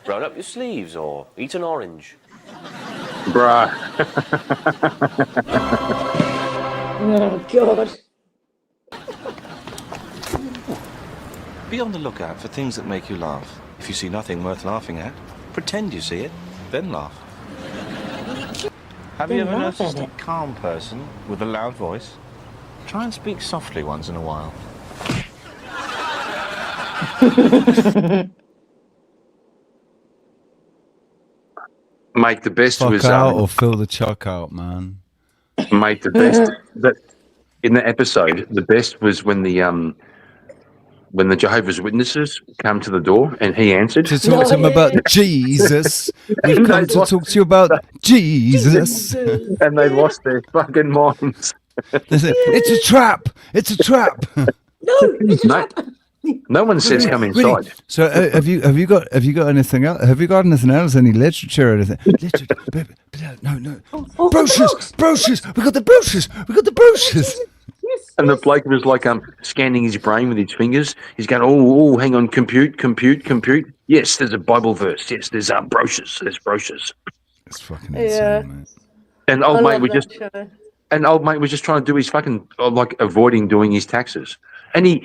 Roll up your sleeves or eat an orange. Bruh. Oh, God. be on the lookout for things that make you laugh. If you see nothing worth laughing at, pretend you see it, then laugh. Have you Then ever laugh noticed at a it. calm person with a loud voice? Try and speak softly once in a while. Mate, the best Fuck was out or fill the chuck out, man. mate, the best that in the episode, the best was when the Jehovah's Witnesses come to the door and he answered To talk to him about Jesus. We've come to talk to you about Jesus. and they lost their fucking minds. It's a trap. It's a trap. No one says come inside. So have you got anything else? Have you got anything else? Any literature or anything? No. Brochures. We got the brochures. And the bloke was like scanning his brain with his fingers. He's going, oh, hang on, compute. Yes, there's a Bible verse. Yes, there's brochures. There's brochures. It's fucking insane, mate. And old mate was just trying to do his fucking avoiding doing his taxes. And he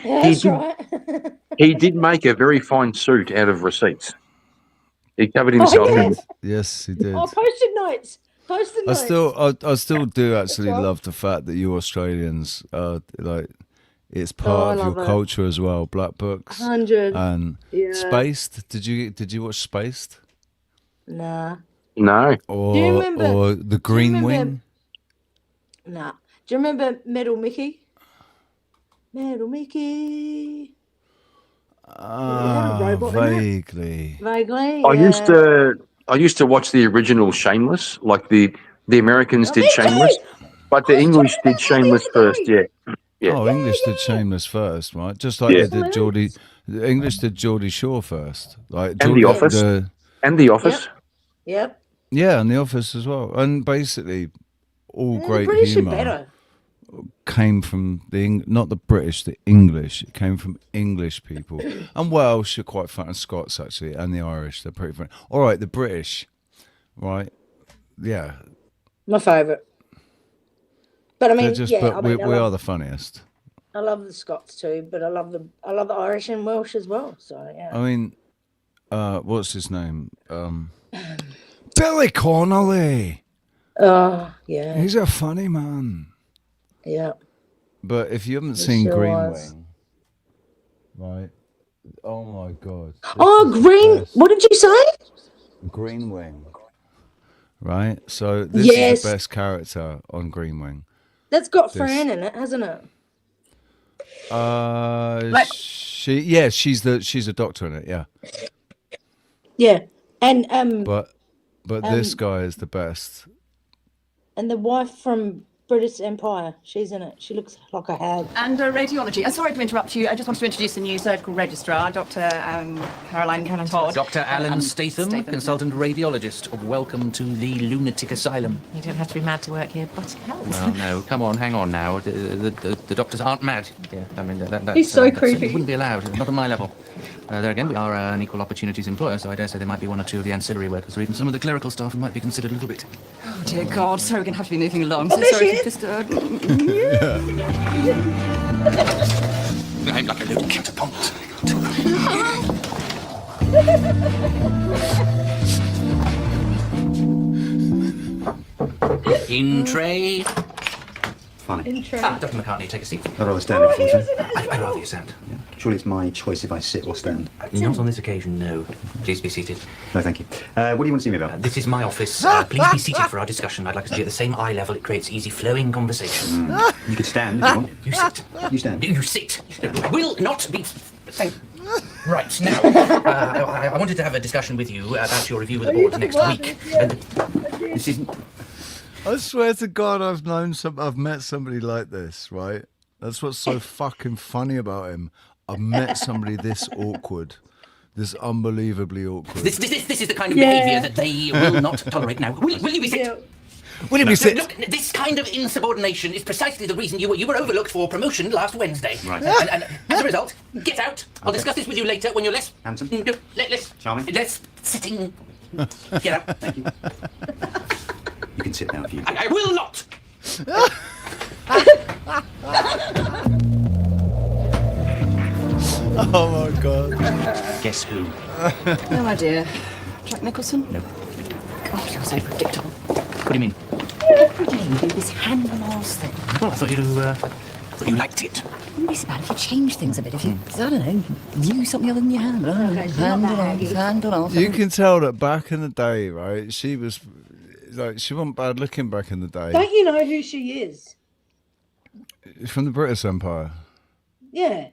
did make a very fine suit out of receipts. He covered himself in. Yes, he did. Oh, post-it notes. Post-it I notes. still do actually love the fact that you Australians it's part of love your it. culture as well. Black Books 100. and Yeah. Spaced. Did you watch Spaced? Nah. No. Or Do you remember- or the Green remember- Wing? Nah. Do you remember Metal Mickey? Metal Mickey. robot, isn't it? Vaguely. Vaguely. I used to watch the original Shameless, like the Americans did Shameless, but the English did Shameless first. Yeah. Oh, English did Shameless first, right? Just like Yeah. they did Geordie. The English did Geordie Shore first, like And The Office. And The Office. Yep. Yeah, and The Office as well, and basically all The great British are humour better. came from not the British, the English. It came from English people, and Welsh are quite fun, and Scots actually, and the Irish. They're pretty fun. All right, the British, right? Yeah, My favourite. But I mean, they're just, yeah, but I mean, we are the funniest. I love the Scots too, but I love the Irish and Welsh as well. So yeah. I mean, what's his name? Billy Connolly. Oh yeah. He's a funny man. Yeah. But if you haven't He seen sure Green was. Wing, right? Oh my God. Oh, Green. What did you say? Green Wing. Right? So this Yes. is the best character on Green Wing. That's got This- Fran in it, hasn't it? She's a doctor in it, yeah. Yeah. And But this guy is the best. and the wife from British Empire. She's in it. She looks like a hag. And radiology. Sorry to interrupt you. I just wanted to introduce a new surgical registrar, Dr. Caroline Todd. Dr. Alan Statham, consultant radiologist. Welcome to the lunatic asylum. You don't have to be mad to work here, but it helps. Well, no, come on, hang on now. The doctors aren't mad. Yeah, I mean, that's, He's so that creepy. wouldn't be allowed. Not on my level. There again, we are an equal opportunities employer, so I dare say there might be one or two of the ancillary workers, or even some of the clerical staff who might be considered a little bit. Oh, dear God. Sorry, we're going to have to be moving along. Oh, So there sorry she to is. disturb. I'm like a little counterpart. In tray. Funny. In tray. Dr. McCartney, take a seat. I'd rather stand if you want to. I'd rather you stand. Surely it's my choice if I sit or stand. Not on this occasion, no. Please be seated. No, thank you. What do you want to see me about? This is my office. Please be seated for our discussion. I'd like us to be at the same eye level. It creates easy flowing conversation. You could stand if you want. You sit. You stand. You sit. Will not be... Right, now, I wanted to have a discussion with you about your review of the board next week. This isn't... I swear to God, I've met somebody like this, right? That's what's so fucking funny about him. I've met somebody this awkward, this unbelievably awkward. This is the kind of behaviour that they will not tolerate now. Will you be sit? Will you be sit? Look, this kind of insubordination is precisely the reason you were overlooked for promotion last Wednesday. Right. And as a result, get out. I'll discuss this with you later when you're less... Handsome. Less... Charming. Less sitting... Get out. Thank you. You can sit now if you... I will not! Oh my God. Guess who? No idea. Jack Nicholson? No. Gosh, you're so predictable. What do you mean? Every day you do this hand mouse thing. Well, I thought you liked it. Wouldn't be so bad if you change things a bit. If you, I don't know, view something other than your hand. Hand on off. You can tell that back in the day, right? She was like, she wasn't bad looking back in the day. Don't you know who she is? From the British Empire. Yeah.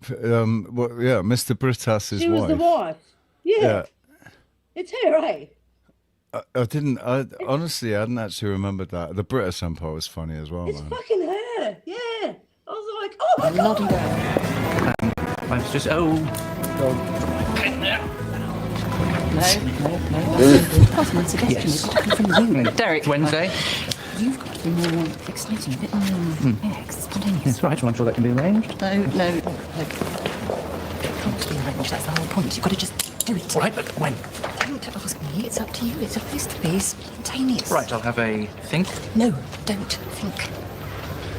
Mr. Britas' She was wife. the wife. Yeah. Yeah. It's her, eh? I didn't honestly, I hadn't actually remembered that. The British Empire was funny as well, It's man. fucking her. Yeah. I was like, oh my God. I was just... Oh. That's my suggestion. Yes. It's coming from you. Derek. Wednesday? You've got to be more exciting, a bit more spontaneous. That's right, well, I'm sure that can be arranged. No. It can't be arranged, that's the whole point. You've got to just do it. Right, but when? Don't ask me, it's up to you. It's supposed to be spontaneous. Right, I'll have a think. No, don't think.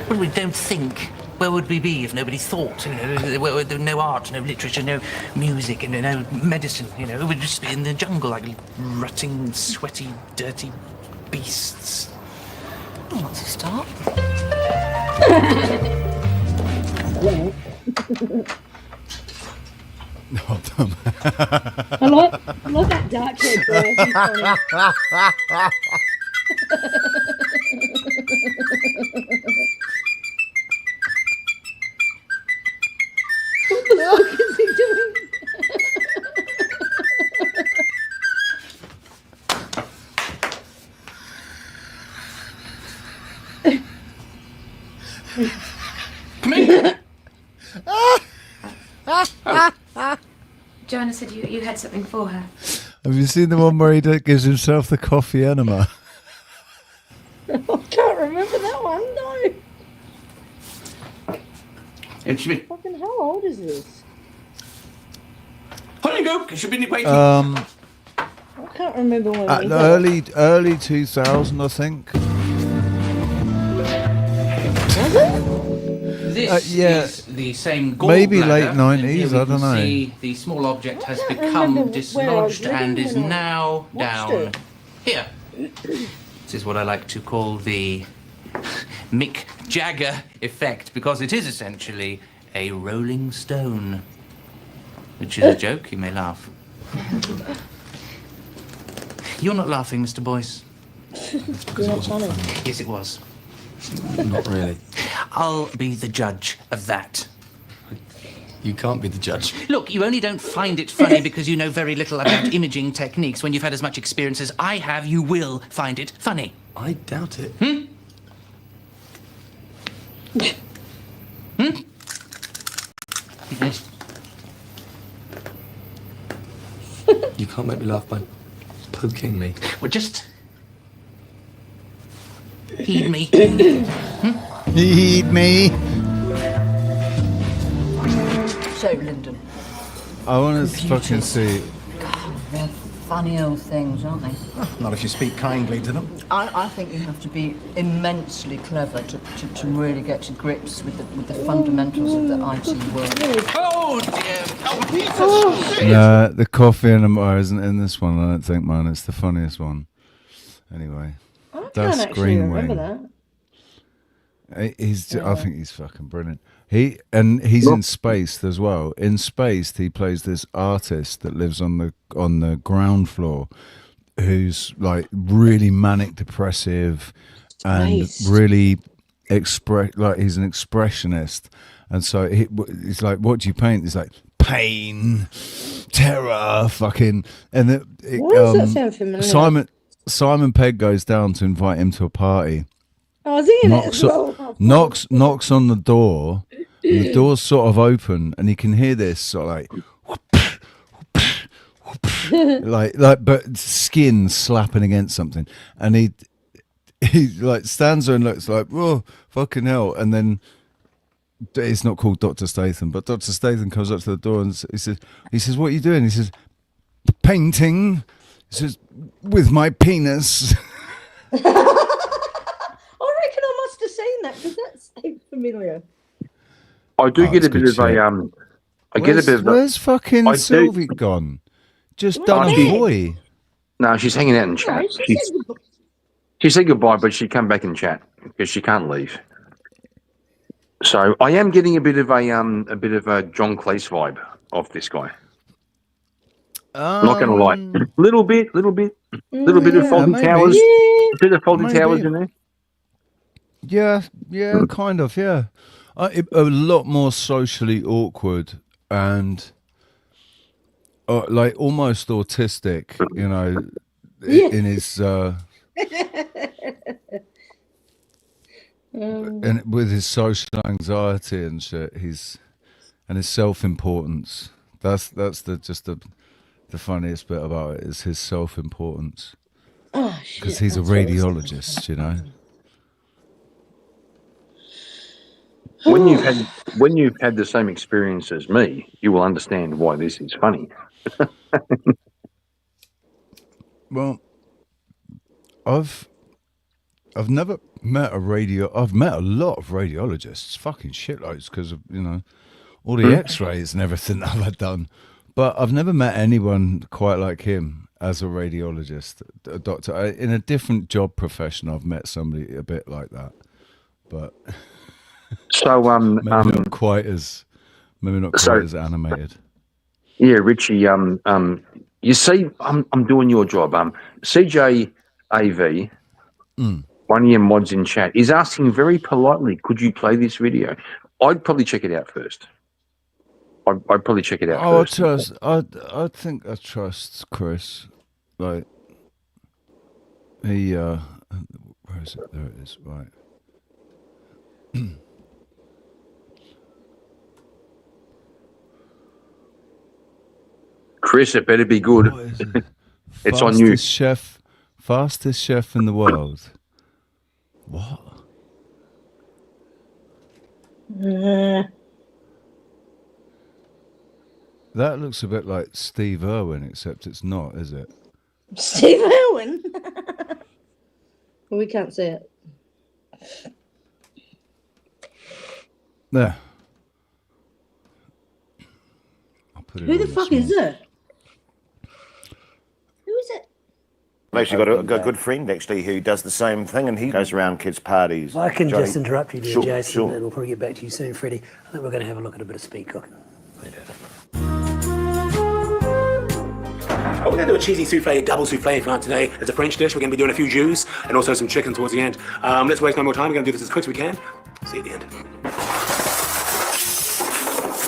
Well, we don't think. Where would we be if nobody thought? You know, no art, no literature, no music, and no medicine. You know, we'd just be in the jungle like rutting, sweaty, dirty beasts. I want to start. Oh, damn. I like that dark haired boy. He's funny. What the fuck is he doing? Come in. Joanna said you had something for her. Have you seen the one where he gives himself the coffee enema? I can't remember that one, no. It's me. Fucking how old is this? On you go, because you've been waiting. I can't remember when we early 2000, I think. This yeah. is the same gallbladder. Maybe late and 90s, here we I don't can know. See the small object has remember become where I was dislodged living and is when I now watched down it. here. This is what I like to call the Mick Jagger effect, because it is essentially a rolling stone. Which is a joke, you may laugh. You're not laughing, Mr. Boyce. You're not funny. Yes, it was. Not really. I'll be the judge of that. You can't be the judge. Look, you only don't find it funny because you know very little about imaging techniques. When you've had as much experience as I have, you will find it funny. I doubt it. Yes. You can't make me laugh by poking me. Well, just heed me. Heed me. So, Lyndon, I want to fucking see. they're funny old things, aren't they? Not if you speak kindly to them. I think you have to be immensely clever to really get to grips with the fundamentals of the IT world. Oh dear! Oh, piece of shit! Nah, the coffee enema isn't in this one. I don't think, man. It's the funniest one. Anyway, I that's can't actually Green remember Wing. that. I think he's fucking brilliant. He's in Spaced as well. In Spaced, he plays this artist that lives on the ground floor, who's like really manic depressive and really he's an expressionist. And so he's like, "What do you paint?" He's like, "Pain, terror, fucking." And Why does that sound familiar? Simon Pegg goes down to invite him to a party. Oh, I was in it as well. Knocks on the door, and the door's sort of open, and you can hear this sort of like, but skin slapping against something, and he like stands there and looks like, "Oh, fucking hell!" And then it's not called Dr. Statham, but Dr. Statham comes up to the door and he says, "What are you doing?" He says, "Painting." He says, "With my penis." I reckon I must have seen that because that's so familiar. I do get a bit of a Where's fucking Sylvie gone? Just done a boy. No, she's hanging out in chat. She said goodbye, but she come back and chat because she can't leave. So I am getting a bit of a John Cleese vibe off this guy. Not gonna lie, little bit of Faulty Towers, a bit of Faulty Towers in there. Yeah, kind of, yeah. A lot more socially awkward and like almost autistic, you know, in his and with his social anxiety and shit, and his self-importance. That's the funniest bit about it is his self-importance. Oh shit! Because he's a radiologist, you know. When you've had the same experience as me, you will understand why this is funny. Well, I've never met I've met a lot of radiologists, fucking shitloads, because of, you know, all the X-rays and everything that I've done. But I've never met anyone quite like him as a radiologist, a doctor. In a different job profession, I've met somebody a bit like that, but. So maybe not quite as animated. Yeah, Richie. You see, I'm doing your job. CJAV, one of your mods in chat, is asking very politely, "Could you play this video?" I'd probably check it out first. I'd probably check it out first. I think I trust Chris. Like he, where is it? There it is. Right. Chris, it better be good. It's on you. Fastest chef in the world. What? That looks a bit like Steve Irwin, except it's not, is it? Steve Irwin? We can't see it. There. Who the fuck is it? Who is it? I've actually got a good friend actually who does the same thing, and he goes around kids' parties. I can just interrupt you there, Sure, Jason, sure. and we'll probably get back to you soon, Freddie. I think we're going to have a look at a bit of speed cooking. We're going to do a cheesy souffle, double souffle for today. It's a French dish. We're going to be doing a few jus and also some chicken towards the end. Let's waste no more time. We're going to do this as quick as we can. See you at the end.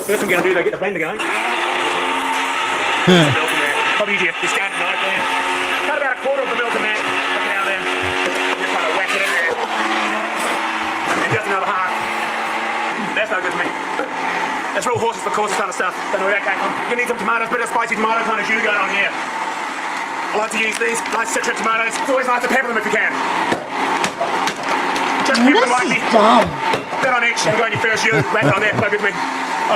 First we're going to do, get the blender going. Milk in there. Probably easier. Just stand the knife there. Cut about a quarter of the milk in there. Look it out there. Just kind of whack it in there. And just another half. That's no good to me. That's real horses for courses kind of stuff. Don't know where that came from. You need some tomatoes, bit of spicy tomato kind of jus going on here. I like to use these nice citric tomatoes. It's always nice to pepper them if you can. Just pepper them lightly. Bit on each and go in your first jus. Wrap it on there. No good to me.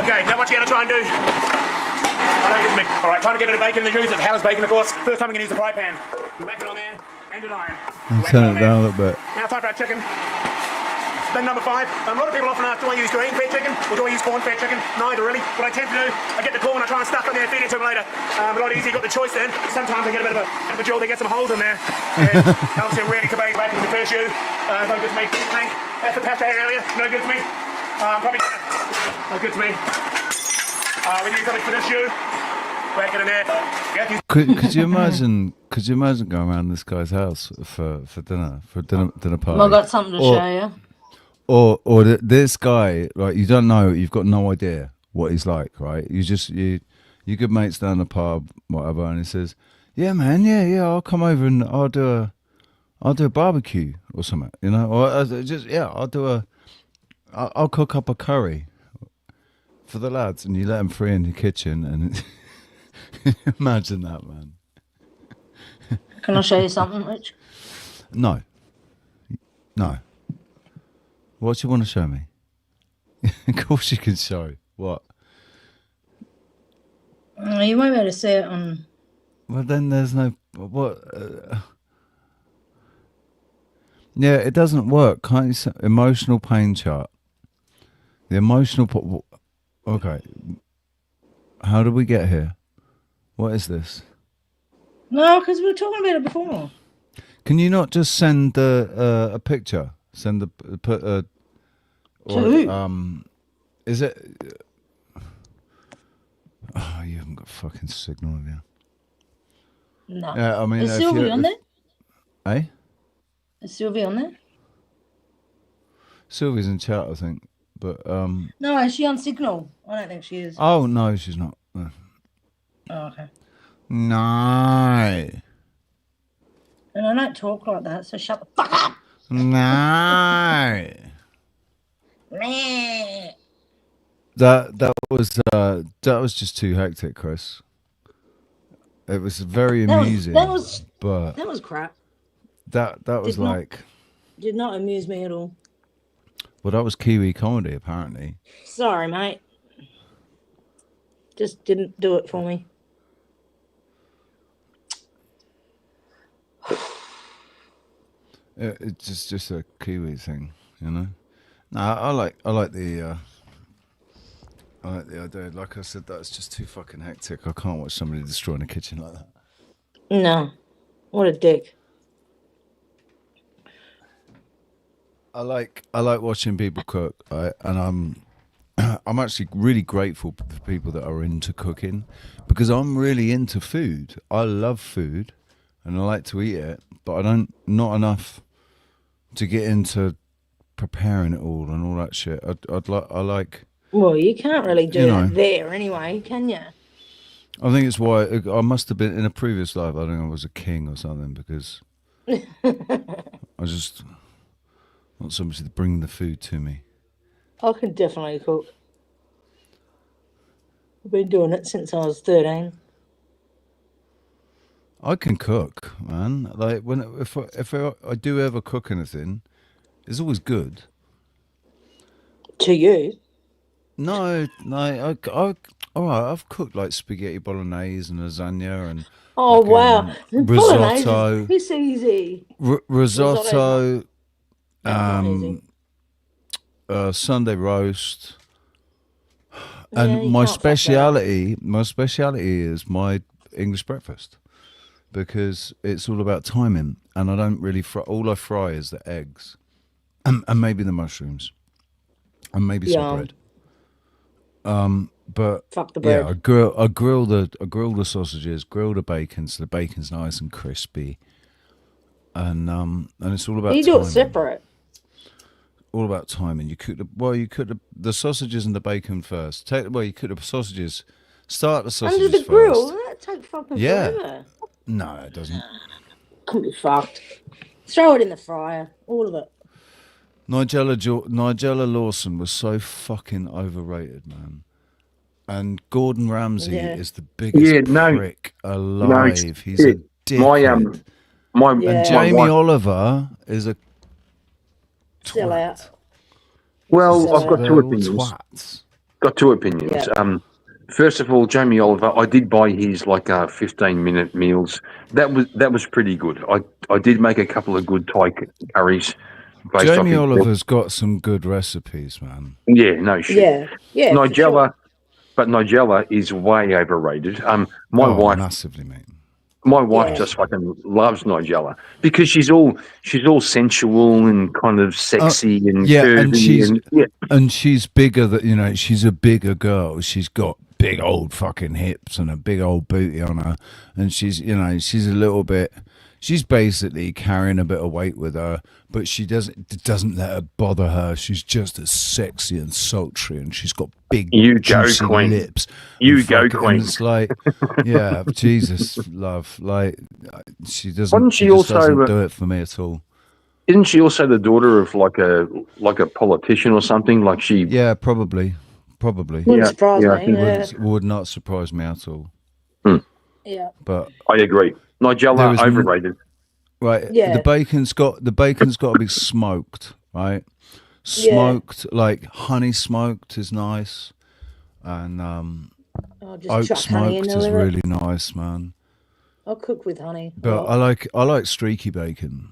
Okay, now what you going to try and do? I don't get me. All right, trying to get a bit of bacon in the juice. It's Haller's bacon, of course. First time we can use the fry pan. Whack it on there and an iron. Turn it down a little bit. Now time for our chicken. Then number 5. A lot of people often ask, do I use grain-fed chicken or do I use corn-fed chicken? Neither really. What I tend to do, I get the corn, I try and stuff it in there and feed it to them later. A lot easier, got the choice then. Sometimes I get a bit of a jaw, they get some holes in there. And obviously I'm really kebab back in the first jus. No good to me. Hank, that's the pasta area. No good to me. Probably no good to me. We need something for this jus. Back it in there. Yeah, Could you imagine? Could you imagine going around this guy's house for dinner party? I've got something to show you. Or this guy, right? You don't know. You've got no idea what he's like, right? You good mates down the pub, whatever, and he says, "Yeah, man, yeah, I'll come over and I'll do a barbecue or something, you know, or I'll cook up a curry for the lads," and you let them free in the kitchen, and imagine that, man. Can I show you something, Rich? No. What do you want to show me? Of course you can show. What? You won't be able to see it on... Well, then there's no... What? Yeah, it doesn't work. Can't you say? Emotional pain chart. The emotional... Okay. How did we get here? What is this? No, because we were talking about it before. Can you not just send a picture? Send put a... Is it... Oh, you haven't got fucking signal, have you? No. Yeah, I mean... Is Sylvie on there? Eh? Is Sylvie on there? Sylvie's in chat, I think. But, No, is she on Signal? I don't think she is. Oh, no, she's not. No. Oh, okay. No. And I don't talk like that, so shut the fuck up. No. Meh. That was just too hectic, Chris. It was very amusing. That was crap. That was Did not amuse me at all. Well, that was Kiwi comedy, apparently. Sorry, mate. Just didn't do it for me. It's just a Kiwi thing, you know. No, I like the idea. Like I said, that's just too fucking hectic. I can't watch somebody destroying a kitchen like that. No, what a dick. I like watching people cook, right? And I'm actually really grateful for people that are into cooking, because I'm really into food. I love food, and I like to eat it, but not enough to get into preparing it all and all that shit. I like. Well, you can't really do that there anyway, can you? I think it's why I must have been in a previous life. I think I was a king or something, because I just want somebody to bring the food to me. I can definitely cook. I've been doing it since I was 13. I can cook, man. Like if I do ever cook anything, it's always good. To you? No. All right. I've cooked like spaghetti bolognese and lasagna and Oh wow, risotto. It's easy. Risotto. Sunday roast. And my speciality is my English breakfast, because it's all about timing, and I don't really fry. All I fry is the eggs, and maybe the mushrooms, and maybe some bread. But fuck the bread. Yeah, I grill the sausages, grill the bacon, so the bacon's nice and crispy, and it's all about. You do it separate. All about timing. You cook the sausages and the bacon first. You cook the sausages. Start the sausages under the first. grill. That takes fucking forever. No, it doesn't. Couldn't be fucked. Throw it in the fryer. All of it. Nigella Lawson was so fucking overrated, man. And Gordon Ramsay is the biggest prick alive. He's a dickhead. And Jamie Oliver is a Still out. Well, I've got They're two all opinions. twats. Got two opinions. Yeah. First of all, Jamie Oliver, I did buy his 15-minute meals. That was pretty good. I did make a couple of good Thai curries. Jamie Oliver's got some good recipes, man. Yeah, no shit. Yeah. Nigella, but Nigella is way overrated. My wife massively, mate. My wife just fucking loves Nigella because she's all sensual and kind of sexy and curvy and she's bigger than she's a bigger girl. She's got big old fucking hips and a big old booty on her, and she's a little bit. She's basically carrying a bit of weight with her, but it doesn't let her bother her. She's just as sexy and sultry, and she's got big juicy lips. You go, queen. It's like, yeah, Jesus, love. Like, she doesn't. Wasn't she just also doesn't do it for me at all. Isn't she also the daughter of like a politician or something? Like she? Yeah, probably. Wouldn't surprise me. Would not surprise me at all. Yeah. But I agree. Nigella overrated. Right. Yeah. The bacon's got to be smoked, right? Smoked, like honey smoked is nice. And oak smoked is really nice, man. I'll cook with honey. But I like streaky bacon.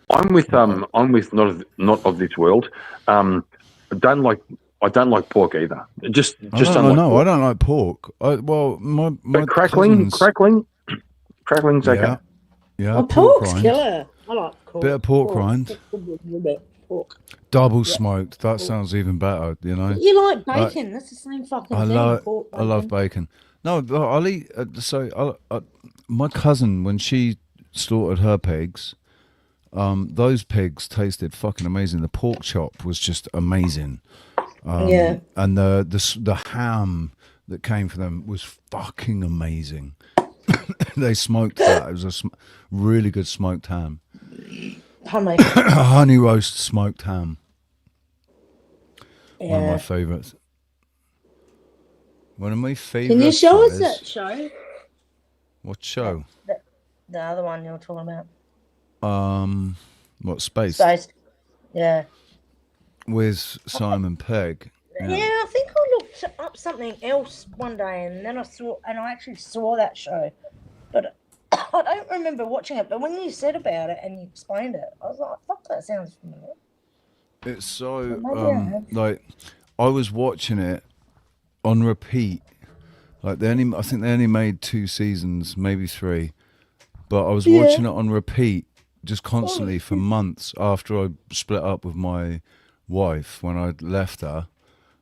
I'm with not of this world. I don't like pork either. I don't like pork. My crackling's okay. Yeah, pork's killer. I like pork. Bit of pork rind. Pork. Double smoked. That sounds even better. You like bacon? That's the same fucking thing. I love bacon. No, but I'll eat. My cousin, when she slaughtered her pigs, those pigs tasted fucking amazing. The pork chop was just amazing. And the ham that came from them was fucking amazing. They smoked that. It was a really good smoked ham. Honey roast smoked ham. One of my favourites. One of my favourites. Can you show us that show? What show? The other one you're talking about. What, Space? Space. Yeah. With Simon Pegg. Yeah, I think I looked up something else one day, and then I actually saw that show, but I don't remember watching it. But when you said about it and you explained it, I was like, "Fuck, that sounds familiar." It's so like I was watching it on repeat. Like I think they only made 2 seasons, maybe 3, but I was watching it on repeat just constantly for months after I split up with my wife when I left her.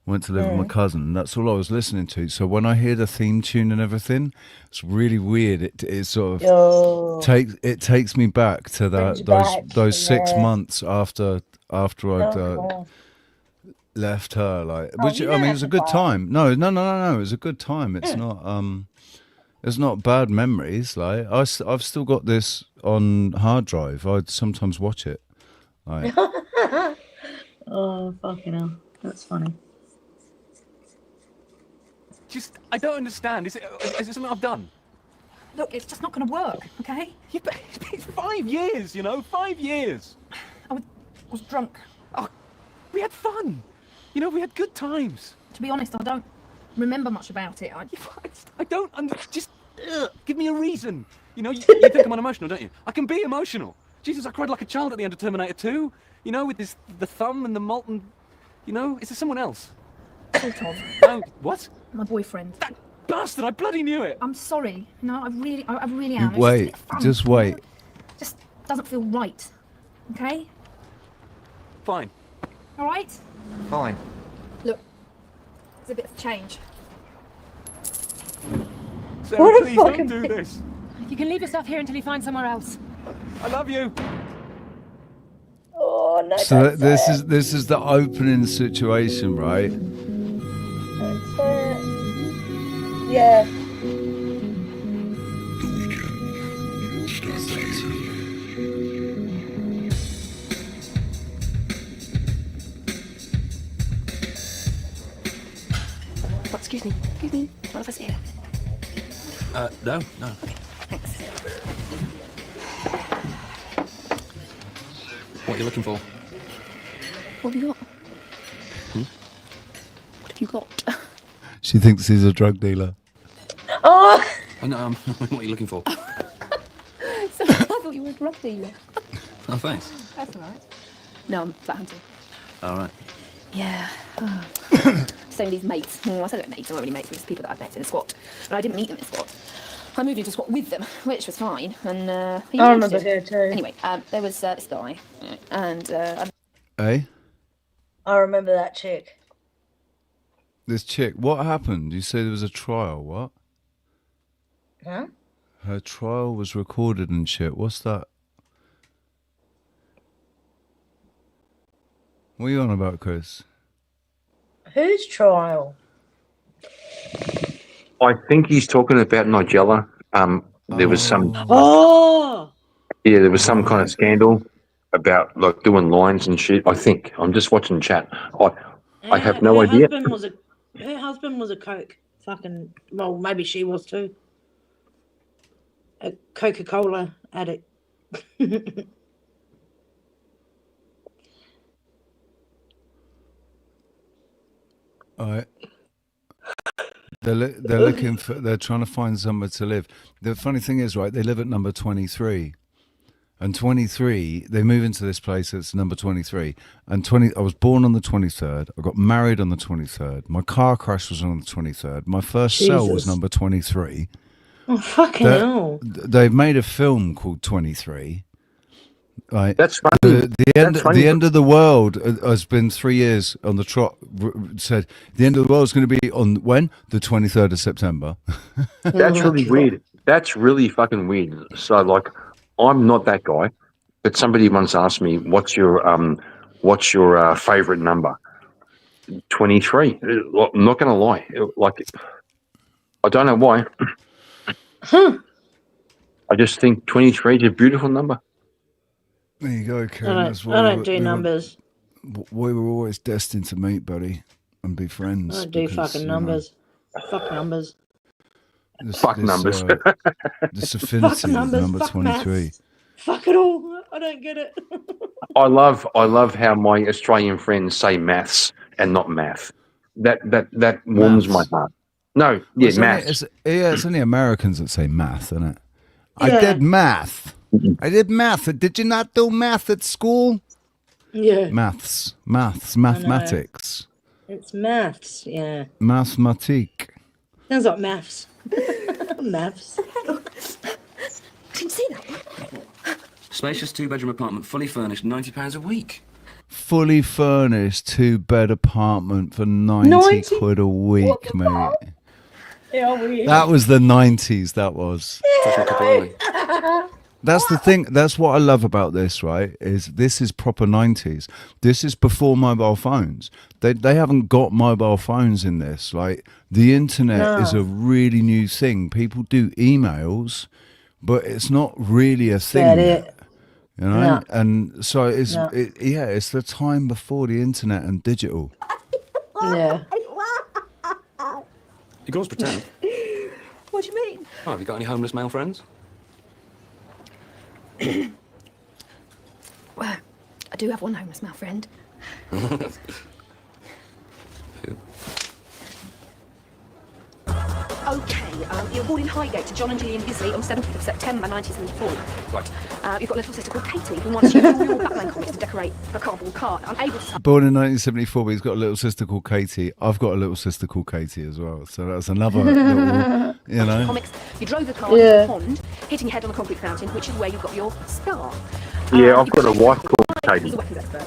Went to live with my cousin. That's all I was listening to. So when I hear the theme tune and everything, it's really weird. It sort of takes me back to those 6 months after I'd left her. Like, which I mean, it was a good time. No, it was a good time. It's not bad memories. Like I've still got this on hard drive. I'd sometimes watch it. Like, oh fucking hell, that's funny. I don't understand. Is it something I've done? Look, it's just not going to work, okay? Yeah, but it's 5 years, 5 years. I was drunk. Oh, we had fun. We had good times. To be honest, I don't remember much about it. I don't just give me a reason. You think I'm unemotional, don't you? I can be emotional. Jesus, I cried like a child at the end of Terminator 2. With the thumb and the molten. Is there someone else? Sort of. Oh, what? My boyfriend. That bastard! I bloody knew it. I'm sorry. No, I really am. Wait, just wait. Just doesn't feel right. Okay? Fine. All right? Fine. Look, there's a bit of change. Sarah, please don't do this. You can leave yourself here until you find somewhere else. I love you. Oh no! So this is the opening situation, right? Yeah. Excuse me. What if I see her? No. Thanks. What are you looking for? What have you got? Hmm? What have you got? She thinks he's a drug dealer. Oh! Oh, no, what are you looking for? So I thought you were a drug dealer. Oh, thanks. That's all right. No, I'm flat hunting. All right. Yeah. Same with these mates. I say mates, I'm not really mates, we're just people that I've met in a squat. But I didn't meet them in a squat. I moved into a squat with them, which was fine. And he was I remember interested. her too. Anyway, there was this guy, and Eh? I remember that chick. This chick. What happened? You say there was a trial. What? Huh? Her trial was recorded and shit. What's that? What are you on about, Chris? Whose trial? I think he's talking about Nigella. There was some. Oh! Yeah, there was some kind of scandal about like doing lines and shit. I think I'm just watching chat. I have no her idea. Her husband was a coke. Fucking well, maybe she was too. A Coca-Cola addict. All right. They're looking for. They're trying to find somewhere to live. The funny thing is, right? They live at number 23, and 23. They move into this place. It's number 23, and 20. I was born on the 23rd. I got married on the 23rd. My car crash was on the 23rd. My first cell was Jesus. number 23. Oh fucking hell! They've made a film called 23. Right. That's funny. The end of the world has been 3 years on the trot. Said the end of the world is going to be on when? The 23rd of September. That's really weird. That's really fucking weird. So like, I'm not that guy, but somebody once asked me, "What's your favorite number?" 23. I'm not going to lie. Like, I don't know why. I just think 23 is a beautiful number. There you go, Karen. I don't do numbers. We were always destined to meet, buddy, and be friends. I don't do because, fucking numbers. Fuck numbers. Fuck numbers. This affinity Fuck with numbers. number Fuck 23. maths. Fuck it all. I don't get it. I love how my Australian friends say maths and not math. That warms my heart. No, yeah, maths. It's only Americans that say math, isn't it? Yeah. I did math. I did math. Did you not do math at school? Yeah. Mathematics. It's maths, yeah. Mathematique. Sounds like maths. Maths. didn't see that. Spacious two-bedroom apartment, fully furnished, £90 a week. Fully furnished 2-bed apartment for 90 quid a week, mate. Yeah, weird. That was the 90s, that was. That's the thing. That's what I love about this, right? This is proper 90s. This is before mobile phones. They haven't got mobile phones in this. Like, the internet is a really new thing. People do emails, but it's not really a thing. It. You know? No. And so it's No. it's the time before the internet and digital. Yeah. You girls pretend. What do you mean? Oh, have you got any homeless male friends? Well, I do have one homeless male friend. Okay, you're born in Highgate to John and Gillian Bisley on 7th of September 1974. Right. You've got a little sister called Katie who wants to use all your Batman comics to decorate her cardboard cart. Unable to Born in 1974, but he's got a little sister called Katie. I've got a little sister called Katie as well. So that's another little, you know. comics. You drove the car into the pond, hitting your head on the concrete fountain, which is where you got your scar. Yeah, I've got a wife called Katie. He's a weapons expert.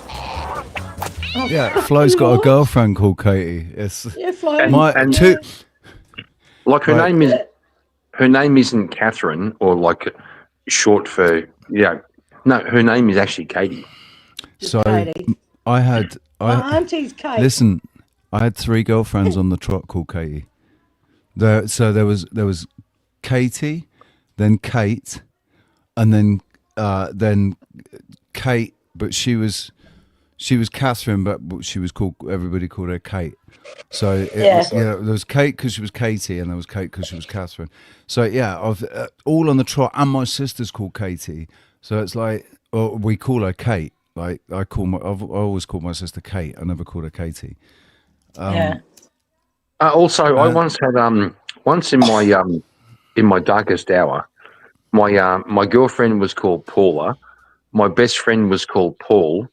Yeah, Flo's got a girlfriend called Katie. It's Yeah, Flo. Like her Right. name isn't Catherine or like short for no, her name is actually Katie. So Katie. my auntie's Kate. Listen, I had 3 girlfriends on the trot called Katie. There was Katie, then Kate, and then Kate, but she was She was Catherine, but she was called. Everybody called her Kate. So Yeah. there was Kate because she was Katie, and there was Kate because she was Catherine. So yeah, I've all on the trot, and my sister's called Katie. So it's like, or we call her Kate. Like I've always called my sister Kate. I never called her Katie. Yeah. Also, I once had once in my darkest hour, my girlfriend was called Paula, my best friend was called Paul,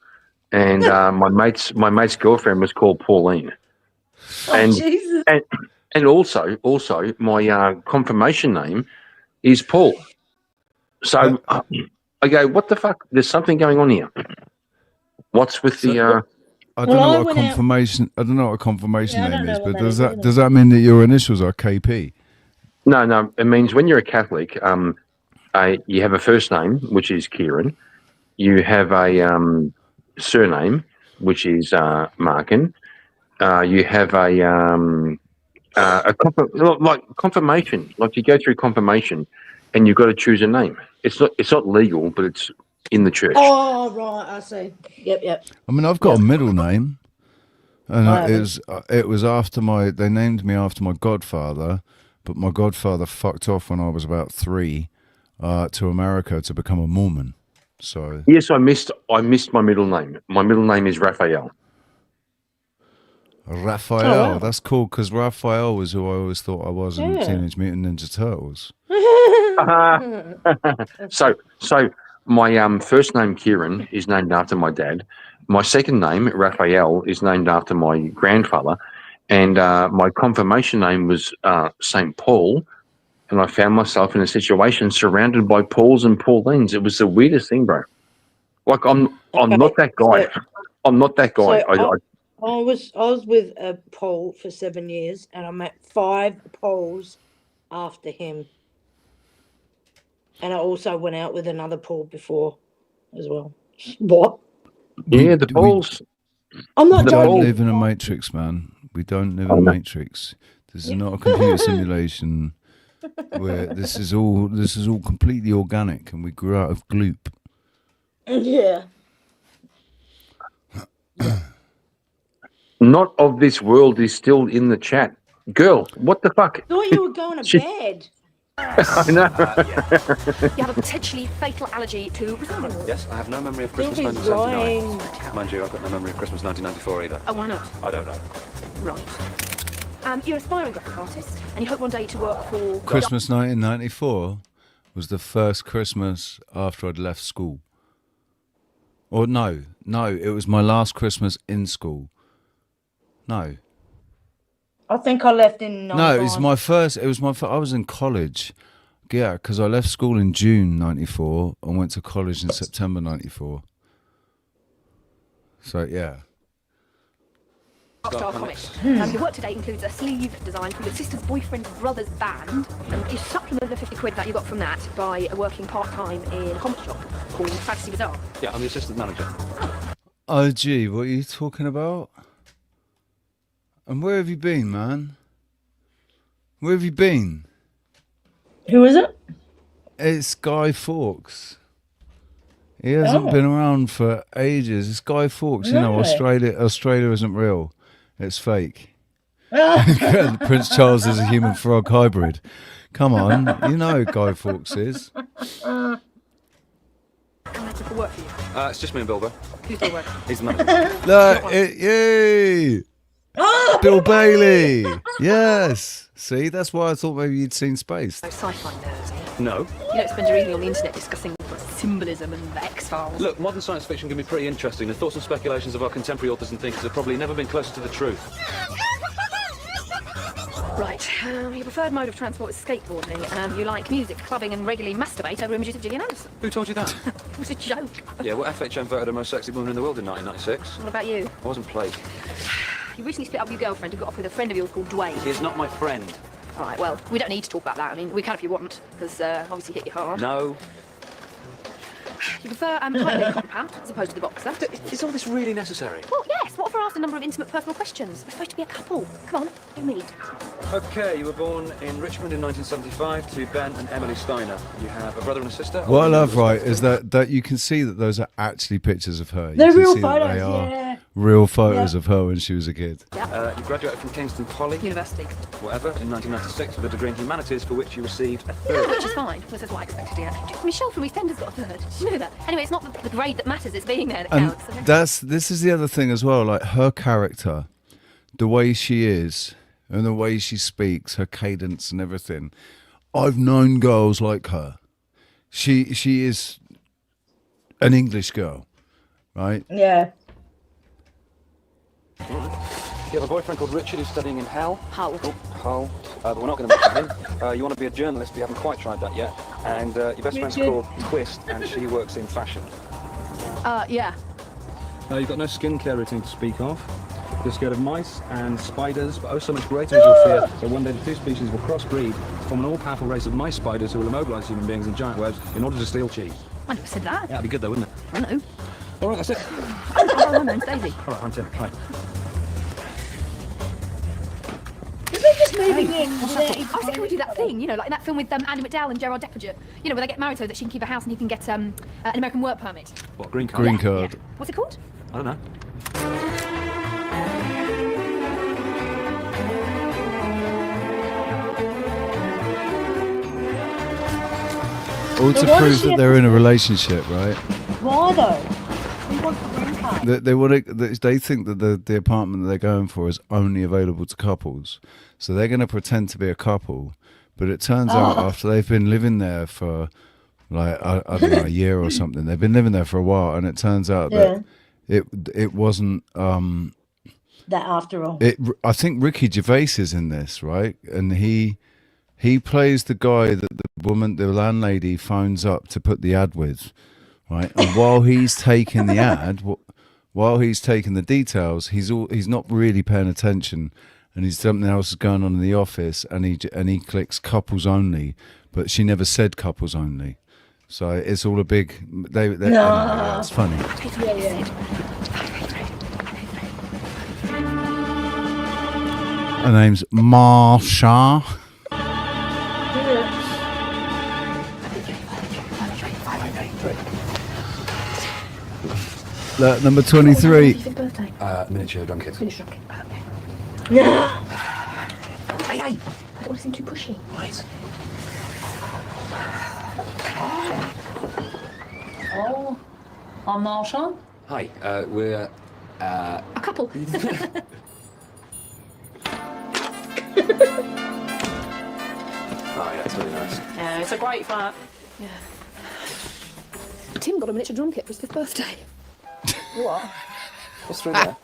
and my mate's girlfriend was called Pauline. And Jesus. and also my confirmation name is Paul. So I go, what the fuck? There's something going on here. What's with the? I don't know what a confirmation. I don't know what a confirmation name is, but does that mean that your initials are KP? No. It means when you're a Catholic, you have a first name, which is Kieran. You have a surname, which is Markin. You have like confirmation. Like you go through confirmation, and you've got to choose a name. It's not legal, but it's in the church. Oh, right, I see. Yep. I mean, I've got a middle name, and it was after they named me after my godfather, but my godfather fucked off when I was about 3 to America to become a Mormon. So yes, I missed my middle name. My middle name is Raphael. Raphael, Oh, wow. That's cool because Raphael was who I always thought I was in Teenage Mutant Ninja Turtles. So my first name Kieran is named after my dad. My second name Raphael is named after my grandfather, and my confirmation name was Saint Paul. And I found myself in a situation surrounded by Pauls and Paulines. It was the weirdest thing, bro. Like I'm not that guy. I'm not that guy. I was with a Paul for 7 years, and I met 5 Pauls after him. And I also went out with another Paul before as well. What? Yeah, the Pauls. I'm not We don't joking. live in a matrix, man. We don't live in a matrix. This is not a computer simulation where this is all completely organic, and we grew out of gloop. Yeah. Not of this world is still in the chat. Girl, what the fuck? Thought you were going to bed. I know. You have a potentially fatal allergy to recycling. Yes, I have no memory of Christmas Think he's lying. 1979. Mind you, I've got no memory of Christmas 1994 either. Oh, why not? I don't know. Right. You're an aspiring graphic artist, and you hope one day to work for... Christmas 1994 was the first Christmas after I'd left school. Or no, it was my last Christmas in school. No. I think I left in 99. No, it was my first. I was in college. Yeah, because I left school in June 94 and went to college in September 94. So, yeah. Rockstar comics. Your work today includes a sleeve design for your sister's boyfriend's brother's band. You supplement the 50 quid that you got from that by working part-time in a comic shop called Fantasy Bazaar. Yeah, I'm the assistant manager. Oh, gee, what are you talking about? And where have you been, man? Where have you been? Who is it? It's Guy Fawkes. He hasn't been around for ages. It's Guy Fawkes. You know, Australia isn't real. It's fake. Prince Charles is a human frog hybrid. Come on, you know who Guy Fawkes is. For work for you. It's just me and Bilbo. Who's doing work? He's the manager. Look, yay! Bill Bailey. Yes. See, that's why I thought maybe you'd seen Space. Sci-fi nerds, eh? No. You don't spend your evening on the internet discussing symbolism and the X-Files. Look, modern science fiction can be pretty interesting. The thoughts and speculations of our contemporary authors and thinkers have probably never been closer to the truth. Right. Your preferred mode of transport is skateboarding. You like music, clubbing, and regularly masturbate over images of Gillian Anderson. Who told you that? It was a joke. Yeah, well, FHM voted her most sexy woman in the world in 1996. What about you? I wasn't played. You recently split up with your girlfriend and got off with a friend of yours called Dwayne. He is not my friend. All right, well, we don't need to talk about that. I mean, we can if you want, because obviously hit you hard. No. You prefer tight cotton pant as opposed to the boxer? Is all this really necessary? Well, yes. What if I asked a number of intimate personal questions? We're supposed to be a couple. Come on, you meet. Okay, you were born in Richmond in 1975 to Ben and Emily Steiner. You have a brother and a sister. What I love, right, is that you can see that those are actually pictures of her. You They're can real see that photos, they are yeah. real photos of her when she was a kid. You graduated from Kingston Poly. University. Whatever, in 1996 with a degree in humanities for which you received a Yeah, third. which is fine. Well, that's what I expected, yeah. Michelle from EastEnders got a third. Did you know that? Anyway, it's not the grade that matters, it's being there that And counts. this is the other thing as well, like her character, the way she is and the way she speaks, her cadence and everything. I've known girls like her. She is an English girl, right? Yeah. You have a boyfriend called Richard who's studying in Hull. Hull. Hull. But we're not going to mention him. You want to be a journalist, but you haven't quite tried that yet. And your best friend's Richard. called Twist, and she works in fashion. Yeah. You've got no skincare routine to speak of. You're scared of mice and spiders, but oh so much greater is your fear that one day the two species will crossbreed to form an all-powerful race of mice spiders who will immobilise human beings in giant webs in order to steal cheese. I never said that. Yeah, that'd be good though, wouldn't it? I know. All right, that's it. Oh, my name's Daisy. All right, I'm Tim. Hi. Is it just moving in? I was thinking we do that thing, you know, like in that film with Andy McDowell and Gerard Depardieu. You know, where they get married so that she can keep a house and he can get an American work permit. What, green card? Green card. What's it called? I don't know. All to prove that they're in a relationship, right? Why though? He wants the green card. They think that the apartment that they're going for is only available to couples, so they're going to pretend to be a couple. But it turns out after they've been living there for like I don't know, a year or something, they've been living there for a while, and it turns out that it wasn't. That after all. I think Ricky Gervais is in this, right? And he plays the guy that the landlady phones up to put the ad with, right? And while he's taking the ad, while he's taking the details, he's not really paying attention, and something else is going on in the office, and he clicks couples only, but she never said couples only, so it's all a big. Anyway, it's funny. Her name's Marsha. Number 23. Miniature drum kit. Finish rocking. Yeah. Hey, I don't want to seem too pushy. Right. Oh, I'm Marsha. Hi, we're A couple. Oh yeah, it's really nice. Yeah, it's a great flat. Yeah. Tim got a miniature drum kit for his 5th birthday. What? What's through there?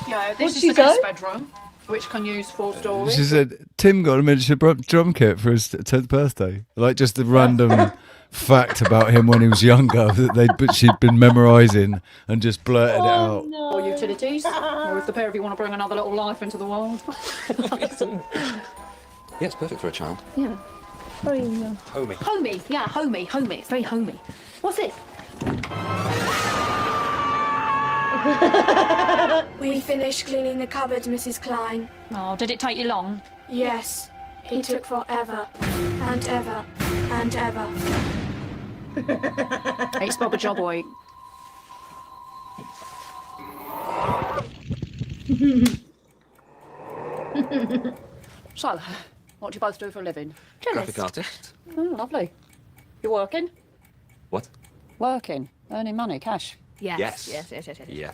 Yeah, What'd this is she the guest say? bedroom, which can use 4 stories. She said Tim got a miniature drum kit for his 10th birthday. Like just a random fact about him when he was younger that she'd been memorising and just blurted it out. Or utilities, or if the pair of you want to bring another little life into the world. Yeah, it's perfect for a child. Yeah. Very Homey. homey. Yeah, homey. It's very homey. What's this? We finished cleaning the cupboards, Mrs. Klein. Oh, did it take you long? Yes, it took forever and ever and ever. It's Bob a job week. So, what do you both do for a living? Graphic artist. Oh, lovely. You're working? What? Working. Earning money, cash. Yes. Yes. Yes. Yes, we are.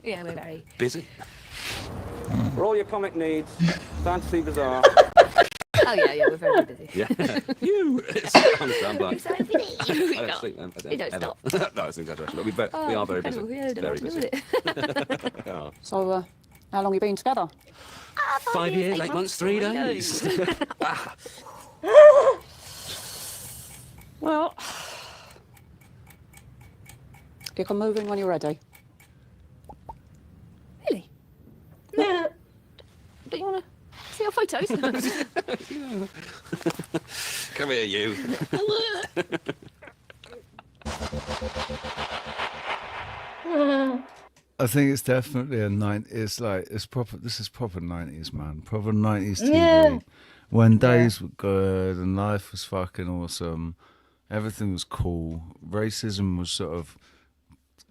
Yeah, we're very. Busy. For all your comic needs, Fantasy Bazaar. Oh yeah, we're very busy. Yeah. You. I'm standby. So busy. I don't sleep then. You don't ever. stop. No, it's an exaggeration. But we are very busy. Yeah, Very busy. Yeah. So, how long you been together? 5 years, 8 months, 3 days. Well, you can move in when you're ready. Really? Yeah. Don't you want to see your photos? Come here, you. I think it's definitely a 90s. It's like it's proper. This is proper 90s, man. Proper 90s TV. Yeah. When days were good and life was fucking awesome, everything was cool. Racism was sort of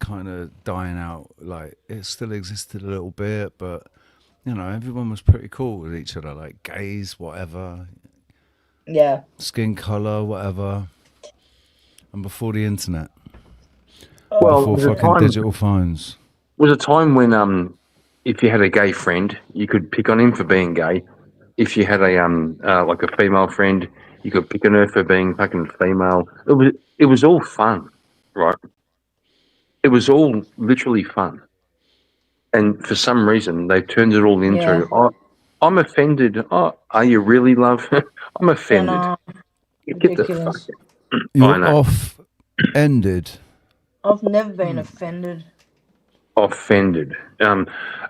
kind of dying out. Like it still existed a little bit, but you know, everyone was pretty cool with each other. Like gays, whatever. Yeah. Skin color, whatever. And before the internet. Well, before there's a fucking time- digital phones. Was a time when if you had a gay friend, you could pick on him for being gay. If you had a like a female friend, you could pick on her for being fucking female. It was all fun, right? It was all literally fun. And for some reason, they turned it all into, Yeah. oh, I'm offended. Oh, are you really, love? I'm offended. Get the fuck Ridiculous. out. I You're know. off-ended. I've never been offended. Offended.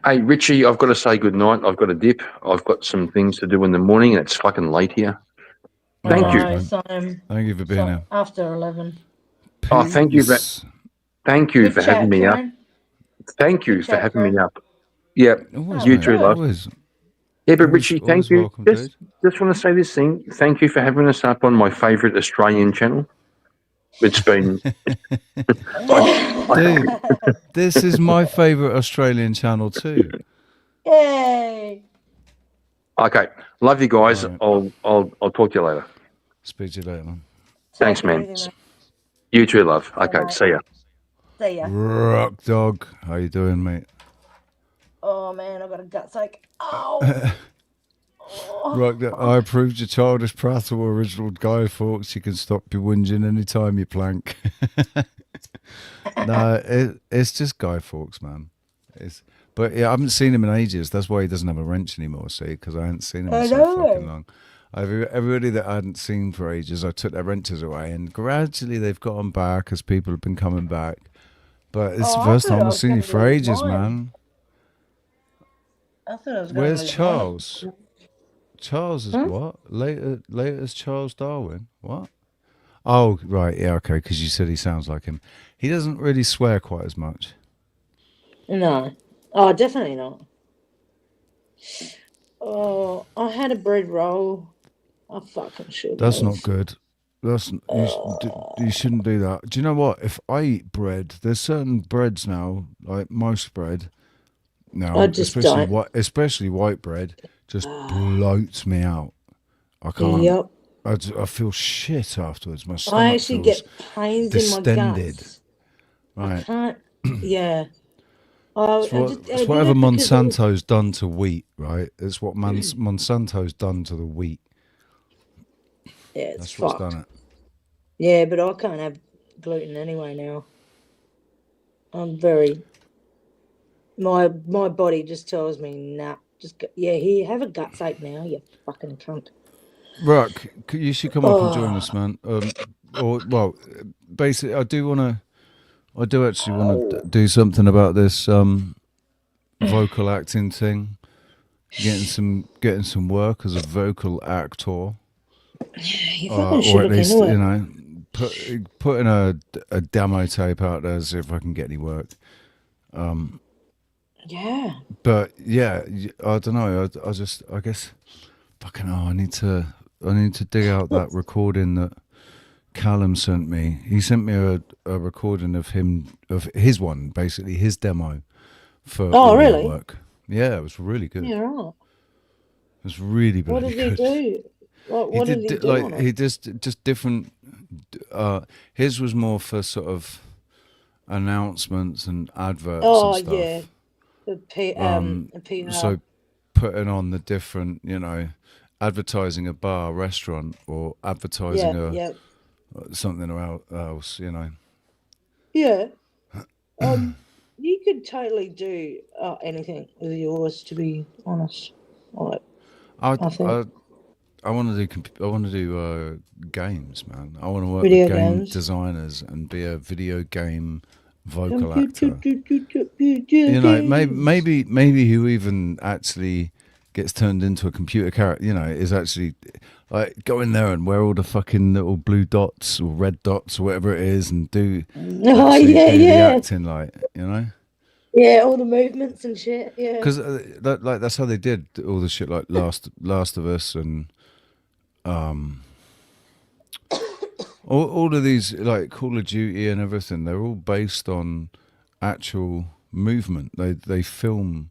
Hey, Richie, I've got to say good night. I've got a dip. I've got some things to do in the morning, and it's fucking late here. Thank you. No, same. Thank you for being here. After 11. Oh, thank you for Good for chat, having me Karen. up. Thank you Good for chat, having me Karen. up. Yeah, Always, you mate, too, love. always. Yeah, but Always- Richie, always thank you. welcome, Just want to say this thing. Thank you for having us up on my favourite Australian channel. It's been. Dude, this is my favourite Australian channel too. Yay! Okay, love you guys. Right. I'll talk to you later. Speak to you later, man. Thanks, Take it man. easy, mate. You too, love. Okay, Bye-bye. see ya. See ya. Rock dog, how you doing, mate? Oh man, I've got a gutsache. Oh. Rock dog, I approved your childish prattle, original Guy Fawkes. You can stop your whinging anytime you plank. No, it's just Guy Fawkes, man. But yeah, I haven't seen him in ages. That's why he doesn't have a wrench anymore, see, because I hadn't seen him I in so know. fucking long. Everybody that I hadn't seen for ages, I took their wrenches away, and gradually they've gotten back as people have been coming back. But it's the I first thought time I I've was seen you gonna for lose ages, mine. man. I thought I was gonna Where's lose Charles? mine. Charles is Huh? what? Later as Charles Darwin? What? Oh, right, yeah, okay, because you said he sounds like him. He doesn't really swear quite as much. No. Oh, definitely not. Oh, I had a bread roll. I fucking should. That's have. not good. You shouldn't do that. Do you know what? If I eat bread, there's certain breads now, like most bread now, I just don't. especially white bread, just bloats me out. I can't. Yep. I feel shit afterwards. My stomach I actually feels get pains distended. in my guts. I Right. can't. Yeah. Oh, It's, it's whatever Monsanto's done to wheat, right? It's what Monsanto's done to the wheat. Yeah, it's That's what's fucked. done it. Yeah, but I can't have gluten anyway now. I'm very. My body just tells me, nah, just go, yeah, here, have a gutsache now, you fucking cunt. Rock, you should come up and join us, man. Basically, I do actually want to do something about this vocal acting thing. Getting some work as a vocal actor. You fucking should or at look least, into it. you know, putting a demo tape out there, see if I can get any work. Yeah. But yeah, I don't know. I guess, fucking hell, I need to dig out that recording that Callum sent me. He sent me a recording of his one, basically his demo for Oh, audio really? work. Yeah, it was really good. Yeah, right. It was really What bloody did he good. do? What did he do? on it? He just different. His was more for sort of announcements and adverts Oh, and stuff. yeah. The PR. So putting on the different, you know, advertising a bar, restaurant, or advertising yeah. something else, you know. Yeah. You could totally do anything with yours, to be honest. Like, I think. I want to do games, man. I want to work Video with game games. designers and be a video game vocal actor. You know, maybe who even actually gets turned into a computer character, you know, is actually like go in there and wear all the fucking little blue dots or red dots or whatever it is and do Oh, actually yeah, do yeah. the acting, like, you know. Yeah, all the movements and shit. Yeah. Because that's how they did all the shit like Last of Us and all of these like Call of Duty and everything. They're all based on actual movement. They film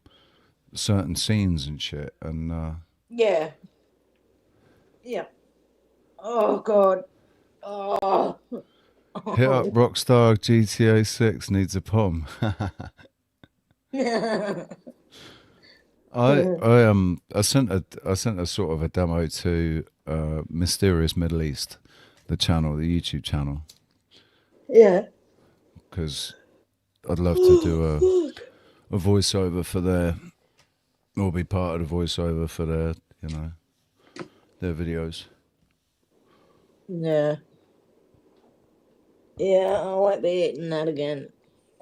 certain scenes and shit and Yeah. Yeah. Oh God. Oh. hit up Rockstar GTA 6 needs a POM. I sent a sort of a demo to Mysterious Middle East, the YouTube channel. Yeah. Because I'd love to do a voiceover for or be part of the voiceover for their videos. Yeah. Yeah, I won't be eating that again.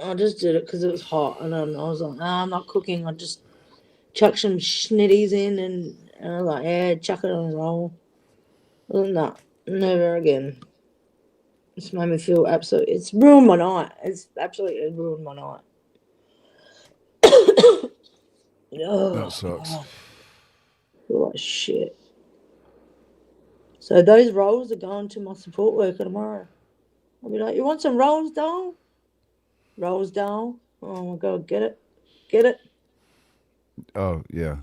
I just did it because it was hot, and I was like, I'm not cooking. I just chuck some schnitties in, and I was like, yeah, chuck it on a roll. No, never again. It's made me feel absolutely. It's ruined my night. It's absolutely ruined my night. That sucks. God. Oh shit. So those rolls are going to my support worker tomorrow. I'll be like, you want some rolls, doll? Rolls, doll? Oh my God, get it? Get it? Oh yeah.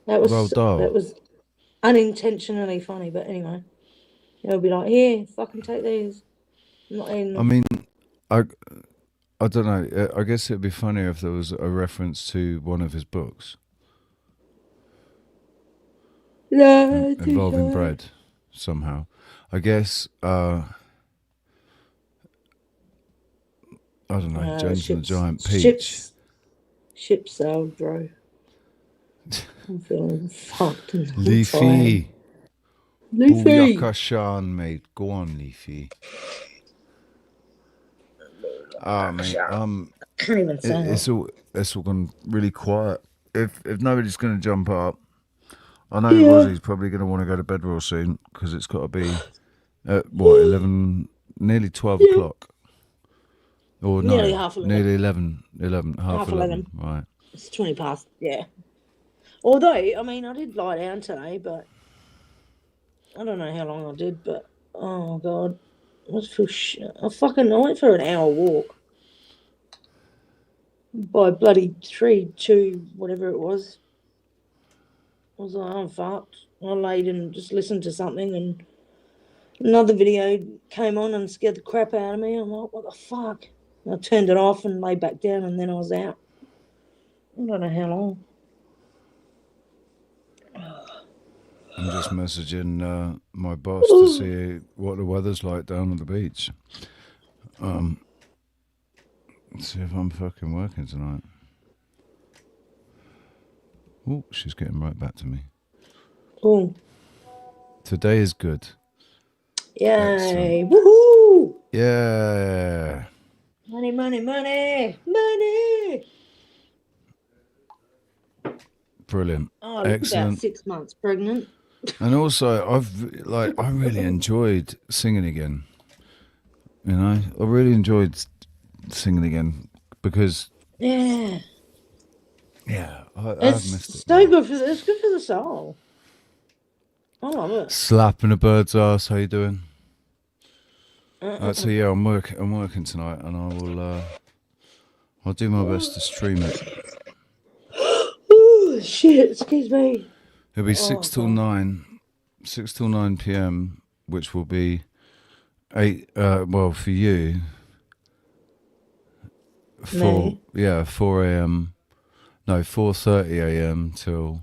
That was unintentionally funny, but anyway. He'll be like, here, fucking take these. I'm not eating them. I mean, I don't know. I guess it'd be funny if there was a reference to one of his books. No, involving bread somehow. I guess I don't know, James and the Giant Peach. Ship sailed, bro. I'm feeling fucked. And Leafy. Leafy. Booyaka Shan, mate. Go on, Leafy. Mate. Can't even say it's all gone really quiet. If nobody's going to jump up, I know Rossie's probably going to want to go to bed real soon because it's got to be at 11, nearly 12 o'clock. Or no, nearly half 11. Nearly 11, half 11. Right. It's 20 past, yeah. Although, I mean, I did lie down today, but I don't know how long I did, but oh God. I went for an hour walk. By bloody 3, 2, whatever it was. I was like, I'm fucked. I laid and just listened to something, and another video came on and scared the crap out of me. I'm like, what the fuck? And I turned it off and lay back down, and then I was out. I don't know how long. I'm just messaging my boss to see what the weather's like down on the beach. See if I'm fucking working tonight. Oh, she's getting right back to me. Oh. Today is good. Yay. Excellent. Woohoo! Yeah. Money, money, money, money. Brilliant. Oh, Excellent. about 6 months pregnant. And also, I really enjoyed singing again. You know, I really enjoyed singing again because Yeah. I've It's missed it. so good it's good for the soul. I love it. Slapping a bird's ass. How you doing? So yeah, I'm working tonight, and I will. I'll do my best to stream it. Oh shit! Excuse me. It'll be 6 till 9 p.m., which will be 8. Well, for you, 4 a.m. No, 4:30 a.m. till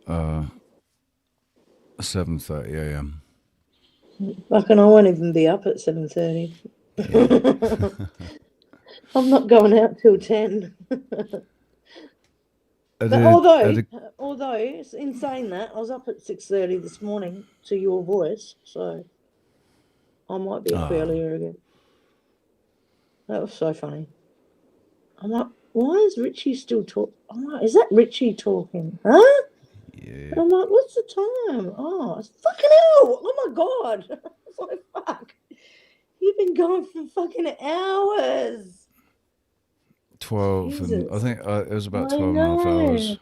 7:30 a.m. Fucking, I won't even be up at 7:30. I'm not going out till 10. Although, in saying that, I was up at 6:30 this morning to your voice, so I might be up earlier again. That was so funny. I'm like, why is Richie still talking? I'm like, is that Richie talking? Huh? Yeah. And I'm like, what's the time? Oh, it's fucking hell. Oh my God. It's like, fuck. You've been going for fucking hours. 12, and I Jesus. think it was about I 12 and a half hours. know.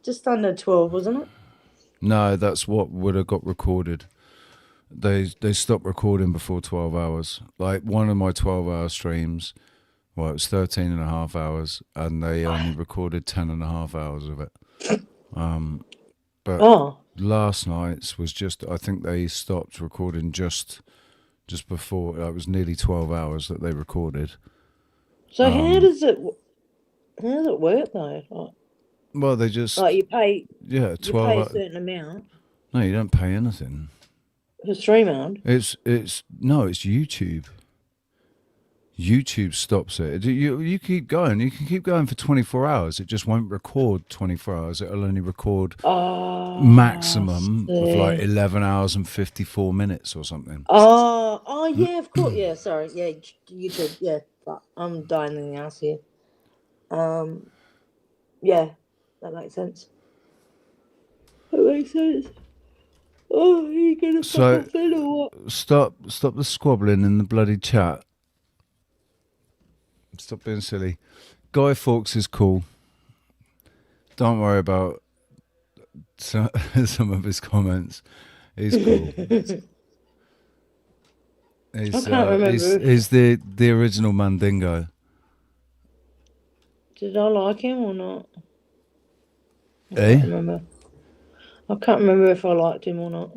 Just under 12, wasn't it? No, that's what would have got recorded. They stopped recording before 12 hours. Like one of my 12-hour streams, well, it was 13 and a half hours, and they only recorded 10 and a half hours of it. But last night's was just, I think they stopped recording just before. It was nearly 12 hours that they recorded. So how does it work though? Like, well, they just you pay. Yeah, 12 You pay a hours. certain amount No, you don't pay anything. for stream mode. It's YouTube. YouTube stops it. You keep going. You can keep going for 24 hours. It just won't record 24 hours. It'll only record maximum of like 11 hours and 54 minutes or something. Oh yeah, of course. Yeah, sorry. Yeah, YouTube. Yeah, but I'm dying in the ass here. Yeah, that makes sense. That makes sense. Oh, are you gonna So fucking fit or what? stop the squabbling in the bloody chat. Stop being silly. Guy Fawkes is cool. Don't worry about some of his comments. He's cool. He's the original Mandingo. Did I like him or not? Eh? I can't remember if I liked him or not.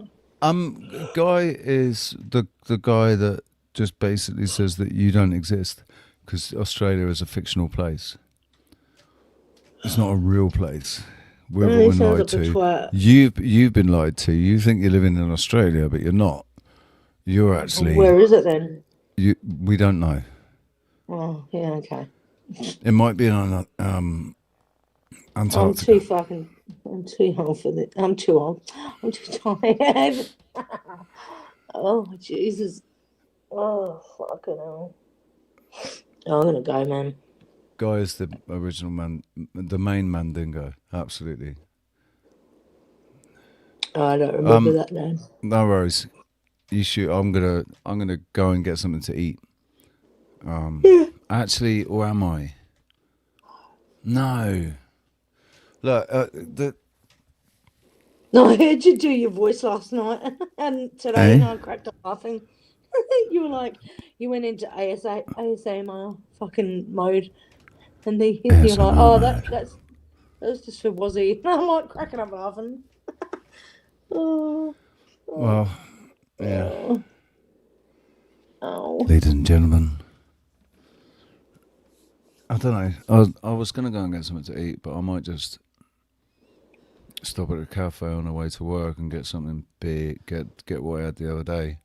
Guy is the guy that just basically says that you don't exist because Australia is a fictional place. It's not a real place. We've all been lied to. You've been lied to. You think you're living in Australia, but you're not. You're actually. Where is it then? We don't know. Oh yeah, okay. It might be in Antarctica. I'm too old for this. I'm too old. I'm too tired. Oh Jesus. Oh fucking hell. Oh, I'm gonna go, man. Guy is the original the main Mandingo. Absolutely. Oh, I don't remember that name. No worries. You shoot. I'm gonna go and get something to eat. Actually, or am I? No. Look, No, I heard you do your voice last night and today, and I cracked up laughing. You were like, you went into ASMR fucking mode, and then you're like, oh, that's just for Wazzy. And I'm like cracking up laughing. Well, yeah. Oh. Ladies and gentlemen, I don't know. I was gonna go and get something to eat, but I might just stop at a cafe on the way to work and get something big. Get what I had the other day.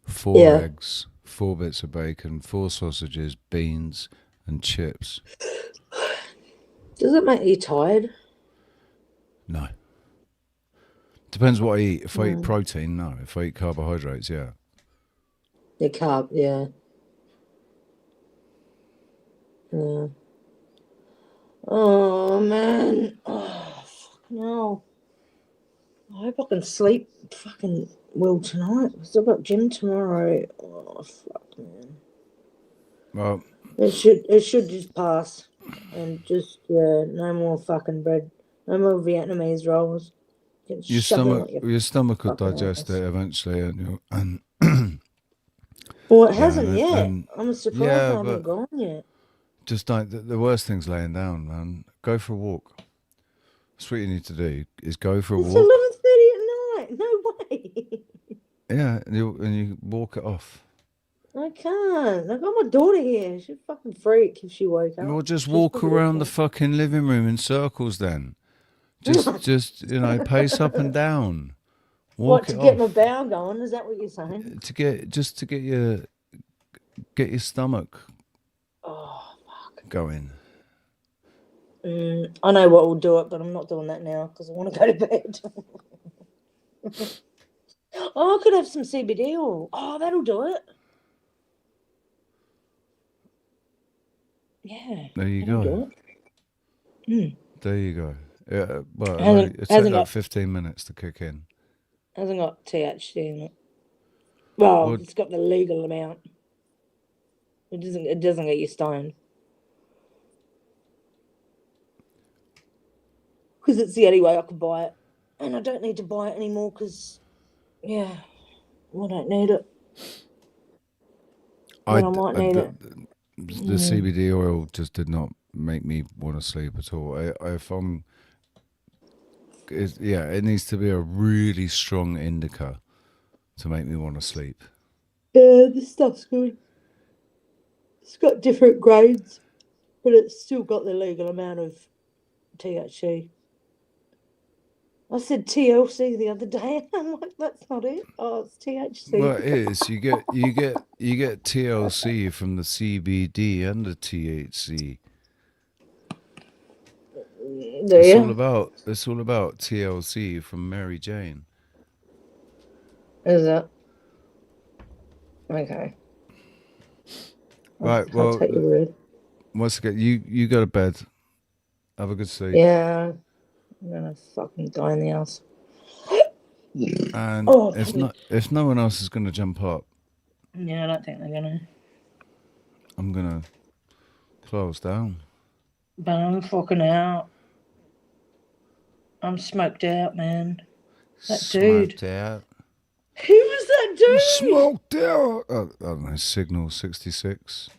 4 eggs, 4 bits of bacon, 4 sausages, beans, and chips. Does it make you tired? No. Depends what I eat. If I eat protein, no. If I eat carbohydrates, yeah. The carb, yeah. Yeah. Oh man. Oh fucking hell. I hope I can sleep fucking well tonight. I've still got gym tomorrow. Oh fuck, man. Well, it should just pass, and just no more fucking bread, no more Vietnamese rolls. Your stomach will digest it eventually, and well, it hasn't yet. I'm surprised I haven't gone yet. Just don't. The worst thing's laying down, man. Go for a walk. That's what you need to do. Is go for a walk. It's 11:30 at night. No way. Yeah, and you walk it off. I can't. I got my daughter here. She'd fucking freak if she woke up. Well, just walk around the fucking living room in circles then. Just pace up and down. Walk to it get off. my bowel going? Is that what you're saying? To get your stomach going. I know what will do it, but I'm not doing that now because I want to go to bed. I could have some CBD oil. Oh, that'll do it. Yeah. There you go. There you go. Yeah, well, it took like 15 minutes to kick in. Hasn't got THC in it. Well, it's got the legal amount. It doesn't get you stoned. because it's the only way I can buy it. And I don't need to buy it anymore because, yeah, I don't need it. I might need it. The CBD oil just did not make me want to sleep at all. It needs to be a really strong indica to make me want to sleep. Yeah, this stuff's good. It's got different grades, but it's still got the legal amount of THC. I said TLC the other day. I'm like, that's not it. Oh, it's THC. Well, it is. You get TLC from the CBD and the THC. It's all about TLC from Mary Jane. Is it? Okay. Right. I'll take your word. Once again, you go to bed. Have a good sleep. Yeah. I'm gonna fucking die in the house. And if no one else is gonna jump up, yeah, I don't think they're gonna. I'm gonna close down. But I'm fucking out. I'm smoked out, man. That dude. Smoked out. Who was that dude? Smoked out. I don't know. Signal 66.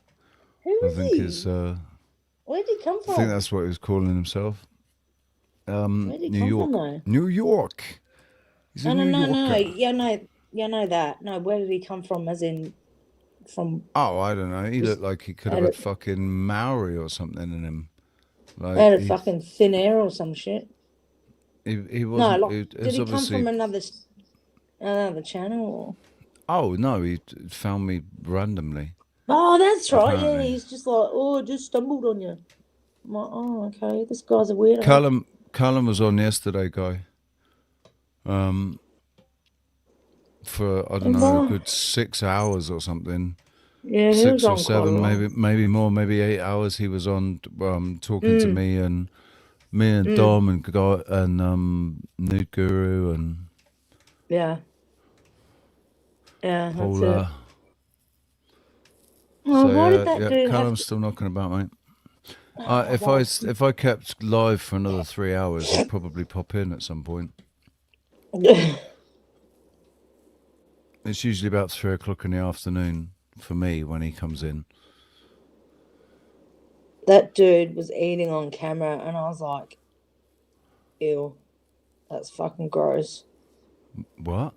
Who was I think he? is. Where'd he come from? I think that's what he was calling himself. Where'd he New come York. from, though? New York. He's a No. New Yorker. Yeah, know that. No, where did he come from? As in, from. Oh, I don't know. He looked like he could have had fucking Maori or something in him. Like Out of fucking thin air or some shit. He wasn't. No, like, did he come from another channel? Or? Oh no, he found me randomly. Oh, that's right. Apparently. Yeah, he's just like, oh, I just stumbled on you. I'm like, oh, okay, this guy's a weirdo. Callum was on yesterday, guy. For I don't know, a good 6 hours or something. Yeah, he 6 was or on 7, quite a lot. maybe more, maybe 8 hours. He was on talking to me and Dom and Gagai and Nude Guru and Yeah. Yeah, that's Paula. it. Oh, why did that dude Callum's have still knocking about, mate. If I kept live for another 3 hours, I'd probably pop in at some point. It's usually about 3 o'clock in the afternoon for me when he comes in. That dude was eating on camera, and I was like, ew, that's fucking gross. What?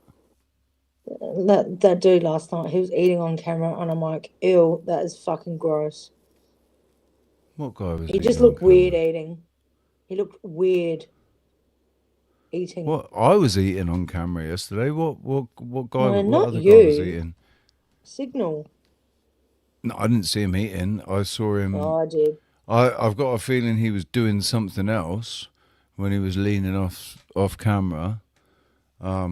That dude last night, he was eating on camera, and I'm like, ew, that is fucking gross. What guy was He eating just on looked weird eating. He looked weird eating. What? I was eating on camera yesterday. What guy? No, what not other you. guy was eating? Signal. No, I didn't see him eating. I saw him. Oh, I did. I've got a feeling he was doing something else when he was leaning off camera. I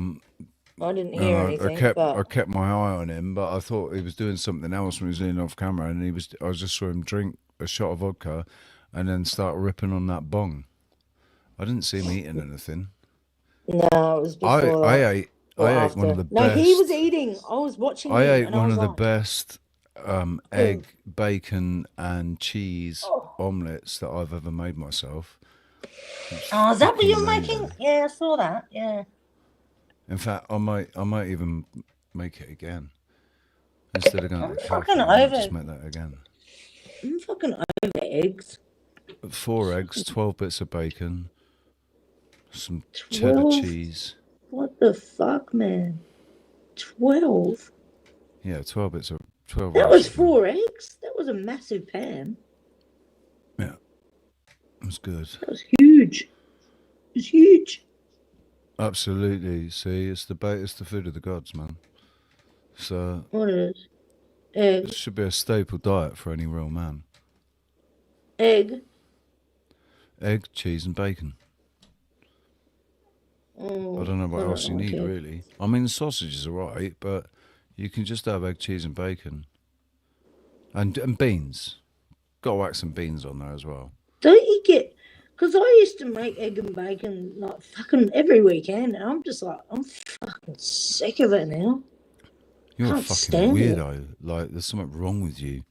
didn't hear anything. I kept my eye on him, but I thought he was doing something else when he was leaning off camera, and I just saw him drink a shot of vodka, and then start ripping on that bong. I didn't see him eating anything. No, it was before. I ate one of the best. No, he was eating. I was watching. I ate and one of the like, best egg, bacon, and cheese omelets that I've ever made myself. Oh, is that what you're Amazing. making? Yeah, I saw that. Yeah. In fact, I might even make it again instead of going to the cafe. fucking I might over just it. make that again. I'm fucking over eggs. 4 eggs, 12 bits of bacon, some cheddar 12? cheese. What the fuck, man? 12? Yeah, 12 bits of 12. That eggs. was 4 eggs? That was a massive pan. Yeah, it was good. That was huge. It was huge. Absolutely. See, it's the food of the gods, man. So What is? Egg. it should be a staple diet for any real man. Egg. Egg, cheese, and bacon. I don't know what else you need, really. I mean, the sausage is alright, but you can just have egg, cheese, and bacon. And beans. Got to whack some beans on there as well. Don't you get... Because I used to make egg and bacon like fucking every weekend, and I'm just like, I'm fucking sick of it now. You're a Can't fucking stand it. weirdo. Like, there's something wrong with you.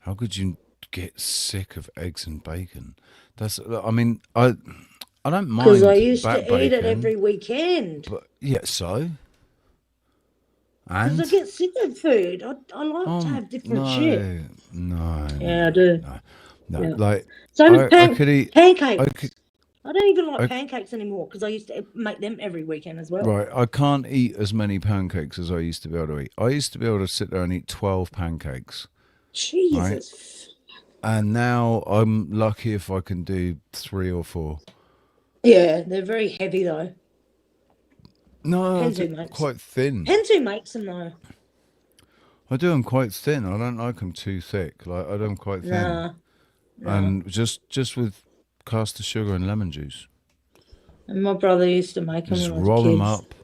How could you get sick of eggs and bacon? I mean, I don't mind Because I used back to eat it bacon, every weekend. but yeah, so Because I and get sick of food. I like to have different shit. no, Yeah, I do. no. Yeah. Like Same with I could eat pancakes. I don't even like I- pancakes anymore because I used to make them every weekend as well. Right, I can't eat as many pancakes as I used to be able to eat. I used to be able to sit there and eat 12 pancakes. Right? Jesus. And now I'm lucky if I can do 3 or 4. Yeah, they're very heavy though. No, Depends who they're makes. quite thin. Depends who makes them though. I do them quite thin. I don't like them too thick. Like I do them quite thin. Nah. And just with caster sugar and lemon juice. And my brother used to make them Just when I was roll them kids. up,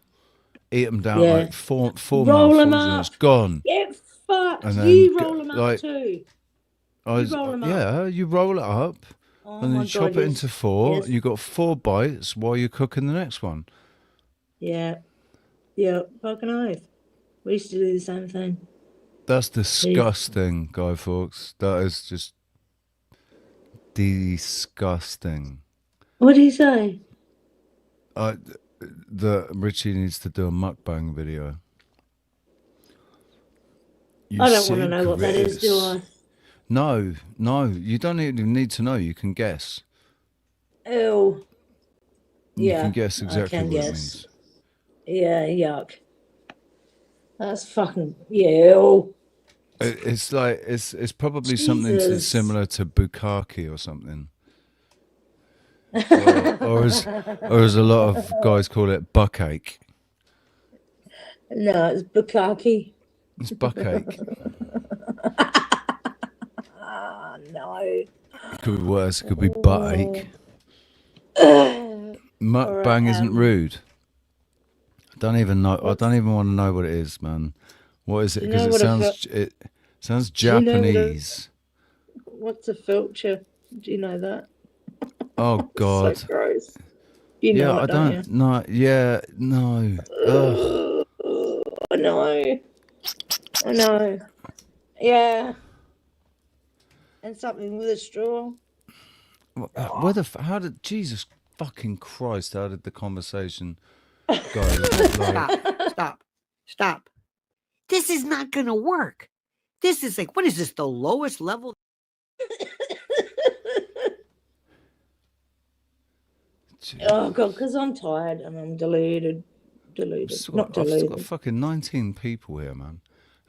eat them down Yeah. like four Roll 'em mouthfuls, and it's up. gone. Get fucked. And then You roll them up like too. I You roll 'em up. yeah, you roll it up, Oh and then my you chop God, it yes. into 4. Yes. You got 4 bites while you're cooking the next one. Yeah. Yeah, fucking oath. We used to do the same thing. That's disgusting, Guy Fawkes. That is just disgusting. What do you say? The Richie needs to do a mukbang video. You I don't want to know what that is, do Chris. I? No, you don't even need to know. You can guess. Ew. You Yeah. can guess exactly I can what it guess. means. Yeah, yuck. That's fucking ew. It's like it's probably something Jesus. similar to bukkake or something, or as a lot of guys call it, buckache. No, it's bukkake. It's buckache. Ah, no. It could be worse. It could be buttache. Mukbang isn't rude. I don't even know. I don't even want to know what it is, man. What is it? Do you Because know it sounds Do you know what Japanese. What's a filter? Do you know that? Oh God. So gross. You know Yeah, it, I don't. No. Yeah. No. Ugh. I know. I know. Yeah. And something with a straw. Where the? How did Jesus fucking Christ? How did the conversation go? Stop. This is not gonna work. This is like, what is this, the lowest level? Oh God, because I'm tired and I'm deluded. I've still got fucking 19 people here, man.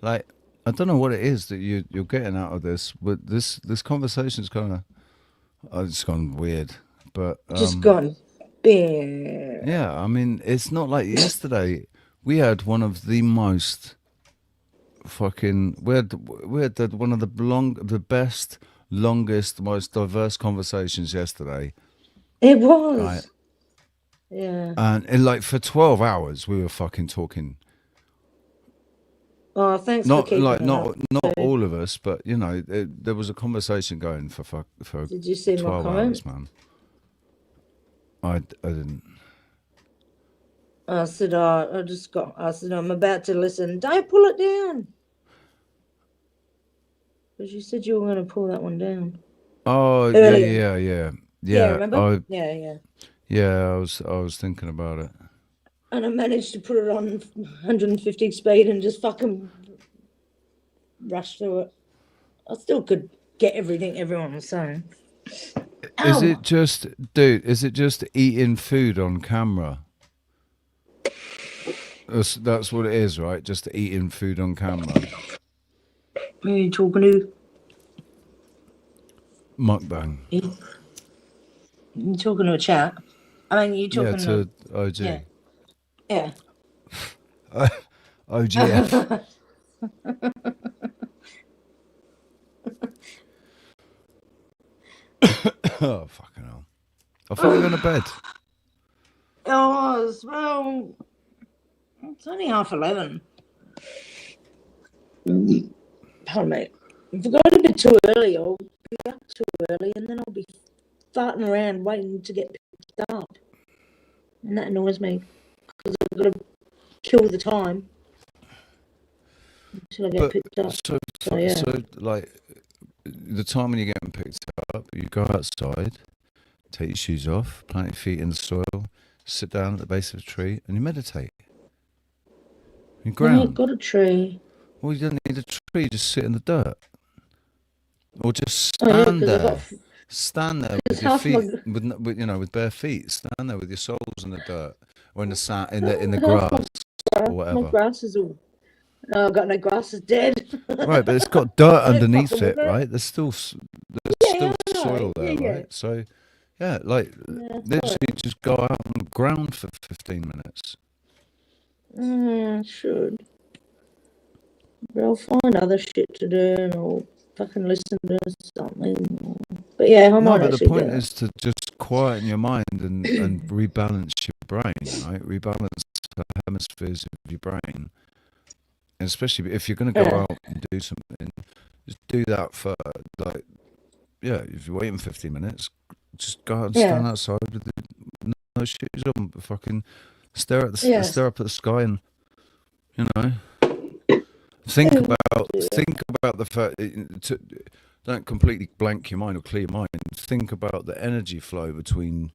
Like, I don't know what it is that you're getting out of this, but this conversation's kind of, it's gone weird. But Just gone. Bam. yeah, I mean, it's not like yesterday. We had one of the most fucking. We had one of the best, longest, most diverse conversations yesterday. It was. Right. Yeah. And like for 12 hours, we were fucking talking. Oh, thanks Not for keeping like it not up. not all of us, but you know, there was a conversation going for Did you see my 12 comment? hours, man. I didn't. I said, I said, I'm about to listen. Don't pull it down. Because you said you were going to pull that one down. Oh Earlier. yeah. Remember? Yeah. Yeah, I was thinking about it. And I managed to put it on 150 speed and just fucking rush through it. I still could get everything everyone was saying. Is it just, dude? Is it just eating food on camera? That's what it is, right? Just eating food on camera. Who are you talking to? Mukbang. You talking to a chat? I mean, you talking to OG. Yeah. OGF. Oh, fucking hell. I thought you were going to bed. It was. Well, it's only 11:30. Pardon me. If I go to bed too early, I'll be up too early and then I'll be farting around waiting to get picked up. And that annoys me because I've got to kill the time until I get picked up. So, yeah. So, like, the time when you're getting picked up, you go outside, take your shoes off, plant your feet in the soil, sit down at the base of a tree, and you meditate. You I've ground. got a tree. Well, you don't need a tree, just sit in the dirt. Or just Oh, yeah, stand 'cause I've there. got Stand there with Because your half feet, my- with bare feet. Stand there with your soles in the dirt, or in the sand, in the half grass, or My whatever. grass is all. No, I've got no grass. It's dead. Right, but it's got dirt No underneath fucking it, water. right? There's still Yeah, I know. soil there, Yeah, right? So, yeah, like literally just go out and ground for 15 minutes. Should. But I'll find other shit to do, or fucking listen to something. But yeah, I No, might but the actually point do it. is to just quieten your mind and rebalance your brain, right? Rebalance the hemispheres of your brain. And especially if you're going to go out and do something, just do that for, like, yeah, if you're waiting 15 minutes, just go out and stand outside with no shoes on, fucking stare up at the sky and, you know, think about the fact, don't completely blank your mind or clear your mind. Think about the energy flow between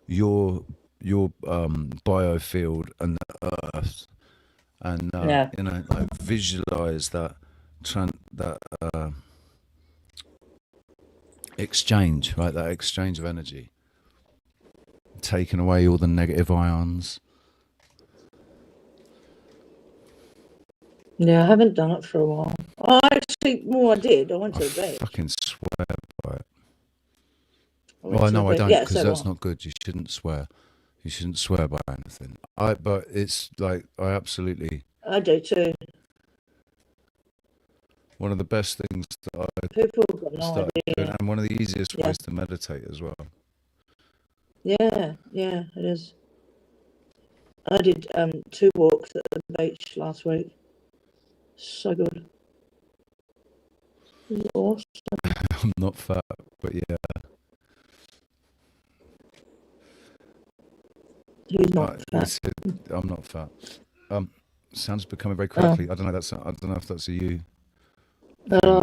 your biofield and the earth, and you know, like visualize that exchange, right? That exchange of energy, taking away all the negative ions. Yeah, I haven't done it for a while. I did. I went to the beach. Fucking swear by it. I went Well, to no, the I beach. don't, Yeah, because so that's what? not good. You shouldn't swear. You shouldn't swear by anything. But it's like, I absolutely. I do too. One of the best things that I People have got no started idea. doing, and one of the easiest ways to meditate as well. Yeah, it is. I did 2 walks at the beach last week. So good. It was awesome. I'm not fat, but yeah. He's not fat. I'm not fat. Sounds becoming very crackly. I don't know. I don't know if that's a you. Hello.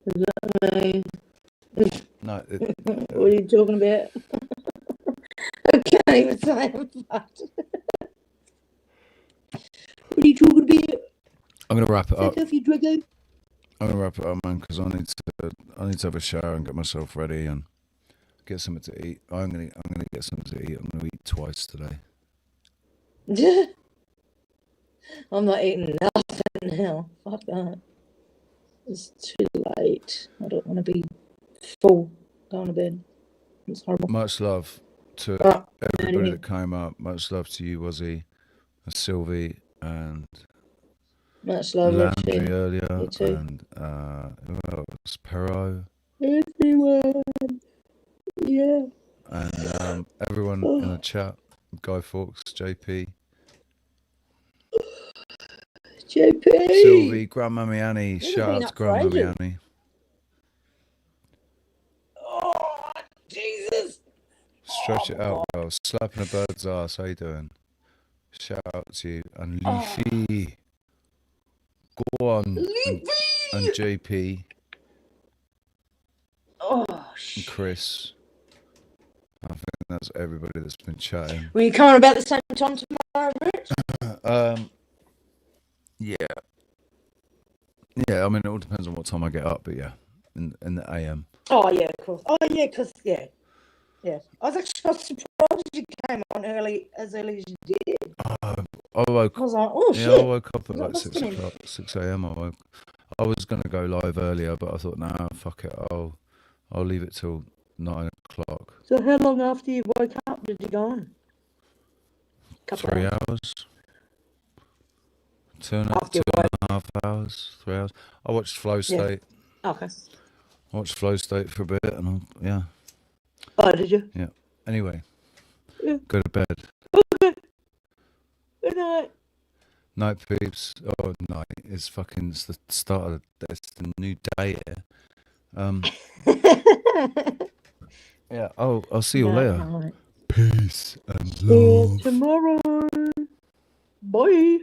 Is that me? No. What are you talking about? I can't even say I'm fat. What are you talking about? I'm gonna wrap it up. Take off your druggo. I'm gonna wrap it up, man, because I need to have a shower and get myself ready and get something to eat. I'm gonna get something to eat. I'm gonna eat twice today. I'm not eating nothing now. Fuck that. It's too late. I don't want to be full going to bed. It's horrible. Much love to everybody that came up. Much love to you, Odysee, and Sylvie, and much love, Landry Richie. earlier, You too. and who else? Perot, Everyone. Yeah. and everyone in the chat. Guy Fawkes, JP. Sylvie, Grandmummy Annie. Shout out to Grandmummy Annie. Oh, Jesus. Stretch it out, girl. Slapping a bird's ass. How you doing? Shout out to you. And Leafy. Go on. And JP. Oh, and Chris. I think that's everybody that's been chatting. Were you coming about the same time tomorrow, Rich? Yeah. Yeah, I mean, it all depends on what time I get up, but yeah, in the AM. Oh, yeah, of course. Oh, yeah, because, yeah. I was actually surprised you came on as early as you did. I woke I was like, oh, yeah, shit. I woke up at like What's 6 happening? o'clock, 6 a.m. I was going to go live earlier, but I thought, nah, fuck it. I'll leave it till 9 o'clock. So how long after you woke up did you go on? 3 hours. Two and a half hours, 3 hours. I watched Flow State. Okay. I watched Flow State for a bit, and yeah. Oh, did you? Yeah. Anyway, Yeah. go to bed. Okay. Good night. Night, peeps. Oh, night. It's the start of it's the new day here. Yeah. Oh, I'll see you later. Night. Peace and See you love. tomorrow. Bye.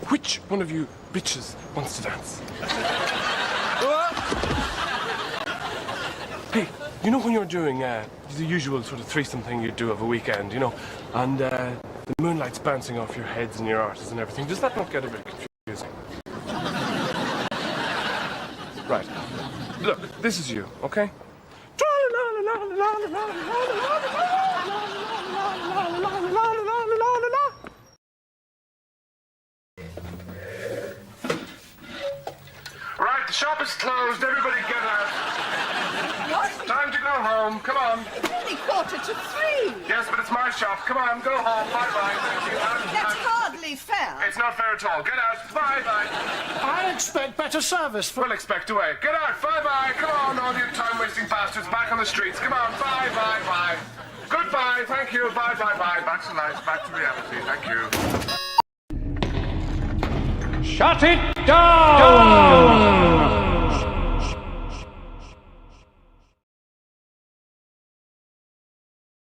Which one of you bitches wants to dance? Hey, you know when you're doing the usual sort of threesome thing you do of a weekend, you know, and the moonlight's bouncing off your heads and your arses and everything, does that not get a bit confusing? Right. Look, this is you, okay? Right, the shop is closed. Everybody get out. What? Time to go home. Come on. It's only 2:45. Yes, but it's my shop. Come on, go home. Bye-bye. Thank you. That's hardly fair. It's not fair at all. Get out. Bye-bye. I expect better service. We'll expect away. Get out. Bye-bye. Come on, all you time-wasting bastards. Back on the streets. Come on. Bye-bye-bye. Goodbye. Thank you. Bye-bye-bye. Back to life. Back to reality. Thank you. Shut it down!